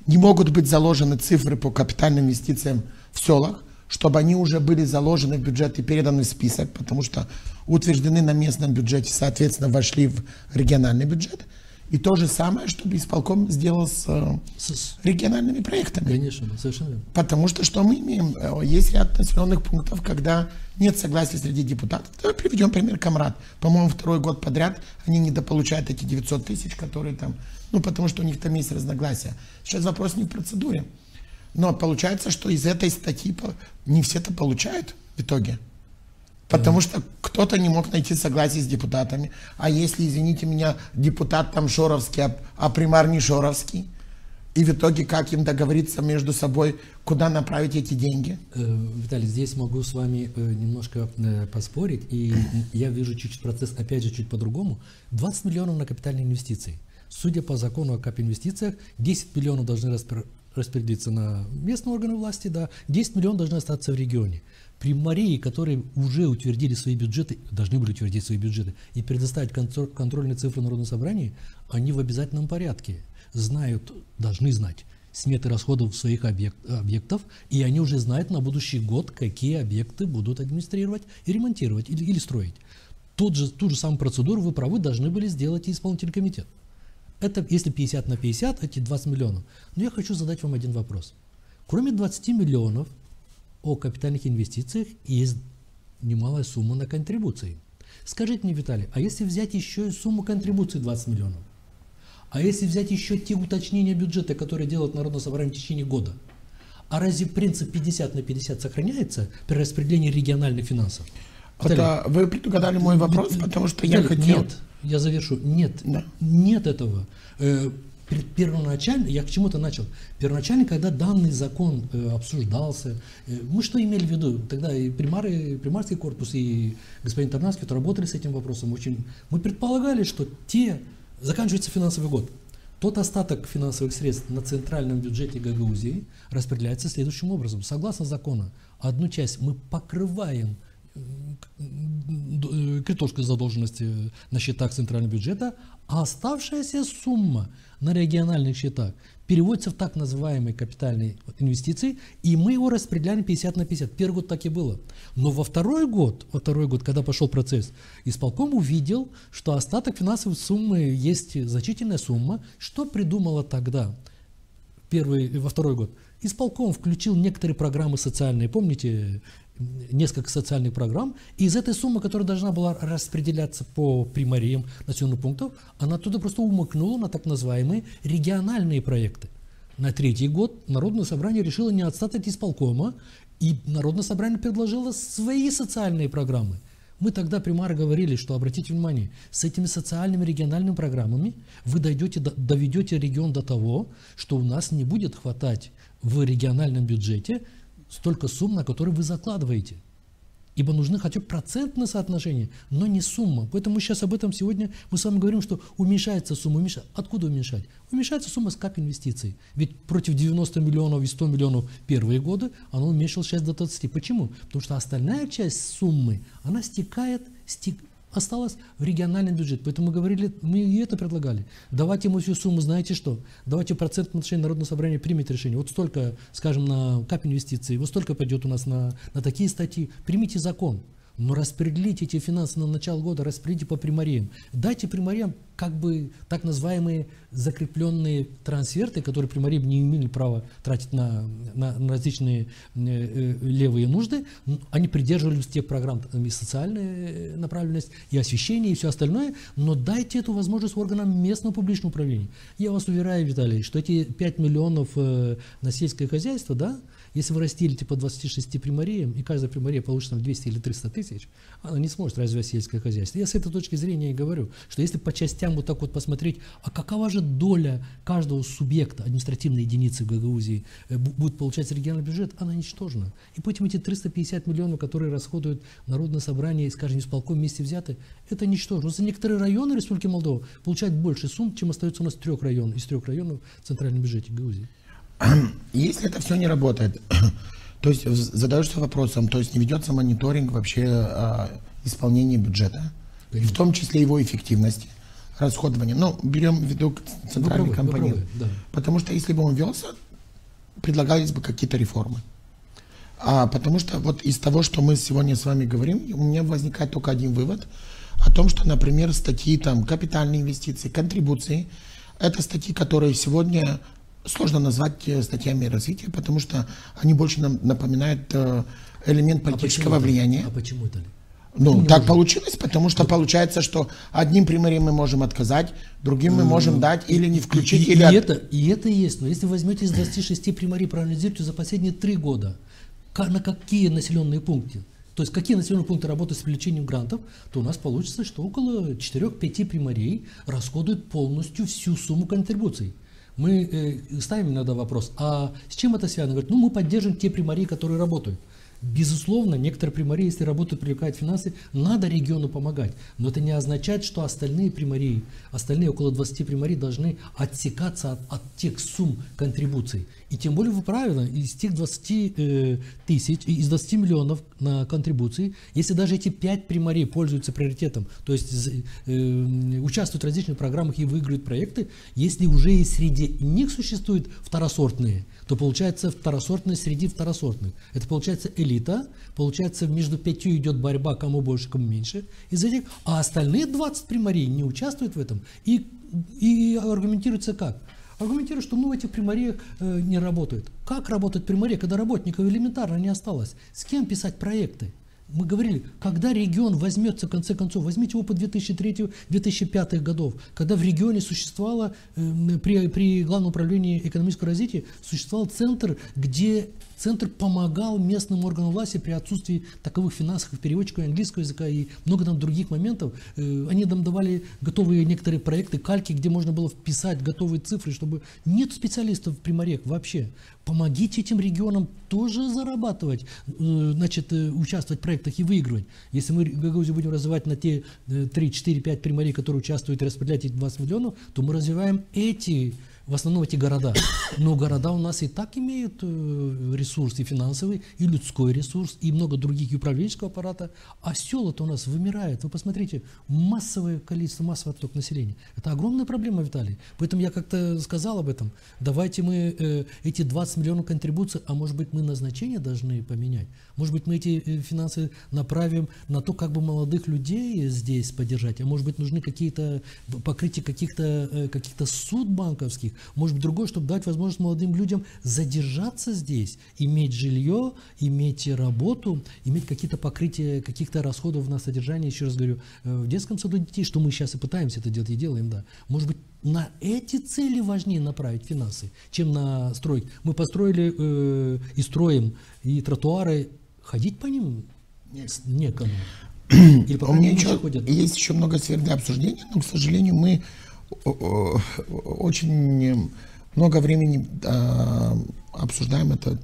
S1: не могут быть заложены цифры по капитальным инвестициям в селах, чтобы они уже были заложены в бюджет и переданы в список, потому что утверждены на местном бюджете, соответственно, вошли в региональный бюджет. И то же самое, чтобы исполком сделал с региональными проектами.
S4: Конечно, совершенно верно.
S1: Потому что мы имеем? Есть ряд населенных пунктов, когда нет согласия среди депутатов. Давай приведем пример Камрад. По-моему, второй год подряд они недополучают эти 900 тысяч, которые там, потому что у них там есть разногласия. Сейчас вопрос не в процедуре. Но получается, что из этой статьи не все это получают в итоге. Потому что кто-то не мог найти согласие с депутатами. А если, извините меня, депутат там шоровский, а примар не шоровский, и в итоге как им договориться между собой, куда направить эти деньги?
S4: Виталий, здесь могу с вами немножко поспорить. И я вижу чуть-чуть процесс, опять же, чуть по-другому. 20 миллионов на капитальные инвестиции. Судя по закону о капинвестициях, 10 миллионов должны распределиться на местные органы власти, да, 10 миллионов должны остаться в регионе. Примарии, которые уже утвердили свои бюджеты, должны были утвердить свои бюджеты и предоставить контрольные цифры Народному собранию, они в обязательном порядке знают, должны знать сметы расходов своих объектов, и они уже знают на будущий год, какие объекты будут администрировать и ремонтировать или строить. Ту же самую процедуру, вы правы, должны были сделать и исполнительный комитет. Это если 50 на 50, эти 20 миллионов. Но я хочу задать вам один вопрос. Кроме 20 миллионов о капитальных инвестициях есть немалая сумма на контрибуции. Скажите мне, Виталий, а если взять еще и сумму контрибуции 20 миллионов? А если взять еще те уточнения бюджета, которые делает Народное собрание в течение года? А разве принцип 50 на 50 сохраняется при распределении региональных финансов?
S1: Это вы предугадали мой вопрос, потому что я хотел...
S4: Нет, я завершу. Нет,
S1: да.
S4: Нет этого. Первоначально, я к чему-то начал. Первоначально, когда данный закон обсуждался, мы что имели в виду? Тогда и примарский корпус, и господин Тарнавский работали с этим вопросом. Мы предполагали, что заканчивается финансовый год. Тот остаток финансовых средств на центральном бюджете Гагаузии распределяется следующим образом. Согласно закону, одну часть мы покрываем кредиторской задолженности на счетах центрального бюджета, а оставшаяся сумма на региональных счетах переводится в так называемые капитальные инвестиции, и мы его распределяем 50 на 50. Первый год так и было. Но во второй год, когда пошел процесс, исполком увидел, что остаток финансовой суммы есть значительная сумма. Что придумала тогда, во второй год? Исполком включил некоторые программы социальные, помните, несколько социальных программ, и из этой суммы, которая должна была распределяться по примариям населенных пунктов, она туда просто умыкнула на так называемые региональные проекты. На третий год Народное собрание решило не отстать от исполкома, и Народное собрание предложило свои социальные программы. Мы тогда примары говорили, что, обратите внимание, с этими социальными региональными программами вы доведете регион до того, что у нас не будет хватать в региональном бюджете столько сумм, на которые вы закладываете. Ибо нужны хотя бы процентные соотношения, но не сумма. Поэтому сейчас об этом сегодня мы с вами говорим, что уменьшается сумма. Откуда уменьшать? Уменьшается сумма с кап инвестиций. Ведь против 90 миллионов и 100 миллионов первые годы она уменьшилась сейчас до 20. Почему? Потому что остальная часть суммы, она осталась в региональном бюджете. Поэтому мы и это предлагали. Давайте ему всю сумму, знаете что? Давайте процентное отношение Народного собрания примет решение. Вот столько, скажем, на кап инвестиций, вот столько пойдет у нас на такие статьи. Примите закон. Но распределите эти финансы на начало года, распределите по примариям. Дайте примариям как бы так называемые закрепленные трансферты, которые примарии не имели права тратить на различные левые нужды. Они придерживались тех программ, и социальная направленность, и освещение, и все остальное. Но дайте эту возможность органам местного публичного управления. Я вас уверяю, Виталий, что эти 5 миллионов на сельское хозяйство, да, если вы разделите по 26 примариям, и каждая примария получит там 200 или 300 тысяч, она не сможет развивать сельское хозяйство. Я с этой точки зрения и говорю, что если по частям вот так вот посмотреть, а какова же доля каждого субъекта административной единицы в Гагаузии будет получать региональный бюджет, она ничтожна. И поэтому эти 350 миллионов, которые расходуют Народное собрание, скажем, исполком вместе взяты, это ничтожно. За некоторые районы Республики Молдова получают больше сумм, чем остается у нас из 3 районов в центральном бюджете Гагаузии.
S1: Если это все не работает, то есть задаешься вопросом, то есть не ведется мониторинг вообще исполнения бюджета, в том числе его эффективности, расходования. Ну, берем в виду центральный компонент.
S4: Да.
S1: Потому что если бы он велся, предлагались бы какие-то реформы. Потому что вот из того, что мы сегодня с вами говорим, у меня возникает только один вывод о том, что, например, статьи там капитальные инвестиции, контрибуции, это статьи, которые сегодня сложно назвать статьями развития, потому что они больше нам напоминают элемент политического влияния.
S4: А почему это?
S1: Ну, так получилось, потому что получается, что одним примариям мы можем отказать, другим мы можем дать или не включить.
S4: И это есть. Но если возьмете из 26 примарий, проанализируйте за последние 3 года, на какие населенные пункты, то есть какие населенные пункты работают с привлечением грантов, то у нас получится, что около 4-5 примарий расходуют полностью всю сумму контрибуций. Мы ставим иногда вопрос, а с чем это связано? Говорят, ну мы поддерживаем те примарии, которые работают. Безусловно, некоторые примарии, если работают, привлекают финансы, надо региону помогать. Но это не означает, что остальные примарии, остальные около 20 примарий должны отсекаться от тех сумм контрибуций. И тем более вы правильно, из тех 20 тысяч, из 20 миллионов на контрибуции, если даже эти 5 примарий пользуются приоритетом, то есть участвуют в различных программах и выигрывают проекты, если уже и среди них существуют второсортные, то получается второсортные среди второсортных. Это получается элита, получается между 5 идет борьба, кому больше, кому меньше из этих, а остальные 20 примарий не участвуют в этом. И аргументируется как? Аргументируют, что в этих примариях не работают. Как работать примария, когда работников элементарно не осталось? С кем писать проекты? Мы говорили, когда регион возьмется, в конце концов, возьмите опыт 2003-2005 годов, когда в регионе существовало, при Главном управлении экономического развития, существовал центр, где центр помогал местным органам власти при отсутствии таковых финансовых переводчиков английского языка и много там других моментов. Они нам давали готовые некоторые проекты, кальки, где можно было вписать готовые цифры, чтобы нет специалистов в примариях вообще. Помогите этим регионам тоже зарабатывать, значит, участвовать в проектах и выигрывать. Если мы Гагаузию будем развивать на те 3, 4, 5 примарий, которые участвуют и распределять эти 20 миллионов, то мы развиваем в основном эти города. Но города у нас и так имеют ресурс и финансовый, и людской ресурс, и много других, и управленческого аппарата. А села-то у нас вымирают. Вы посмотрите, массовое количество, массовый отток населения. Это огромная проблема, Виталий. Поэтому я как-то сказал об этом. Давайте мы эти 20 миллионов контрибуций, а может быть мы назначение должны поменять. Может быть мы эти финансы направим на то, как бы молодых людей здесь поддержать. А может быть нужны какие-то покрытие каких-то суд банковских. Может быть, другое, чтобы дать возможность молодым людям задержаться здесь, иметь жилье, иметь работу, иметь какие-то покрытия каких-то расходов на содержание, еще раз говорю, в детском саду детей, что мы сейчас и пытаемся это делать и делаем, да. Может быть, на эти цели важнее направить финансы, чем на стройки. Мы построили и строим и тротуары, ходить по ним некому.
S1: Или, у меня есть еще много сфер для обсуждения, но, к сожалению, мы очень много времени обсуждаем это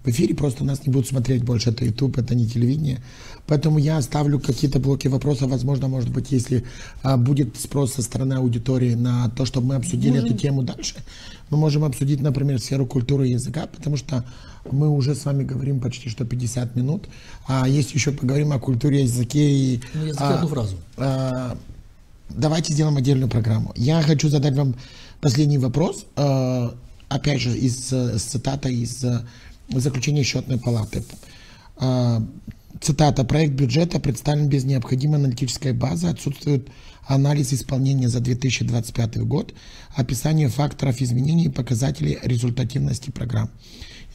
S1: в эфире, просто нас не будут смотреть больше, это YouTube, это не телевидение. Поэтому я оставлю какие-то блоки вопросов, возможно, может быть, если будет спрос со стороны аудитории на то, чтобы мы обсудили эту тему дальше, мы можем обсудить, например, сферу культуры и языка, потому что мы уже с вами говорим почти что 50 минут, а если еще поговорим о культуре, языке и...
S4: одну фразу.
S1: Давайте сделаем отдельную программу. Я хочу задать вам последний вопрос, опять же, с цитатой из заключения счетной палаты. цитата, проект бюджета представлен без необходимой аналитической базы, отсутствует анализ исполнения за 2025 год, описание факторов изменений и показателей результативности программ.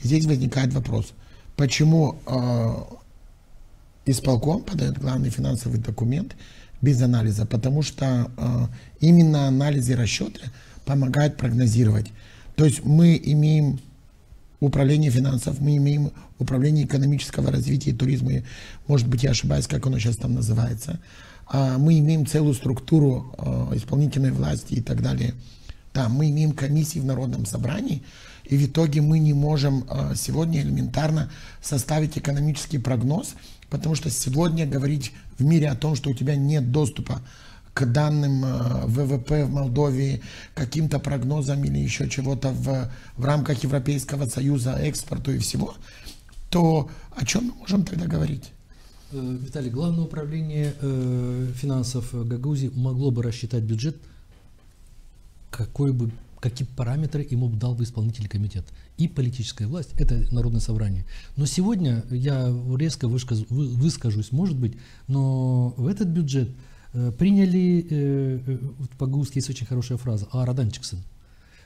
S1: Здесь возникает вопрос, почему исполком подает главный финансовый документ без анализа, потому что именно анализ и расчеты помогают прогнозировать. То есть мы имеем управление финансов, мы имеем управление экономического развития и туризма, может быть, я ошибаюсь, как оно сейчас там называется. Мы имеем целую структуру исполнительной власти и так далее. Да, мы имеем комиссии в Народном собрании, и в итоге мы не можем сегодня элементарно составить экономический прогноз, потому что сегодня говорить в мире о том, что у тебя нет доступа к данным ВВП в Молдове, каким-то прогнозам или еще чего-то в рамках Европейского Союза, экспорту и всего, то о чем мы можем тогда говорить?
S4: Виталий, Главное управление финансов Гагаузии могло бы рассчитать бюджет, какие параметры ему дал бы исполнительный комитет. И политическая власть, это Народное собрание. Но сегодня я резко выскажусь, может быть, но в этот бюджет приняли, по-гагаузски есть очень хорошая фраза, «Раданчиксын».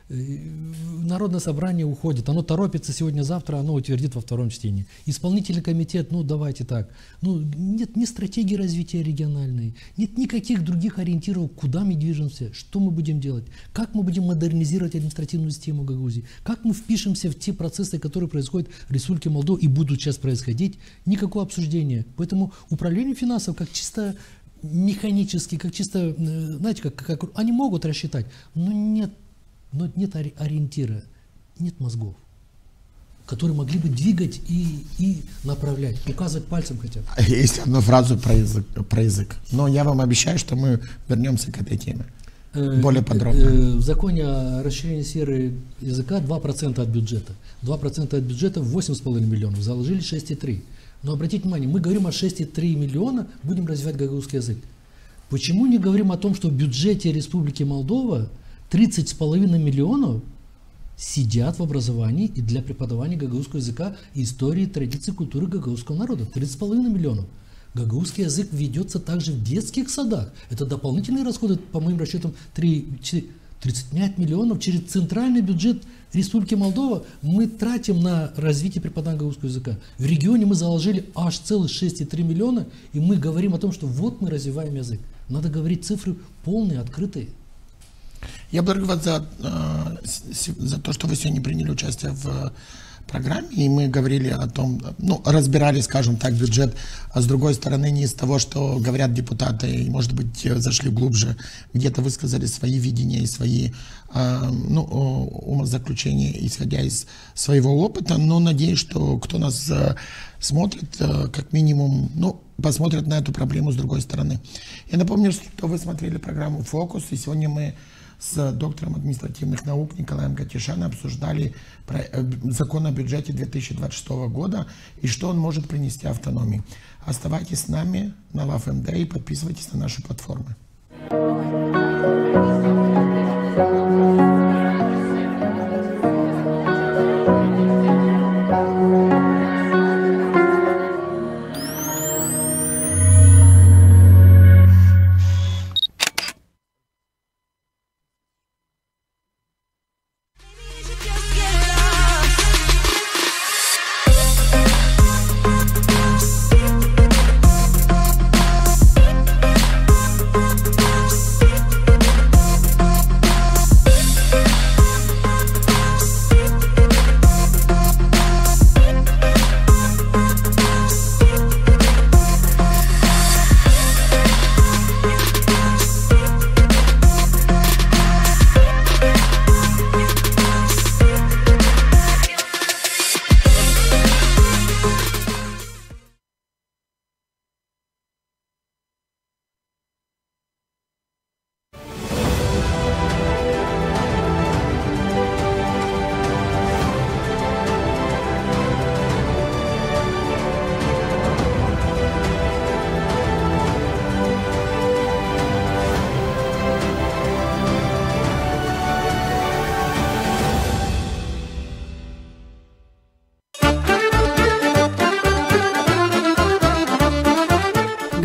S4: Народное собрание уходит, оно торопится сегодня-завтра, оно утвердит во втором чтении. Исполнительный комитет, ну давайте так, ну нет ни стратегии развития региональной, нет никаких других ориентиров, куда мы движемся, что мы будем делать, как мы будем модернизировать административную систему Гагаузии, как мы впишемся в те процессы, которые происходят в Республике Молдова и будут сейчас происходить, никакого обсуждения. Поэтому управление финансов как чисто механически, как чисто, знаете, как они могут рассчитать, но нет ориентира, нет мозгов, которые могли бы двигать и направлять, указывать пальцем хотя бы.
S1: Есть одну фразу про язык, но я вам обещаю, что мы вернемся к этой теме более подробно.
S4: В законе о расширении сферы языка 2% от бюджета. 2% от бюджета 8,5 миллионов, заложили 6,3. Но обратите внимание, мы говорим о 6,3 миллиона, будем развивать гагаузский язык. Почему не говорим о том, что в бюджете Республики Молдова 30,5 миллионов сидят в образовании и для преподавания гагаузского языка, истории, традиций, культуры гагаузского народа. 30,5 миллионов. Гагаузский язык ведется также в детских садах. Это дополнительные расходы, по моим расчетам, 35 миллионов через центральный бюджет Республики Молдова мы тратим на развитие преподавания гагаузского языка. В регионе мы заложили аж целых 6,3 миллиона, и мы говорим о том, что вот мы развиваем язык. Надо говорить цифры полные, открытые.
S1: Я благодарю вас за то, что вы сегодня приняли участие в программе, и мы говорили о том, ну, разбирали, скажем так, бюджет, а с другой стороны, не из того, что говорят депутаты, и, может быть, зашли глубже, где-то высказали свои видения и свои умозаключения, исходя из своего опыта, но надеюсь, что кто нас смотрит, как минимум, посмотрит на эту проблему с другой стороны. Я напомню, что вы смотрели программу «Фокус», и сегодня мы с доктором административных наук Николаем Катишаном обсуждали закон о бюджете 2026 года и что он может принести автономии. Оставайтесь с нами на LoveMD и подписывайтесь на наши платформы.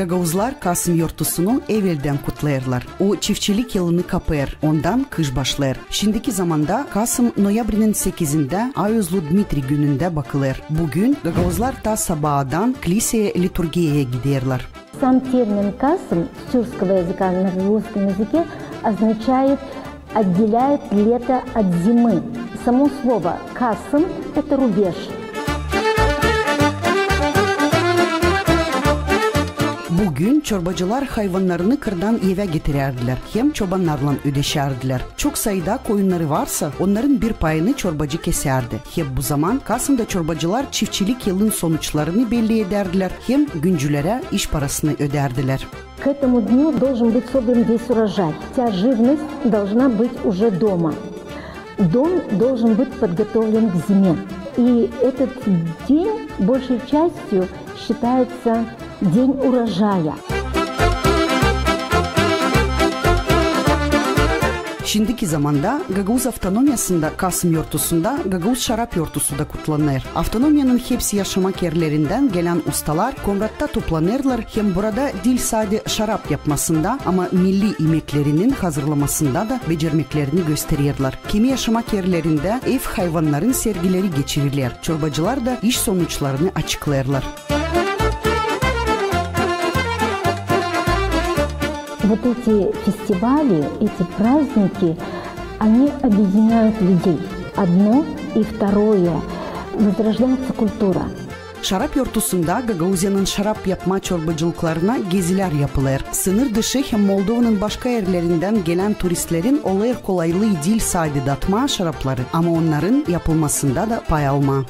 S10: Gagauzlar Kasım yortusunu evvelden kutlayırlar. O çiftçilik yılını kapar, ondan kış başlar. Şimdiki zamanda Kasım noyabrinin 8'inde Ayozlu Dmitri gününde bakılır. Bugün Gagauzlar ta sabahdan kiliseye liturgiyaya giderler.
S11: Сам термин «касм» с тюркского языка на русском языке означает «отделяет лето от зимы». Само слово «касм» – это рубеж.
S10: Bugün çorbacılar hayvanlarını kırdan eve getirirdiler. Hem çobanlarla ödeşerdiler. Çok sayıda koyunları varsa onların bir payını çorbacı keserdi. Hep bu zaman Kasım'da çorbacılar çiftçilik yılın sonuçlarını belli ederdiler. Hem güncülere iş parasını öderdiler.
S11: К этому дню должен быть собран весь урожай. Вся живность должна быть уже дома. Дом должен быть подготовлен к зиме. И этот день большей частью считается День урожая.
S10: Şimdiki zamanda Gagauz Avtonomyası'nda Kasım yortusunda Gagauz Şarap yortusu da kutlanır. Avtonomiyanın hepsi yaşamak yerlerinden gelen ustalar Komrat'ta toplanırlar. Hem burada dil sade şarap yapmasında ama milli yemeklerinin hazırlamasında da becermeklerini gösterirler. Kimi yaşamak yerlerinde ev hayvanların sergileri geçirirler. Çorbacılar da iş sonuçlarını açıklarlar.
S11: Вот эти фестивали, эти праздники, они объединяют людей. Одно и второе. Возрождается культура.
S10: Şarap yortusunda Gagauzya'nın şarap yapma çorbacılıklarına geziler yapılır. Sınır dışı hem Moldova'nın başka yerlerinden gelen turistlerin olayır kolaylığı dil sade datma şarapları ama onların yapılmasında da pay alma.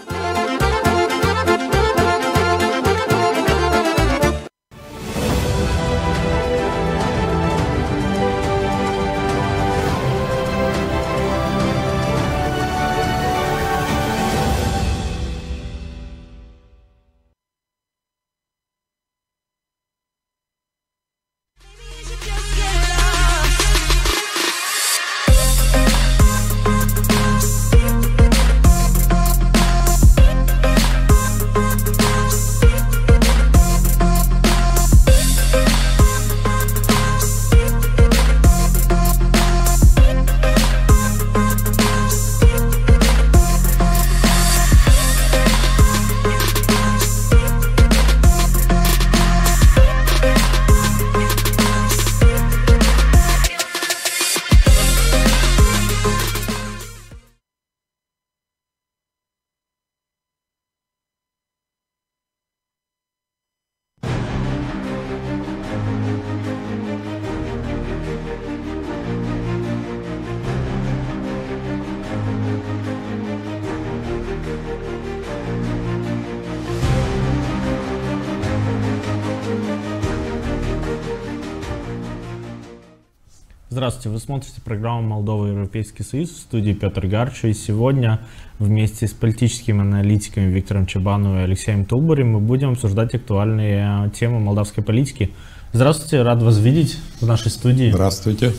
S14: Здравствуйте, вы смотрите программу «Молдова. Европейский Союз», в студии Петр Гарчо. И сегодня вместе с политическими аналитиками Виктором Чабановым и Алексеем Тулбурем мы будем обсуждать актуальные темы молдавской политики. Здравствуйте, рад вас видеть в нашей студии.
S23: Здравствуйте.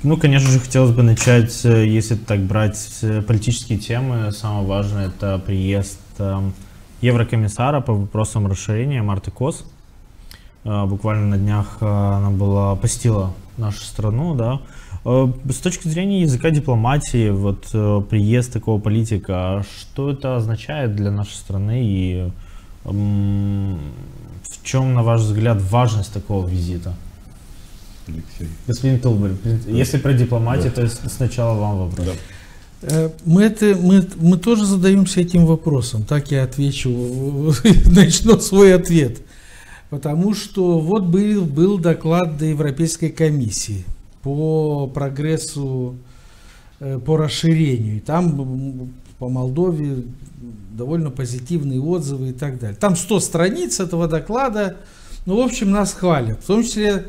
S14: Ну, конечно же, хотелось бы начать, если так брать политические темы. Самое важное – это приезд еврокомиссара по вопросам расширения Марты Кос. Буквально на днях она посетила нашу страну, да. С точки зрения языка дипломатии, вот приезд такого политика, что это означает для нашей страны и в чем, на ваш взгляд, важность такого визита?
S23: Алексей.
S14: Господин Тулбурь, если про дипломатию, то сначала вам вопрос.
S22: Да. Мы тоже задаемся этим вопросом. Так я отвечу, начну свой ответ. Потому что вот был доклад Европейской комиссии по прогрессу, по расширению. И там по Молдове довольно позитивные отзывы и так далее. Там 100 страниц этого доклада. Ну, в общем, нас хвалят. В том числе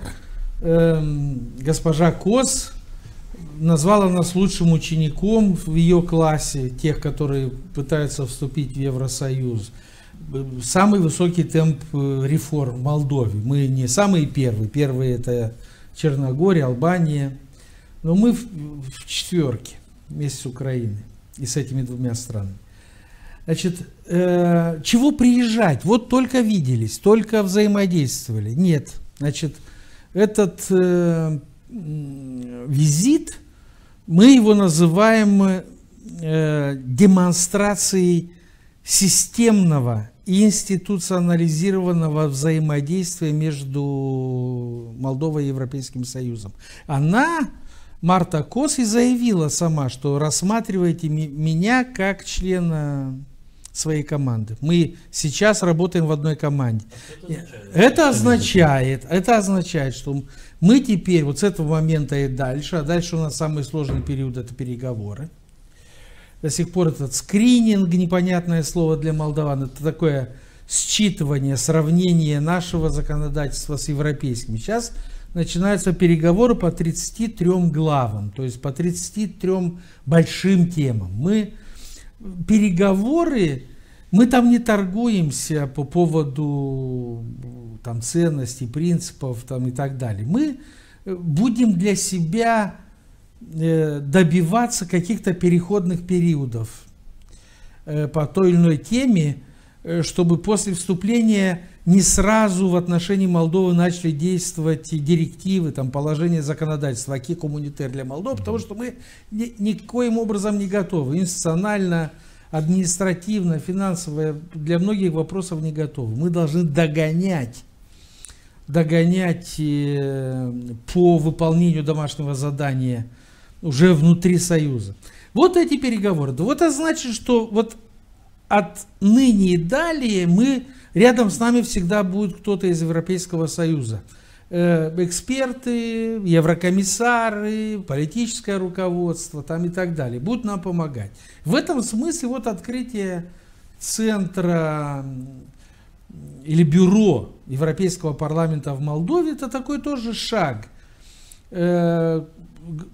S22: госпожа Кос назвала нас лучшим учеником в ее классе, тех, которые пытаются вступить в Евросоюз. Самый высокий темп реформ в Молдове. Мы не самые первые. Первые это Черногория, Албания. Но мы в четверке вместе с Украиной и с этими двумя странами.
S13: Значит, чего приезжать? Вот только виделись, только взаимодействовали. Нет. Значит, этот визит, мы его называем демонстрацией системного и институционализированного взаимодействия между Молдовой и Европейским Союзом. Марта Кос, и заявила сама, что рассматривайте меня как члена своей команды. Мы сейчас работаем в одной команде. Это означает, что мы теперь вот с этого момента и дальше, а дальше у нас самый сложный период — это переговоры. До сих пор этот скрининг, непонятное слово для молдаван, это такое считывание, сравнение нашего законодательства с европейским. Сейчас начинаются переговоры по 33 главам, то есть по 33 большим темам. Переговоры, мы там не торгуемся по поводу там, ценностей, принципов там, и так далее. Мы будем для себя добиваться каких-то переходных периодов по той или иной теме, чтобы после вступления не сразу в отношении Молдовы начали действовать директивы, там, положения законодательства, аки коммунитер для Молдовы, потому что мы никоим образом не готовы. Институционально, административно, финансово для многих вопросов не готовы. Мы должны догонять по выполнению домашнего задания уже внутри Союза. Вот эти переговоры. Вот это значит, что вот отныне и далее рядом с нами всегда будет кто-то из Европейского Союза. Эксперты, еврокомиссары, политическое руководство там и так далее будут нам помогать. В этом смысле вот открытие центра или бюро Европейского парламента в Молдове — это такой тоже шаг.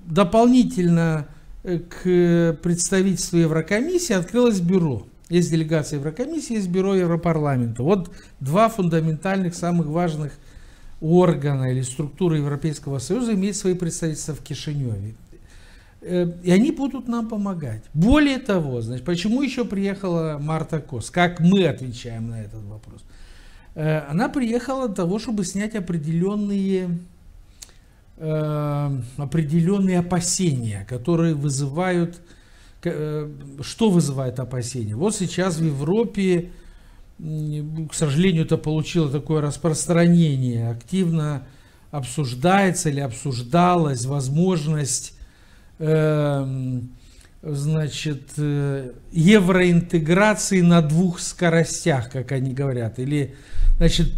S13: Дополнительно к представительству Еврокомиссии открылось бюро. Есть делегация Еврокомиссии, есть бюро Европарламента. Вот два фундаментальных, самых важных органа или структуры Европейского Союза имеют свои представительства в Кишиневе. И они будут нам помогать. Более того, значит, почему еще приехала Марта Кос? Как мы отвечаем на этот вопрос? Она приехала для того, чтобы снять определенные опасения, которые вызывают... Что вызывает опасения? Вот сейчас в Европе, к сожалению, это получило такое распространение, активно обсуждается или обсуждалась возможность евроинтеграции на двух скоростях, как они говорят, или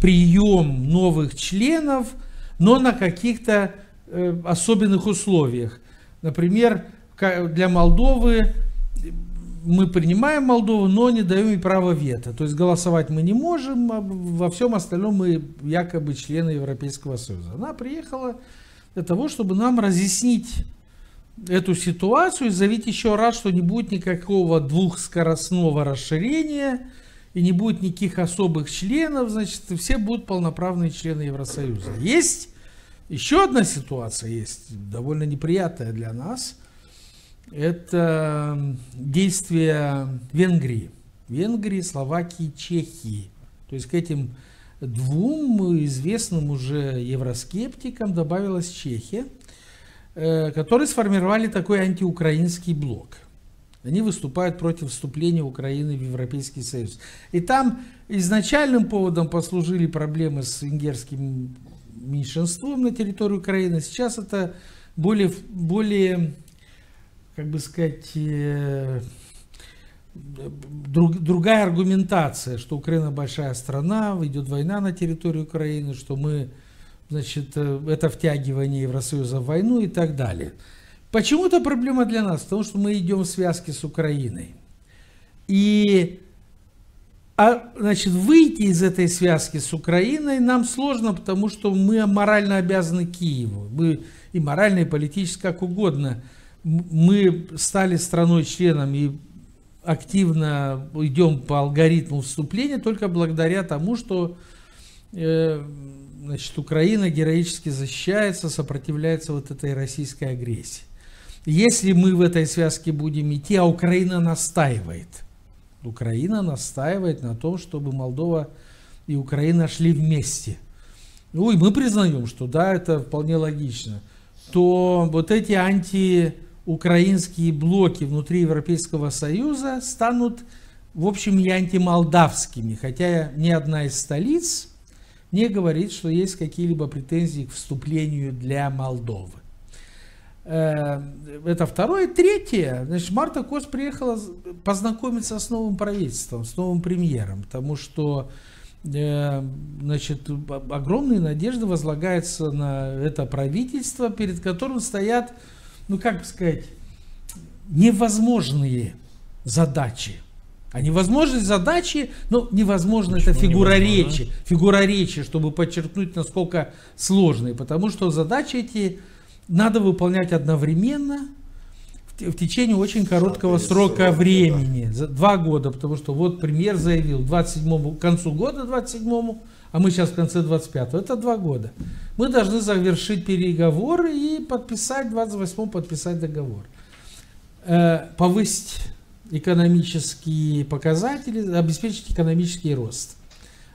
S13: прием новых членов, но на каких-то особенных условиях. Например, для Молдовы мы принимаем Молдову, но не даем ей права вето. То есть голосовать мы не можем, а во всем остальном мы якобы члены Европейского Союза. Она приехала для того, чтобы нам разъяснить эту ситуацию и заявить еще раз, что не будет никакого двухскоростного расширения и не будет никаких особых членов, значит, все будут полноправные члены Евросоюза. Есть еще одна ситуация, есть довольно неприятная для нас. Это действия Венгрии, Словакии, Чехии. То есть к этим двум известным уже евроскептикам добавилась Чехия, которые сформировали такой антиукраинский блок. Они выступают против вступления Украины в Европейский Союз. И там изначальным поводом послужили проблемы с венгерским меньшинством на территории Украины. Сейчас это более как бы сказать, другая аргументация, что Украина большая страна, идет война на территории Украины, что мы, значит, это втягивание Евросоюза в войну и так далее. Почему это проблема для нас? Потому что мы идем в связке с Украиной. Значит, выйти из этой связки с Украиной нам сложно, потому что мы морально обязаны Киеву. Мы и морально, и политически, как угодно. Мы стали страной-членом и активно идем по алгоритму вступления только благодаря тому, что значит, Украина героически защищается, сопротивляется вот этой российской агрессии. Если мы в этой связке будем идти, а Украина настаивает, Украина настаивает на том, чтобы Молдова и Украина шли вместе. Ну и мы признаем, что да, это вполне логично. То вот эти антиукраинские блоки внутри Европейского Союза станут, в общем, и антимолдавскими. Хотя ни одна из столиц не говорит, что есть какие-либо претензии к вступлению для Молдовы. Это второе. Третье. Значит, Марта Кос приехала познакомиться с новым правительством, с новым премьером, потому что значит, огромные надежды возлагаются на это правительство, перед которым стоят, ну как сказать, невозможные задачи. А невозможные задачи, ну невозможно, это фигура речи. Фигура речи, чтобы подчеркнуть, насколько сложные. Потому что задачи эти надо выполнять одновременно в течение очень короткого срока времени. 2 года, потому что вот премьер заявил к концу года 27-му, а мы сейчас в конце 25-го. Это 2 года. Мы должны завершить переговоры и подписать, 28-му подписать договор. Повысить экономические показатели, обеспечить экономический рост.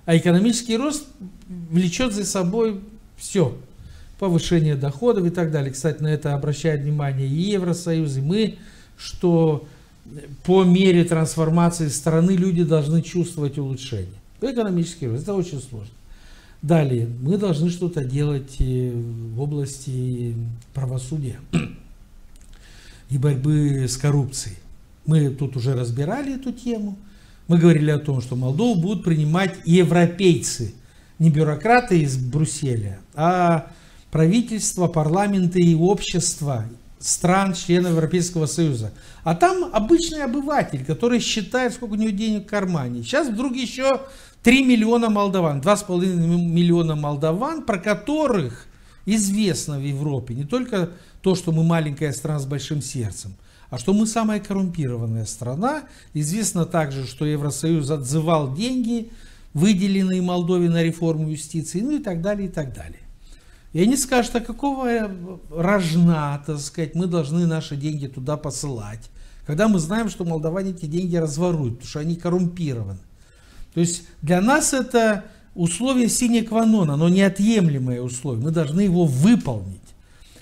S13: А экономический рост влечет за собой все. Повышение доходов и так далее. Кстати, на это обращает внимание и Евросоюз, и мы, что по мере трансформации страны люди должны чувствовать улучшение. Экономический рост. Это очень сложно. Далее, мы должны что-то делать в области правосудия и борьбы с коррупцией. Мы тут уже разбирали эту тему. Мы говорили о том, что Молдову будут принимать европейцы, не бюрократы из Брюсселя, а правительства, парламенты и общества стран, членов Европейского Союза. А там обычный обыватель, который считает, сколько у него денег в кармане. Сейчас вдруг еще 3 миллиона молдаван, 2,5 миллиона молдаван, про которых известно в Европе не только то, что мы маленькая страна с большим сердцем, а что мы самая коррумпированная страна. Известно также, что Евросоюз отзывал деньги, выделенные Молдове на реформу юстиции, ну и так далее, и так далее. И они скажут, а какого рожна, так сказать, мы должны наши деньги туда посылать, когда мы знаем, что молдаване эти деньги разворуют, потому что они коррумпированы. То есть для нас это условие sine qua non, оно неотъемлемое условие, мы должны его выполнить.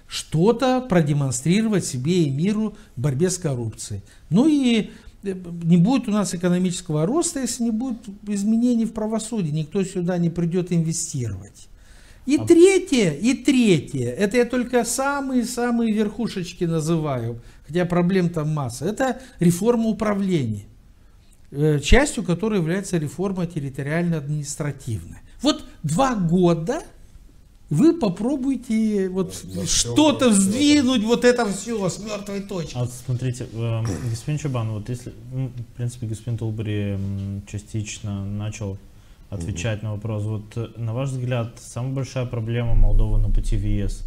S13: Что-то продемонстрировать себе и миру в борьбе с коррупцией. Ну и не будет у нас экономического роста, если не будет изменений в правосудии, никто сюда не придет инвестировать. И третье, это я только самые верхушечки называю, хотя проблем там масса, это реформа управления, частью которой является реформа территориально-административная. Вот 2 года вы попробуйте вот что-то сдвинуть, вот это все с мертвой точки.
S14: А вот смотрите, господин Чубан, вот если, в принципе, господин Тулбери частично начал отвечать на вопрос. Вот на ваш взгляд, самая большая проблема Молдовы на пути в ЕС,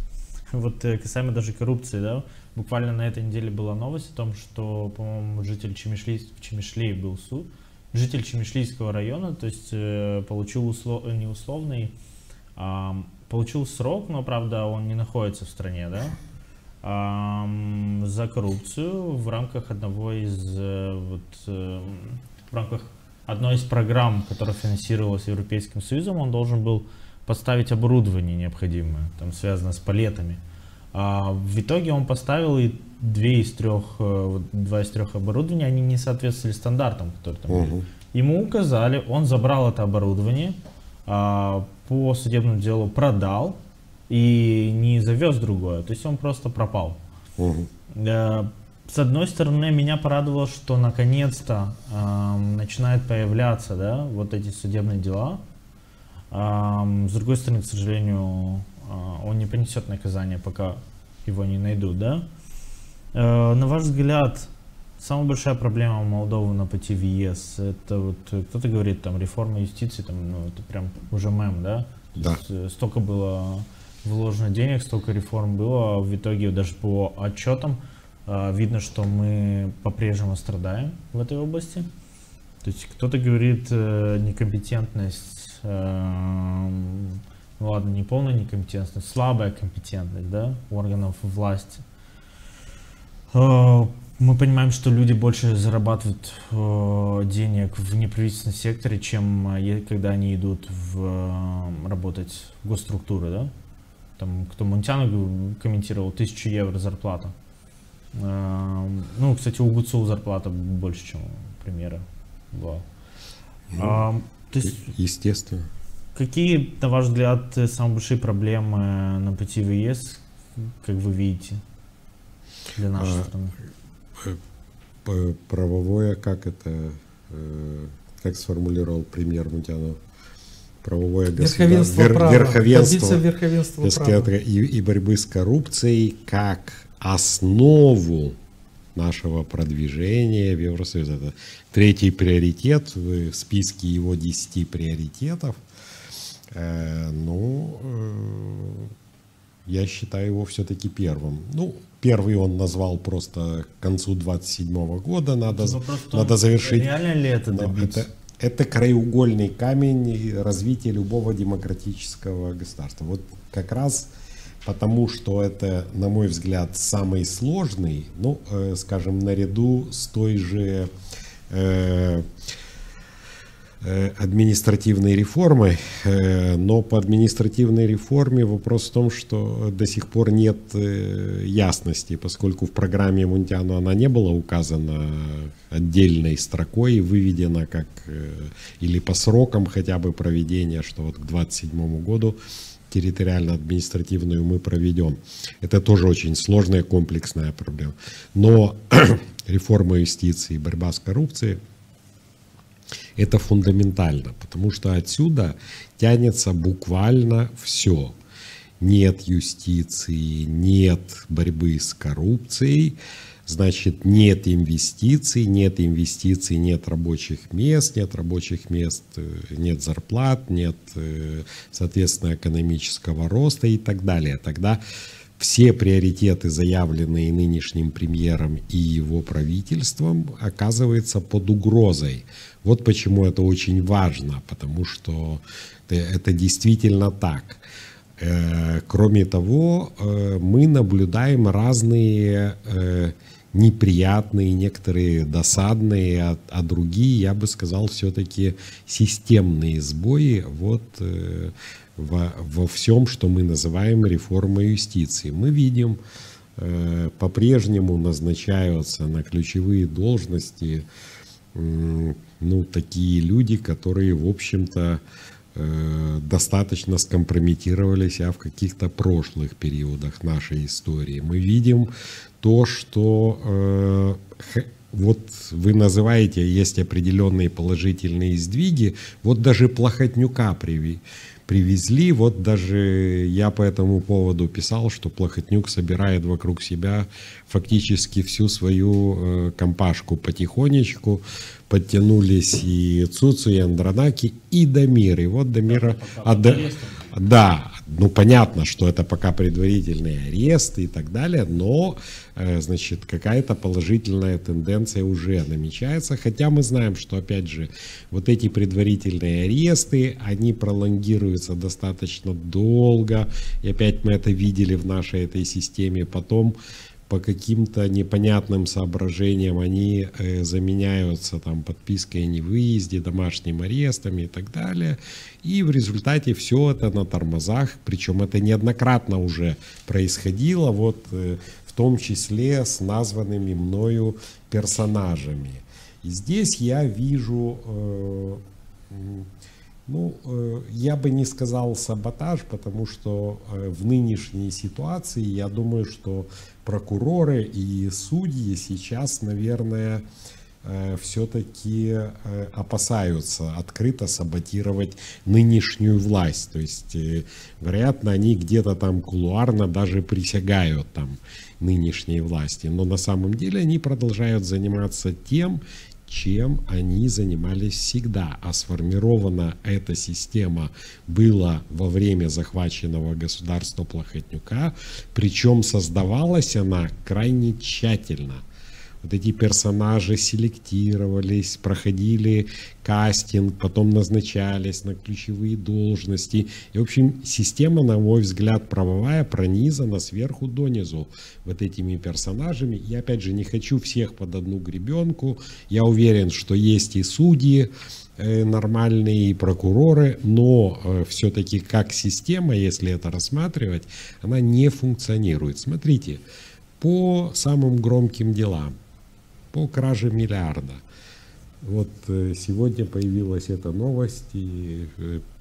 S14: вот касаемо даже коррупции, да, буквально на этой неделе была новость о том, что, по-моему, житель Чемишлей был суд, житель Чемишлийского района, то есть получил не условный, получил срок, но, правда, он не находится в стране, да, за коррупцию в рамках одного из, в рамках одной из программ, которая финансировалась Европейским Союзом, он должен был поставить оборудование необходимое, там связано с палетами. В итоге он поставил и 2 из 3 оборудования, они не соответствовали стандартам, которые там были. Ему указали, он забрал это оборудование, по судебному делу продал и не завез другое, то есть он просто пропал. С одной стороны, меня порадовало, что наконец-то начинают появляться, да, вот эти судебные дела. С другой стороны, к сожалению, он не понесет наказание, пока его не найдут, да. На ваш взгляд, самая большая проблема Молдовы на пути в ЕС, это вот, кто-то говорит, там, реформа юстиции, там, ну, это прям уже мем, да? Да. Столько было вложено денег, столько реформ было, а в итоге даже по отчетам видно, что мы по-прежнему страдаем в этой области. То есть кто-то говорит некомпетентность, ну ладно, не полная некомпетентность, слабая компетентность, да, органов власти. Мы понимаем, что люди больше зарабатывают денег в неправительственном секторе, чем когда они идут работать в госструктуры, да? Там, кто Мунтяну комментировал, 1000 евро зарплата. Ну, кстати, у Гуцул зарплата больше, чем у премьера была.
S15: Ну,
S14: то есть,
S15: естественно.
S14: Какие, на ваш взгляд, самые большие проблемы на пути в ЕС, как вы видите, для нашей страны?
S15: Правовое, как сформулировал премьер Мунтяну? Правовое
S13: верховенство права,
S15: верховенство права. И борьбы с коррупцией как основу нашего продвижения в Евросоюз. Это третий приоритет в списке его 10 приоритетов. Я считаю его все-таки первым. Ну, первый он назвал просто к концу 27 года. Надо завершить.
S14: Реально ли это добиться?
S15: Это краеугольный камень развития любого демократического государства. Вот как раз потому, что это, на мой взгляд, самый сложный, ну, скажем, наряду с той же административной реформой, но по административной реформе вопрос в том, что до сих пор нет ясности, поскольку в программе Мунтяну она не была указана отдельной строкой, выведена как или по срокам хотя бы проведения, что вот к 27 году территориально-административную мы проведем. Это тоже очень сложная комплексная проблема. Но реформа юстиции, борьба с коррупцией — это фундаментально, потому что отсюда тянется буквально все. Нет юстиции, нет борьбы с коррупцией, значит, нет инвестиций, нет рабочих мест, нет зарплат, нет, соответственно, экономического роста и так далее. Тогда все приоритеты, заявленные нынешним премьером и его правительством, оказываются под угрозой. Вот почему это очень важно, потому что это действительно так. Кроме того, мы наблюдаем разные неприятные, некоторые досадные, а другие, я бы сказал, все-таки системные сбои вот во всем, что мы называем реформой юстиции. Мы видим, по-прежнему назначаются на ключевые должности такие люди, которые, в общем-то, достаточно скомпрометировали себя в каких-то прошлых периодах нашей истории. Мы видим то, что вот вы называете, есть определенные положительные сдвиги, вот даже Плохотнюка привезли, вот даже я по этому поводу писал, что Плохотнюк собирает вокруг себя фактически всю свою компашку потихонечку. Подтянулись и Цуцу, и Андронаки, и Дамир. И вот Дамира... Да, ну понятно, что это пока предварительный арест и так далее, но, значит, какая-то положительная тенденция уже намечается, хотя мы знаем, что, опять же, вот эти предварительные аресты, они пролонгируются достаточно долго, и опять мы это видели в нашей этой системе, потом по каким-то непонятным соображениям они заменяются там подпиской о невыезде, домашним арестом и так далее. И в результате все это на тормозах, причем это неоднократно уже происходило, вот в том числе с названными мною персонажами. И здесь я вижу, я бы не сказал саботаж, потому что в нынешней ситуации я думаю, что прокуроры и судьи сейчас, наверное, все-таки опасаются открыто саботировать нынешнюю власть. То есть, вероятно, они где-то там кулуарно даже присягают там нынешней власти. Но на самом деле они продолжают заниматься тем, чем они занимались всегда. А сформирована эта система была во время захваченного государства Плохотнюка, причем создавалась она крайне тщательно. Вот эти персонажи селектировались, проходили кастинг, потом назначались на ключевые должности. И, в общем, система, на мой взгляд, правовая пронизана сверху донизу вот этими персонажами. Я, опять же, не хочу всех под одну гребенку. Я уверен, что есть и судьи нормальные, и прокуроры, но все-таки как система, если это рассматривать, она не функционирует. Смотрите, по самым громким делам, по краже миллиарда. Вот сегодня появилась эта новость, и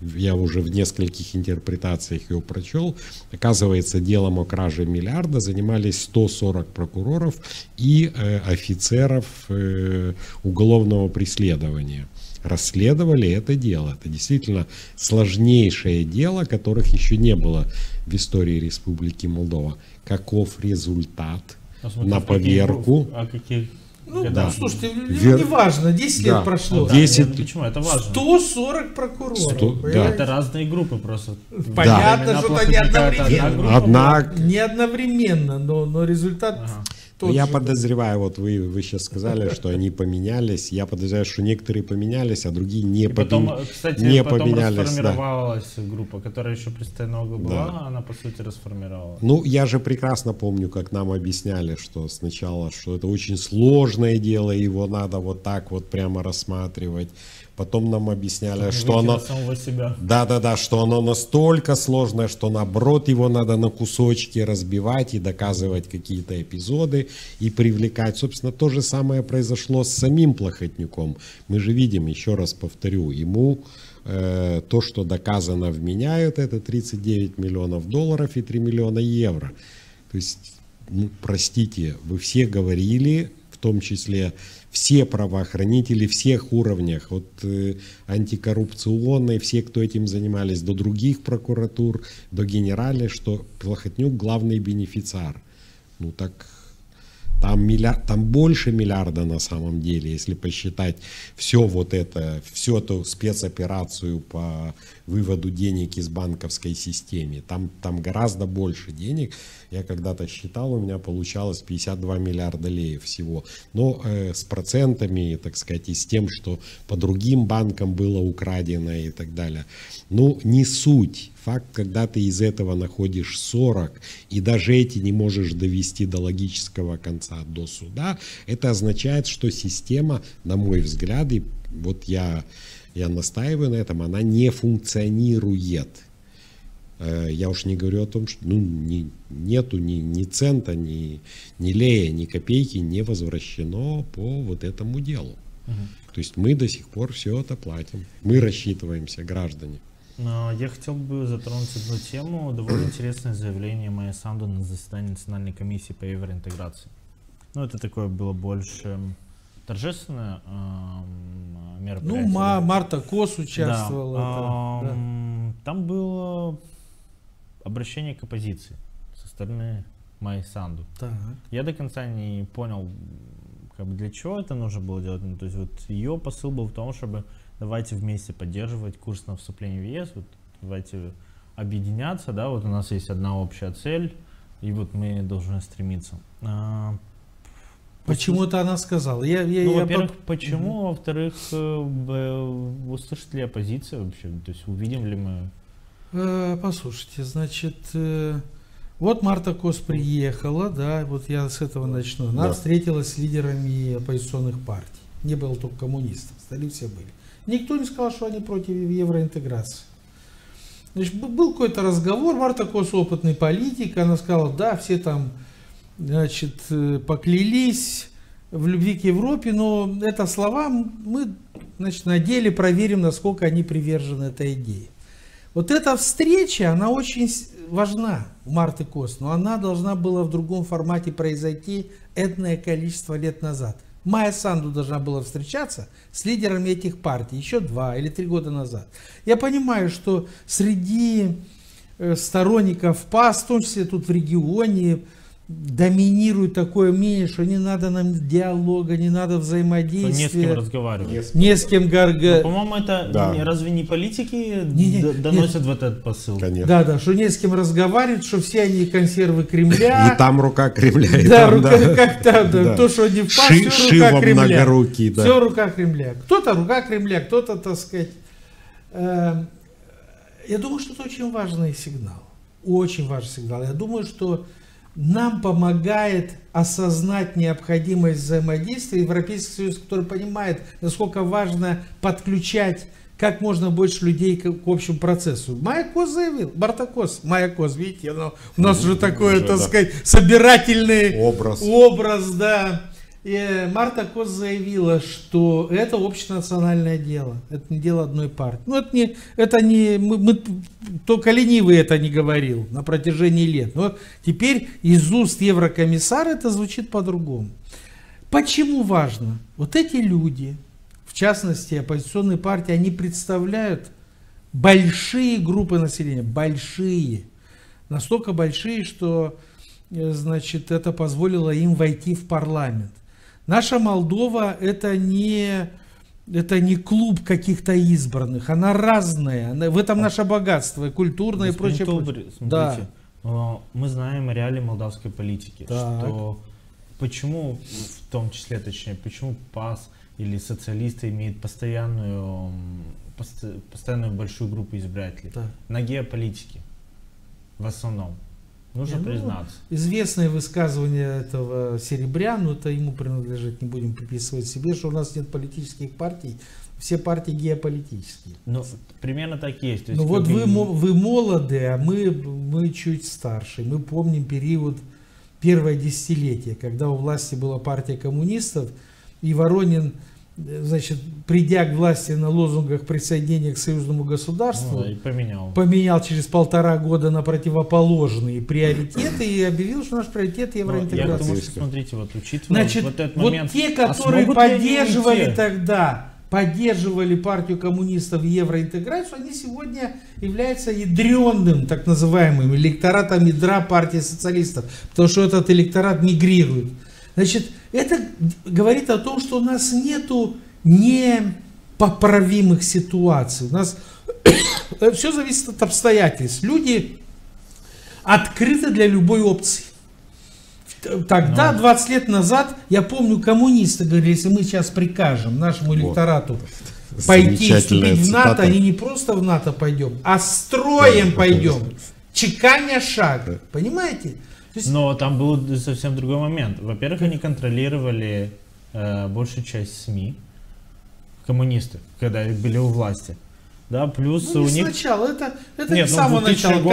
S15: я уже в нескольких интерпретациях ее прочел. Оказывается, делом о краже миллиарда занимались 140 прокуроров и офицеров уголовного преследования. Расследовали это дело. Это действительно сложнейшее дело, которых еще не было в истории Республики Молдова. Каков результат на поверку?
S13: Ну, да. Слушайте, не важно, 10 лет прошло.
S14: 10... Почему? Это важно.
S13: 140 прокуроров.
S14: Да. Это разные группы просто.
S13: Понятно,
S14: да.
S13: что это не одновременно.
S15: Не
S13: одновременно, но результат...
S15: Я подозреваю, вот вы сейчас сказали, что они поменялись. Я подозреваю, что некоторые поменялись, а другие не поменялись.
S14: Кстати, потом расформировалась группа, которая еще при Стайного была, она по сути расформировалась.
S15: Ну, я же прекрасно помню, как нам объясняли, что сначала, что это очень сложное дело, его надо вот так вот прямо рассматривать. Потом нам объясняли, что оно... Да, что оно настолько сложное, что наоборот его надо на кусочки разбивать и доказывать какие-то эпизоды и привлекать. Собственно, то же самое произошло с самим Плохотнюком. Мы же видим, еще раз повторю, ему то, что доказано, вменяют, это 39 миллионов долларов и 3 миллиона евро. То есть, ну, простите, вы все говорили, в том числе все правоохранители всех уровнях, от антикоррупционной, все, кто этим занимались, до других прокуратур, до генеральной, что Плохотнюк главный бенефициар. Ну так там больше миллиарда на самом деле, если посчитать всю эту спецоперацию по выводу денег из банковской системы. Там гораздо больше денег. Я когда-то считал, у меня получалось 52 миллиарда леев всего. Но с процентами, так сказать, и с тем, что по другим банкам было украдено и так далее. Ну, не суть. Факт, когда ты из этого находишь 40, и даже эти не можешь довести до логического конца, до суда, это означает, что система, на мой взгляд, и вот я настаиваю на этом, она не функционирует. Я уж не говорю о том, что нету ни цента, ни лея, ни копейки не возвращено по вот этому делу. То есть мы до сих пор все это платим. Мы рассчитываемся, граждане.
S14: Но я хотел бы затронуть одну тему. Довольно интересное заявление Майи Санду на заседании Национальной комиссии по евроинтеграции. Ну, это такое было больше торжественное мероприятие.
S13: Ну, Марта Кос участвовала.
S14: Да. Там было обращение к оппозиции со стороны Майи Санду.
S13: Так.
S14: Я до конца не понял, для чего это нужно было делать. Ну, то есть вот ее посыл был в том, чтобы давайте вместе поддерживать курс на вступление в ЕС, вот давайте объединяться, да, вот у нас есть одна общая цель, и вот мы должны стремиться.
S13: Почему-то она сказала.
S14: Во-первых, почему, во-вторых, услышит ли оппозиция вообще, то есть увидим ли мы?
S13: Послушайте, значит, вот Марта Кос приехала, да, вот я с этого начну. Она встретилась с лидерами оппозиционных партий. Не было только коммунистов, остальные все были. Никто не сказал, что они против евроинтеграции. Значит, был какой-то разговор, Марта Кос опытный политик, она сказала, да, все там, значит, поклялись в любви к Европе, но это слова, мы, значит, на деле проверим, насколько они привержены этой идее. Вот эта встреча, она очень важна у Марты Кос, но она должна была в другом формате произойти энное количество лет назад. Майя Санду должна была встречаться с лидерами этих партий еще 2 или 3 года назад. Я понимаю, что среди сторонников ПАС, в том числе тут в регионе, доминирует такое мнение, что не надо нам диалога, не надо взаимодействия.
S14: Не с кем разговаривать.
S13: Не с кем
S14: По-моему, это разве не политики доносят вот этот посыл?
S15: Конечно.
S13: Да, что не с кем разговаривать, что все они консервы Кремля.
S15: И там рука Кремля, и
S13: да,
S15: там,
S13: как там, да. То, что не в пас, все рука Кремля.
S15: Многорукий, да.
S13: Все рука Кремля. Кто-то рука Кремля, кто-то, так сказать. Я думаю, что это очень важный сигнал. Очень важный сигнал. Я думаю, что нам помогает осознать необходимость взаимодействия Европейский Союз, который понимает, насколько важно подключать как можно больше людей к общему процессу. Маякос заявил, Бартакос, Маякос, видите, у нас уже такой, так сказать, собирательный образ, да. И Марта Кос заявила, что это общенациональное дело, это не дело одной партии. Ну, только ленивый это не говорил на протяжении лет. Но теперь из уст еврокомиссара это звучит по-другому. Почему важно? Вот эти люди, в частности оппозиционные партии, они представляют большие группы населения, большие, настолько большие, что, значит, это позволило им войти в парламент. Наша Молдова это не клуб каких-то избранных, она разная, в этом наше богатство, культурное и прочее.
S14: Смотрите, да. Мы знаем о реалии молдавской политики, что почему, в том числе, точнее, почему ПАС или социалисты имеют постоянную большую группу избирателей на геополитике в основном. Нужно признаться.
S13: Известное высказывание этого Серебря, но это ему принадлежит, не будем приписывать себе, что у нас нет политических партий, все партии геополитические.
S14: Ну, примерно так есть. То
S13: есть вот вы молоды, а мы чуть старше. Мы помним период первое десятилетие, когда у власти была партия коммунистов, и Воронин, значит, придя к власти на лозунгах присоединения к союзному государству, поменял через 1,5 года на противоположные приоритеты и объявил, что наш приоритет евроинтеграция.
S14: Я думаю, что, смотрите, вот учитывая
S13: значит,
S14: вот этот
S13: вот
S14: момент,
S13: те, которые поддерживали тогда, поддерживали партию коммунистов и евроинтеграцию, они сегодня являются ядреным, так называемым, электоратом ядра партии социалистов, потому что этот электорат мигрирует. Значит, это говорит о том, что у нас нету непоправимых ситуаций. У нас все зависит от обстоятельств. Люди открыты для любой опции. Тогда, 20 лет назад, я помню, коммунисты говорили, если мы сейчас прикажем нашему электорату пойти вступить в НАТО, они не просто в НАТО пойдем, а строем пойдем, чеканя шаг. Понимаете?
S14: Но там был совсем другой момент. Во-первых, они контролировали большую часть СМИ, коммунисты, когда были у власти. Да, плюс
S13: ну,
S14: у них...
S13: сначала, это не с самого начала. К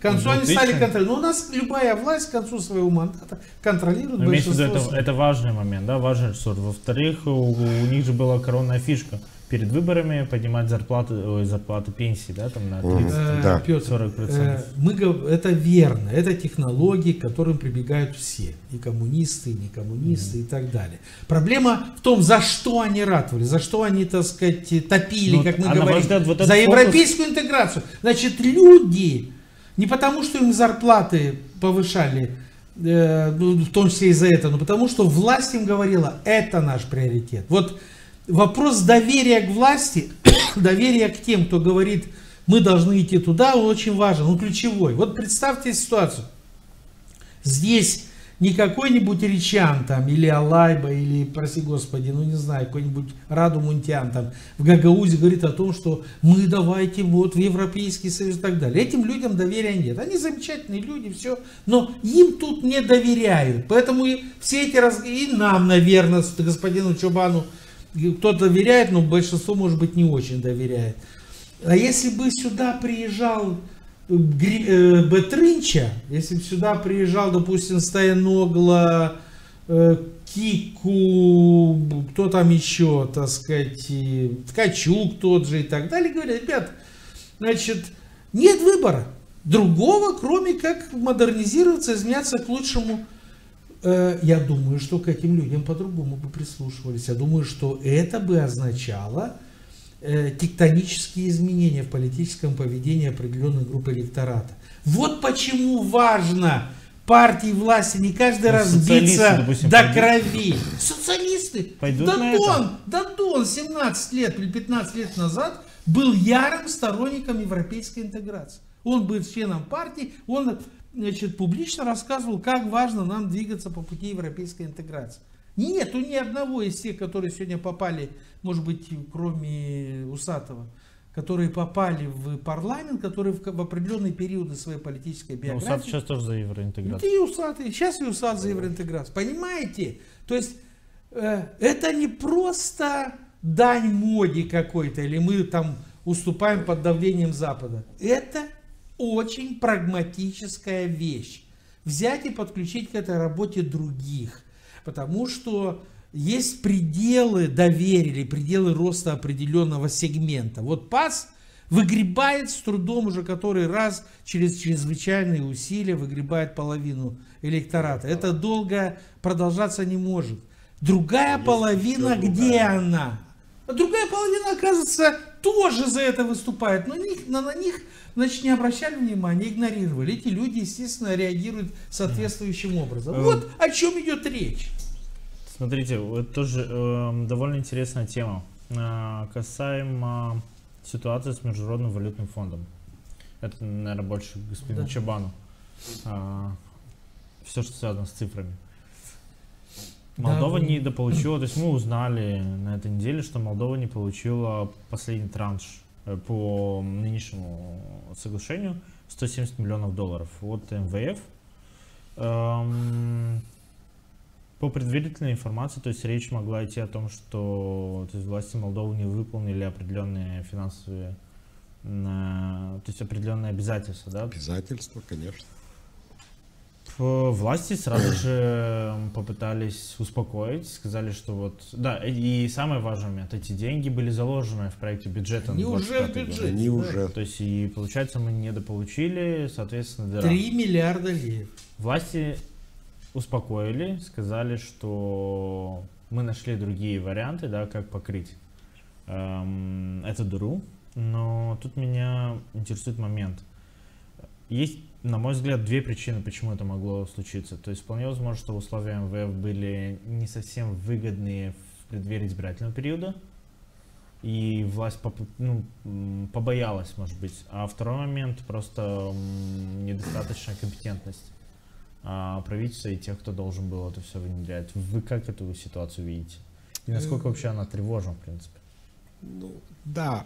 S13: концу они стали контролировать. Но у нас любая власть к концу своего мандата контролирует большинство.
S14: Это важный момент, да, важный ресурс. Во-вторых, у них же была коронная фишка. Перед выборами поднимать зарплаты пенсии, да, там на 30-40%.
S13: Это верно, это технологии, к которым прибегают все, и коммунисты, и не коммунисты, и так далее. Проблема в том, за что они ратовали, за что они, так сказать, топили, как мы говорим, за европейскую интеграцию. Значит, люди, не потому что им зарплаты повышали, в том числе и за это, но потому что власть им говорила, это наш приоритет. Вот вопрос доверия к власти, доверия к тем, кто говорит, мы должны идти туда, он очень важен, он ключевой. Вот представьте ситуацию. Здесь не какой-нибудь Речан там, или Алайба, или, прости господи, ну не знаю, какой-нибудь Раду Мунтян там в Гагаузе говорит о том, что мы давайте вот в Европейский Союз и так далее. Этим людям доверия нет. Они замечательные люди, все, но им тут не доверяют. Поэтому и все эти и нам, наверное, господину Чубану, кто-то доверяет, но большинство, может быть, не очень доверяет. А если бы сюда приезжал Бетринча, если бы сюда приезжал, допустим, Стояногла, Кику, кто там еще, так сказать, Ткачук тот же и так далее, говорят, ребят, значит, нет выбора другого, кроме как модернизироваться, изменяться к лучшему. Я думаю, что к этим людям по-другому бы прислушивались. Я думаю, что это бы означало тектонические изменения в политическом поведении определенной группы электората. Вот почему важно партии власти не каждый раз биться
S14: допустим,
S13: до
S14: пойдут.
S13: крови. Социалисты.
S14: Пойдут на это?
S13: Дадон 17 лет или 15 лет назад был ярым сторонником европейской интеграции. Он был членом партии, он, значит, публично рассказывал, как важно нам двигаться по пути европейской интеграции. Нету ни одного из тех, которые сегодня попали, может быть, кроме Усатого, которые попали в парламент, которые в определенные периоды своей политической биографии.
S14: Усатый сейчас тоже за евроинтеграцию.
S13: И Усатый, сейчас и Усатый за евроинтеграцию. Понимаете? То есть это не просто дань моде какой-то, или мы там уступаем под давлением Запада. Это очень прагматическая вещь. Взять и подключить к этой работе других. Потому что есть пределы доверия или пределы роста определенного сегмента. Вот ПАС выгребает с трудом уже который раз через чрезвычайные усилия, выгребает половину электората. Это долго продолжаться не может. Другая половина, где она? А другая половина, оказывается, тоже за это выступает. Но на них, значит, не обращали внимания, игнорировали. Эти люди, естественно, реагируют соответствующим образом. Вот о чем идет речь.
S14: Смотрите, это тоже довольно интересная тема. Касаемо ситуации с Международным валютным фондом. Это, наверное, больше господину Чабану. Все, что связано с цифрами. Молдова не дополучила, то есть мы узнали на этой неделе, что Молдова не получила последний транш по нынешнему соглашению 170 миллионов долларов от МВФ. По предварительной информации, то есть речь могла идти о том, что власти Молдовы не выполнили определенные финансовые, то есть определенные обязательства, да?
S15: Обязательства, конечно.
S14: Власти сразу же попытались успокоить, сказали, что вот, да, и самый важный момент, эти деньги были заложены в проекте бюджета.
S13: Они уже в бюджете.
S15: Они уже.
S14: То есть, и получается, мы недополучили, соответственно, дыра.
S13: 3 миллиарда лев.
S14: Власти успокоили, сказали, что мы нашли другие варианты, да, как покрыть эту дыру, но тут меня интересует момент. Есть, на мой взгляд, две причины, почему это могло случиться. То есть вполне возможно, что условия МВФ были не совсем выгодные в преддверии избирательного периода, и власть побоялась, может быть. А второй момент, просто недостаточная компетентность правительства и тех, кто должен был это все внедрять. Вы как эту ситуацию видите? И насколько вообще она тревожна, в принципе?
S15: Ну, да,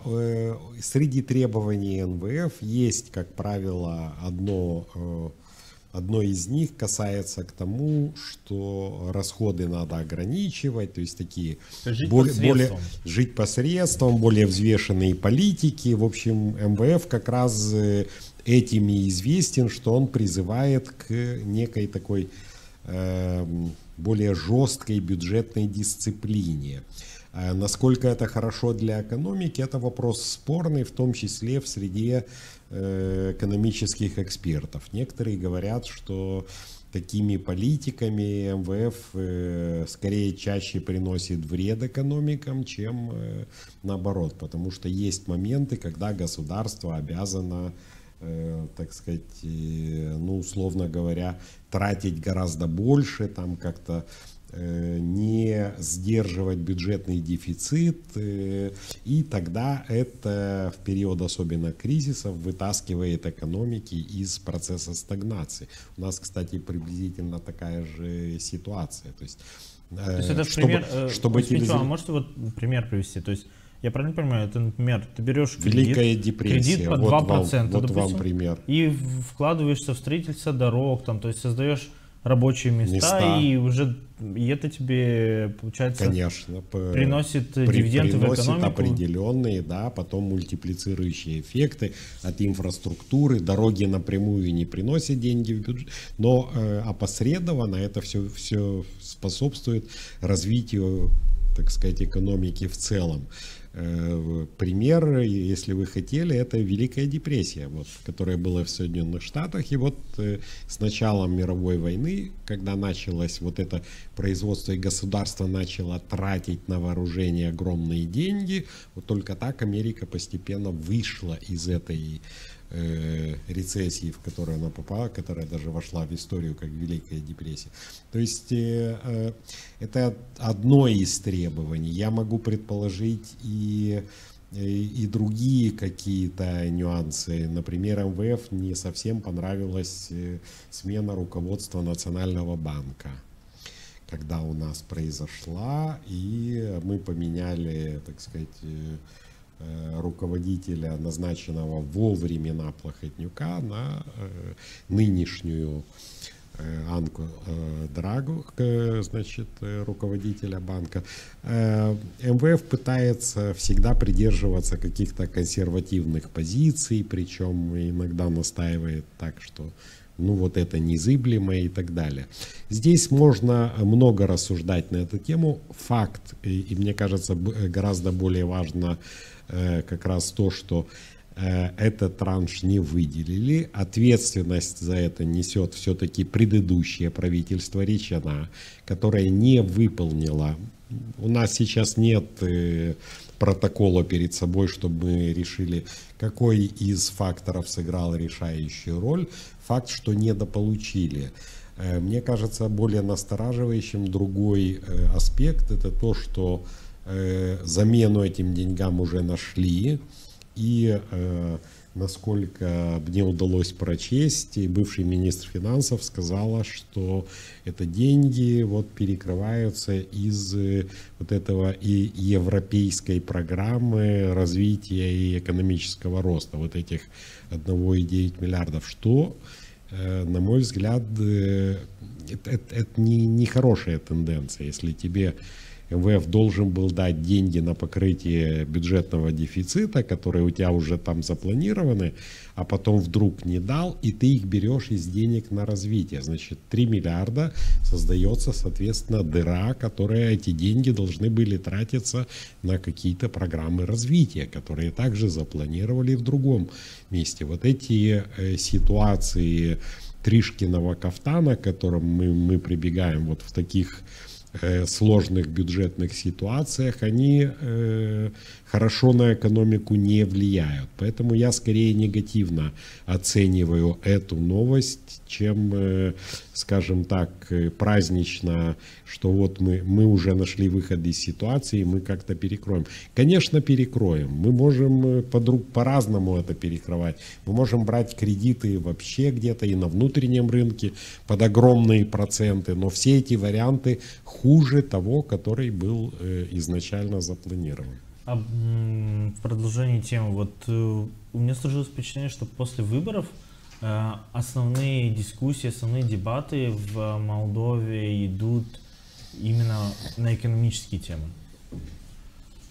S15: среди требований НВФ есть, как правило, одно из них касается к тому, что расходы надо ограничивать, то есть такие жить посредством, более взвешенные политики. В общем, МВФ как раз этим и известен, что он призывает к некой такой более жесткой бюджетной дисциплине. Насколько это хорошо для экономики, это вопрос спорный, в том числе в среде экономических экспертов. Некоторые говорят, что такими политиками МВФ скорее чаще приносит вред экономикам, чем наоборот. Потому что есть моменты, когда государство обязано, так сказать, ну, условно говоря, тратить гораздо больше, там как-то не сдерживать бюджетный дефицит, и тогда это в период особенно кризисов вытаскивает экономики из процесса стагнации. У нас, кстати, приблизительно такая же ситуация. То есть
S14: это
S15: чтобы
S14: пример, можете вот пример привести? То есть я правильно понимаю, это, например, ты берешь
S15: Великая депрессия,
S14: кредит под 2%,
S15: вот
S14: допустим,
S15: вам пример.
S14: И вкладываешься в строительство дорог, там, то есть создаешь рабочие места. И уже и это тебе, получается,
S15: конечно,
S14: приносит дивиденды в экономику.
S15: Определенные, да, потом мультиплицирующие эффекты от инфраструктуры. Дороги напрямую не приносят деньги в бюджет, но опосредованно это все способствует развитию, так сказать, экономики в целом. Пример, если вы хотели, это Великая депрессия, вот, которая была в Соединенных Штатах. И вот с началом мировой войны, когда началось вот это производство и государство начало тратить на вооружение огромные деньги, вот только так Америка постепенно вышла из этой рецессии, в которую она попала, которая даже вошла в историю как Великая депрессия. То есть это одно из требований. Я могу предположить и другие какие-то нюансы. Например, МВФ не совсем понравилась смена руководства Национального банка, когда у нас произошла, и мы поменяли, так сказать, руководителя, назначенного во времена Плохотнюка, на нынешнюю Анку Драгу, значит, руководителя банка. МВФ пытается всегда придерживаться каких-то консервативных позиций, причем иногда настаивает так, что ну вот это незыблемо и так далее. Здесь можно много рассуждать на эту тему. Факт, и мне кажется, гораздо более важно как раз то, что этот транш не выделили. Ответственность за это несет все-таки предыдущее правительство Ричана, которое не выполнило. У нас сейчас нет протокола перед собой, чтобы мы решили, какой из факторов сыграл решающую роль. Факт, что недополучили. Мне кажется, более настораживающим другой аспект — это то, что замену этим деньгам уже нашли. И, насколько мне удалось прочесть, и бывший министр финансов сказала, что это деньги вот перекрываются из вот этого и европейской программы развития и экономического роста, вот этих 1,9 миллиардов, что, на мой взгляд, это не хорошая тенденция. Если тебе МВФ должен был дать деньги на покрытие бюджетного дефицита, которые у тебя уже там запланированы, а потом вдруг не дал, и ты их берешь из денег на развитие. Значит, 3 миллиарда создается, соответственно, дыра, которая эти деньги должны были тратиться на какие-то программы развития, которые также запланировали в другом месте. Вот эти ситуации Тришкиного кафтана, к которым мы прибегаем вот в таких сложных бюджетных ситуациях, они хорошо на экономику не влияют. Поэтому я скорее негативно оцениваю эту новость, чем, скажем так, празднично, что вот мы уже нашли выход из ситуации, мы как-то перекроем. Конечно, перекроем. Мы можем по-разному это перекрывать. Мы можем брать кредиты вообще где-то и на внутреннем рынке под огромные проценты, но все эти варианты хуже того, который был изначально запланирован.
S14: В продолжении темы, вот у меня сложилось впечатление, что после выборов основные дискуссии, основные дебаты в Молдове идут именно на экономические темы.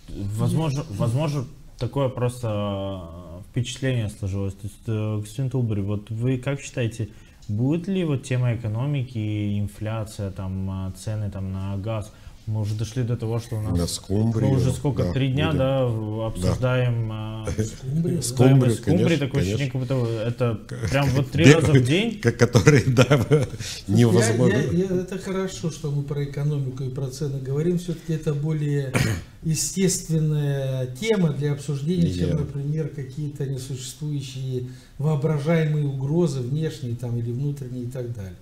S14: Возможно, такое просто впечатление сложилось. То есть, господин Тулбери, вот вы как считаете, будет ли вот тема экономики, инфляция, там, цены там, на газ? Мы уже дошли до того, что у нас мы уже сколько, 3 дня, да, обсуждаем скумбрию, такое ощущение, как будто это прям вот 3 раза в день.
S15: Которые, да, невозможно.
S13: Это хорошо, что мы про экономику и про цены говорим, все-таки это более естественная тема для обсуждения, чем, например, какие-то несуществующие воображаемые угрозы, внешние там или внутренние и так далее.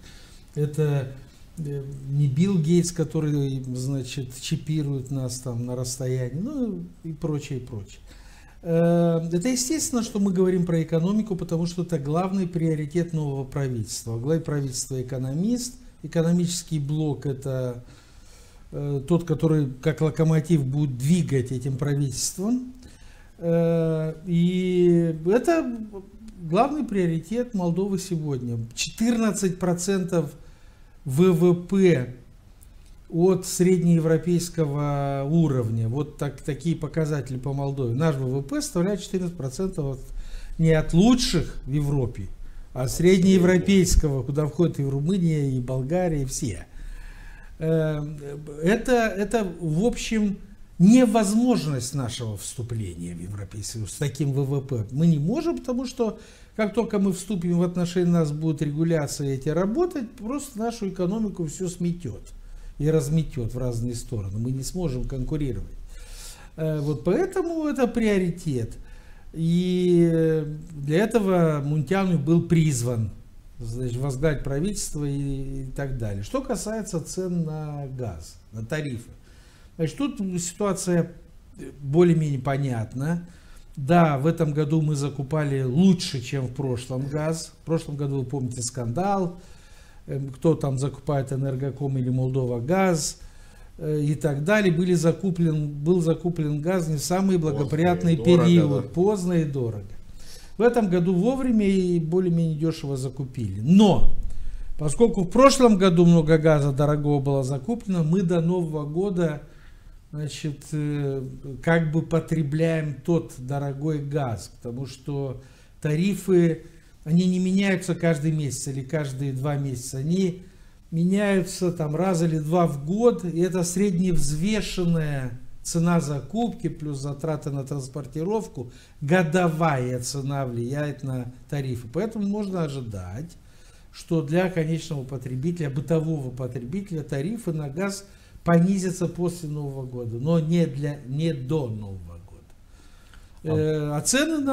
S13: Это не Билл Гейтс, который, значит, чипирует нас там на расстоянии, ну и прочее, и прочее. Это естественно, что мы говорим про экономику, потому что это главный приоритет нового правительства. Глава правительства экономист, экономический блок — это тот, который как локомотив будет двигать этим правительством. И это главный приоритет Молдовы сегодня. 14% ВВП от среднеевропейского уровня. Вот такие показатели по Молдове. Наш ВВП составляет 14% не от лучших в Европе, а от среднеевропейского, куда входит и Румыния, и Болгария, и все. Это в общем, невозможность нашего вступления в Европейский Союз с таким ВВП. Мы не можем, потому что как только мы вступим в отношения, нас будут регуляции эти работать, просто нашу экономику все сметет и разметет в разные стороны. Мы не сможем конкурировать. Вот поэтому это приоритет. И для этого Мунтяну был призван, значит, возглавить правительство и так далее. Что касается цен на газ, на тарифы. Значит, тут ситуация более-менее понятна. Да, в этом году мы закупали лучше, чем в прошлом газ. В прошлом году, вы помните, скандал. Кто там закупает, Энергоком или Молдова газ и так далее. Был закуплен газ не в самый благоприятный период. Поздно и дорого. В этом году вовремя и более-менее дешево закупили. Но, поскольку в прошлом году много газа дорогого было закуплено, мы до Нового года, значит, как бы потребляем тот дорогой газ. Потому что тарифы, они не меняются каждый месяц или каждые 2 месяца. Они меняются там раз или 2 в год. И это средневзвешенная цена закупки плюс затраты на транспортировку. Годовая цена влияет на тарифы. Поэтому можно ожидать, что для конечного потребителя, бытового потребителя, тарифы на газ понизятся после Нового года, но не до Нового года. А цены,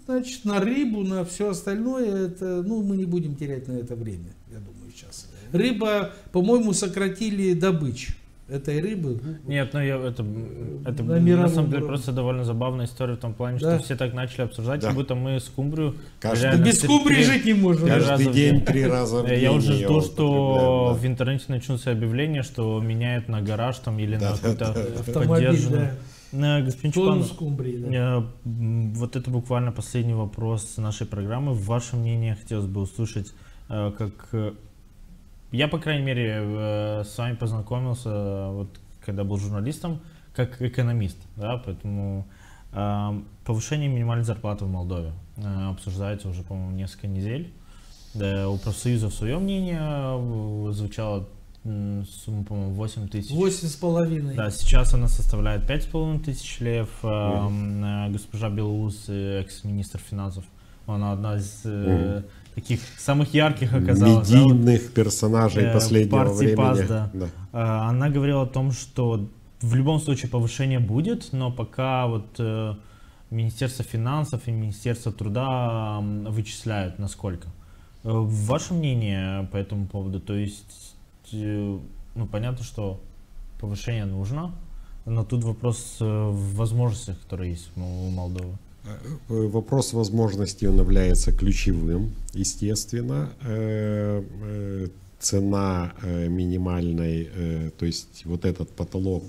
S13: значит, на рыбу, на все остальное, это, ну, мы не будем терять на это время, я думаю, сейчас. Рыба, по-моему, сократили добычу этой рыбы.
S14: Нет, ну это на самом деле просто довольно забавная история в том плане, что все так начали обсуждать, как будто мы скумбрию...
S13: Без скумбрии жить не можем.
S15: Каждый день 3 раза в день.
S14: Я уже жду, что в интернете начнутся объявления, что меняют на гараж там или на какую-то поддержанную... Господин Чупанов, вот это буквально последний вопрос нашей программы. Ваше мнение хотелось бы услышать, как... Я, по крайней мере, с вами познакомился, вот, когда был журналистом, как экономист, да, поэтому повышение минимальной зарплаты в Молдове обсуждается уже, по-моему, несколько недель. Да, у профсоюзов свое мнение, звучало сумма, по-моему, 8 тысяч.
S13: 8,5.
S14: Да, сейчас она составляет 5,5 тысяч лев. Госпожа Белоус, экс-министр финансов, она одна из... таких самых ярких оказалось.
S15: Медийных персонажей последнего времени. ПАС,
S14: да. Она говорила о том, что в любом случае повышение будет, но пока вот Министерство финансов и Министерство труда вычисляют насколько. Ваше мнение по этому поводу? То есть, ну, понятно, что повышение нужно, но тут вопрос в возможностях, которые есть у Молдовы.
S15: Вопрос возможностей, он является ключевым, естественно. Цена минимальной, то есть вот этот потолок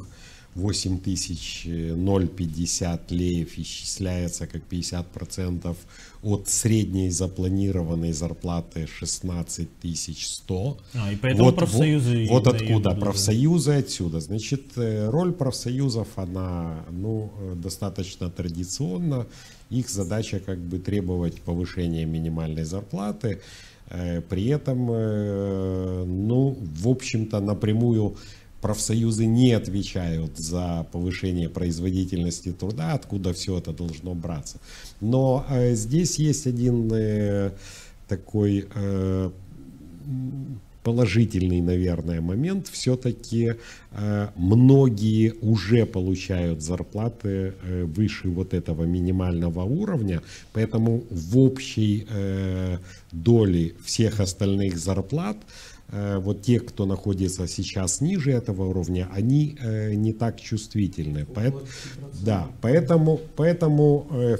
S15: 8050 леев исчисляется как 50% от средней запланированной зарплаты 16100.
S14: И поэтому профсоюзы...
S15: Вот откуда профсоюзы отсюда. Значит, роль профсоюзов, она, ну, достаточно традиционна. Их задача как бы требовать повышения минимальной зарплаты. При этом, ну, в общем-то, напрямую профсоюзы не отвечают за повышение производительности труда, откуда все это должно браться. Но здесь есть один такой положительный, наверное, момент. Все-таки многие уже получают зарплаты выше вот этого минимального уровня, поэтому в общей доле всех остальных зарплат вот те, кто находится сейчас ниже этого уровня, они не так чувствительны. Поэтому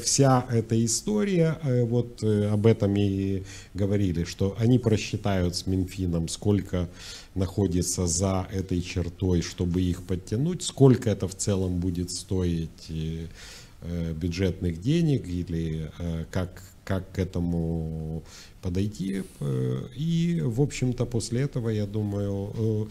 S15: вся эта история, вот об этом и говорили, что они просчитают с Минфином, сколько находится за этой чертой, чтобы их подтянуть, сколько это в целом будет стоить бюджетных денег или как к этому подойти. И, в общем-то, после этого, я думаю,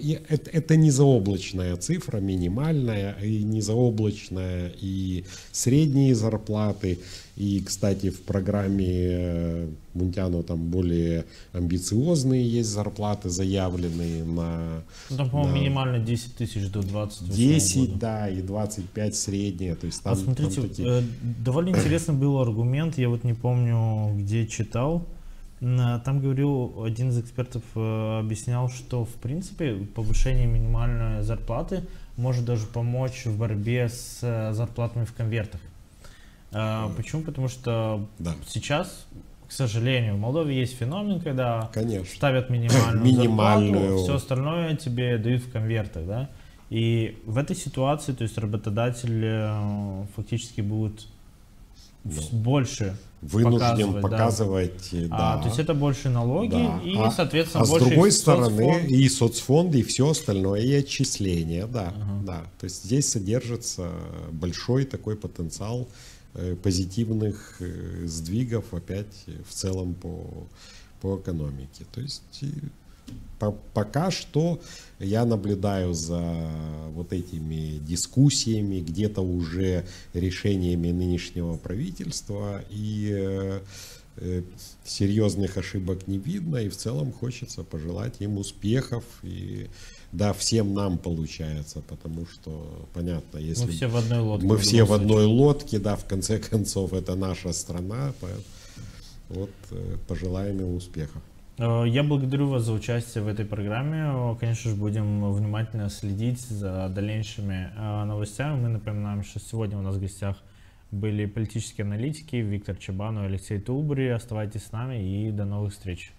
S15: это не заоблачная цифра, минимальная, и не заоблачная, и средние зарплаты. И, кстати, в программе Мунтяну там более амбициозные есть зарплаты, заявленные на...
S14: Там, по-моему, минимально 10 тысяч до 20.
S15: 10, да, и 25 средние. То есть там,
S14: смотрите,
S15: там такие...
S14: довольно интересный был аргумент, я вот не помню, где читал. Там говорил, один из экспертов объяснял, что в принципе повышение минимальной зарплаты может даже помочь в борьбе с зарплатами в конвертах. Почему? Потому что сейчас, к сожалению, в Молдове есть феномен, когда ставят минимальную зарплату, все остальное тебе дают в конвертах, да? И в этой ситуации, то есть работодатель фактически будет больше
S15: вынужден показывать, да.
S14: То есть это больше налоги и, соответственно,
S15: больше. А с другой стороны и соцфонд, и все остальное, и отчисления, да. То есть здесь содержится большой такой потенциал позитивных сдвигов опять в целом по экономике. То есть пока что я наблюдаю за вот этими дискуссиями, где-то уже решениями нынешнего правительства, и серьезных ошибок не видно, и в целом хочется пожелать им успехов. И да, всем нам получается, потому что, понятно, если
S14: мы все в одной лодке,
S15: мы все в одной лодке, да, в конце концов, это наша страна, вот пожелаем им успехов.
S14: Я благодарю вас за участие в этой программе. Конечно же, будем внимательно следить за дальнейшими новостями. Мы напоминаем, что сегодня у нас в гостях были политические аналитики Виктор Чабанов и Алексей Тулбури. Оставайтесь с нами и до новых встреч.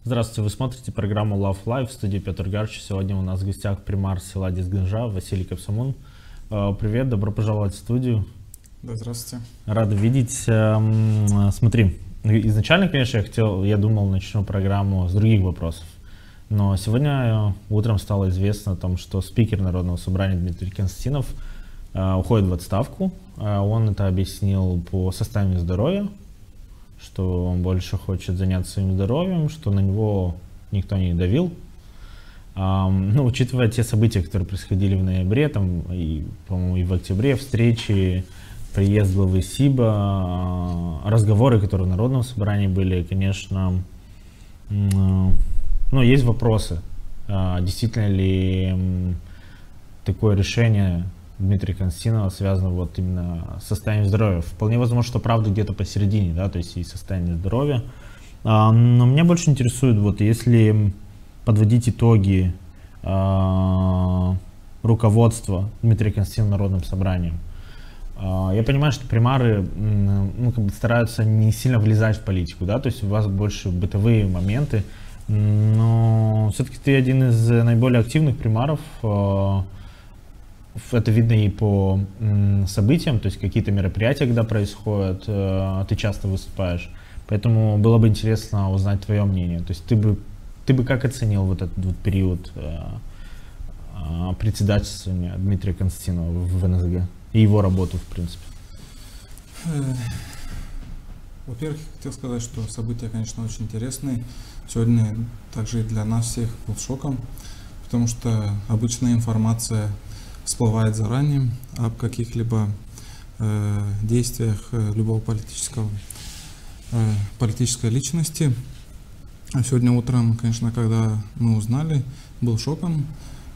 S14: Здравствуйте, вы смотрите программу Love Life, в студии Петр Гарч. Сегодня у нас в гостях примар села Дизгынжа Василий Капсамун. Привет, добро пожаловать в студию.
S16: Да, здравствуйте.
S14: Рада видеть. Смотри, изначально, конечно, я думал, начну программу с других вопросов. Но сегодня утром стало известно о том, что спикер Народного собрания Дмитрий Константинов уходит в отставку. Он это объяснил по состоянию здоровья, что он больше хочет заняться своим здоровьем, что на него никто не давил. Ну, учитывая те события, которые происходили в ноябре, там, и, по-моему, и в октябре, встречи, приезд главы СИБа, разговоры, которые в Народном собрании были, конечно, ну, есть вопросы. Действительно ли такое решение Дмитрия Константинова связано вот именно с состоянием здоровья? Вполне возможно, что правда где-то посередине, да, то есть и состояние здоровья. Но меня больше интересует, вот если подводить итоги руководства Дмитрия Константинова Народным собранием. Я понимаю, что примары ну, как бы стараются не сильно влезать в политику, да, то есть у вас больше бытовые моменты, но все-таки ты один из наиболее активных примаров. Это видно и по событиям, то есть какие-то мероприятия, когда происходят, ты часто выступаешь. Поэтому было бы интересно узнать твое мнение. То есть ты бы как оценил вот этот вот период председательствования Дмитрия Константинова в НСГ и его работу, в принципе?
S16: Во-первых, хотел сказать, что события, конечно, очень интересные. Сегодня также и для нас всех был шоком, потому что обычная информация всплывает заранее об каких-либо действиях любого политической личности. А сегодня утром, конечно, когда мы узнали, был шоком,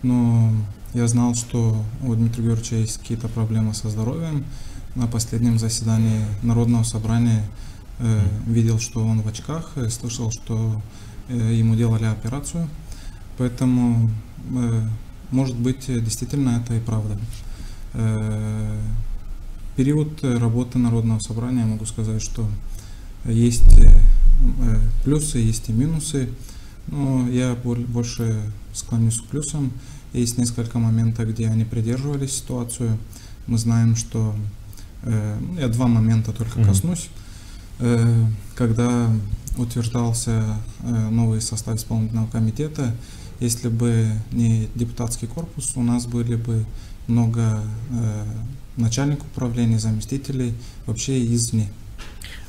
S16: но я знал, что у Дмитрия Георгиевича есть какие-то проблемы со здоровьем. На последнем заседании Народного собрания видел, что он в очках, слышал, что ему делали операцию. Поэтому, может быть, действительно это и правда. Период работы Народного собрания, я могу сказать, что есть плюсы, есть и минусы. Но я больше склонюсь к плюсам. Есть несколько моментов, где они придерживались ситуацию. Мы знаем, что... Я два момента только коснусь. Когда утверждался новый состав исполнительного комитета, если бы не депутатский корпус, у нас были бы много начальников управления, заместителей вообще извне.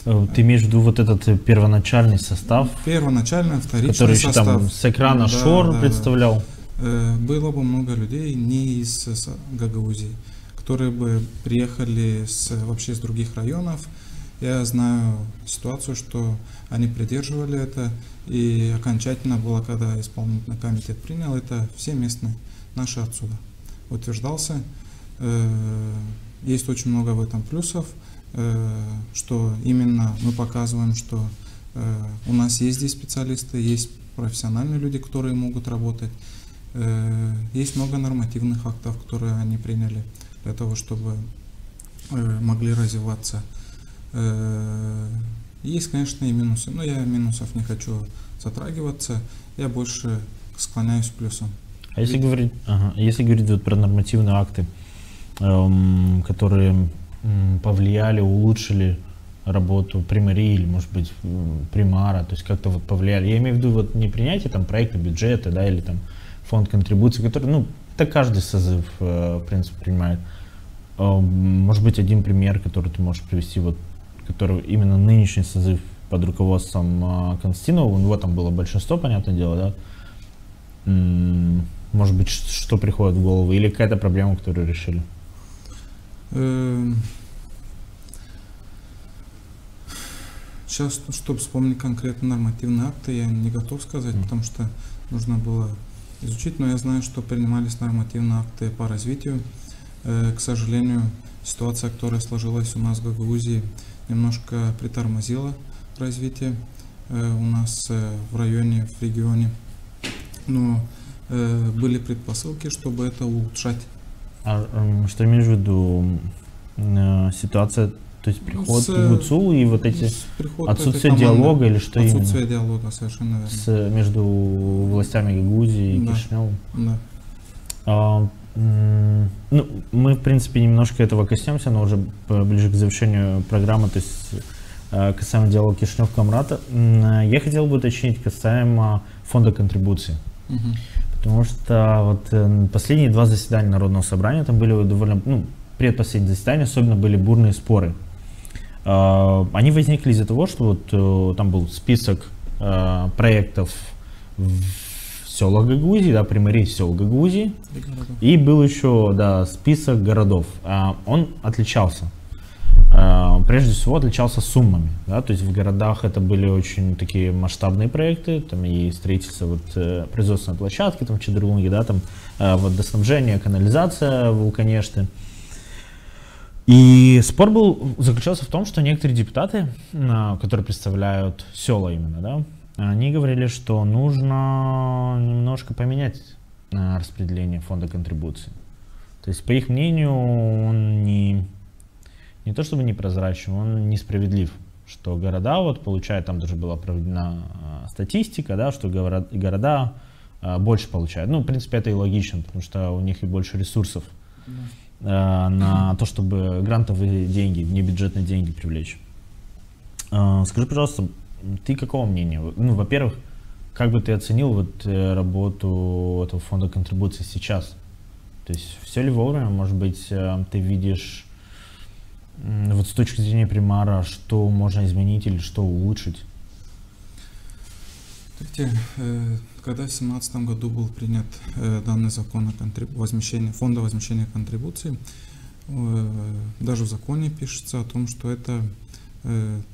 S14: Ты имеешь в виду вот этот первоначальный состав?
S16: Первоначальный, вторичный
S14: который
S16: состав.
S14: Который еще там с экрана ШОР представлял?
S16: Было бы много людей не из Гагаузии, которые бы приехали вообще с других районов. Я знаю ситуацию, что они придерживали это, и окончательно было, когда исполнительный комитет принял это, все местные, наши отсюда, утверждался. Есть очень много в этом плюсов, что именно мы показываем, что у нас есть здесь специалисты, есть профессиональные люди, которые могут работать. Есть много нормативных актов, которые они приняли для того, чтобы могли развиваться. Есть, конечно, и минусы, но я минусов не хочу затрагиваться, я больше склоняюсь к плюсам.
S14: А если говорить вот про нормативные акты, которые повлияли, улучшили работу примарии или, может быть, примара, то есть как-то вот повлияли. Я имею в виду вот не принятие там проекта бюджета, да, или там фонд контрибуций, который, ну, это каждый созыв, в принципе, принимает. Может быть, один пример, который ты можешь привести, вот, который именно нынешний созыв под руководством Константинова, у него там было большинство, понятное дело, да? Может быть, что приходит в голову, или какая-то проблема, которую решили?
S16: Сейчас, чтобы вспомнить конкретно нормативные акты, я не готов сказать, потому что нужно было изучить, но я знаю, что принимались нормативные акты по развитию. К сожалению, ситуация, которая сложилась у нас в Гагаузии, немножко притормозила развитие у нас в районе, в регионе, но были предпосылки, чтобы это улучшать.
S14: А что имеешь в виду? Ситуация, то есть приход в ГУЦУЛ и вот эти отсутствие диалога или что именно?
S16: Отсутствие диалога, совершенно верно.
S14: Между властями Гагаузии и Кишиневым?
S16: Да.
S14: Ну, мы, в принципе, немножко этого коснемся, но уже ближе к завершению программы, то есть касаемо диалога Кишинев-Комрата. Я хотел бы уточнить касаемо фонда контрибуции. Потому что вот последние два заседания Народного собрания, там были довольно, ну, предпоследние заседания, особенно были бурные споры. Они возникли из-за того, что вот там был список проектов в селах Гагаузии, да, примарий сел Гагаузии, и был еще, да, список городов. Он отличался. Прежде всего отличался суммами, да, то есть в городах это были очень такие масштабные проекты, там и строительство вот производственной площадки, там в Чедерлунге, да, там водоснабжение, канализация в Улканеште. И спор заключался в том, что некоторые депутаты, которые представляют села именно, да, они говорили, что нужно немножко поменять распределение фонда контрибуции. То есть, по их мнению, он не то чтобы непрозрачен, он несправедлив. Что города вот получают, там даже была проведена статистика, да, что города больше получают. Ну, в принципе, это и логично, потому что у них и больше ресурсов на то, чтобы грантовые деньги, небюджетные деньги привлечь. Скажи, пожалуйста, ты какого мнения? Ну, во-первых, как бы ты оценил вот работу этого фонда контрибуции сейчас? То есть все ли вовремя, может быть, ты видишь вот с точки зрения примара, что можно изменить или что улучшить?
S16: Смотрите, когда в 2017 году был принят данный закон о фонда возмещения контрибуций, даже в законе пишется о том, что это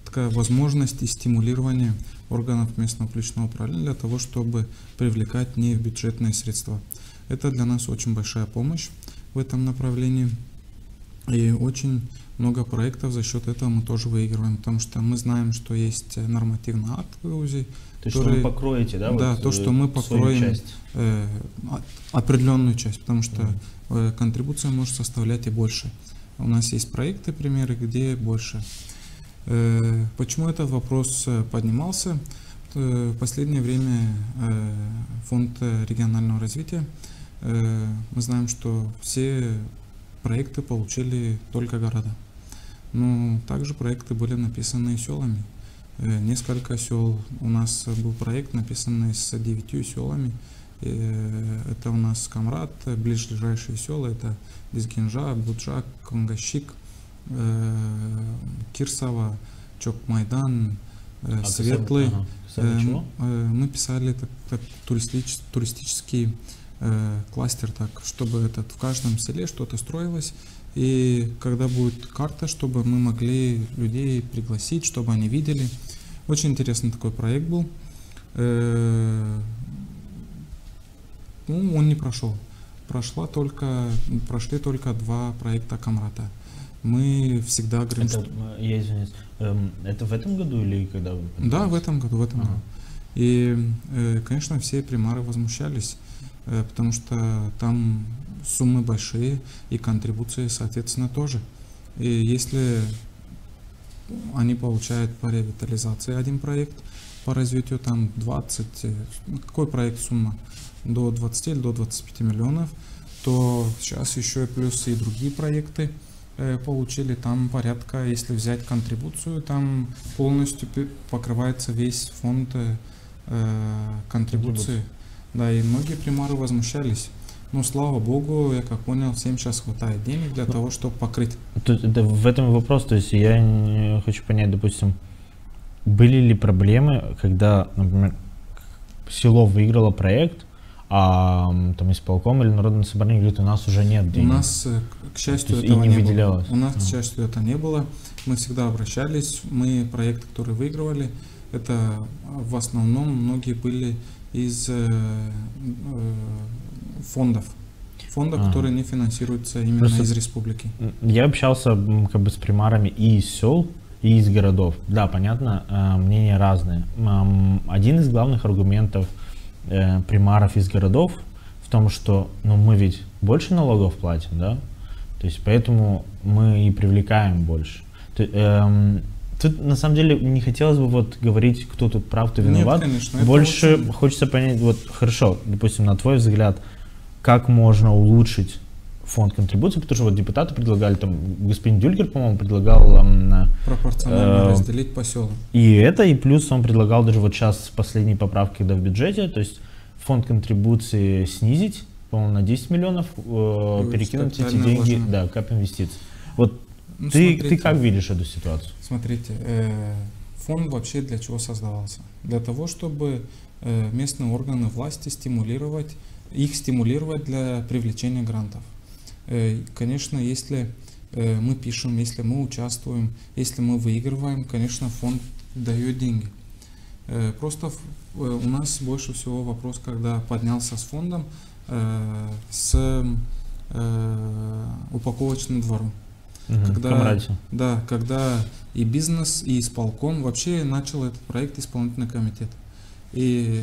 S16: такая возможность и стимулирование органов местного публичного управления для того, чтобы привлекать небюджетные средства. Это для нас очень большая помощь в этом направлении. И очень много проектов за счет этого мы тоже выигрываем, потому что мы знаем, что есть нормативный акт в Грузии.
S14: То есть, что вы покроете, да?
S16: Да,
S14: вот,
S16: то, что мы покроем определенную часть, потому что контрибуция может составлять и больше. У нас есть проекты, примеры, где больше. Почему этот вопрос поднимался? В последнее время Фонд регионального развития, мы знаем, что все проекты получили только города. Но также проекты были написаны селами. Несколько сел. У нас был проект, написанный с 9 селами. Это у нас Камрат, ближайшие села, это Дизгинжа, Буджак, Конгащик, Кирсова, Чок-Майдан, Светлый. Мы писали так, туристический кластер, так, чтобы в каждом селе что-то строилось. И когда будет карта, чтобы мы могли людей пригласить, чтобы они видели. Очень интересный такой проект был. Он не прошел. Прошли только 2 проекта Камрата. Мы всегда говорим,
S14: что... Я извиняюсь. Это в этом году или когда вы...
S16: Да, в этом году. И, конечно, все примары возмущались, потому что там суммы большие и контрибуции, соответственно, тоже. И если они получают по ревитализации один проект, по развитию там 20, какой проект сумма? До 20 или до 25 миллионов, то сейчас еще и плюс и другие проекты получили. Там порядка, если взять контрибуцию, там полностью покрывается весь фонд контрибуции. Да, и многие примары возмущались. Но, слава богу, я как понял, всем сейчас хватает денег для того, чтобы покрыть.
S14: В этом и вопрос. То есть я хочу понять, допустим, были ли проблемы, когда, например, село выиграло проект, а там исполком или народное собрание говорит, у нас уже нет денег.
S16: У нас, к счастью, этого
S14: не выделялось.
S16: У нас, к счастью, это не было. Мы всегда обращались. Мы проекты, которые выигрывали, это в основном многие были из фондов, которые не финансируются именно просто из республики.
S14: Я общался с примарами и из сел, и из городов. Да, понятно, мнения разные. Один из главных аргументов примаров из городов в том, что мы ведь больше налогов платим, да, то есть поэтому мы и привлекаем больше. Тут на самом деле не хотелось бы говорить, кто тут прав, кто виноват.
S16: Нет, конечно,
S14: больше хочется понять, хорошо, допустим, на твой взгляд, как можно улучшить фонд контрибуции, потому что депутаты предлагали, господин Дюльгер, по-моему, предлагал
S16: пропорционально разделить по селам.
S14: И плюс он предлагал даже сейчас последние поправки, когда в бюджете, то есть фонд контрибуции снизить, по-моему, на 10 миллионов, перекинуть эти деньги, да, кап инвестиций. Ты как видишь эту ситуацию?
S16: Смотрите, фонд вообще для чего создавался? Для того, чтобы местные органы власти стимулировать для привлечения грантов. Конечно, если мы пишем, если мы участвуем, если мы выигрываем, конечно, фонд дает деньги. Просто у нас больше всего вопрос, когда поднялся с фондом, с упаковочным двором. Когда и бизнес, и исполком, вообще начал этот проект исполнительный комитет. И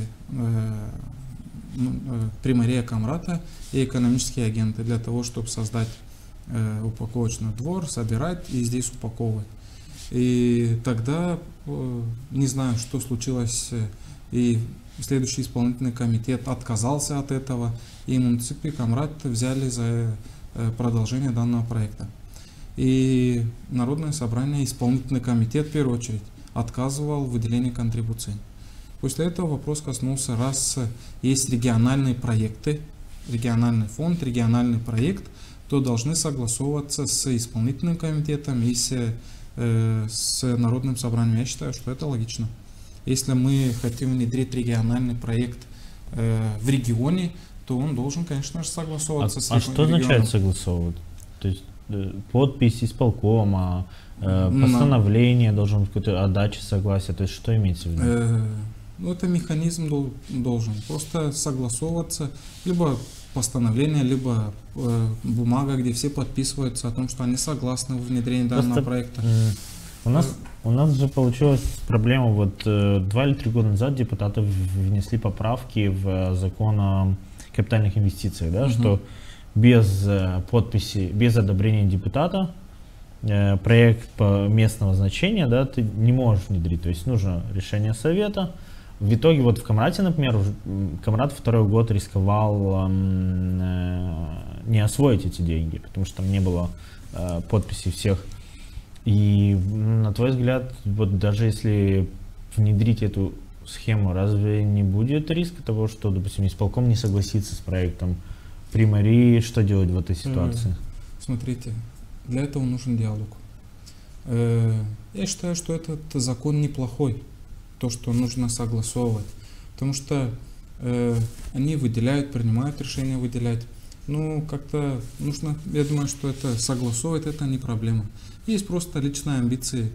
S16: примария Камрата и экономические агенты для того, чтобы создать упаковочный двор, собирать и здесь упаковывать. И тогда, не знаю, что случилось, и следующий исполнительный комитет отказался от этого, и муниципы и Камрат взяли за продолжение данного проекта. И Народное собрание, исполнительный комитет в первую очередь отказывал в выделении контрибуций. После этого вопрос коснулся, раз есть региональные проекты, региональный фонд, региональный проект, то должны согласовываться с исполнительным комитетом и с Народным собранием. Я считаю, что это логично. Если мы хотим внедрить региональный проект в регионе, то он должен, конечно же, согласовываться с регионом.
S14: А что означает согласовывать? То есть подпись исполкома, постановление должен быть, какой-то отдача согласия, то есть что имеется в виду?
S16: Это механизм должен просто согласовываться, либо постановление, либо бумага, где все подписываются о том, что они согласны в внедрении данного проекта.
S14: У нас же получилась проблема, вот 2 или 3 года назад депутаты внесли поправки в закон о капитальных инвестициях, да, что без подписи, без одобрения депутата проект местного значения, да, ты не можешь внедрить, то есть нужно решение совета. В итоге вот в Камрате, например, Камрат 2-й год рисковал не освоить эти деньги, потому что там не было подписей всех. И на твой взгляд, вот даже если внедрить эту схему, разве не будет риска того, что, допустим, исполком не согласится с проектом? При мэрии что делать в этой ситуации?
S16: Смотрите, для этого нужен диалог. Я считаю, что этот закон неплохой, то, что нужно согласовывать, потому что они выделяют, принимают решение выделять. Ну, как-то нужно, я думаю, что это согласовывать, это не проблема. Есть просто личные амбиции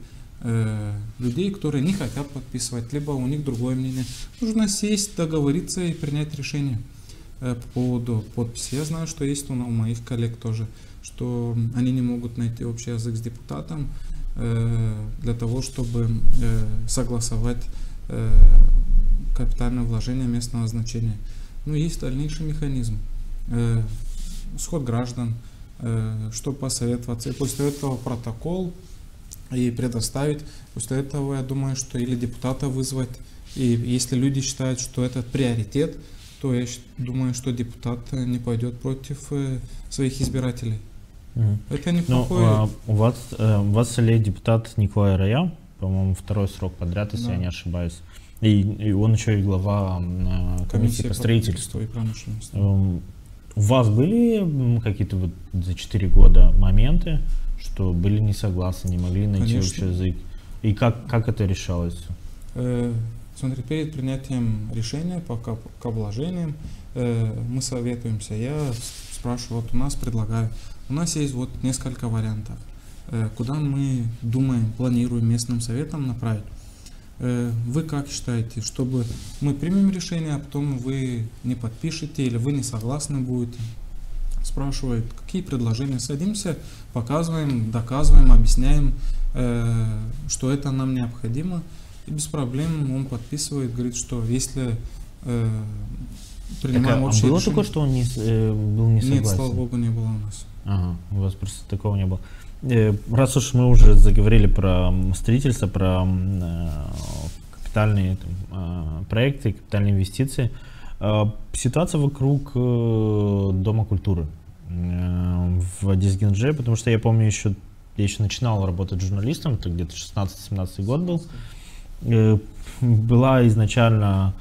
S16: людей, которые не хотят подписывать, либо у них другое мнение. Нужно сесть, договориться и принять решение по поводу подписи. Я знаю, что есть у моих коллег тоже, что они не могут найти общий язык с депутатом для того, чтобы согласовать капитальное вложение местного значения. Но есть дальнейший механизм. Сход граждан, чтобы посоветоваться. И после этого протокол и предоставить. После этого, я думаю, что или депутата вызвать. И если люди считают, что это приоритет, то я думаю, что депутат не пойдет против своих избирателей. Это неплохое.
S14: У вас депутат Николай Рая, по-моему, 2-й срок подряд, если я не ошибаюсь. И он еще и глава комиссии по строительству
S16: и промышленности.
S14: У вас были какие-то вот за 4 года моменты, что были не согласны, не могли найти общий язык? И как это решалось?
S16: Смотри, перед принятием решения по вложениям мы советуемся. Я спрашиваю, вот у нас предлагаю. У нас есть вот несколько вариантов, куда мы думаем, планируем местным советом направить. Вы как считаете, чтобы мы примем решение, а потом вы не подпишете или вы не согласны будете? Спрашивают, какие предложения. Садимся, показываем, доказываем, объясняем, что это нам необходимо. И без проблем он подписывает, говорит, что если принимаем общее решение...
S14: было такое, что он был не согласен?
S16: Нет, слава богу, не было у нас.
S14: Ага, у вас просто такого не было. Раз уж мы уже заговорили про строительство, про капитальные проекты, капитальные инвестиции, ситуация вокруг Дома культуры в Дизгиндже, потому что я помню, я еще начинал работать журналистом, это где-то 16-17 год был, была изначально...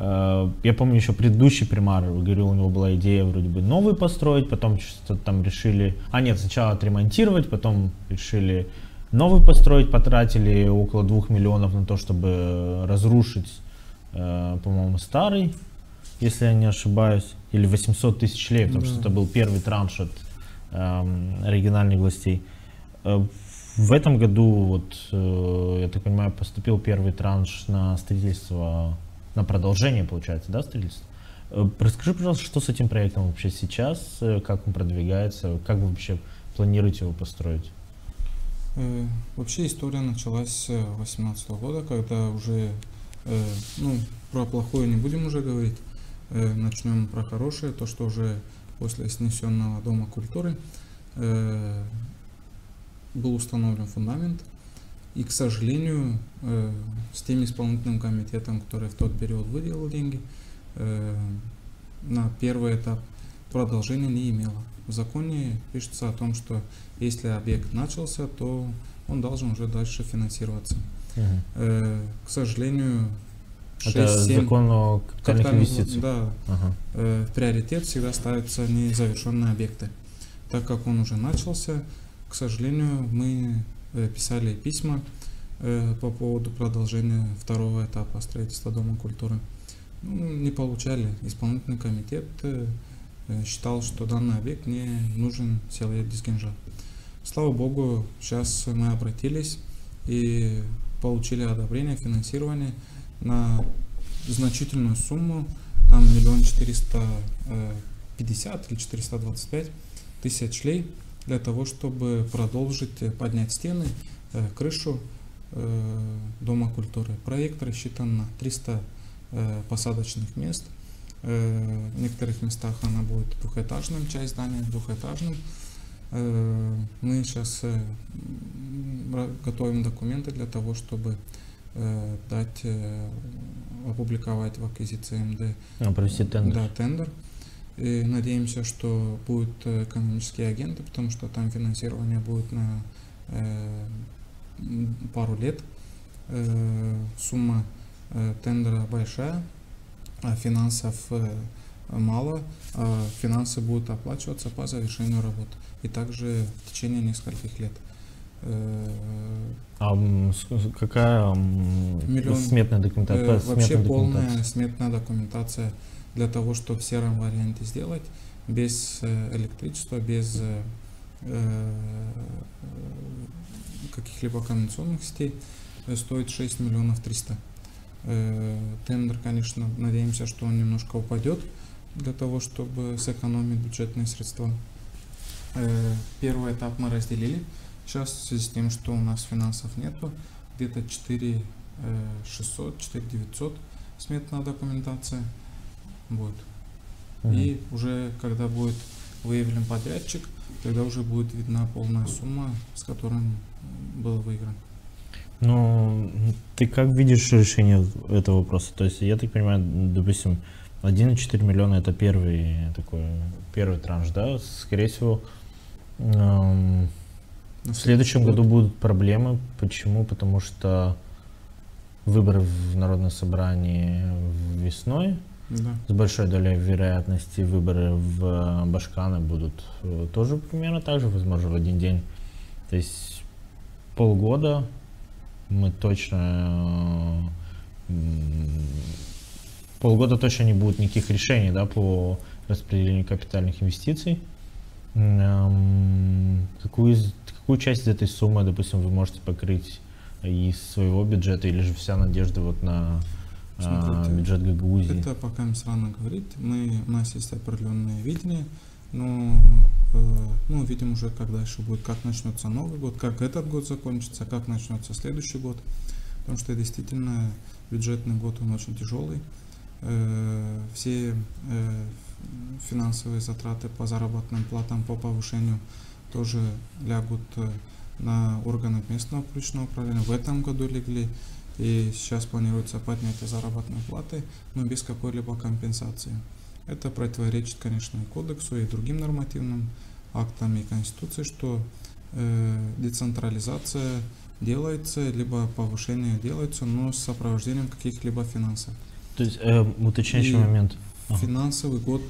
S14: Я помню, еще предыдущий примар, говорил, у него была идея вроде бы новый построить, потом что-то там решили... сначала отремонтировать, потом решили новый построить, потратили около 2 миллионов на то, чтобы разрушить, по-моему, старый, если я не ошибаюсь, или 800 тысяч лей, потому что это был первый транш от региональных властей. В этом году, вот, я так понимаю, поступил первый транш на строительство... на продолжение, получается, да, строительство. Расскажи, пожалуйста, что с этим проектом вообще сейчас, как он продвигается, как вы вообще планируете его построить?
S16: Вообще история началась с 2018 года, когда уже, про плохое не будем уже говорить, начнем про хорошее, то, что уже после снесенного Дома культуры был установлен фундамент. И, к сожалению, с тем исполнительным комитетом, который в тот период выделил деньги, на первый этап продолжения не имело. В законе пишется о том, что если объект начался, то он должен уже дальше финансироваться. К сожалению, 6-7...
S14: Это закон о капитальных инвестициях?
S16: Да. В приоритет всегда ставятся незавершенные объекты. Так как он уже начался, к сожалению, мы писали письма по поводу продолжения второго этапа строительства Дома культуры. Не получали. Исполнительный комитет считал, что данный объект не нужен селе Дизгинджа. Слава богу, сейчас мы обратились и получили одобрение, финансирование на значительную сумму, там 1 400 000 450 или 425 тысяч лей для того, чтобы продолжить поднять стены, крышу Дома культуры. Проект рассчитан на 300 посадочных мест. В некоторых местах она будет двухэтажным, часть здания двухэтажным. Мы сейчас готовим документы для того, чтобы опубликовать в аквизиции МД
S14: провести тендер.
S16: Да, тендер. И надеемся, что будут экономические агенты, потому что там финансирование будет на пару лет. Сумма тендера большая, а финансов мало. Финансы будут оплачиваться по завершению работ и также в течение нескольких лет.
S14: А какая сметная документация?
S16: Вообще полная сметная документация для того, чтобы в сером варианте сделать, без электричества, без каких-либо коммуникационных сетей, стоит 6 миллионов 300. Тендер, конечно, надеемся, что он немножко упадет для того, чтобы сэкономить бюджетные средства. Первый этап мы разделили. Сейчас в связи с тем, что у нас финансов нету, где-то 4600, 4900 сметная документация будет. И уже когда будет выявлен подрядчик, тогда уже будет видна полная сумма, с которой был выигран.
S14: Ну, ты как видишь решение этого вопроса? То есть, я так понимаю, допустим, 1,4 миллиона это первый транш, да? Скорее всего, в следующем году будут проблемы. Почему? Потому что выборы в Народное собрание весной.
S16: Да.
S14: С большой долей вероятности выборы в Башканы будут тоже примерно так же, возможно, в один день. То есть полгода мы точно не будет никаких решений, да, по распределению капитальных инвестиций. Какую часть этой суммы, допустим, вы можете покрыть из своего бюджета, или же вся надежда вот на бюджет Гагаузии?
S16: Это пока не рано говорить. У нас есть определенное видение, но видим уже, как дальше будет, как начнется Новый год, как этот год закончится, как начнется следующий год. Потому что действительно бюджетный год, он очень тяжелый. Все финансовые затраты по заработным платам, по повышению тоже лягут на органы местного публичного управления. В этом году легли, и сейчас планируется поднятие заработной платы, но без какой-либо компенсации. Это противоречит, конечно, и кодексу, и другим нормативным актам и Конституции, что децентрализация делается, либо повышение делается, но с сопровождением каких-либо финансов.
S14: То есть уточняющий момент.
S16: Финансовый год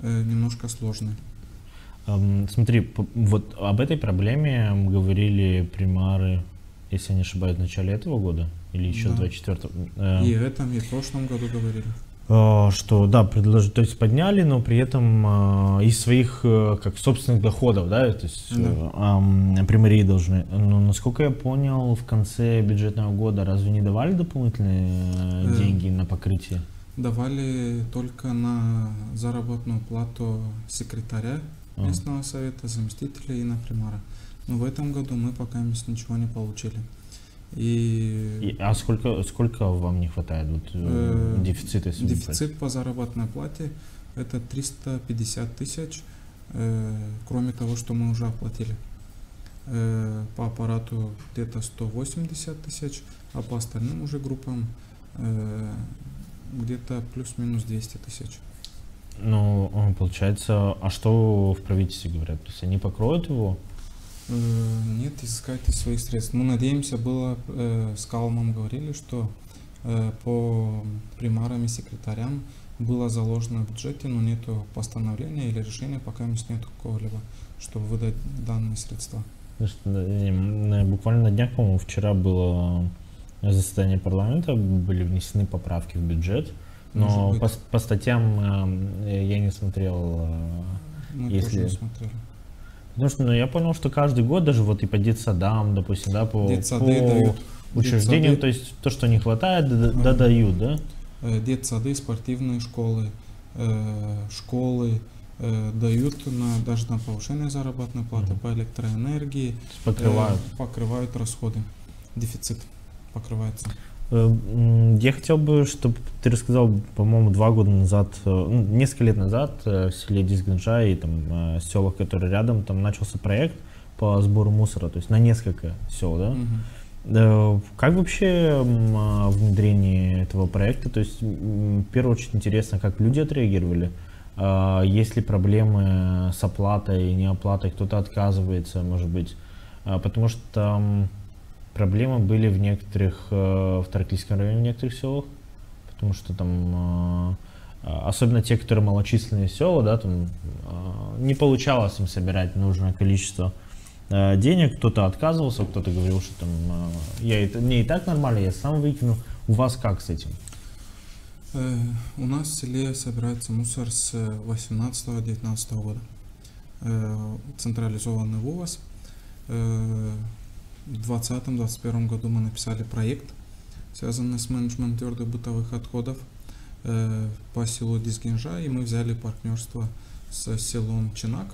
S16: немножко сложный.
S14: Смотри, вот об этой проблеме говорили примары, если я не ошибаюсь, в начале этого года или еще
S16: да.
S14: 24-го.
S16: И в этом, и в прошлом году говорили.
S14: Что да, то есть подняли, но при этом из своих как собственных доходов, да, то есть примарии должны. Но насколько я понял, в конце бюджетного года разве не давали дополнительные деньги на покрытие?
S16: Давали только на заработную плату секретаря местного совета, заместителя и на примара. Но в этом году мы пока ничего не получили.
S14: А сколько вам не хватает дефицита?
S16: Дефицит по заработной плате это 350 тысяч, кроме того, что мы уже оплатили. По аппарату где-то 180 тысяч, а по остальным уже группам где-то плюс-минус 200 тысяч.
S14: Ну, получается, а что в правительстве говорят? То есть они покроют его?
S16: Нет, изыскать из своих средств. Мы надеемся, с Калмом говорили, что по примарам и секретарям было заложено в бюджете, но нету постановления или решения, пока нет какого-либо, чтобы выдать данные средства.
S14: Буквально на днях, по-моему, вчера было заседание парламента, были внесены поправки в бюджет, но по статьям я не смотрел.
S16: Мы тоже не смотрели.
S14: Потому что я понял, что каждый год даже вот и по детсадам, допустим, да, по учреждениям, то есть то, что не хватает, дают, да?
S16: Детсады, спортивные школы, школы, дают даже на повышение заработной платы по электроэнергии, покрывают расходы, дефицит покрывается.
S14: Я хотел бы, чтобы ты рассказал, по-моему, 2 года назад, несколько лет назад в селе Дизгинджа и там селах, которые рядом, там начался проект по сбору мусора, то есть на несколько сел, да? Как вообще внедрение этого проекта? То есть, в первую очередь, интересно, как люди отреагировали. Есть ли проблемы с оплатой, неоплатой, кто-то отказывается, может быть, потому что там проблемы были в некоторых, в Тараклийском районе, в некоторых селах, потому что там, особенно те, которые малочисленные села, да, там не получалось им собирать нужное количество денег, кто-то отказывался, кто-то говорил, что там, мне и так нормально, я сам выкину. У вас как с этим?
S16: У нас в селе собирается мусор с 18-19 года. Централизованный вывоз. В 2020-2021 году мы написали проект, связанный с менеджментом твердых бытовых отходов по селу Дизгинджа, и мы взяли партнерство с селом Чинак.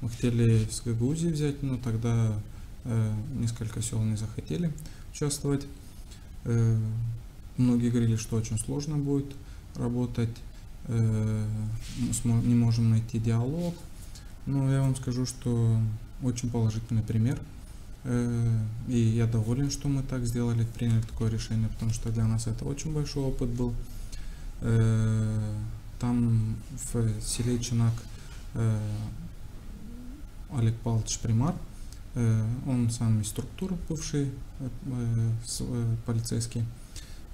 S16: Мы хотели с Гагаузии взять, но тогда несколько сел не захотели участвовать. Многие говорили, что очень сложно будет работать, не можем найти диалог. Но я вам скажу, что очень положительный пример. И я доволен, что мы так сделали, приняли такое решение, потому что для нас это очень большой опыт был. Там в селе Чинак Олег Павлович Примар, он сам из структуры бывший полицейский,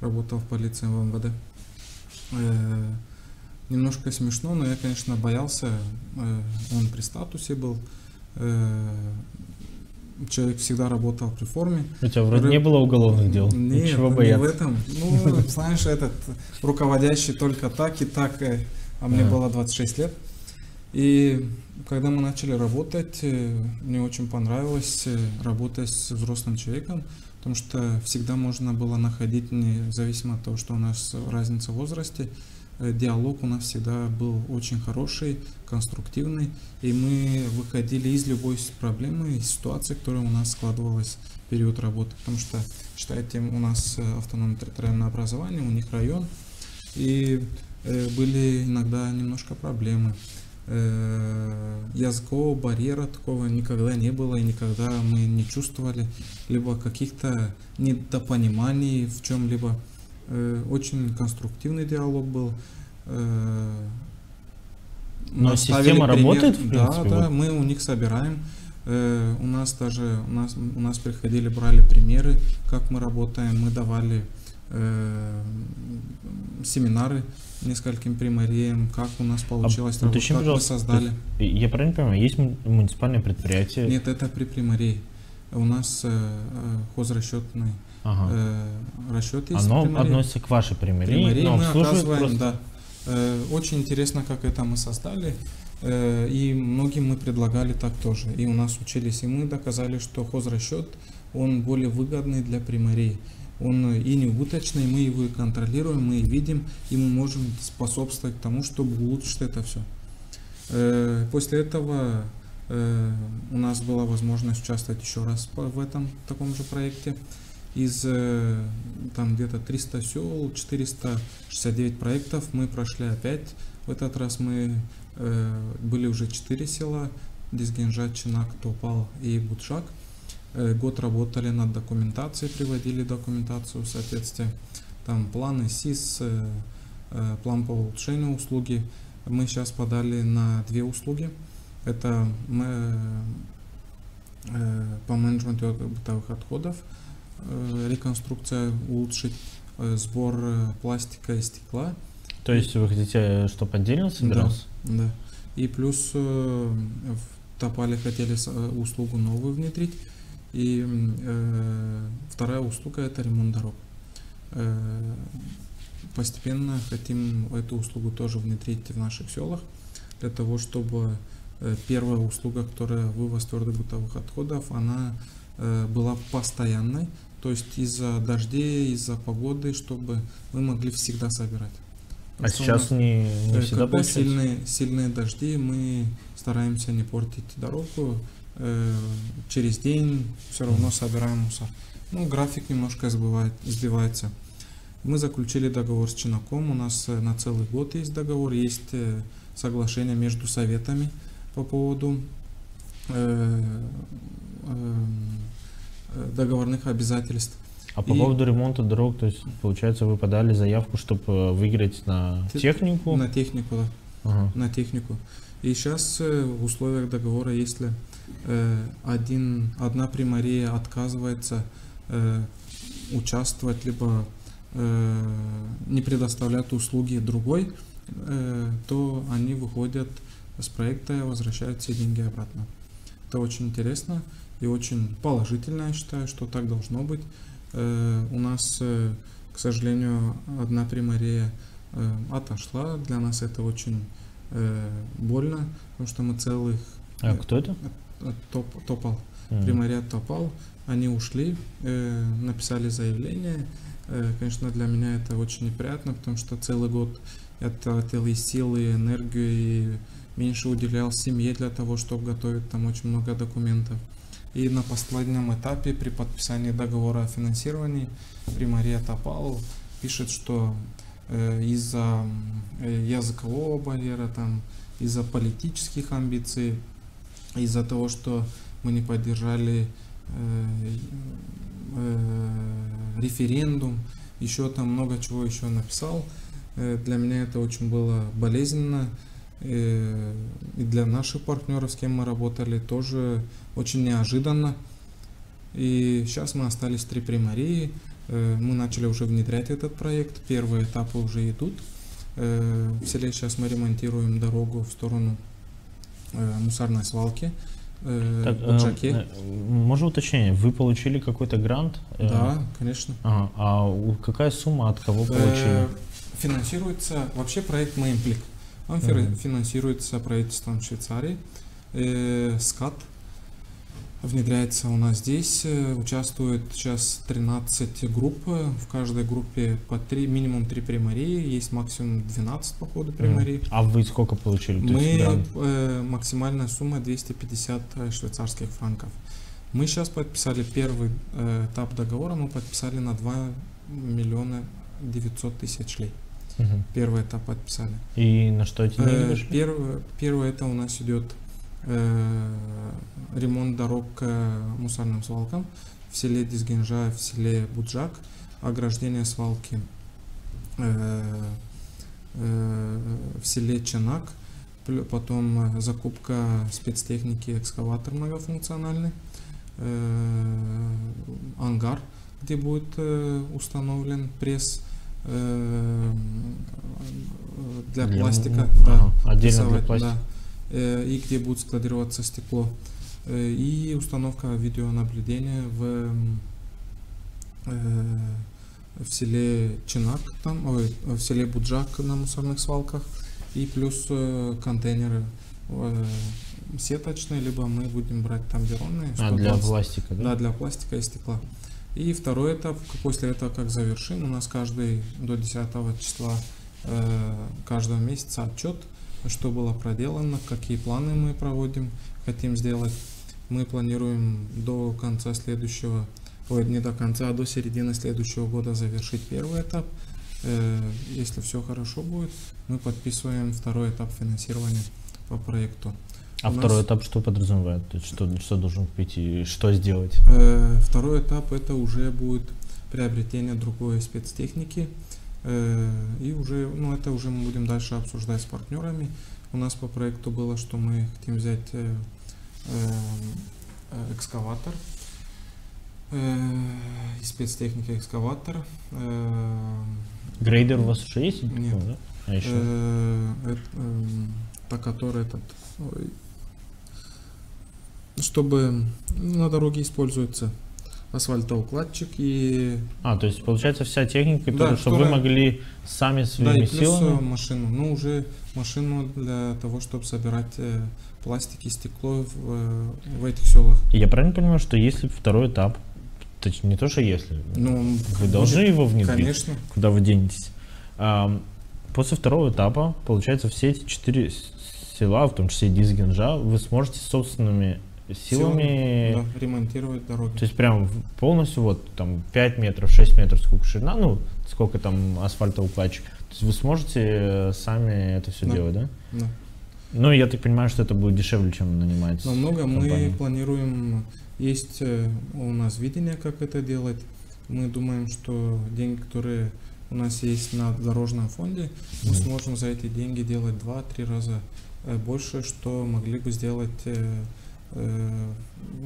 S16: работал в полиции в МВД. Немножко смешно, но я, конечно, боялся. Он при статусе был. Человек всегда работал при форме.
S14: У тебя вроде не было уголовных дел.
S16: Нет,
S14: ничего бояться.
S16: Не в этом. Ну, знаешь, этот руководящий только так и так. А мне было 26 лет. И когда мы начали работать, мне очень понравилось работать с взрослым человеком, потому что всегда можно было находить, независимо от того, что у нас разница в возрасте, диалог у нас всегда был очень хороший, конструктивный, и мы выходили из любой проблемы, из ситуации, которая у нас складывалась в период работы. Потому что, считайте, у нас автономное территориальное образование, у них район, и были иногда немножко проблемы. Языкового барьера такого никогда не было, и никогда мы не чувствовали либо каких-то недопониманий в чем-либо. Очень конструктивный диалог был.
S14: Но система работает, в принципе?
S16: Да, мы у них собираем. У нас приходили, брали примеры, как мы работаем. Мы давали семинары нескольким примариям, как у нас получилось работать, как мы создали.
S14: Я правильно понимаю, есть муниципальное предприятие?
S16: Нет, это при примарии. У нас хозрасчетный расчет есть.
S14: Оно относится к вашей примарии, но
S16: мы оказываем,
S14: просто...
S16: да. Очень интересно, как это мы создали. И многим мы предлагали так тоже. И у нас учились, и мы доказали, что хозрасчет, он более выгодный для примарии. Он и не убыточный, мы его и контролируем, мы и видим, и мы можем способствовать тому, чтобы улучшить это все. После этого у нас была возможность участвовать еще раз в таком же проекте. Из там где-то 300 сел, 469 проектов мы прошли опять. В этот раз мы были уже 4 села: Дизгинджа, Чинак, Топал и Буджак. Год работали над документацией, приводили документацию в соответствие. Там планы СИС, план по улучшению услуги. Мы сейчас подали на 2 услуги. Это по менеджменту бытовых отходов, реконструкция, улучшить сбор пластика и стекла.
S14: То есть вы хотите, чтобы отдельно собирался?
S16: Да, да. И плюс в Топале хотели услугу новую внедрить. И вторая услуга — это ремонт дорог. Постепенно хотим эту услугу тоже внедрить в наших селах, для того, чтобы первая услуга, которая вывоз твердых бытовых отходов, она была постоянной, то есть из-за дождей, из-за погоды, чтобы мы могли всегда собирать.
S14: А сейчас не всегда
S16: когда
S14: получается?
S16: сильные дожди, мы стараемся не портить дорогу. Через день все равно собираем мусор. Ну, график немножко сбивается. Мы заключили договор с Чинаком. У нас на целый год есть договор. Есть соглашение между советами по поводу договорных обязательств.
S14: А по поводу ремонта дорог, то есть, получается, вы подали заявку, чтобы выиграть на технику?
S16: На технику, да.
S14: Ага.
S16: На технику. И сейчас в условиях договора, если одна примария отказывается участвовать, либо не предоставляют услуги другой, то они выходят с проекта и возвращают все деньги обратно. Это очень интересно и очень положительно, я считаю, что так должно быть. У нас, к сожалению, одна примария отошла. Для нас это очень больно, потому что мы целых...
S14: А кто это?
S16: Топал. Примария Топал. Они ушли, написали заявление. Конечно, для меня это очень неприятно, потому что целый год я тратил и силы, и энергию, и меньше уделял семье для того, чтобы готовить там очень много документов. И на последнем этапе при подписании договора о финансировании примария Топал пишет, что из-за языкового барьера, из-за политических амбиций, из-за того, что мы не поддержали референдум, еще там много чего еще написал. Для меня это очень было болезненно. И для наших партнеров, с кем мы работали, тоже очень неожиданно. И сейчас мы остались 3 примарии. Мы начали уже внедрять этот проект. Первые этапы уже идут. В селе сейчас мы ремонтируем дорогу в сторону мусорной свалки.
S14: Так, можно уточнение? Вы получили какой-то грант?
S16: Да, конечно.
S14: Ага. А какая сумма, от кого получили?
S16: Финансируется вообще проект Мейнплик. Он финансируется правительством Швейцарии. СКАТ внедряется у нас здесь. Участвует сейчас 13 групп. В каждой группе по минимум 3 примарии. Есть максимум 12 по ходу примарий.
S14: А вы сколько получили?
S16: Максимальная сумма 250 швейцарских франков. Мы сейчас подписали первый этап договора. Мы подписали на 2 миллиона 900 тысяч лей. Первый этап подписали.
S14: И на что эти деньги вышли?
S16: Первый это у нас идет ремонт дорог к мусорным свалкам в селе Дизгенжа, в селе Буджак, ограждение свалки в селе Чанак, потом закупка спецтехники, экскаватор многофункциональный, ангар, где будет установлен пресс для пластика,
S14: отдельно для пластика,
S16: и где будет складироваться стекло, и установка видеонаблюдения в селе Чинак, в селе Буджак на мусорных свалках, и плюс контейнеры сеточные, либо мы будем брать там бюронные.
S14: Для пластика, да?
S16: Да, для пластика и стекла. И второй этап, после этого как завершим, у нас каждый до 10 числа каждого месяца отчет, что было проделано, какие планы мы проводим, хотим сделать. Мы планируем до конца следующего, не до конца, а до середины следующего года завершить первый этап. Если все хорошо будет, мы подписываем второй этап финансирования по проекту.
S14: А второй этап что подразумевает? То есть что должен быть и что сделать?
S16: Второй этап это уже будет приобретение другой спецтехники. И уже, это уже мы будем дальше обсуждать с партнерами. У нас по проекту было, что мы хотим взять экскаватор, спецтехника экскаватор.
S14: Грейдер у вас уже есть?
S16: Нет.
S14: Да? А еще?
S16: Который чтобы на дороге используется асфальтоукладчик и...
S14: то есть получается вся техника, чтобы вы могли сами своими силами...
S16: плюс машину, уже машину для того, чтобы собирать пластик и стекло в этих селах.
S14: Я правильно понимаю, что если второй этап, точнее не то, что если, вы должны его внедрить,
S16: конечно.
S14: Куда вы денетесь. после второго этапа, получается, все эти 4 села, в том числе Дизгинжа, вы сможете собственными силами
S16: да, ремонтировать дороги.
S14: То есть прям полностью вот там 5 метров, 6 метров сколько ширина, ну сколько там асфальтовый клатч. То есть вы сможете сами это все делать, да?
S16: Да.
S14: Ну, я так понимаю, что это будет дешевле, чем нанимать
S16: намного.
S14: компанию.
S16: Мы планируем, есть у нас видение, как это делать. Мы думаем, что деньги, которые у нас есть на дорожном фонде, мы сможем за эти деньги делать 2-3 раза больше, что могли бы сделать,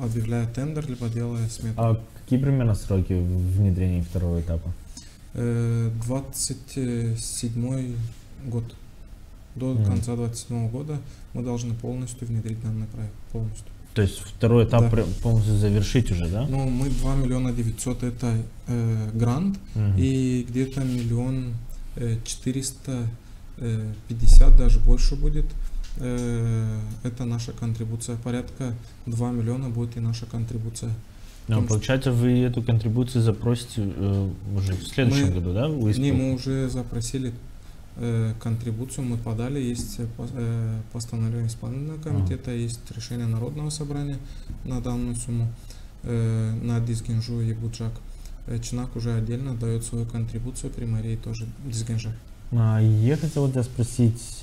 S16: объявляя тендер, либо делая смету.
S14: А какие примерно сроки внедрения второго этапа?
S16: 27 год. До конца 27 года мы должны полностью внедрить данный проект. Полностью.
S14: То есть второй этап полностью завершить уже, да?
S16: Ну, мы 2 900 000 это грант, и где-то 1 450 000, даже больше будет. Это наша контрибуция. Порядка 2 миллиона будет и наша контрибуция.
S14: Но получается, вы эту контрибуцию запросите уже в следующем году, да?
S16: Не, мы уже запросили контрибуцию, мы подали, есть постановление исполнительного комитета, есть решение Народного собрания на данную сумму, на Дизгинжу и Буджак. Чинак уже отдельно дает свою контрибуцию, Приморье тоже Дизгинжа.
S14: Я хотел тебя спросить,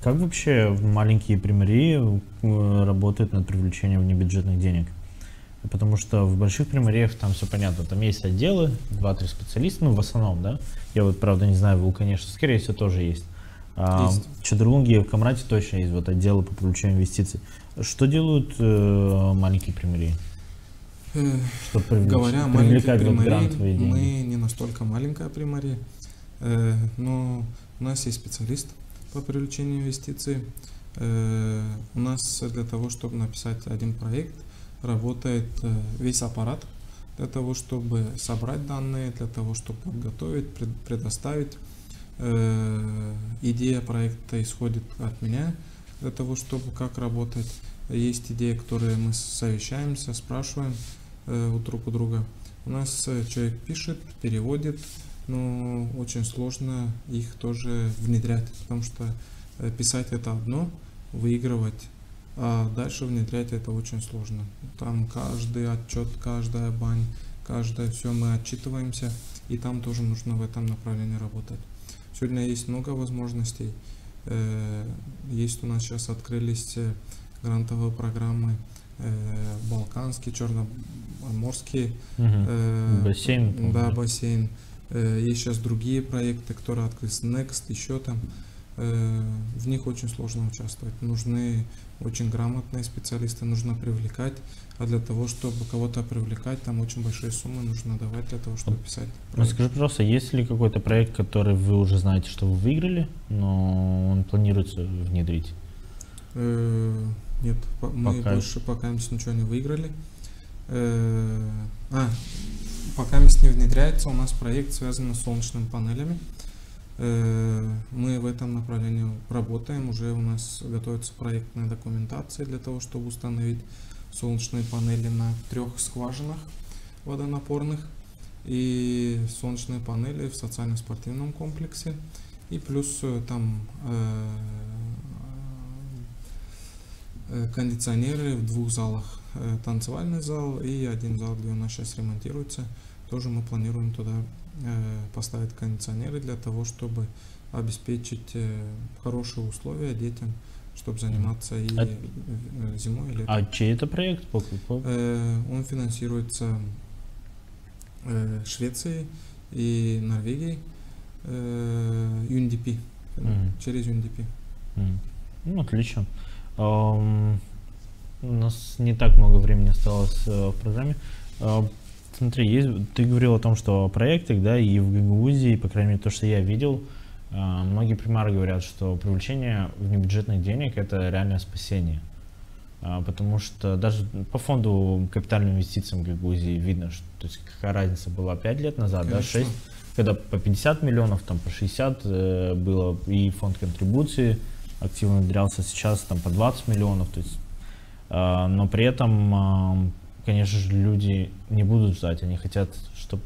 S14: как вообще маленькие Приморье работают над привлечением внебюджетных денег? Потому что в больших приморьях там все понятно, там есть отделы, 2-3 специалиста, ну в основном, да. Я вот правда не знаю, в Вулканеште, скорее всего, тоже есть. В Чедрлунге и в Камрате точно есть вот отделы по привлечению инвестиций. Что делают маленькие приморьи? Чтобы
S16: Говоря о маленьких приморьях, мы не настолько маленькая приморье, но у нас есть специалист по привлечению инвестиций. У нас для того, чтобы написать один проект, работает весь аппарат для того, чтобы собрать данные, для того, чтобы подготовить, предоставить. Идея проекта исходит от меня, для того, чтобы как работать. Есть идеи, которые мы совещаемся, спрашиваем друг у друга. У нас человек пишет, переводит, но очень сложно их тоже внедрять, потому что писать это одно, выигрывать, а дальше внедрять это очень сложно. Там каждый отчет, каждая бань, каждое все мы отчитываемся, и там тоже нужно в этом направлении работать. Сегодня есть много возможностей. Есть у нас сейчас открылись грантовые программы балканские, черноморские,
S14: бассейн.
S16: Да, бассейн. Есть сейчас другие проекты, которые открылись, Next, еще там. В них очень сложно участвовать. Нужны очень грамотные специалисты, нужно привлекать, а для того, чтобы кого-то привлекать, там очень большие суммы нужно давать для того, чтобы писать проект.
S14: Скажи, пожалуйста, есть ли какой-то проект, который вы уже знаете, что вы выиграли, но он планируется внедрить?
S16: Нет, мы больше пока ничего не выиграли. Пока не внедряется, у нас проект связан с солнечными панелями. Мы в этом направлении работаем, уже у нас готовится проектная документация для того, чтобы установить солнечные панели на 3 скважинах водонапорных и солнечные панели в социально-спортивном комплексе, и плюс там кондиционеры в 2 залах, танцевальный зал и 1 зал, где у нас сейчас ремонтируется. Тоже мы планируем туда поставить кондиционеры для того, чтобы обеспечить хорошие условия детям, чтобы заниматься и зимой, и летом.
S14: А чей это проект?
S16: Он финансируется Швецией и Норвегией, UNDP, через UNDP.
S14: Ну, отлично. У нас не так много времени осталось в программе. Смотри, ты говорил о том, что о проектах, да, и в Гагаузии, по крайней мере, то, что я видел, многие примеры говорят, что привлечение внебюджетных денег – это реальное спасение. Потому что даже по фонду капитальных инвестиций в Гагаузии видно, что, то есть, какая разница была 5 лет назад, да, 6, когда по 50 миллионов, там по 60 было, и фонд контрибуции активно внедрялся, сейчас там по 20 миллионов, то есть, но при этом, конечно же, люди не будут ждать, они хотят, чтобы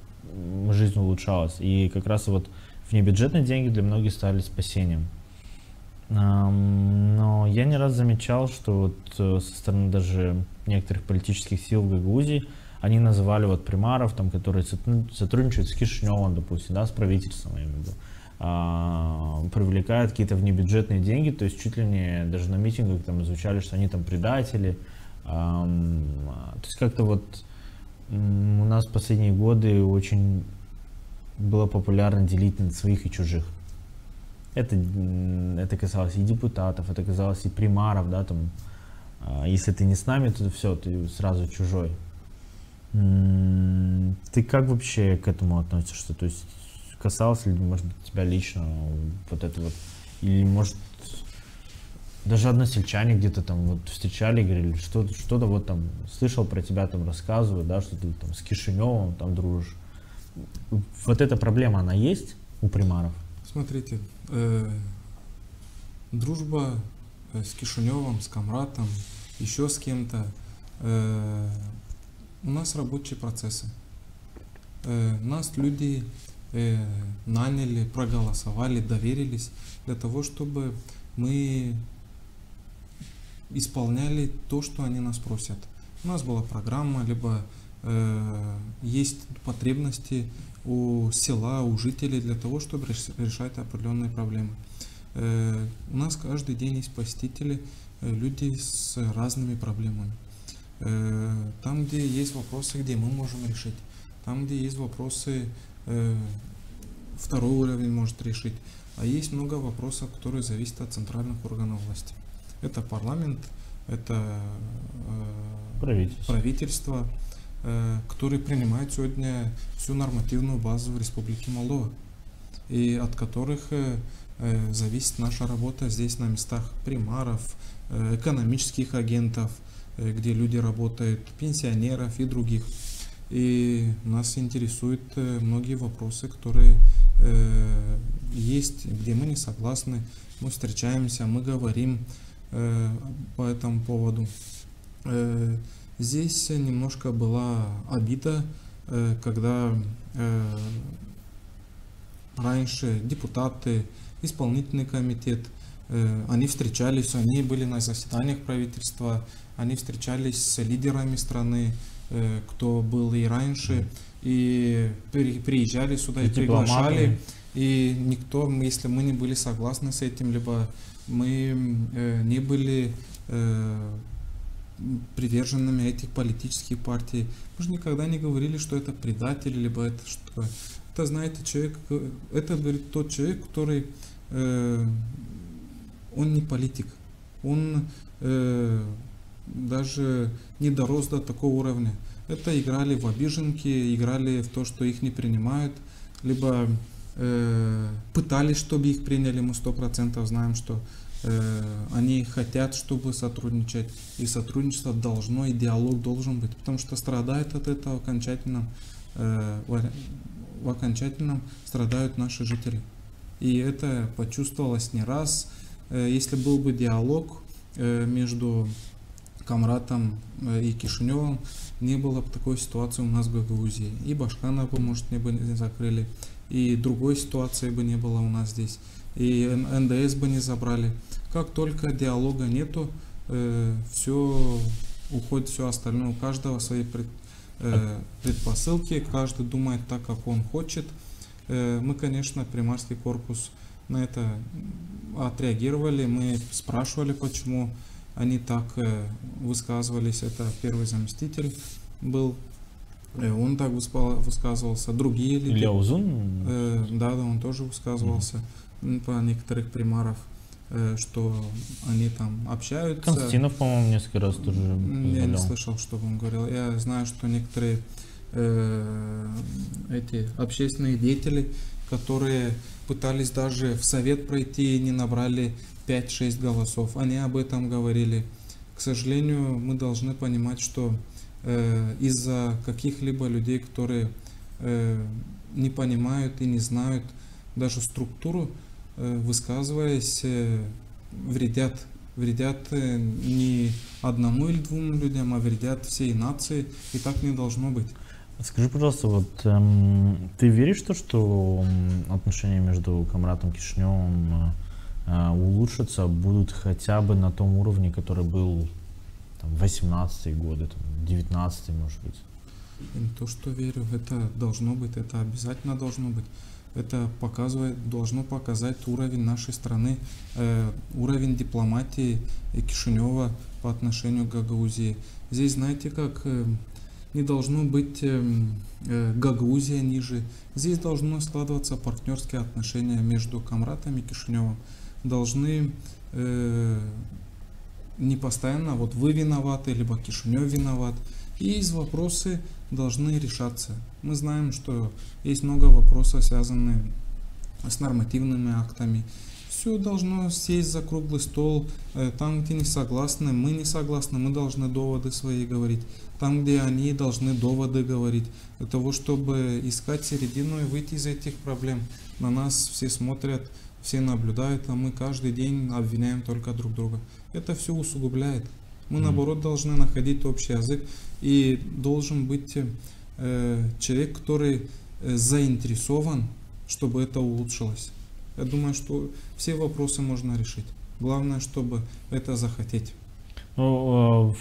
S14: жизнь улучшалась. И как раз вот внебюджетные деньги для многих стали спасением. Но я не раз замечал, что вот со стороны даже некоторых политических сил в Гагаузии они называли вот примаров, там, которые сотрудничают с Кишиневым, допустим, да, с правительством, я имею в виду, привлекают какие-то внебюджетные деньги, то есть чуть ли не даже на митингах там звучали, что они там предатели. То есть как-то вот у нас в последние годы очень было популярно делить на своих и чужих. Это касалось и депутатов, это касалось и примаров, да, там, если ты не с нами, то все, ты сразу чужой. Ты как вообще к этому относишься? То есть касалось ли, может быть, тебя лично вот это вот, или может даже односельчане где-то там вот встречали, говорили, что-то вот там слышал про тебя, там рассказывают, да, что ты там с Кишиневым там дружишь. Вот эта проблема, она есть у примаров?
S16: Смотрите, дружба с Кишиневым, с Камратом, еще с кем-то, у нас рабочие процессы. Нас люди наняли, проголосовали, доверились для того, чтобы мы исполняли то, что они нас просят. У нас была программа, либо есть потребности у села, у жителей для того, чтобы решать определенные проблемы. У нас каждый день есть посетители, люди с разными проблемами. Там, где есть вопросы, где мы можем решить. Там, где есть вопросы, второй уровень может решить. А есть много вопросов, которые зависят от центральных органов власти. Это парламент, это правительство, которые принимают сегодня всю нормативную базу в Республике Молдова, и от которых зависит наша работа здесь на местах примаров, экономических агентов, где люди работают, пенсионеров и других. И нас интересуют многие вопросы, которые есть, где мы не согласны, мы встречаемся, мы говорим по этому поводу. Здесь немножко была обида, когда раньше депутаты, исполнительный комитет, они встречались, они были на заседаниях правительства, они встречались с лидерами страны, кто был и раньше, и приезжали сюда и приглашали. И никто, если мы не были согласны с этим, либо мы не были приверженными этих политических партий, мы же никогда не говорили, что это предатель, либо это что. Это, знаете, человек, это говорит тот человек, который, он не политик, он даже не дорос до такого уровня. Это играли в обиженки, играли в то, что их не принимают, либо пытались, чтобы их приняли. Мы 100% знаем, что они хотят, чтобы сотрудничать, и сотрудничество должно, и диалог должен быть, потому что страдают от этого в окончательном страдают наши жители. И это почувствовалось не раз. Если был бы диалог между Камратом и Кишиневым, не было бы такой ситуации у нас в Гагаузии. И Башкана бы, может, не закрыли, и другой ситуации бы не было у нас здесь, и НДС бы не забрали. Как только диалога нету, все уходит, все остальное. У каждого свои предпосылки, каждый думает так, как он хочет. Мы, конечно, примарский корпус на это отреагировали, мы спрашивали, почему они так высказывались. Это первый заместитель был, он так высказывался, другие люди.
S14: Илья Узун?
S16: Да, он тоже высказывался по некоторых примаров, что они там общаются.
S14: Константинов, по-моему, несколько раз тоже позволял.
S16: Я не слышал, чтобы он говорил. Я знаю, что некоторые эти общественные деятели, которые пытались даже в совет пройти и не набрали 5-6 голосов, они об этом говорили. К сожалению, мы должны понимать, что из-за каких-либо людей, которые не понимают и не знают даже структуру, высказываясь, вредят не одному или двум людям, а вредят всей нации, и так не должно быть.
S14: Скажи, пожалуйста, вот ты веришь в то, что отношения между Комратом и Кишиневым улучшатся, будут хотя бы на том уровне, который был там, 18-е годы, 19-й, может быть?
S16: То, что верю, это должно быть, это обязательно должно быть. Это должно показать уровень нашей страны, уровень дипломатии Кишинева по отношению к Гагаузии. Здесь, знаете, как не должно быть Гагаузия ниже. Здесь должно складываться партнерские отношения между Комратом и Кишиневым. Должны не постоянно вот вы виноваты, либо Кишинев виноват. И вопросы должны решаться. Мы знаем, что есть много вопросов, связанных с нормативными актами. Все должно сесть за круглый стол. Там, где не согласны, мы должны доводы свои говорить. Там, где они должны доводы говорить. Для того, чтобы искать середину и выйти из этих проблем. На нас все смотрят, все наблюдают, а мы каждый день обвиняем только друг друга. Это все усугубляет. Мы, наоборот, должны находить общий язык. И должен быть человек, который заинтересован, чтобы это улучшилось. Я думаю, что все вопросы можно решить. Главное, чтобы это захотеть.
S14: Ну,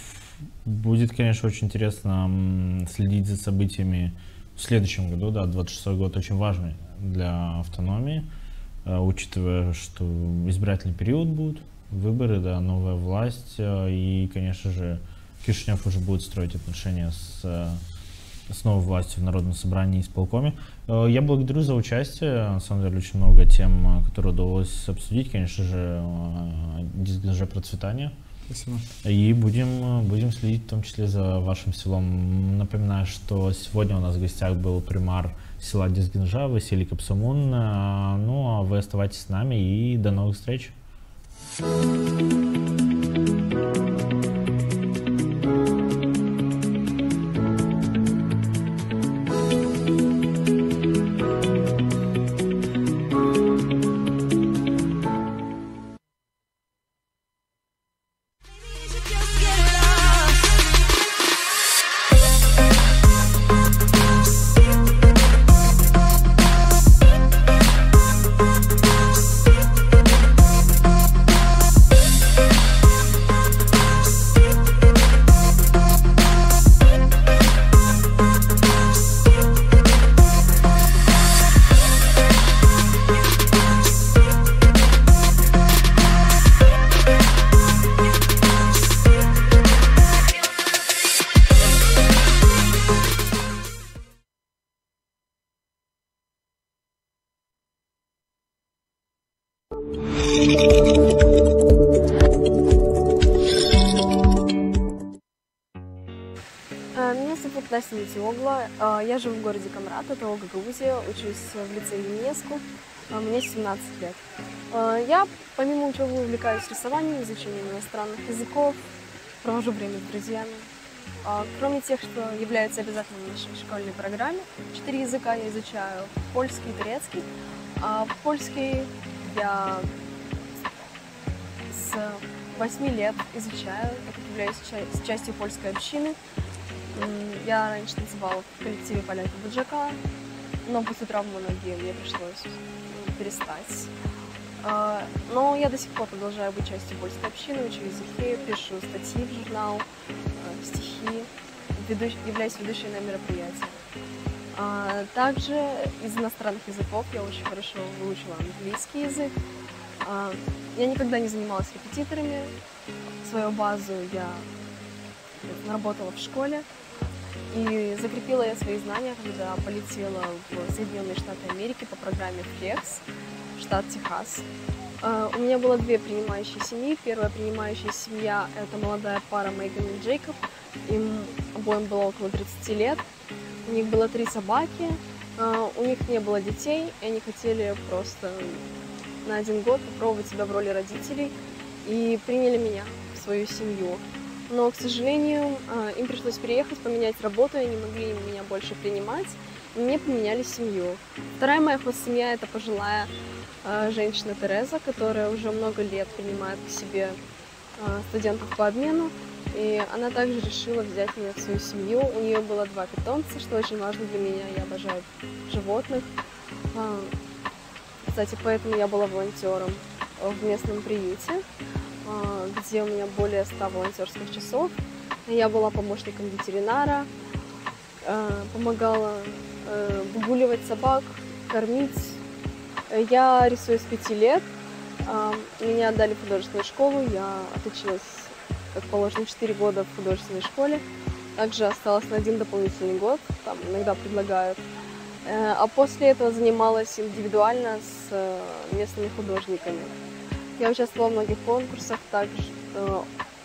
S14: будет, конечно, очень интересно следить за событиями в следующем году. Да, 26-й год очень важный для автономии, учитывая, что избирательный период будет, выборы, да, новая власть, и, конечно же, Кишинев уже будет строить отношения с новой властью в Народном собрании и исполкоме. Я благодарю за участие. На самом деле, очень много тем, которые удалось обсудить. Конечно же, Дизгинже процветания.
S16: Спасибо.
S14: И будем следить в том числе за вашим селом. Напоминаю, что сегодня у нас в гостях был примар села Дизгинжа Василий Капсамун. Ну, а вы оставайтесь с нами и до новых встреч.
S17: Меня зовут Настя Нитиогла, я живу в городе Комрат, это Гагаузия, учусь в лицее ЮНЕСКО, мне 17 лет. Я помимо учебы увлекаюсь рисованием, изучением иностранных языков, провожу время с друзьями. Кроме тех, что являются обязательными в нашей школьной программе, 4 языка я изучаю, польский и турецкий. Польский я с 8 лет изучаю, так как являюсь частью польской общины. Я раньше танцевала в коллективе поляки Буджака, но после травмы ноги мне пришлось перестать. Но я до сих пор продолжаю быть частью польской общины, учу языки, пишу статьи в журнал, стихи, являюсь ведущей на мероприятиях. Также из иностранных языков я очень хорошо выучила английский язык. Я никогда не занималась репетиторами. Свою базу я наработала в школе. И закрепила я свои знания, когда полетела в Соединенные Штаты Америки по программе Flex, штат Техас. У меня было 2 принимающие семьи. Первая принимающая семья – это молодая пара Меган и Джейкоб. Им обоим было около 30 лет. У них было 3 собаки. У них не было детей, и они хотели просто на 1 год попробовать себя в роли родителей. И приняли меня в свою семью. Но, к сожалению, им пришлось переехать, поменять работу, и они не могли меня больше принимать. И мне поменяли семью. Вторая моя хост-семья – это пожилая женщина Тереза, которая уже много лет принимает к себе студентов по обмену. И она также решила взять меня в свою семью. У нее было 2 питомца, что очень важно для меня. Я обожаю животных. Кстати, поэтому я была волонтером в местном приюте, где у меня более 100 волонтерских часов. Я была помощником ветеринара, помогала выгуливать собак, кормить. Я рисую с 5 лет. Меня отдали в художественную школу. Я отучилась, как положено, 4 года в художественной школе. Также осталась на 1 дополнительный год, там иногда предлагают. А после этого занималась индивидуально с местными художниками. Я участвовала в многих конкурсах, также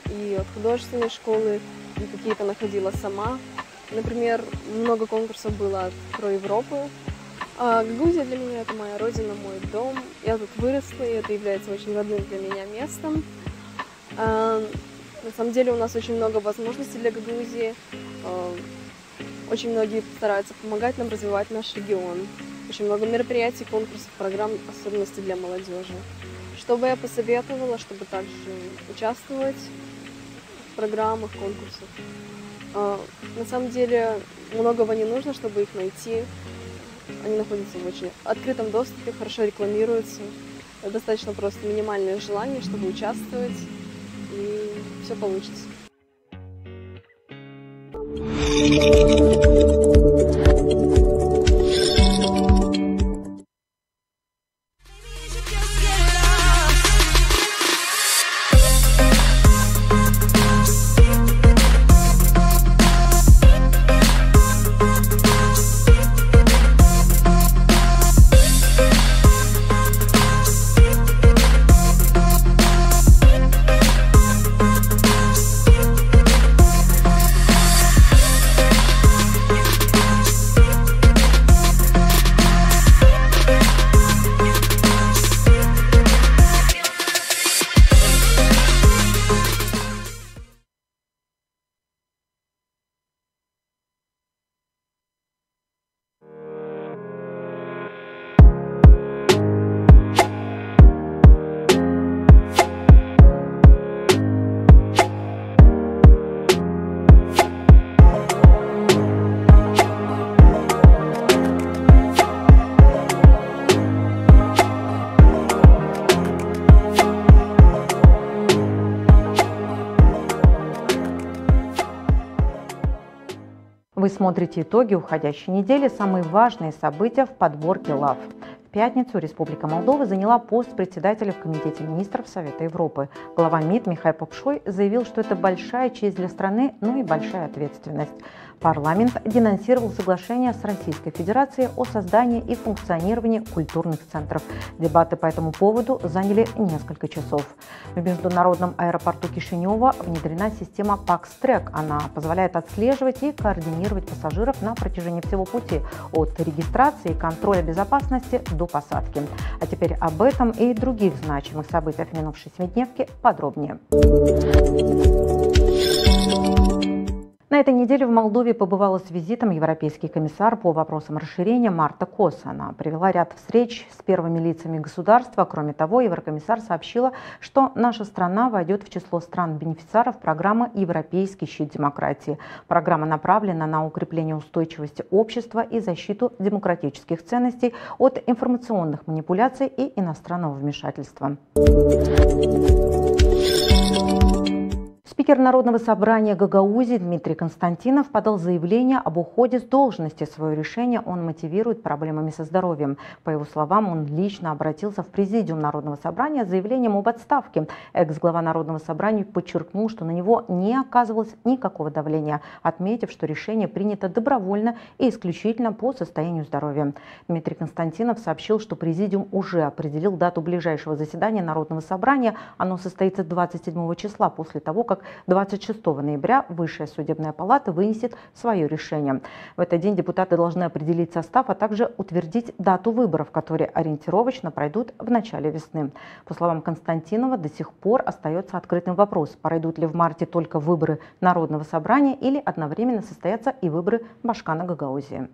S17: и от художественной школы, и какие-то находила сама. Например, много конкурсов было от Про Европы. А Гагаузия для меня — это моя родина, мой дом. Я тут выросла, и это является очень родным для меня местом. На самом деле у нас очень много возможностей для Гагаузии. Очень многие стараются помогать нам развивать наш регион. Очень много мероприятий, конкурсов, программ, особенности для молодежи. Что бы я посоветовала, чтобы также участвовать в программах, конкурсах? На самом деле многого не нужно, чтобы их найти. Они находятся в очень открытом доступе, хорошо рекламируются. Достаточно просто минимальное желание, чтобы участвовать, и все получится.
S18: Вы смотрите итоги уходящей недели, самые важные события в подборке ЛАВ. В пятницу Республика Молдова заняла пост председателя в Комитете министров Совета Европы. Глава МИД Михаил Попшой заявил, что это большая честь для страны, но и большая ответственность. Парламент денонсировал соглашение с Российской Федерацией о создании и функционировании культурных центров. Дебаты по этому поводу заняли несколько часов. В международном аэропорту Кишинева внедрена система PAX-Track. Она позволяет отслеживать и координировать пассажиров на протяжении всего пути от регистрации и контроля безопасности до посадки. А теперь об этом и других значимых событиях минувшей семидневки подробнее. На этой неделе в Молдове побывала с визитом европейский комиссар по вопросам расширения Марта Кос. Она провела ряд встреч с первыми лицами государства. Кроме того, еврокомиссар сообщила, что наша страна войдет в число стран-бенефициаров программы «Европейский щит демократии». Программа направлена на укрепление устойчивости общества и защиту демократических ценностей от информационных манипуляций и иностранного вмешательства. Спикер Народного собрания Гагаузии Дмитрий Константинов подал заявление об уходе с должности. Свое решение он мотивирует проблемами со здоровьем. По его словам, он лично обратился в Президиум Народного собрания с заявлением об отставке. Экс-глава Народного собрания подчеркнул, что на него не оказывалось никакого давления, отметив, что решение принято добровольно и исключительно по состоянию здоровья. Дмитрий Константинов сообщил, что Президиум уже определил дату ближайшего заседания Народного собрания. Оно состоится 27 числа, после того, как 26 ноября Высшая судебная палата вынесет свое решение. В этот день депутаты должны определить состав, а также утвердить дату выборов, которые ориентировочно пройдут в начале весны. По словам Константинова, до сих пор остается открытым вопрос, пройдут ли в марте только выборы Народного собрания или одновременно состоятся и выборы Башкана Гагаузии.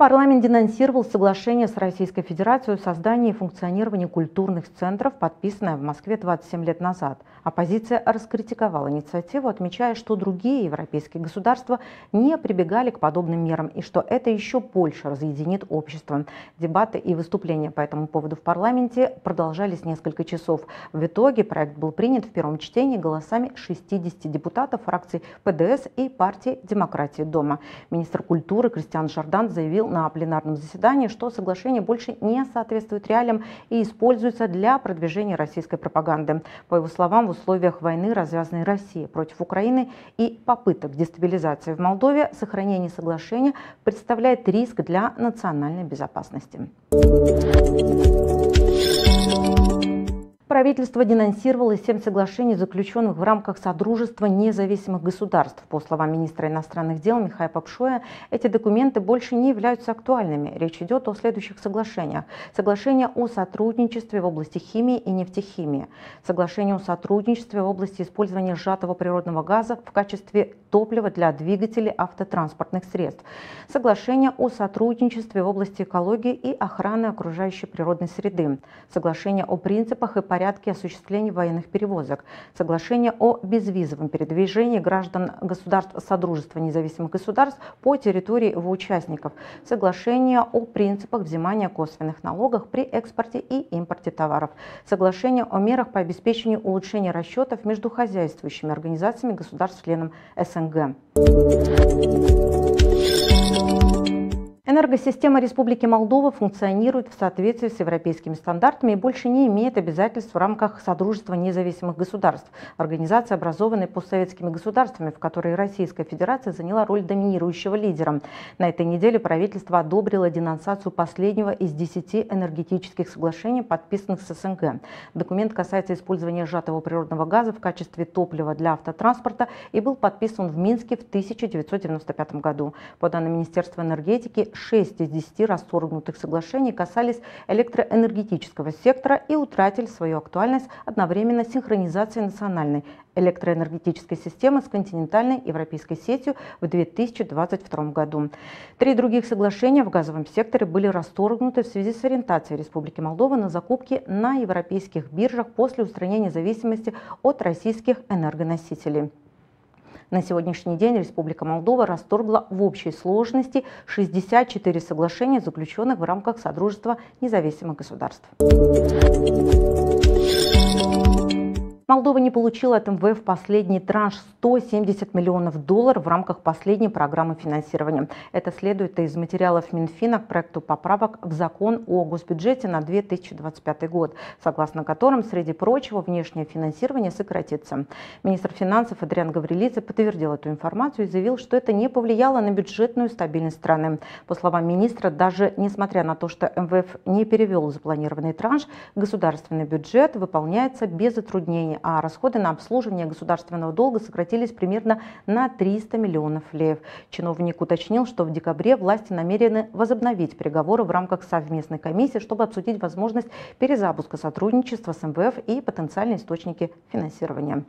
S18: Парламент денонсировал соглашение с Российской Федерацией о создании и функционировании культурных центров, подписанное в Москве 27 лет назад. Оппозиция раскритиковала инициативу, отмечая, что другие европейские государства не прибегали к подобным мерам и что это еще больше разъединит общество. Дебаты и выступления по этому поводу в парламенте продолжались несколько часов. В итоге проект был принят в первом чтении голосами 60 депутатов фракций ПДС и партии «Демократии дома». Министр культуры Кристиан Жардан заявил на пленарном заседании, что соглашение больше не соответствует реалиям и используется для продвижения российской пропаганды. По его словам, в условиях войны, развязанной Россией против Украины и попыток дестабилизации в Молдове, сохранение соглашения представляет риск для национальной безопасности. Правительство денонсировало 7 соглашений, заключенных в рамках Содружества независимых государств. По словам министра иностранных дел Михаила Попшоя, эти документы больше не являются актуальными. Речь идет о следующих соглашениях. Соглашение о сотрудничестве в области химии и нефтехимии. Соглашение о сотрудничестве в области использования сжатого природного газа в качестве топлива для двигателей автотранспортных средств. Соглашение о сотрудничестве в области экологии и охраны окружающей природной среды. Соглашение о принципах и порядке осуществления военных перевозок. Соглашение о безвизовом передвижении граждан государств Содружества независимых государств по территории его участников. Соглашение о принципах взимания косвенных налогов при экспорте и импорте товаров. Соглашение о мерах по обеспечению улучшения расчетов между хозяйствующими организациями государств-членов СНГ. Энергосистема Республики Молдова функционирует в соответствии с европейскими стандартами и больше не имеет обязательств в рамках Содружества независимых государств, организации, образованной постсоветскими государствами, в которой Российская Федерация заняла роль доминирующего лидера. На этой неделе правительство одобрило денонсацию последнего из 10 энергетических соглашений, подписанных с СНГ. Документ касается использования сжатого природного газа в качестве топлива для автотранспорта и был подписан в Минске в 1995 году. По данным Министерства энергетики, 6 из 10 расторгнутых соглашений касались электроэнергетического сектора и утратили свою актуальность одновременно с синхронизацией национальной электроэнергетической системы с континентальной европейской сетью в 2022 году. 3 других соглашения в газовом секторе были расторгнуты в связи с ориентацией Республики Молдова на закупки на европейских биржах после устранения зависимости от российских энергоносителей. На сегодняшний день Республика Молдова расторгла в общей сложности 64 соглашения, заключенных в рамках Содружества независимых государств. Молдова не получила от МВФ последний транш $170 миллионов в рамках последней программы финансирования. Это следует из материалов Минфина к проекту поправок в закон о госбюджете на 2025 год, согласно которым, среди прочего, внешнее финансирование сократится. Министр финансов Адриан Гаврилидзе подтвердил эту информацию и заявил, что это не повлияло на бюджетную стабильность страны. По словам министра, даже несмотря на то, что МВФ не перевел запланированный транш, государственный бюджет выполняется без затруднений, а расходы на обслуживание государственного долга сократились примерно на 300 миллионов леев. Чиновник уточнил, что в декабре власти намерены возобновить переговоры в рамках совместной комиссии, чтобы обсудить возможность перезапуска сотрудничества с МВФ и потенциальные источники финансирования.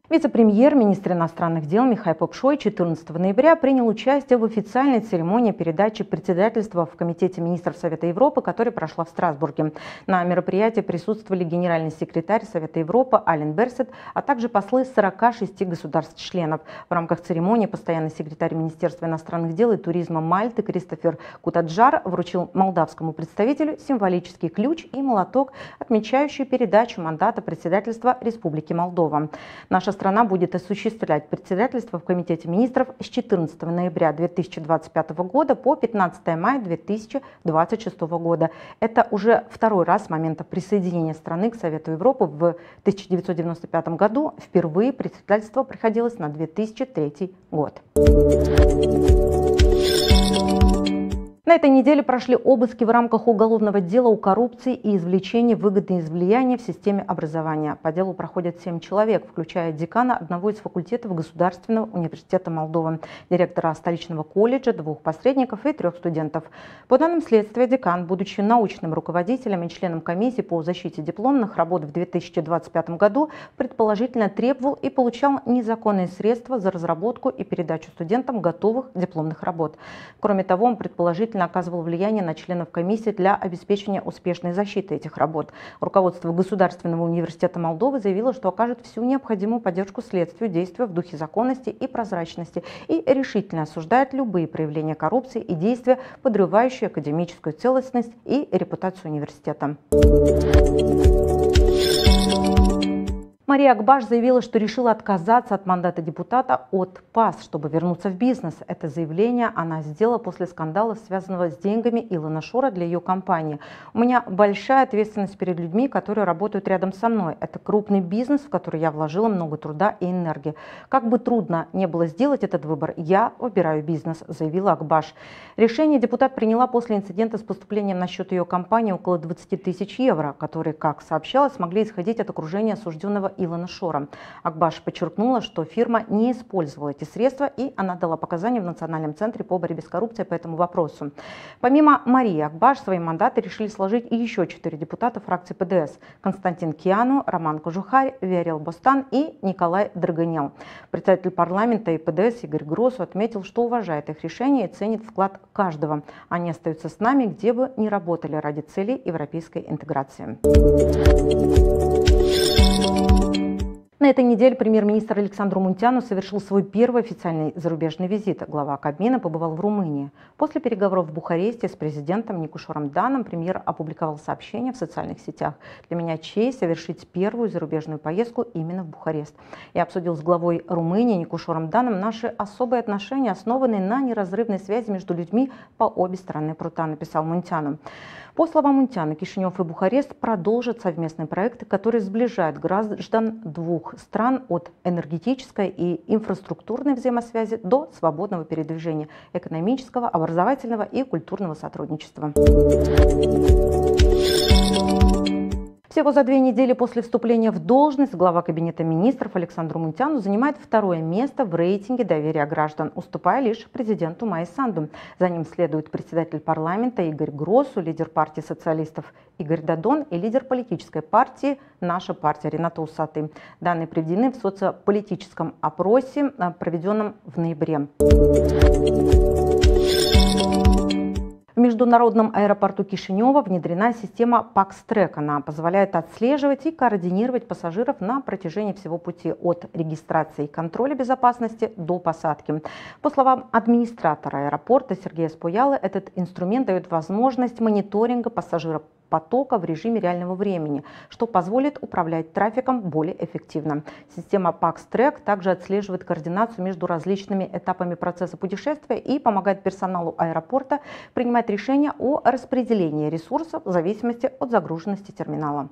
S18: Вице-премьер, министр иностранных дел Михаил Попшой 14 ноября принял участие в официальной церемонии передачи председательства в Комитете министров Совета Европы, которая прошла в Страсбурге. На мероприятии присутствовали генеральный секретарь Совета Европы Ален Берсет, а также послы 46 государств-членов. В рамках церемонии постоянный секретарь Министерства иностранных дел и туризма Мальты Кристофер Кутаджар вручил молдавскому представителю символический ключ и молоток, отмечающий передачу мандата председательства Республики Молдова. Наша страна будет осуществлять председательство в Комитете министров с 14 ноября 2025 года по 15 мая 2026 года. Это уже второй раз с момента присоединения страны к Совету Европы в 1995 году. Впервые председательство приходилось на 2003 год. На этой неделе прошли обыски в рамках уголовного дела о коррупции и извлечении выгоды из влияния в системе образования. По делу проходят 7 человек, включая декана одного из факультетов Государственного университета Молдовы, директора столичного колледжа, 2 посредников и 3 студентов. По данным следствия, декан, будучи научным руководителем и членом комиссии по защите дипломных работ в 2025 году, предположительно требовал и получал незаконные средства за разработку и передачу студентам готовых дипломных работ. Кроме того, он предположительно оказывал влияние на членов комиссии для обеспечения успешной защиты этих работ. Руководство Государственного университета Молдовы заявило, что окажет всю необходимую поддержку следствию, действуя в духе законности и прозрачности, и решительно осуждает любые проявления коррупции и действия, подрывающие академическую целостность и репутацию университета. Мария Акбаш заявила, что решила отказаться от мандата депутата от ПАС, чтобы вернуться в бизнес. Это заявление она сделала после скандала, связанного с деньгами Илона Шора для ее компании. «У меня большая ответственность перед людьми, которые работают рядом со мной. Это крупный бизнес, в который я вложила много труда и энергии. Как бы трудно не было сделать этот выбор, я выбираю бизнес», заявила Акбаш. Решение депутат приняла после инцидента с поступлением на счет ее компании около 20 тысяч евро, которые, как сообщалось, могли исходить от окружения осужденного Илона Шора. Акбаш подчеркнула, что фирма не использовала эти средства, и она дала показания в Национальном центре по борьбе с коррупцией по этому вопросу. Помимо Марии Акбаш, свои мандаты решили сложить и еще 4 депутата фракции ПДС: Константин Киану, Роман Кожухарь, Верил Бостан и Николай Драгонел. Председатель парламента и ПДС Игорь Гросу отметил, что уважает их решение и ценит вклад каждого. Они остаются с нами, где бы ни работали, ради целей европейской интеграции. На этой неделе премьер-министр Александр Мунтяну совершил свой первый официальный зарубежный визит. Глава Кабмина побывал в Румынии. После переговоров в Бухаресте с президентом Никушором Даном премьер опубликовал сообщение в социальных сетях. «Для меня честь совершить первую зарубежную поездку именно в Бухарест». Я обсудил с главой Румынии Никушором Даном наши особые отношения, основанные на неразрывной связи между людьми по обе стороны прута, написал Мунтяну. По словам Мунтяна, Кишинев и Бухарест продолжат совместные проекты, которые сближают граждан двух стран от энергетической и инфраструктурной взаимосвязи до свободного передвижения, экономического, образовательного и культурного сотрудничества. Всего за 2 недели после вступления в должность глава Кабинета министров Александр Мунтяну занимает 2-е место в рейтинге доверия граждан, уступая лишь президенту Майи Санду. За ним следует председатель парламента Игорь Гросу, лидер партии социалистов Игорь Дадон и лидер политической партии «Наша партия» Рената Усаты. Данные приведены в социополитическом опросе, проведенном в ноябре. В международном аэропорту Кишинева внедрена система PAX-Track. Она позволяет отслеживать и координировать пассажиров на протяжении всего пути от регистрации и контроля безопасности до посадки. По словам администратора аэропорта Сергея Споялы, этот инструмент дает возможность мониторинга пассажиропотока в режиме реального времени, что позволит управлять трафиком более эффективно. Система PAX-Track также отслеживает координацию между различными этапами процесса путешествия и помогает персоналу аэропорта принимать решения о распределении ресурсов в зависимости от загруженности терминала.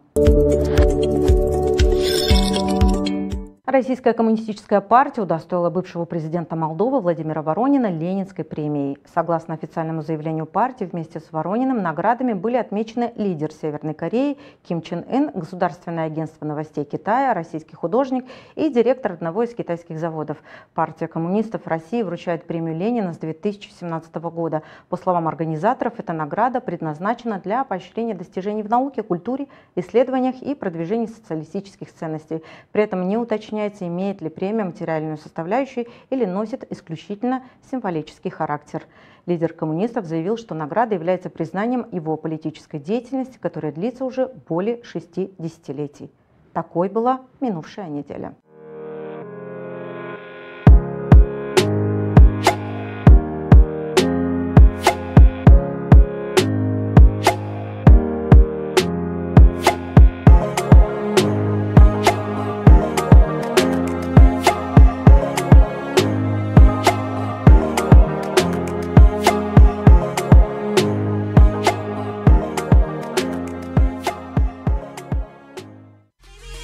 S18: Российская коммунистическая партия удостоила бывшего президента Молдовы Владимира Воронина Ленинской премией. Согласно официальному заявлению партии, вместе с Ворониным наградами были отмечены лидер Северной Кореи Ким Чен Ын, Государственное агентство новостей Китая, российский художник и директор одного из китайских заводов. Партия коммунистов России вручает премию Ленина с 2017 года. По словам организаторов, эта награда предназначена для поощрения достижений в науке, культуре, исследованиях и продвижении социалистических ценностей. При этом не уточняется, имеет ли премия материальную составляющую или носит исключительно символический характер. Лидер коммунистов заявил, что награда является признанием его политической деятельности, которая длится уже более 6 десятилетий. Такой была минувшая неделя.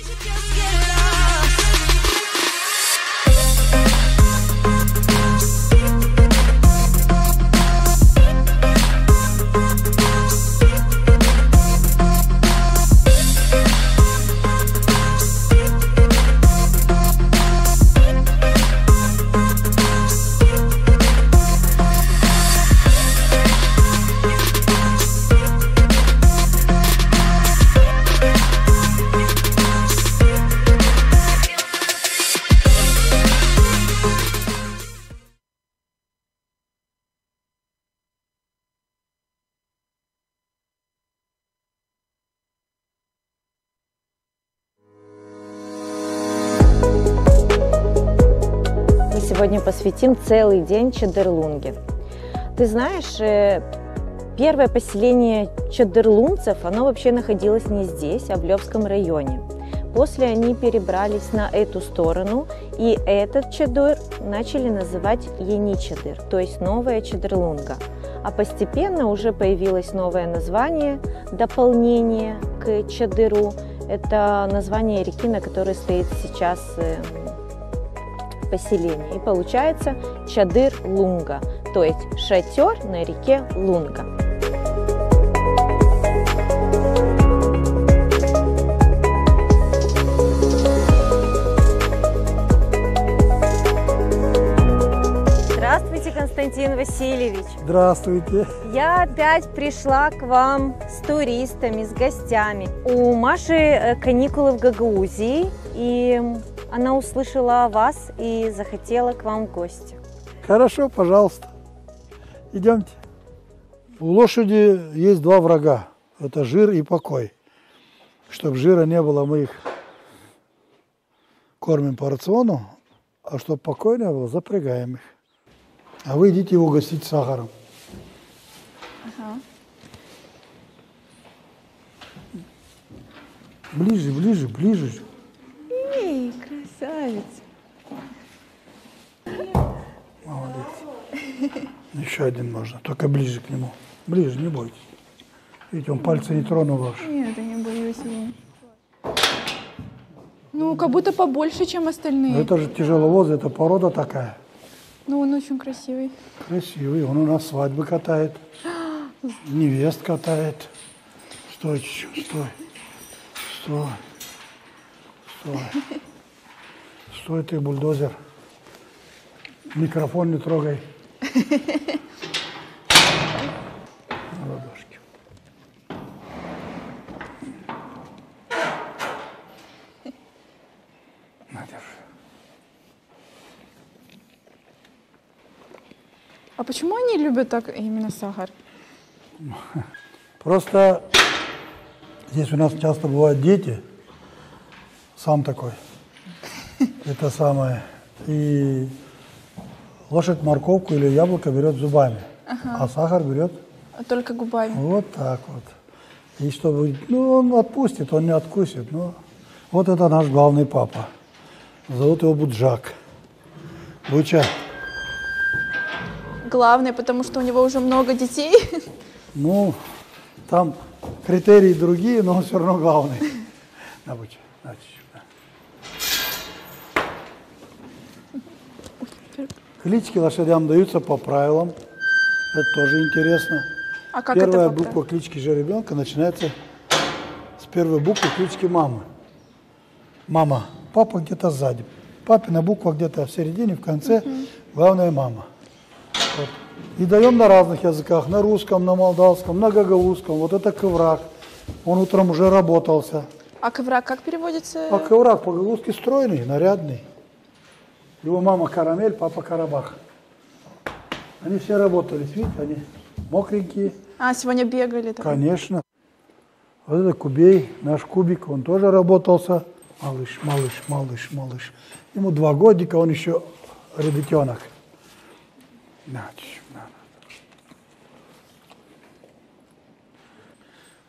S19: Just get it off.
S18: сегодня посвятим целый день Чедерлунге. Ты знаешь, первое поселение чедерлунцев, оно вообще находилось не здесь, а в Лёвском районе. После они перебрались на эту сторону, и этот чедыр начали называть Ени-Чедыр, то есть Новая Чедерлунга. А постепенно уже появилось новое название, дополнение к Чедыру. Это название реки, на которой стоит сейчас поселение. И получается Чадыр-Лунга, то есть шатер на реке Лунга. Здравствуйте, Константин Васильевич.
S19: Здравствуйте.
S18: Я опять пришла к вам с туристами, с гостями. У Маши каникулы в Гагаузии, и она услышала о вас и захотела к вам в гости.
S19: Хорошо, пожалуйста. Идемте. У лошади есть два врага. Это жир и покой. Чтобы жира не было, мы их кормим по рациону, а чтобы покоя не было, запрягаем их. А вы идите его угостить сахаром.
S17: Ага.
S19: Ближе, ближе, ближе.
S17: Эй, красавец.
S19: Молодец. Еще один можно, только ближе к нему. Ближе, не бойтесь. Видите, он пальцы не тронул ваши.
S17: Нет, я не боюсь его. Ну, как будто побольше, чем остальные.
S19: Это же тяжеловоз, это порода такая.
S17: Ну, он очень красивый.
S19: Красивый, он у нас свадьбы катает, невест катает. Стой, чуть-чуть, стой, стой, стой. Стой ты, бульдозер. Микрофон не трогай. На ладошки. На, держи.
S17: А почему они любят так именно сахар?
S19: Просто здесь у нас часто бывают дети, сам такой, это самое, и лошадь морковку или яблоко берет зубами, а сахар берет
S17: только губами.
S19: вот так вот. И чтобы, ну, он отпустит, он не откусит, но вот это наш главный папа, зовут его Буджак. Буча.
S17: Главное, потому что у него уже много детей.
S19: Ну, там критерии другие, но он все равно главный. На, Буча, на, клички лошадям даются по правилам. Это тоже интересно.
S17: А как
S19: Первая
S17: это
S19: буква клички жеребенка начинается с первой буквы клички мамы. Мама. Папа где-то сзади. Папина буква где-то в середине, в конце. Главное мама. Вот. И даем на разных языках. На русском, на молдавском, на гагаузском. Вот это ковраг. Он утром уже работался.
S17: А ковраг как переводится?
S19: А ковраг по-гагаузски стройный, нарядный. Его мама Карамель, папа Карабах. Они все работали, видите, они мокренькие.
S17: А, сегодня бегали? Так.
S19: Конечно. Вот это Кубей, наш Кубик, он тоже работался. Малыш, малыш, малыш, малыш. Ему 2 годика, он еще ребятенок.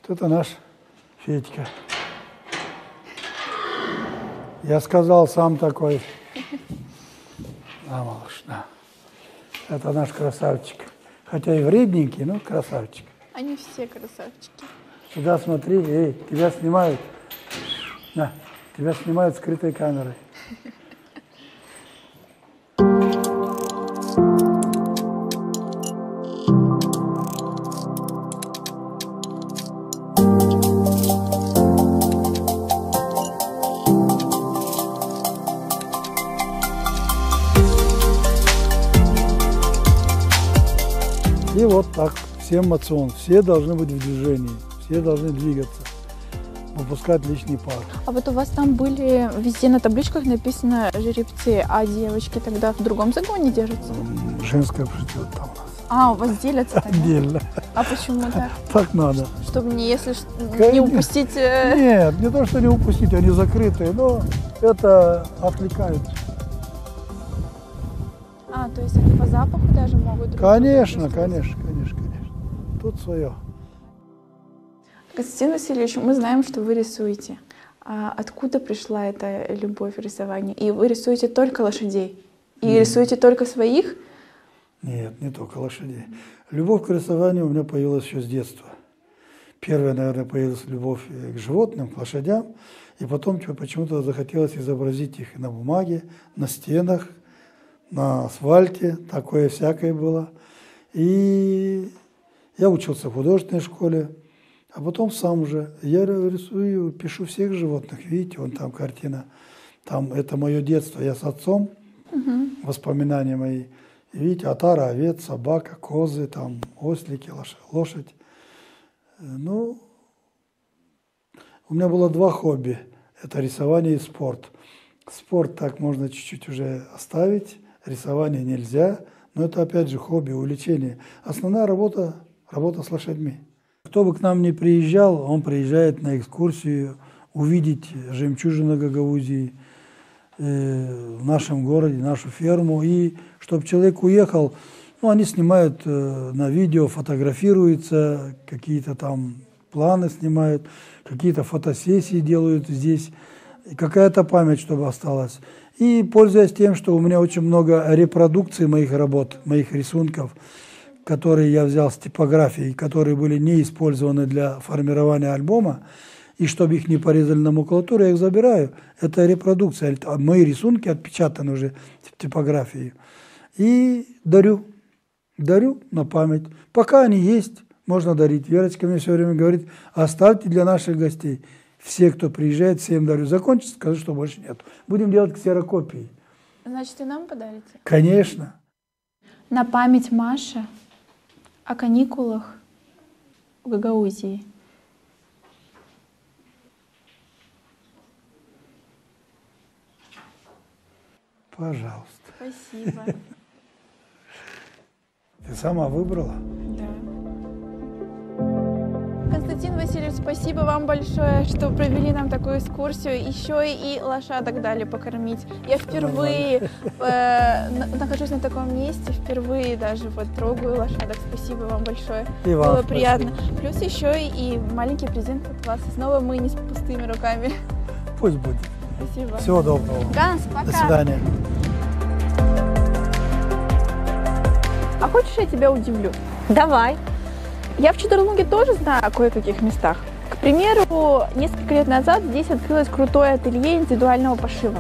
S19: Вот это наш Федька. Я сказал, сам такой. Малыш, на. Это наш красавчик. Хотя и вредненький, но красавчик.
S17: Они все красавчики.
S19: Сюда смотри, эй, тебя снимают. На, тебя снимают скрытой камерой. И вот так, всем мацион, все должны быть в движении, все должны двигаться, выпускать лишний пар.
S17: А вот у вас там были везде на табличках написано жеребцы, а девочки тогда в другом загоне держатся?
S19: Женское придет там у нас.
S17: А, у вас делятся тогда?
S19: Отдельно.
S17: А почему так?
S19: Так надо.
S17: Чтобы не, если не упустить...
S19: Нет, не то, что не упустить, они закрытые, но это отвлекает.
S8: То есть они по запаху даже могут?
S19: Конечно. Тут свое.
S8: Константин Васильевич, мы знаем, что вы рисуете. А откуда пришла эта любовь к рисованию? И вы рисуете только лошадей? И рисуете только своих?
S19: Нет, не только лошадей. Любовь к рисованию у меня появилась еще с детства. Первая, наверное, появилась любовь к животным, к лошадям. И потом почему-то захотелось изобразить их на бумаге, на стенах, на асфальте. Такое всякое было. И я учился в художественной школе. А потом сам уже. Я рисую, пишу всех животных. Видите, вон там картина. Там это мое детство. Я с отцом. Воспоминания мои. И видите, отара, овец, собака, козы, там ослики, лошадь. Ну, у меня было два хобби. Это рисование и спорт. Спорт так можно чуть-чуть уже оставить. Рисование нельзя. Но это опять же хобби, увлечение. Основная работа с лошадьми. Кто бы к нам ни приезжал, он приезжает на экскурсию, увидеть жемчужину Гагаузии в нашем городе, нашу ферму. И чтобы человек уехал, они снимают на видео, фотографируются, какие-то там планы снимают, какие-то фотосессии делают здесь, какая-то память, чтобы осталась. И пользуясь тем, что у меня очень много репродукций моих работ, моих рисунков, которые я взял с типографии, которые были не использованы для формирования альбома, и чтобы их не порезали на макулатуру, я их забираю. Это репродукция. Мои рисунки отпечатаны уже в типографии. И дарю на память. Пока они есть, можно дарить. Верочка мне все время говорит, оставьте для наших гостей. Все, кто приезжает, всем дарю. Закончится, скажу, что больше нет. Будем делать ксерокопии.
S8: Значит, и нам подарите?
S19: Конечно.
S8: На память Маши о каникулах в Гагаузии.
S19: Пожалуйста.
S8: Спасибо.
S19: Ты сама выбрала?
S8: Да. Константин Васильевич, спасибо вам большое, что провели нам такую экскурсию. Еще и лошадок дали покормить. Я впервые нахожусь на таком месте, впервые даже трогаю лошадок. Спасибо вам большое.
S19: И вам
S8: было приятно. Плюс еще и маленький презент от вас. И снова мы не с пустыми руками.
S19: Пусть будет.
S8: Спасибо.
S19: Всего доброго.
S8: Ганс, пока.
S19: До свидания.
S8: А хочешь, я тебя удивлю?
S20: Давай.
S8: Я в Чедерлунге тоже знаю о кое-каких местах. К примеру, несколько лет назад здесь открылось крутое ателье индивидуального пошива.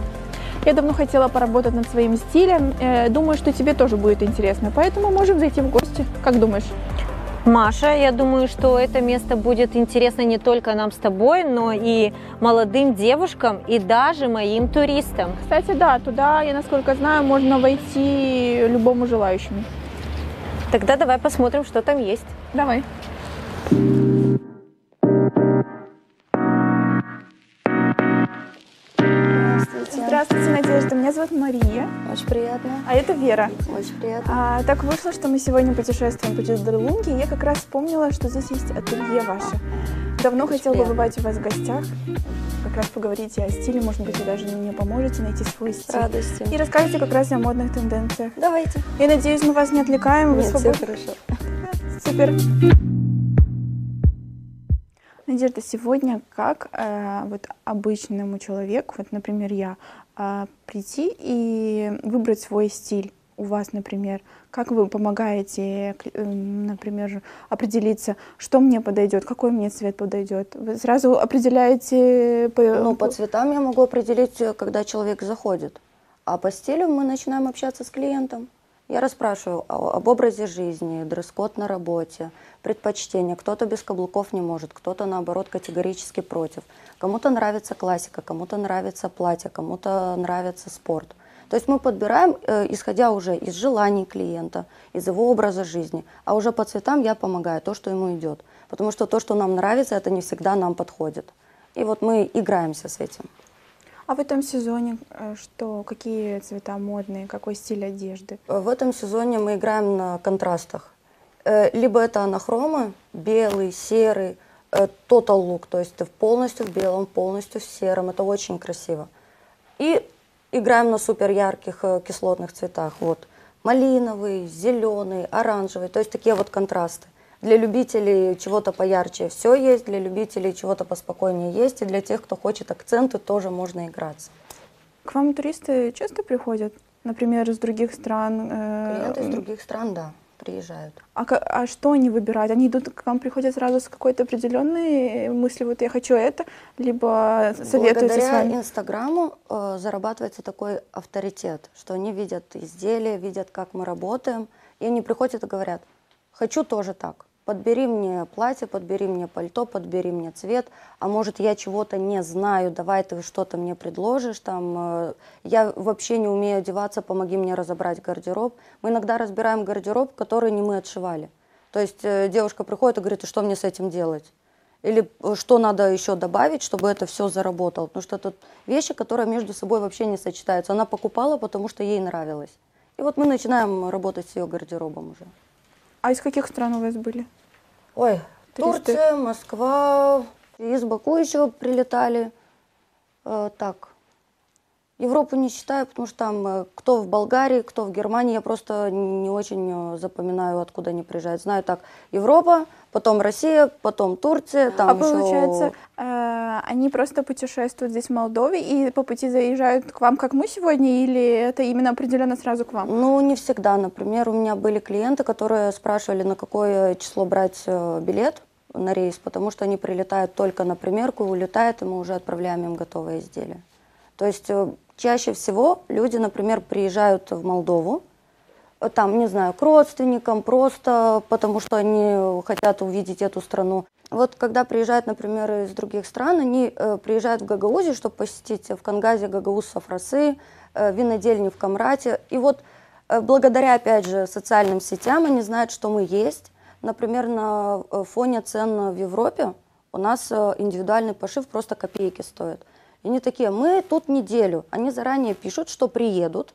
S8: Я давно хотела поработать над своим стилем. Думаю, что тебе тоже будет интересно. Поэтому можем зайти в гости. Как думаешь?
S20: Маша, я думаю, что это место будет интересно не только нам с тобой, но и молодым девушкам, и даже моим туристам.
S8: Кстати, да, туда, я насколько знаю, можно войти любому желающему.
S20: Тогда давай посмотрим, что там есть.
S8: Давай. Здравствуйте, Надежда. Меня зовут Мария.
S21: Очень приятно.
S8: А это Вера.
S21: Очень приятно.
S8: Так вышло, что мы сегодня путешествуем по Чедерлунге, и я как раз вспомнила, что здесь есть ателье ваше. Давно хотела побывать у вас в гостях, как раз поговорите о стиле, может быть, вы даже мне поможете найти свой стиль.
S21: С радостью.
S8: И расскажете как раз о модных тенденциях.
S21: Давайте.
S8: Я надеюсь, мы вас не отвлекаем.
S21: Нет, все хорошо.
S8: Супер. Надежда, сегодня как обычному человеку, например, я, прийти и выбрать свой стиль? У вас, например, как вы помогаете, например, определиться, что мне подойдет, какой мне цвет подойдет? Вы сразу определяете?
S21: По цветам я могу определить, когда человек заходит. А по стилю мы начинаем общаться с клиентом. Я расспрашиваю об образе жизни, дресс-код на работе, предпочтения. Кто-то без каблуков не может, кто-то, наоборот, категорически против. Кому-то нравится классика, кому-то нравится платье, кому-то нравится спорт. То есть мы подбираем, исходя уже из желаний клиента, из его образа жизни. А уже по цветам я помогаю, то, что ему идет. Потому что то, что нам нравится, это не всегда нам подходит. И вот мы играемся с этим.
S8: А в этом сезоне какие цвета модные, какой стиль одежды?
S21: В этом сезоне мы играем на контрастах. Либо это анахромы, белый, серый, total look, то есть ты полностью в белом, полностью в сером. Это очень красиво. И играем на супер ярких кислотных цветах. Вот. малиновый, зеленый, оранжевый, то есть такие вот контрасты. Для любителей чего-то поярче все есть, для любителей чего-то поспокойнее есть, и для тех, кто хочет акценты, тоже можно играться.
S8: К вам туристы часто приходят? Например, из других стран?
S21: Клиенты из других стран, да, приезжают.
S8: А что они выбирают? Они идут к вам, приходят сразу с какой-то определенной мыслью, вот я хочу это, либо советуются с вами?
S21: Благодаря Инстаграму зарабатывается такой авторитет, что они видят изделия, видят, как мы работаем, и они приходят и говорят: хочу тоже так. Подбери мне платье, подбери мне пальто, подбери мне цвет, а может я чего-то не знаю, давай ты что-то мне предложишь, там, я вообще не умею одеваться, помоги мне разобрать гардероб. Мы иногда разбираем гардероб, который не мы отшивали. То есть девушка приходит и говорит: и что мне с этим делать? Или что надо еще добавить, чтобы это все заработало? Потому что это вещи, которые между собой вообще не сочетаются. Она покупала, потому что ей нравилось. И вот мы начинаем работать с ее гардеробом уже.
S8: А из каких стран у вас были?
S21: Ой,
S8: туристы?
S21: Турция, Москва, из Баку еще прилетали. Так, Европу не считаю, потому что там кто в Болгарии, кто в Германии, я просто не очень запоминаю, откуда они приезжают. Знаю так: Европа, потом Россия, потом Турция. Там
S8: получается, они просто путешествуют здесь в Молдове и по пути заезжают к вам, как мы сегодня, или это именно определенно сразу к вам?
S21: Ну, не всегда. Например, у меня были клиенты, которые спрашивали, на какое число брать билет на рейс, потому что они прилетают только на примерку, улетают, и мы уже отправляем им готовое изделие. То есть чаще всего люди, например, приезжают в Молдову, там, не знаю, к родственникам, просто потому что они хотят увидеть эту страну. Вот когда приезжают, например, из других стран, они приезжают в Гагаузию, чтобы посетить в Кангазе Гагаузские Сафрасы, винодельни в Камрате. И вот благодаря, опять же, социальным сетям они знают, что мы есть. Например, на фоне цен в Европе у нас индивидуальный пошив просто копейки стоит. И они такие: мы тут неделю. Они заранее пишут, что приедут.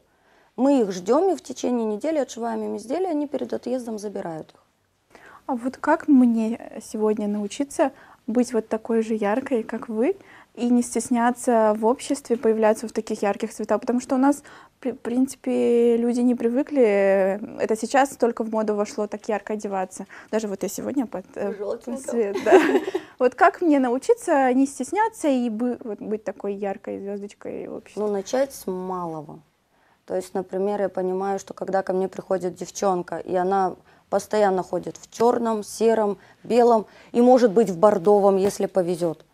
S21: Мы их ждем, и в течение недели отшиваем им изделия, они перед отъездом забирают их.
S8: А вот как мне сегодня научиться быть вот такой же яркой, как вы, и не стесняться в обществе появляться в таких ярких цветах? Потому что у нас, в принципе, люди не привыкли. Это сейчас только в моду вошло так ярко одеваться. Даже вот я сегодня под цвет. Да. Вот как мне научиться не стесняться и быть такой яркой звездочкой в обществе?
S21: Ну, начать с малого. То есть, например, я понимаю, что когда ко мне приходит девчонка, и она постоянно ходит в черном, сером, белом, и может быть в бордовом, если повезет.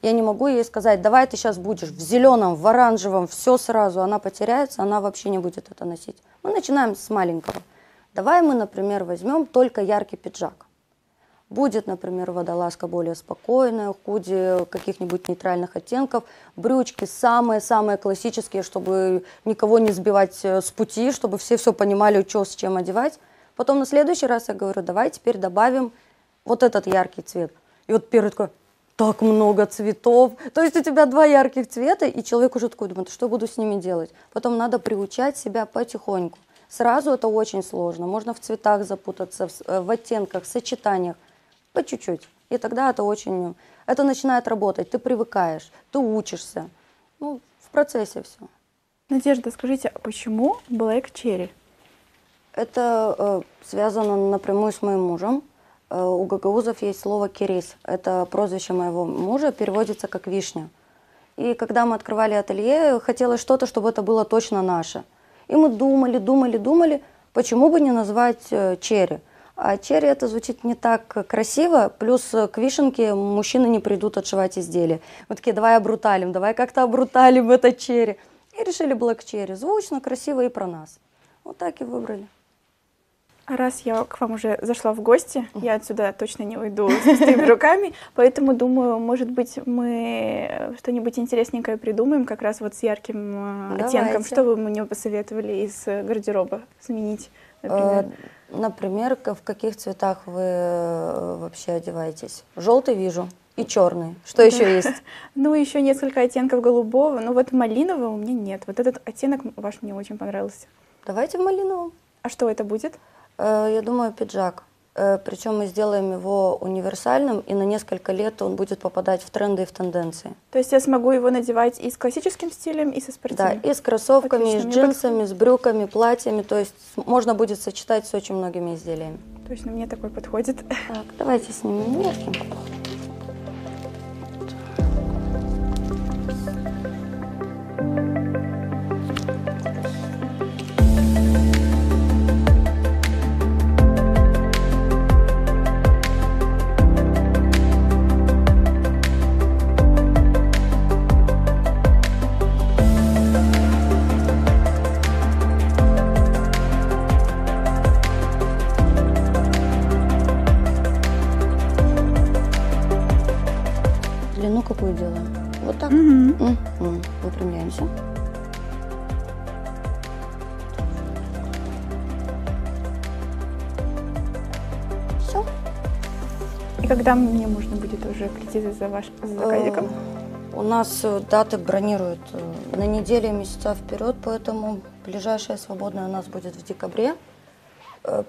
S21: Я не могу ей сказать: давай ты сейчас будешь в зеленом, в оранжевом, все сразу. Она потеряется, она вообще не будет это носить. Мы начинаем с маленького. Давай мы, например, возьмем только яркий пиджак. Будет, например, водолазка более спокойная, худи каких-нибудь нейтральных оттенков, брючки самые-самые классические, чтобы никого не сбивать с пути, чтобы все понимали, что с чем одевать. Потом на следующий раз я говорю: давай теперь добавим вот этот яркий цвет. И вот первый такой: так много цветов. То есть у тебя два ярких цвета, и человек уже такой думает: что буду с ними делать? Потом надо приучать себя потихоньку. Сразу это очень сложно. Можно в цветах запутаться, в оттенках, в сочетаниях. По чуть-чуть. И тогда это начинает работать. Ты привыкаешь, ты учишься. Ну, в процессе все.
S8: Надежда, скажите, а почему Black Cherry?
S21: Это связано напрямую с моим мужем. У гагаузов есть слово «кирис». Это прозвище моего мужа, переводится как «вишня». И когда мы открывали ателье, хотелось что-то, чтобы это было точно наше. И мы думали, почему бы не назвать черри. А черри это звучит не так красиво, плюс к вишенке мужчины не придут отшивать изделия. Мы такие: давай обруталим, давай как-то обруталим это черри. И решили Black Cherry. Звучно, красиво и про нас. Вот так и выбрали.
S8: А раз я к вам уже зашла в гости, я отсюда точно не уйду с пустыми руками, поэтому думаю, может быть, мы что-нибудь интересненькое придумаем, как раз вот с ярким оттенком. Что вы мне посоветовали из гардероба сменить, например?
S21: Например, в каких цветах вы вообще одеваетесь? Желтый вижу и черный. Что еще есть?
S8: Ну, еще несколько оттенков голубого. Ну, вот малинового у меня нет. Вот этот оттенок ваш мне очень понравился.
S21: Давайте в малиновом.
S8: А что это будет?
S21: Я думаю, пиджак. Причем мы сделаем его универсальным, и на несколько лет он будет попадать в тренды и в тенденции.
S8: То есть я смогу его надевать и с классическим стилем, и со спортивным?
S21: Да, и с кроссовками,
S8: Отлично,
S21: и с джинсами, с брюками, платьями. То есть можно будет сочетать с очень многими изделиями.
S8: Точно, мне такой подходит.
S21: Так, давайте снимем верхи. Длину какую делаем? Вот так. Выпрямляемся. Все.
S8: И когда мне можно будет уже прийти за вашим заказиком?
S21: У нас даты бронируют на недели и месяца вперед, поэтому ближайшая свободная у нас будет в декабре.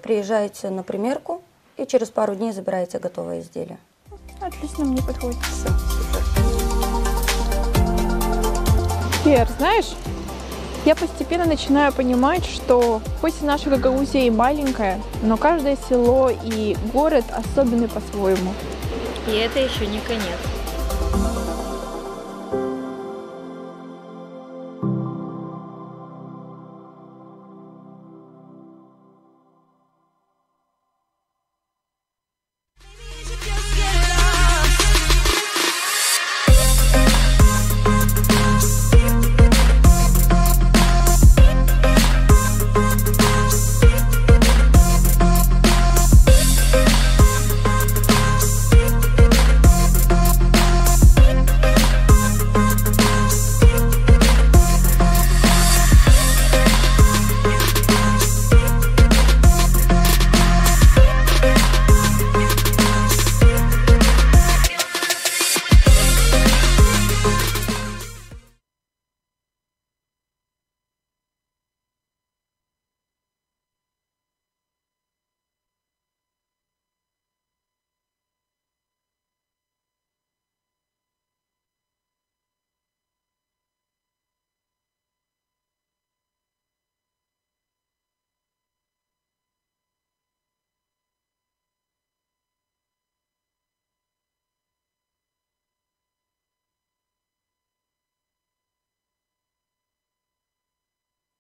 S21: Приезжаете на примерку и через пару дней забираете готовое изделие.
S8: Отлично, мне подходит.
S21: Все.
S3: Вер, знаешь, я постепенно начинаю понимать, что хоть и наша Гагаузия и маленькая, но каждое село и город особенный по-своему.
S20: И это еще не конец.